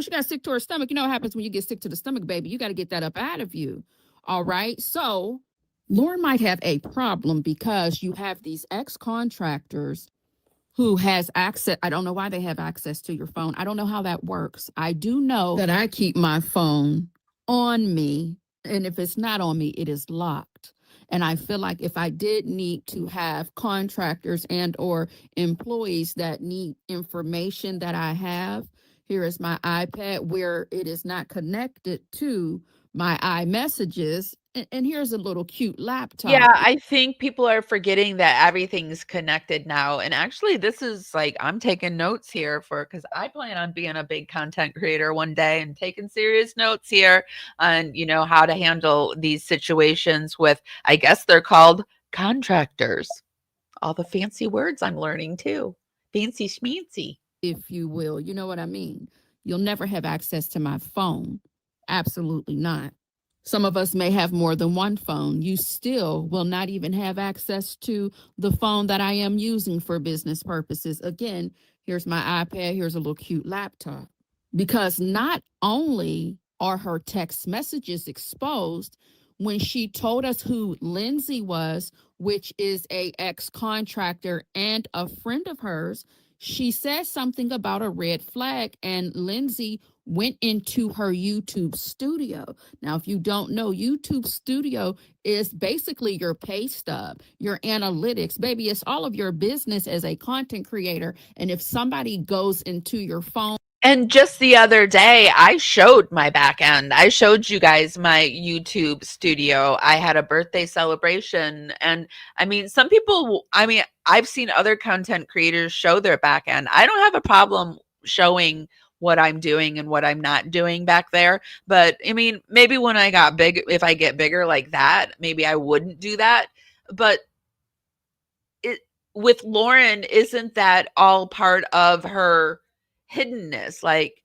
She got sick to her stomach. You know what happens when you get sick to the stomach, baby? You got to get that up out of you. All right. So Lauren might have a problem because you have these ex-contractors who has access. I don't know why they have access to your phone. I don't know how that works. I do know that I keep my phone on me. And if it's not on me, it is locked. And I feel like if I did need to have contractors and or employees that need information that I have, here is my iPad where it is not connected to my iMessages. And here's a little cute laptop. Yeah, I think people are forgetting that everything's connected now. And actually, this is like, I'm taking notes here because I plan on being a big content creator one day and taking serious notes here on, how to handle these situations with, I guess they're called contractors. All the fancy words I'm learning too. Fancy schmancy. If you will, you know what I mean? You'll never have access to my phone. Absolutely not. Some of us may have more than one phone. You still will not even have access to the phone that I am using for business purposes. Again, here's my iPad. Here's a little cute laptop. Because not only are her text messages exposed, when she told us who Lindsay was, which is a ex-contractor and a friend of hers, she said something about a red flag, and Lindsay went into her YouTube studio. Now, if you don't know, YouTube studio is basically your pay stub, your analytics. Baby, it's all of your business as a content creator. And if somebody goes into your phone And just the other day, I showed my back end. I showed you guys my YouTube studio. I had a birthday celebration. And I mean, some people, I mean, I've seen other content creators show their back end. I don't have a problem showing what I'm doing and what I'm not doing back there. But I mean, maybe when I got big, if I get bigger like that, maybe I wouldn't do that. But it, with Lauren, isn't that all part of her hiddenness? Like,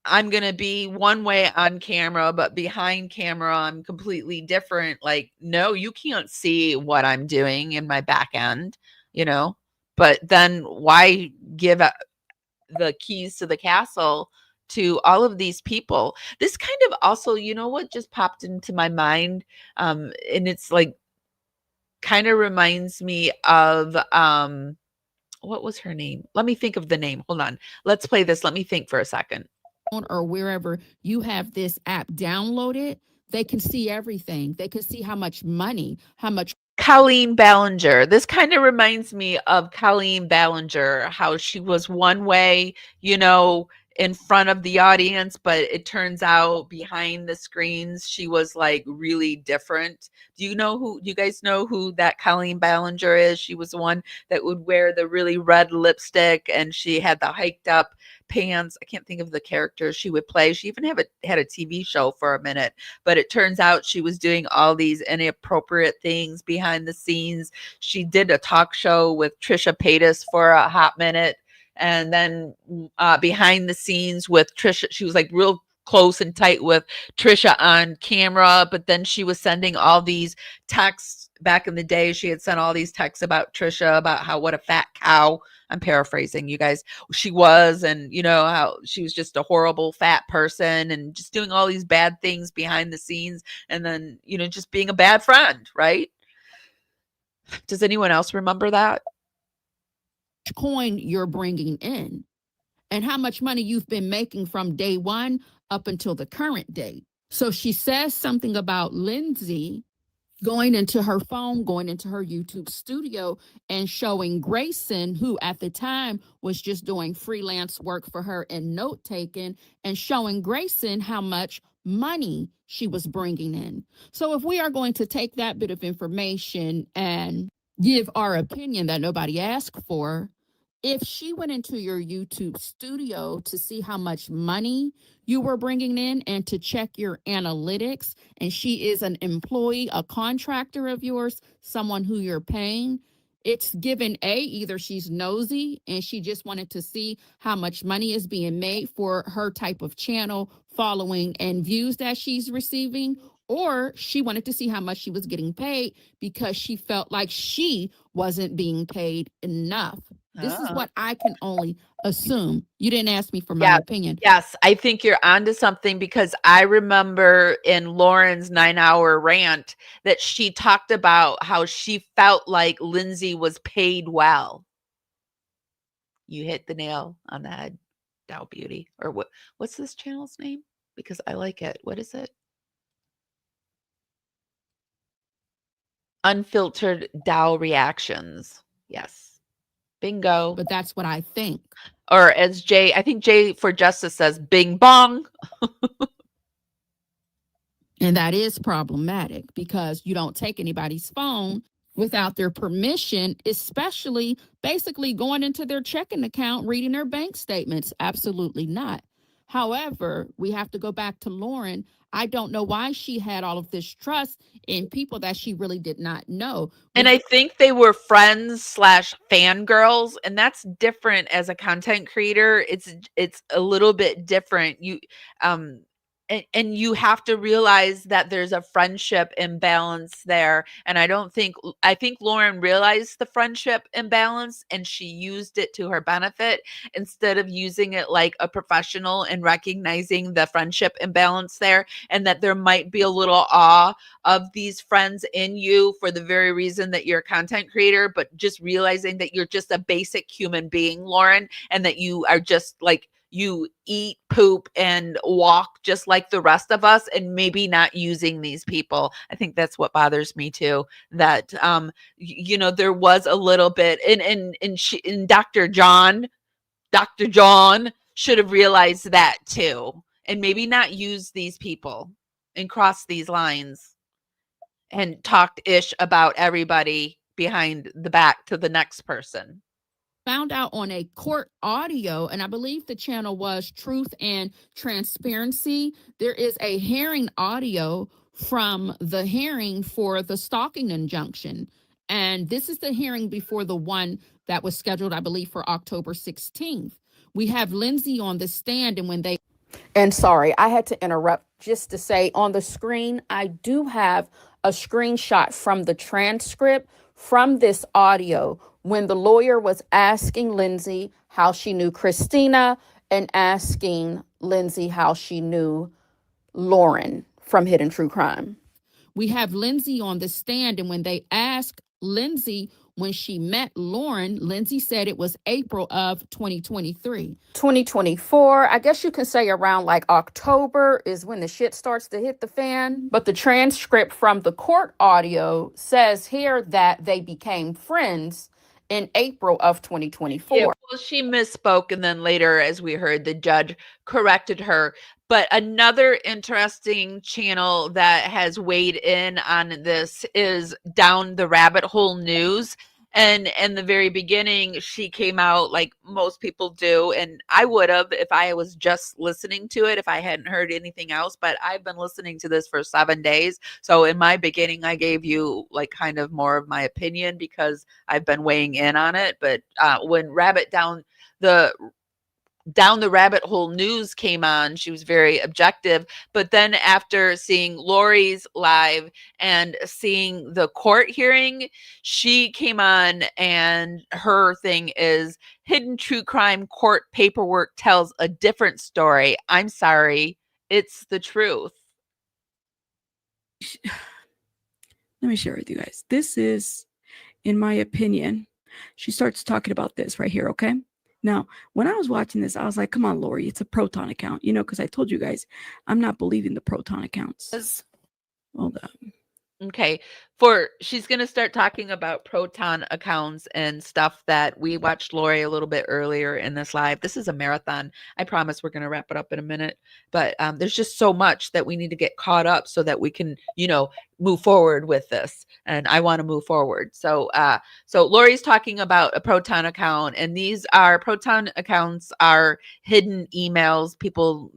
I'm going to be one way on camera, but behind camera, I'm completely different. Like, no, you can't see what I'm doing in my back end, you know? But then why give the keys to the castle to all of these people? This kind of also, you know what just popped into my mind? And it's like, kind of reminds me of, what was her name? Let me think of the name. Hold on. Let's play this. Let me think for a second. Or wherever you have this app downloaded, they can see everything. They can see how much money, how much. Colleen Ballinger. This kind of reminds me of Colleen Ballinger, how she was one way, you know, in front of the audience, but it turns out behind the screens, she was like really different. Do you guys know who that Colleen Ballinger is? She was the one that would wear the really red lipstick and she had the hiked up pants. I can't think of the character she would play. She even had a TV show for a minute, but it turns out she was doing all these inappropriate things behind the scenes. She did a talk show with Trisha Paytas for a hot minute. And then behind the scenes with Trisha, she was like real close and tight with Trisha on camera, but then she was sending all these texts. Back in the day, she had sent all these texts about Trisha, about how what a fat cow, I'm paraphrasing, you guys, she was, and you know how she was just a horrible fat person and just doing all these bad things behind the scenes, and then, you know, just being a bad friend, right? Does anyone else remember that? Coin you're bringing in and how much money you've been making from day one up until the current day. So she says something about Lindsay going into her phone, going into her YouTube studio and showing Grayson, who at the time was just doing freelance work for her and note taking, and showing Grayson how much money she was bringing in. So if we are going to take that bit of information and give our opinion that nobody asked for, if she went into your YouTube studio to see how much money you were bringing in and to check your analytics, and she is an employee, a contractor of yours, someone who you're paying, it's given either she's nosy and she just wanted to see how much money is being made for her type of channel, following, and views that she's receiving, or she wanted to see how much she was getting paid because she felt like she wasn't being paid enough. This is what I can only assume. You didn't ask me for my opinion. Yes, I think you're onto something, because I remember in Lauren's 9-hour rant that she talked about how she felt like Lindsay was paid well. You hit the nail on the head, Dow Beauty. Or what's this channel's name? Because I like it. What is it? Unfiltered Dow Reactions. Yes. Bingo. But that's what I think. Or as I think Jay for Justice says, bing bong. And that is problematic because you don't take anybody's phone without their permission, especially basically going into their checking account, reading their bank statements. Absolutely not. However, we have to go back to Lauren. I don't know why she had all of this trust in people that she really did not know. And I think they were friends / fangirls, and that's different as a content creator. It's a little bit different. And you have to realize that there's a friendship imbalance there. And I think Lauren realized the friendship imbalance and she used it to her benefit instead of using it like a professional and recognizing the friendship imbalance there, and that there might be a little awe of these friends in you for the very reason that you're a content creator, but just realizing that you're just a basic human being, Lauren, and that you are just like, you eat, poop, and walk just like the rest of us, and maybe not using these people. I think that's what bothers me too, that you know, there was a little bit in Dr. John should have realized that too, and maybe not use these people and cross these lines and talked ish about everybody behind the back to the next person. Found out on a court audio, and I believe the channel was Truth and Transparency. There is a hearing audio from the hearing for the stalking injunction. And this is the hearing before the one that was scheduled, I believe, for October 16th. We have Lindsay on the stand, and when they... And sorry, I had to interrupt just to say on the screen, I do have a screenshot from the transcript from this audio when the lawyer was asking Lindsay how she knew Christina and asking Lindsay how she knew Lauren from Hidden True Crime. We have Lindsay on the stand, and when they asked Lindsay when she met Lauren, Lindsay said it was April of 2023. 2024, I guess you can say around like October is when the shit starts to hit the fan. But the transcript from the court audio says here that they became friends in April of 2024. Yeah, well, she misspoke, and then later, as we heard, the judge corrected her. But another interesting channel that has weighed in on this is Down the Rabbit Hole News. And in the very beginning, she came out like most people do. And I would have if I was just listening to it, if I hadn't heard anything else. But I've been listening to this for 7 days. So in my beginning, I gave you like kind of more of my opinion because I've been weighing in on it. But when Down the Rabbit Hole News came on, she was very objective. But then after seeing Lori's live and seeing the court hearing, she came on, and her thing is Hidden True Crime court paperwork tells a different story. I'm sorry, it's the truth. Let me share with you guys. This is, in my opinion, she starts talking about this right here, okay? Now, when I was watching this, I was like, come on, Lori, it's a Proton account, you know, because I told you guys, I'm not believing the Proton accounts. Hold up. Okay. She's going to start talking about Proton accounts and stuff that we watched Lori a little bit earlier in this live. This is a marathon. I promise we're going to wrap it up in a minute, but there's just so much that we need to get caught up so that we can, move forward with this. And I want to move forward. So Lori's talking about a Proton account, and these are Proton accounts are hidden emails, people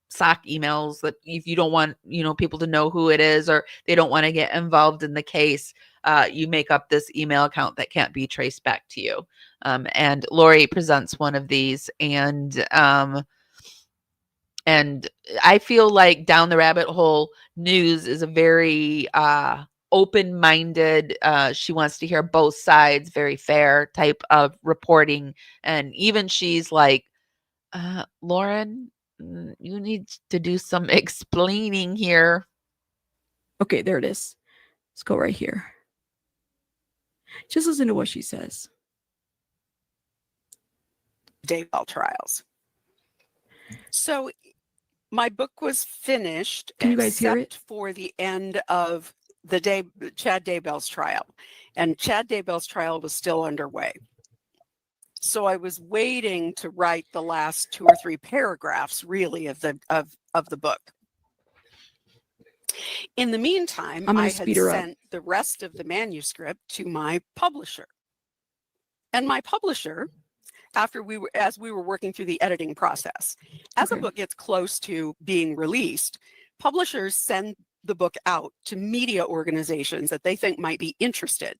SOC emails that if you don't want, people to know who it is, or they don't want to get involved in the case, you make up this email account that can't be traced back to you. And Lori presents one of these, and I feel like Down the Rabbit Hole News is a very open-minded, she wants to hear both sides, very fair type of reporting. And even she's like, Lauren, you need to do some explaining here. Okay, there it is. Let's go right here. Just listen to what she says. Daybell trials. So my book was finished. Can you guys hear it? For the end of the day, Chad Daybell's trial, and Chad Daybell's trial was still underway. So I was waiting to write the last 2 or 3 paragraphs, really, of the book. In the meantime, I had sent the rest of the manuscript to my publisher. And my publisher, as we were working through the editing process, as a book gets close to being released, publishers send the book out to media organizations that they think might be interested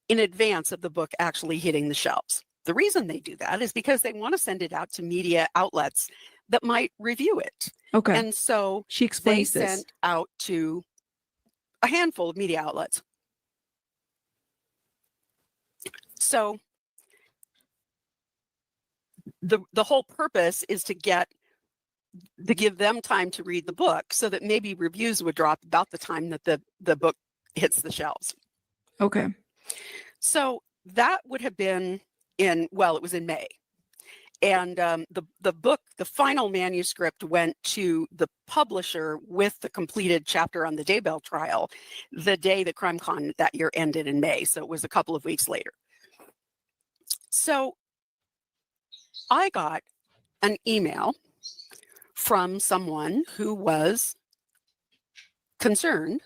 in advance of the book actually hitting the shelves. The reason they do that is because they want to send it out to media outlets that might review it. Okay. And so she explains they sent out to a handful of media outlets. So the whole purpose is to give them time to read the book, so that maybe reviews would drop about the time that the book hits the shelves. Okay. So that would have been it was in May. And the book, the final manuscript, went to the publisher with the completed chapter on the Daybell trial the day the CrimeCon that year ended in May. So it was a couple of weeks later. So I got an email from someone who was concerned.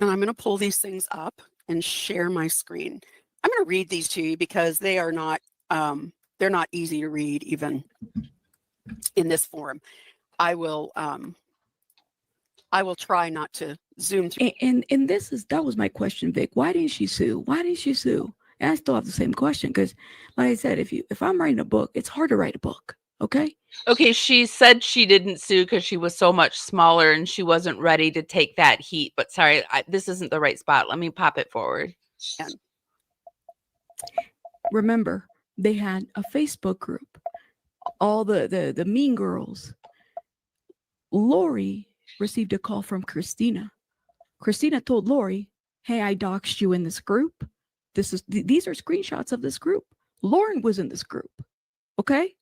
And I'm going to pull these things up and share my screen. I'm going to read these to you because they are not, they're not easy to read even in this forum. I will try not to zoom through. And that was my question, Vic. Why didn't she sue? Why didn't she sue? And I still have the same question because, like I said, if I'm writing a book, it's hard to write a book. Okay. Okay, she said she didn't sue because she was so much smaller and she wasn't ready to take that heat. But sorry, this isn't the right spot. Let me pop it forward. Remember, they had a Facebook group. All the mean girls. Lori received a call from Christina. Christina told Lori, "Hey, I doxed you in this group. These are screenshots of this group. Lauren was in this group." Okay.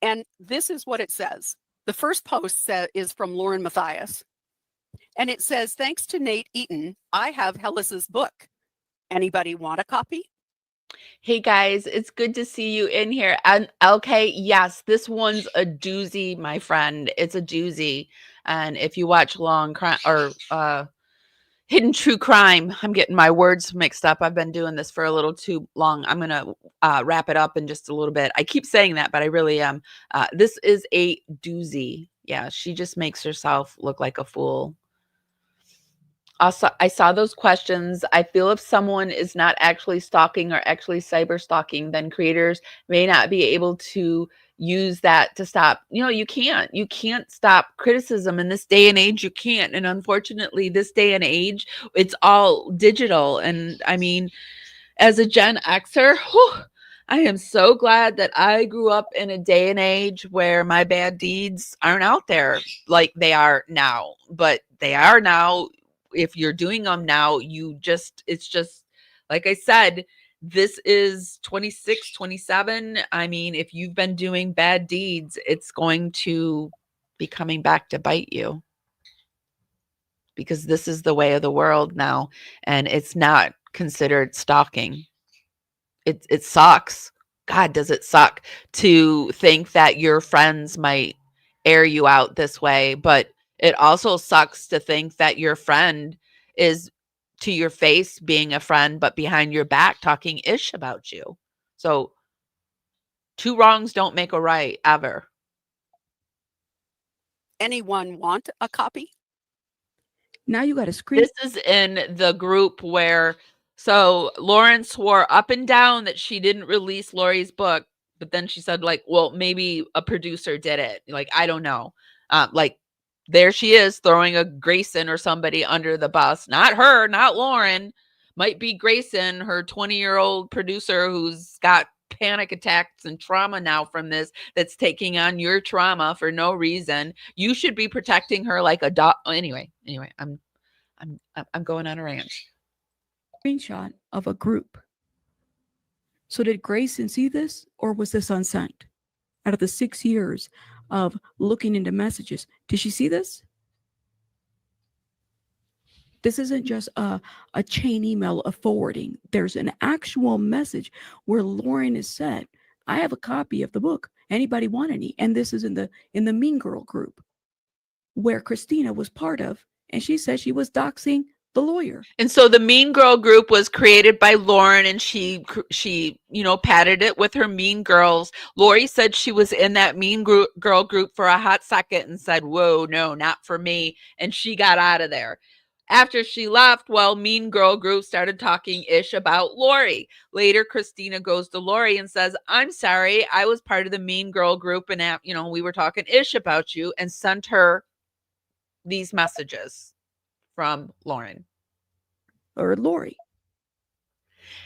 And this is what it says. The first post is from Lauren Mathias. And it says, "Thanks to Nate Eaton, I have Hellas's book. Anybody want a copy?" Hey guys, it's good to see you in here. And okay, yes, this one's a doozy, my friend. It's a doozy. And if you watch Long Crime or Hidden True Crime, I'm getting my words mixed up. I've been doing this for a little too long. I'm going to wrap it up in just a little bit. I keep saying that, but I really am. This is a doozy. Yeah, she just makes herself look like a fool. Also, I saw those questions. I feel if someone is not actually stalking or actually cyber stalking, then creators may not be able to use that to stop. You can't stop criticism in this day and age. You can't. And unfortunately, this day and age, it's all digital. And I mean, as a Gen Xer, I am so glad that I grew up in a day and age where my bad deeds aren't out there like they are now, but they are now. If you're doing them now, it's just, like I said, this is 26, 27. I mean, if you've been doing bad deeds, it's going to be coming back to bite you because this is the way of the world now. And it's not considered stalking. It sucks. God, does it suck to think that your friends might air you out this way, but it also sucks to think that your friend is to your face being a friend, but behind your back talking ish about you. So 2 wrongs don't make a right, ever. Anyone want a copy? Now you got a screen. This is in the group where, so Lauren swore up and down that she didn't release Lori's book, but then she said, like, well, maybe a producer did it. Like, I don't know. There she is throwing a Grayson or somebody under the bus. Not her, not Lauren. Might be Grayson, her 20-year-old producer who's got panic attacks and trauma now from this, that's taking on your trauma for no reason. You should be protecting her like a dog. Anyway, I'm going on a rant. Screenshot of a group. So did Grayson see this, or was this unsent? Out of the 6 years of looking into messages, did she see this? This isn't just a chain email of forwarding. There's an actual message where Lauren has said, "I have a copy of the book. Anybody want any?" And this is in the Mean Girl group where Christina was part of, and she said she was doxing the lawyer. And so the Mean Girl group was created by Lauren, and she padded it with her Mean Girls. Lori said she was in that Mean Girl group for a hot second and said, "Whoa, no, not for me." And she got out of there. After she left, Mean Girl group started talking ish about Lori. Later, Christina goes to Lori and says, "I'm sorry, I was part of the Mean Girl group, and we were talking ish about you," and sent her these messages from Lauren or Lori.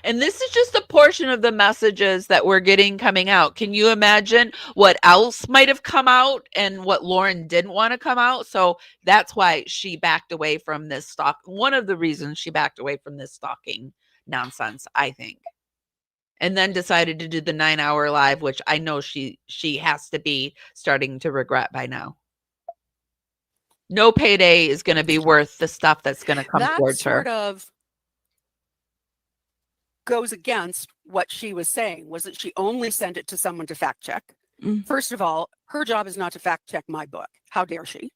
And this is just a portion of the messages that we're getting coming out. Can you imagine what else might have come out and what Lauren didn't want to come out? So that's why she backed away from this stalk. One of the reasons she backed away from this stalking nonsense, I think. And then decided to do the 9-hour live, which I know she has to be starting to regret by now. No payday is going to be worth the stuff that's going to come towards her. goes against what she was saying, was that she only sent it to someone to fact check. First of all, her job is not to fact check my book. How dare she?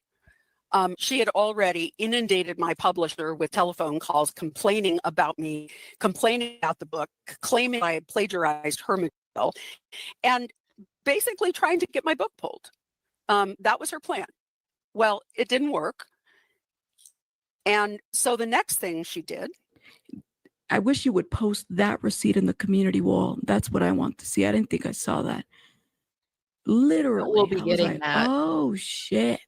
She had already inundated my publisher with telephone calls complaining about me, complaining about the book, claiming I had plagiarized her material, and basically trying to get my book pulled. That was her plan. Well, it didn't work. And so the next thing she did. I wish you would post that receipt in the community wall. That's what I want to see. I didn't think I saw that. Literally. We'll be I was getting like, that. oh, shit.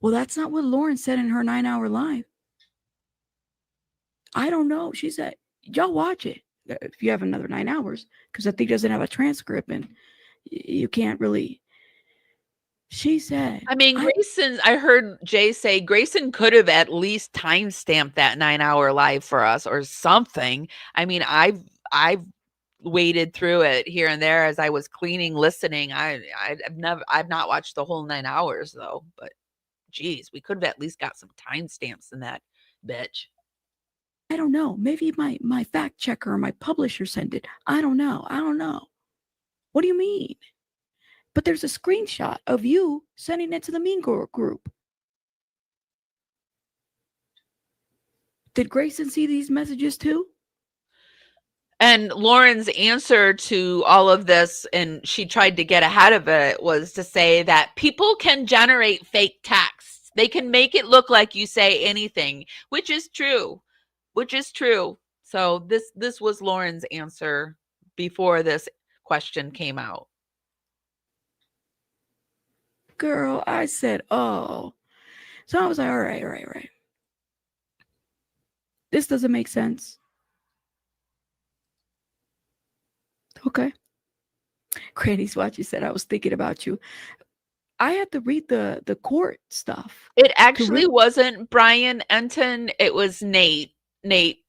Well, that's not what Lauren said in her 9-hour live. I don't know. She said, y'all watch it if you have another 9 hours, because I think it doesn't have a transcript and you can't really. She said, I mean, Grayson, I heard Jay say Grayson could have at least timestamped that 9-hour live for us or something. I mean, I've waded through it here and there as I was cleaning, listening. I've not watched the whole 9 hours though, but geez, we could have at least got some timestamps in that bitch. I don't know. Maybe my fact checker or my publisher sent it. I don't know. What do you mean? But there's a screenshot of you sending it to the Mean Girl group. Did Grayson see these messages too? And Lauren's answer to all of this, and she tried to get ahead of it, was to say that people can generate fake texts. They can make it look like you say anything, which is true. So this was Lauren's answer before this question came out. Girl, I said, oh. So I was like, all right. This doesn't make sense. Okay. Granny's watch, you said, I was thinking about you. I had to read the court stuff. It actually wasn't Brian Enton. It was Nate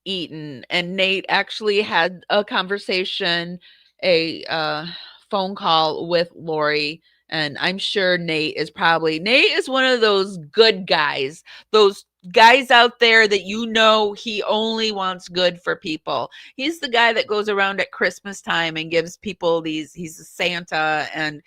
Eaton. And Nate actually had a conversation, a phone call with Lori. And I'm sure Nate is one of those good guys, those guys out there that he only wants good for people. He's the guy that goes around at Christmas time and gives people he's a Santa, and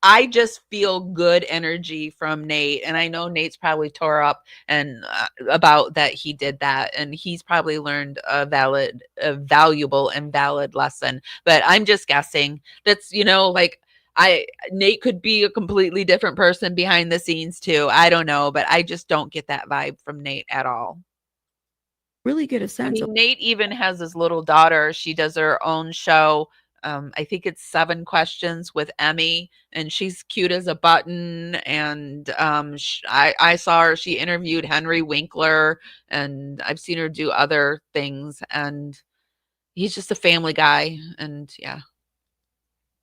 I just feel good energy from Nate, and I know Nate's probably tore up and about that he did that, and he's probably learned a valuable and valid lesson. But I'm just guessing. That's Nate could be a completely different person behind the scenes too. I don't know, but I just don't get that vibe from Nate at all. Really get a sense of Nate even has his little daughter. She does her own show. I think it's 7 Questions with Emmy, and she's cute as a button. And I saw her. She interviewed Henry Winkler, and I've seen her do other things. And he's just a family guy. And yeah.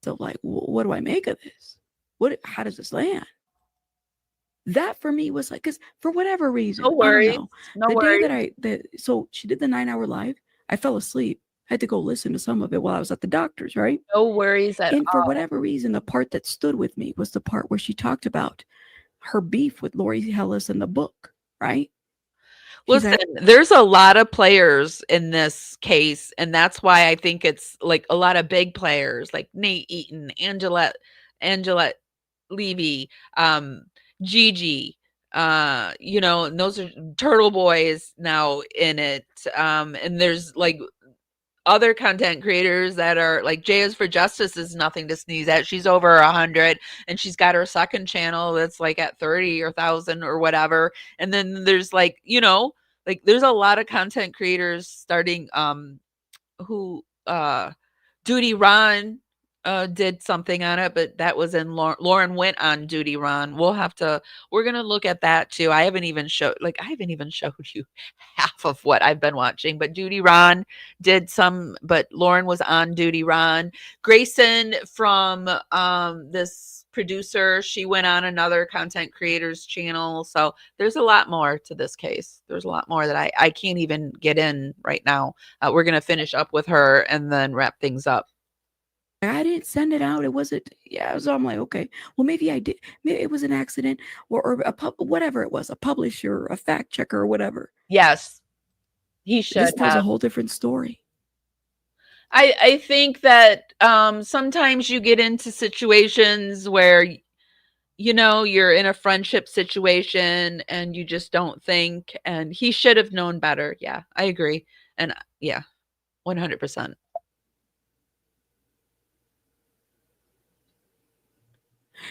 So like, what do I make of this? How does this land? That for me was like, because for whatever reason, no worries. So she did the 9-hour live. I fell asleep. I had to go listen to some of it while I was at the doctor's, right? No worries at all. And for whatever reason, the part that stood with me was the part where she talked about her beef with Lori Hellis in the book, right? Listen, there's a lot of players in this case, and that's why I think it's like a lot of big players like Nate Eaton, Angela Levy, Gigi, and those are Turtle Boys now in it. And there's like other content creators that are like Jayas for Justice is nothing to sneeze at. She's over 100, and she's got her second channel that's like at 30 or 1,000 or whatever. And then there's like there's a lot of content creators starting who Duty Ron did something on it, but that was in Lauren went on Duty Ron. We're gonna look at that too. I haven't even showed you half of what I've been watching, but Duty Ron did some, but Lauren was on Duty Ron. Grayson from this producer, she went on another content creator's channel. So there's a lot more to this case. There's a lot more that I can't even get in right now. We're gonna finish up with her and then wrap things up. I didn't send it out. It wasn't. Yeah, so I'm like, okay, well, maybe I did. Maybe it was an accident, or whatever it was, a publisher, a fact checker, or whatever. Yes. He should This tells a have. whole different story. I think that sometimes you get into situations where, you know, you're in a friendship situation and you just don't think, and he should have known better. Yeah, I agree. And yeah, 100%.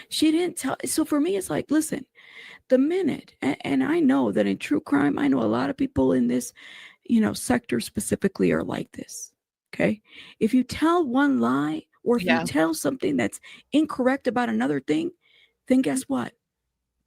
She didn't tell. So for me, it's like, listen, the minute, and I know that in true crime, I know a lot of people in this, sector specifically are like this. Okay. If you tell one lie, or if Yeah. you tell something that's incorrect about another thing, then guess what?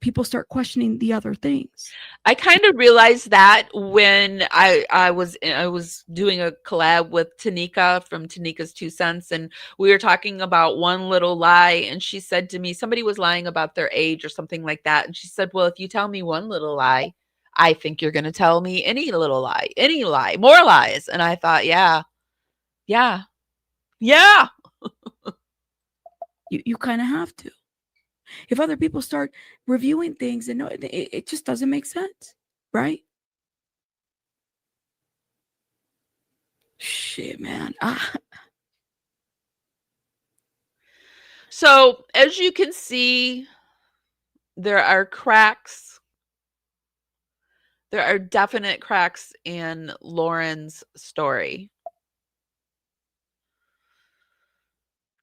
People start questioning the other things. I kind of realized that when I was doing a collab with Tanika from Tanika's 2 Cents, and we were talking about one little lie, and she said to me, somebody was lying about their age or something like that, and she said, well, if you tell me one little lie, I think you're going to tell me any little lie, any lie, more lies. And I thought, yeah. You kind of have to. If other people start reviewing things, and it just doesn't make sense, right? Shit, man. So as you can see, there are cracks. There are definite cracks in Lauren's story.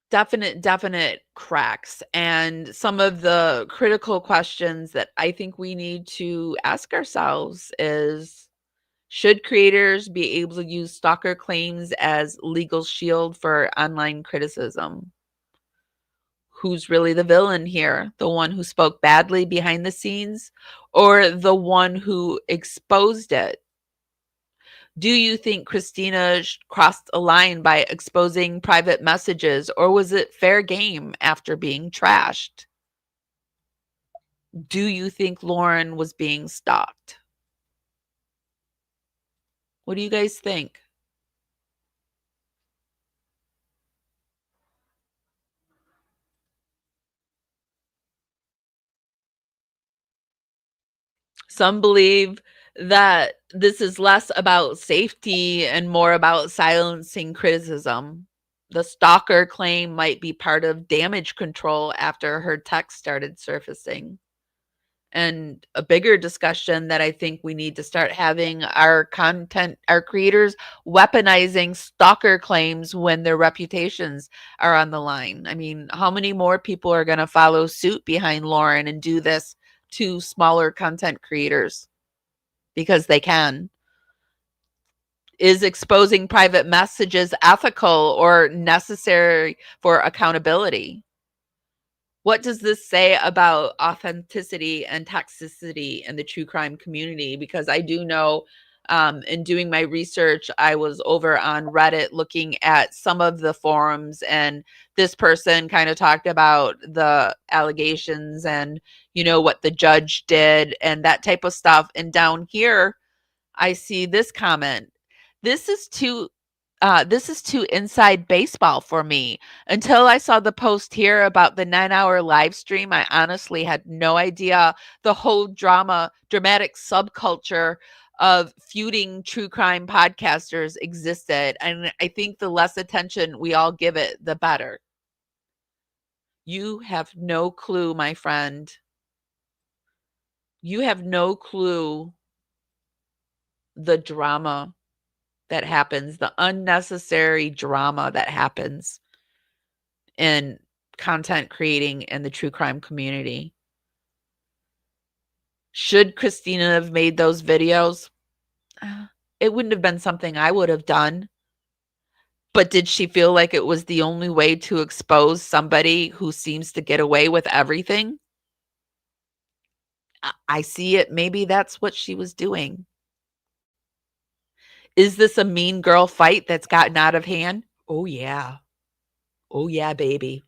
Definite cracks. And some of the critical questions that I think we need to ask ourselves is, should creators be able to use stalker claims as legal shield for online criticism? Who's really the villain here? The one who spoke badly behind the scenes, or the one who exposed it? Do you think Christina crossed a line by exposing private messages, or was it fair game after being trashed? Do you think Lauren was being stalked? What do you guys think? Some believe that this is less about safety and more about silencing criticism. The stalker claim might be part of damage control after her text started surfacing. And a bigger discussion that I think we need to start having our creators weaponizing stalker claims when their reputations are on the line. I mean, how many more people are going to follow suit behind Lauren and do this to smaller content creators because they can? Is exposing private messages ethical or necessary for accountability? What does this say about authenticity and toxicity in the true crime community? Because I do know, in doing my research, I was over on Reddit looking at some of the forums, and this person kind of talked about the allegations and, what the judge did and that type of stuff. And down here, I see this comment. This is too inside baseball for me. Until I saw the post here about the 9-hour live stream, I honestly had no idea the whole dramatic subculture of feuding true crime podcasters existed. And I think the less attention we all give it, the better. You have no clue, my friend. You have no clue the drama that happens, the unnecessary drama that happens in content creating in the true crime community. Should Christina have made those videos? It wouldn't have been something I would have done. But did she feel like it was the only way to expose somebody who seems to get away with everything? I see it. Maybe that's what she was doing. Is this a mean girl fight that's gotten out of hand? Oh, yeah. Oh, yeah, baby.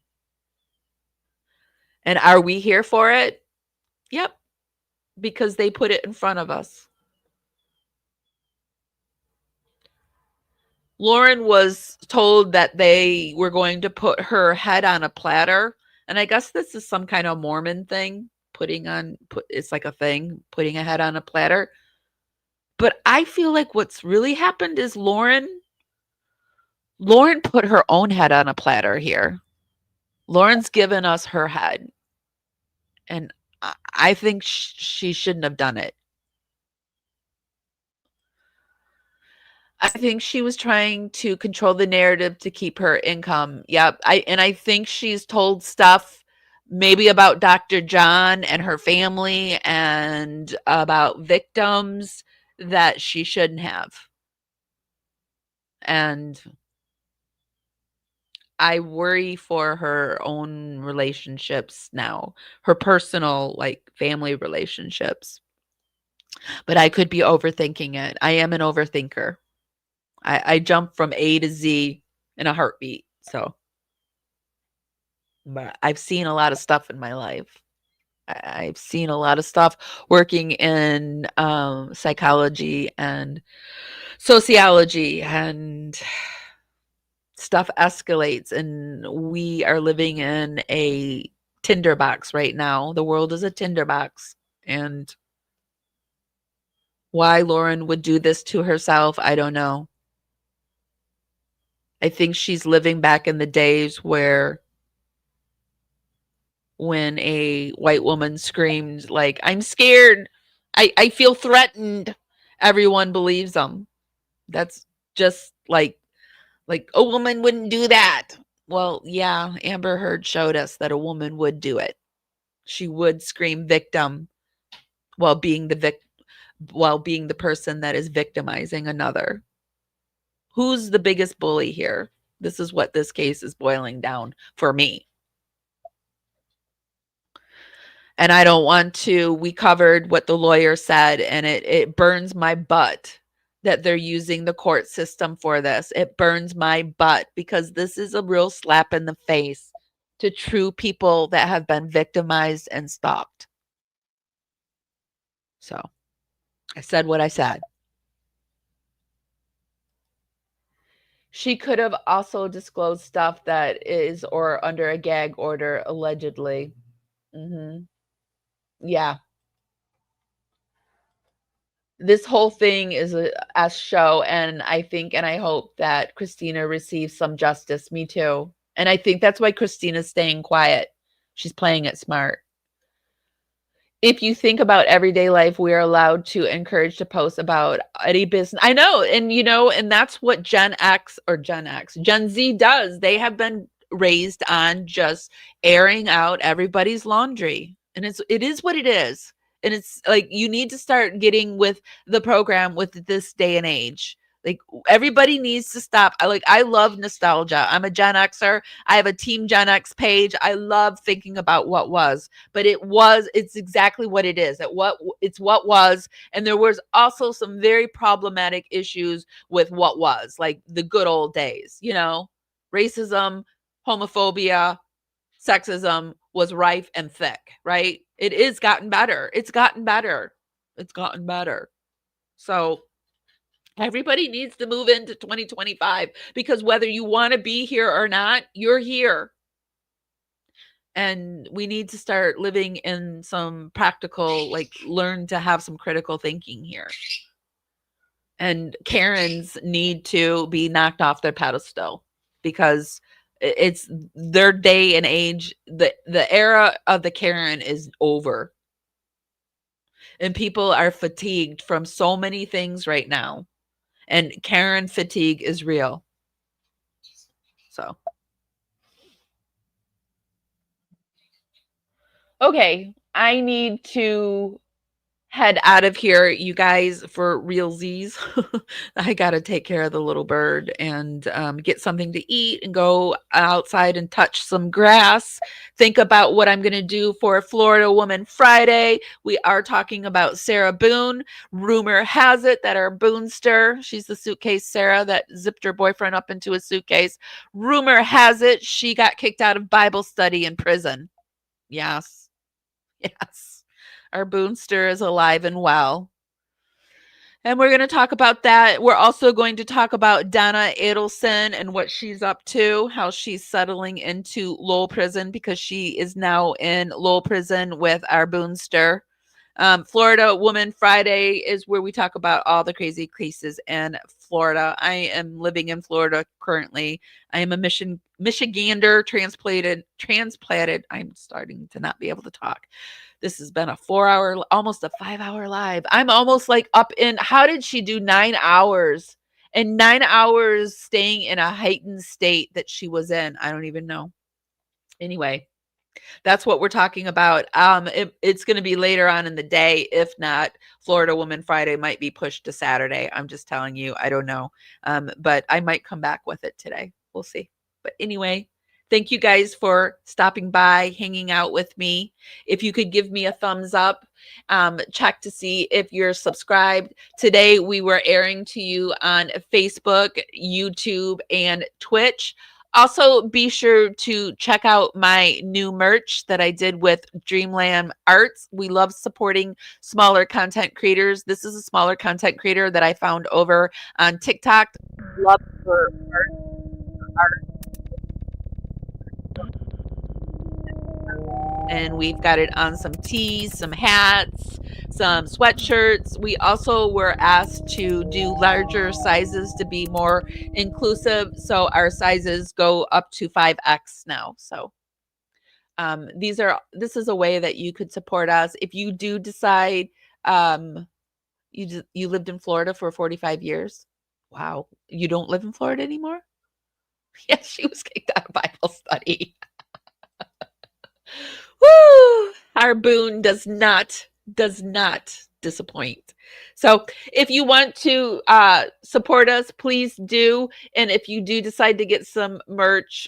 And are we here for it? Yep. Because they put it in front of us. Lauren was told that they were going to put her head on a platter. And I guess this is some kind of Mormon thing. It's like a thing, putting a head on a platter. But I feel like what's really happened is Lauren put her own head on a platter here. Lauren's given us her head. And I think she shouldn't have done it. I think she was trying to control the narrative to keep her income. Yep. I think she's told stuff maybe about Dr. John and her family and about victims that she shouldn't have. And I worry for her own relationships now, her personal, like, family relationships. But I could be overthinking it. I am an overthinker. I jump from A to Z in a heartbeat. So, but I've seen a lot of stuff in my life. I've seen a lot of stuff working in psychology and sociology, and stuff escalates, and we are living in a tinderbox right now. The world is a tinderbox, and why Lauren would do this to herself, I don't know. I think she's living back in the days when a white woman screamed, like, I'm scared, I feel threatened, everyone believes them. That's just like a woman wouldn't do that. Well, yeah, Amber Heard showed us that a woman would do it. She would scream victim while being the person that is victimizing another. Who's the biggest bully here? This is what this case is boiling down for me. And I don't want to, we covered what the lawyer said, and it burns my butt that they're using the court system for this. It burns my butt because this is a real slap in the face to true people that have been victimized and stalked. So I said what I said. She could have also disclosed stuff that is or under a gag order, allegedly. Yeah. This whole thing is a show, and I think and I hope that Christina receives some justice. Me too. And I think that's why Christina's staying quiet. She's playing it smart. If you think about everyday life, we are allowed to encourage to post about any business. I know, and that's what Gen Z does. They have been raised on just airing out everybody's laundry. And it is what it is. And it's like, you need to start getting with the program with this day and age. Like, everybody needs to stop. I love nostalgia. I'm a Gen Xer. I have a Team Gen X page. I love thinking about what was, but it's exactly what it is. It's what was. And there was also some very problematic issues with what was, like the good old days, racism, homophobia, sexism was rife and thick, right? It is gotten better. It's gotten better. So everybody needs to move into 2025, because whether you want to be here or not, you're here. And we need to start living in some practical, learn to have some critical thinking here. And Karens need to be knocked off their pedestal, because it's their day and age. The era of the Karen is over. And people are fatigued from so many things right now. And Karen fatigue is real. So. Okay, I need to head out of here, you guys, for realsies. I got to take care of the little bird and get something to eat and go outside and touch some grass. Think about what I'm going to do for Florida Woman Friday. We are talking about Sarah Boone. Rumor has it that our Boonster, she's the suitcase Sarah that zipped her boyfriend up into a suitcase. Rumor has it she got kicked out of Bible study in prison. Yes. Our Boonster is alive and well. And we're going to talk about that. We're also going to talk about Donna Adelson and what she's up to, how she's settling into Lowell prison, because she is now in Lowell prison with our Boonster. Florida Woman Friday is where we talk about all the crazy cases in Florida. I am living in Florida currently. I am a Michigander transplanted. I'm starting to not be able to talk. This has been a 4-hour, almost a 5-hour live. I'm almost like up in, how did she do 9 hours? And 9 hours staying in a heightened state that she was in? I don't even know. Anyway, that's what we're talking about. It's going to be later on in the day. If not, Florida Woman Friday might be pushed to Saturday. I'm just telling you, I don't know. But I might come back with it today. We'll see. But anyway, thank you guys for stopping by, hanging out with me. If you could give me a thumbs up, check to see if you're subscribed. Today, we were airing to you on Facebook, YouTube, and Twitch. Also, be sure to check out my new merch that I did with Dreamland Arts. We love supporting smaller content creators. This is a smaller content creator that I found over on TikTok. Love her art. And we've got it on some tees, some hats, some sweatshirts. We also were asked to do larger sizes to be more inclusive. So our sizes go up to 5X now. So this is a way that you could support us. If you do decide you lived in Florida for 45 years. Wow. You don't live in Florida anymore? Yes, she was kicked out of Bible study. Woo! Our boon does not disappoint. So if you want to support us, please do. And if you do decide to get some merch,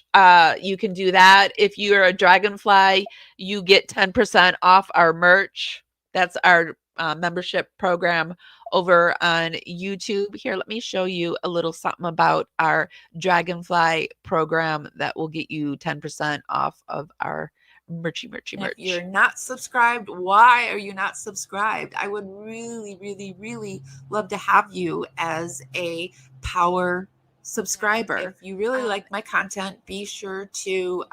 you can do that. If you're a Dragonfly, you get 10% off our merch. That's our membership program over on YouTube. Here, let me show you a little something about our Dragonfly program that will get you 10% off of our merch. If you're not subscribed, why are you not subscribed? I would really love to have you as a power subscriber. If you really like my content, be sure to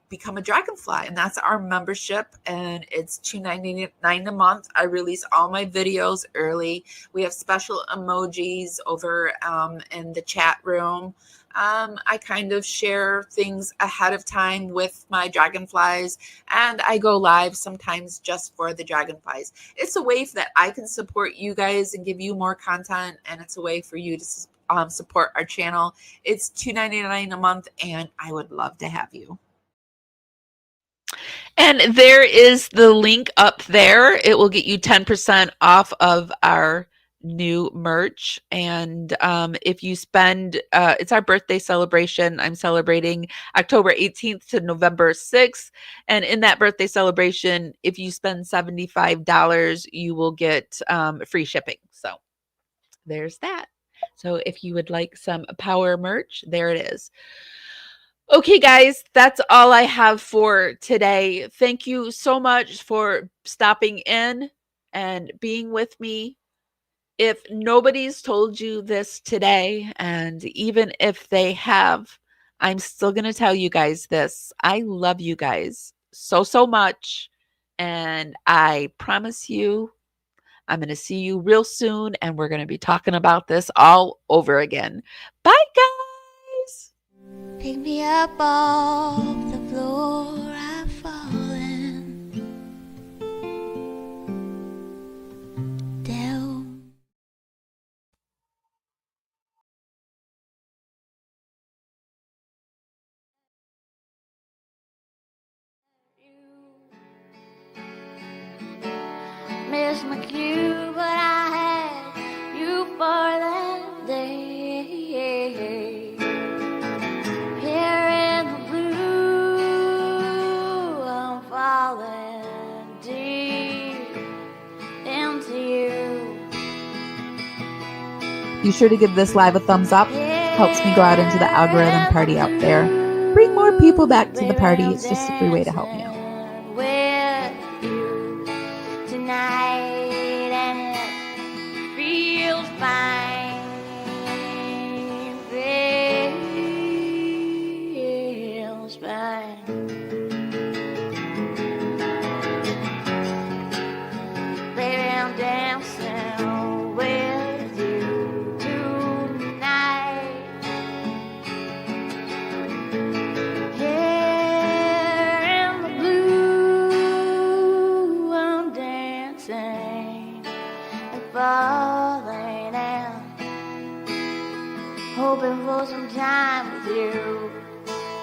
become a Dragonfly, and that's our membership, and it's $2.99 a month. I release all my videos early. We have special emojis over in the chat room. I kind of share things ahead of time with my Dragonflies, and I go live sometimes just for the Dragonflies. It's a way that I can support you guys and give you more content, and it's a way for you to support our channel. It's $2.99 a month, and I would love to have you. And there is the link up there. It will get you 10% off of our new merch. And if you spend, it's our birthday celebration. I'm celebrating October 18th to November 6th. And in that birthday celebration, if you spend $75, you will get free shipping. So there's that. So if you would like some power merch, there it is. Okay, guys, that's all I have for today. Thank you so much for stopping in and being with me. If nobody's told you this today, and even if they have, I'm still going to tell you guys this. I love you guys so much. And I promise you, I'm going to see you real soon. And we're going to be talking about this all over again. Bye, guys. Pick me up off the floor, I've fallen down. Miss my cue, but I had you for that day. Here in the blue, I'm falling deep into you. Be sure to give this live a thumbs up. Helps me go out into the algorithm party out there. Bring more people back to the party. It's just a free way to help me out. With you tonight, and it feels fine. Feels fine. say.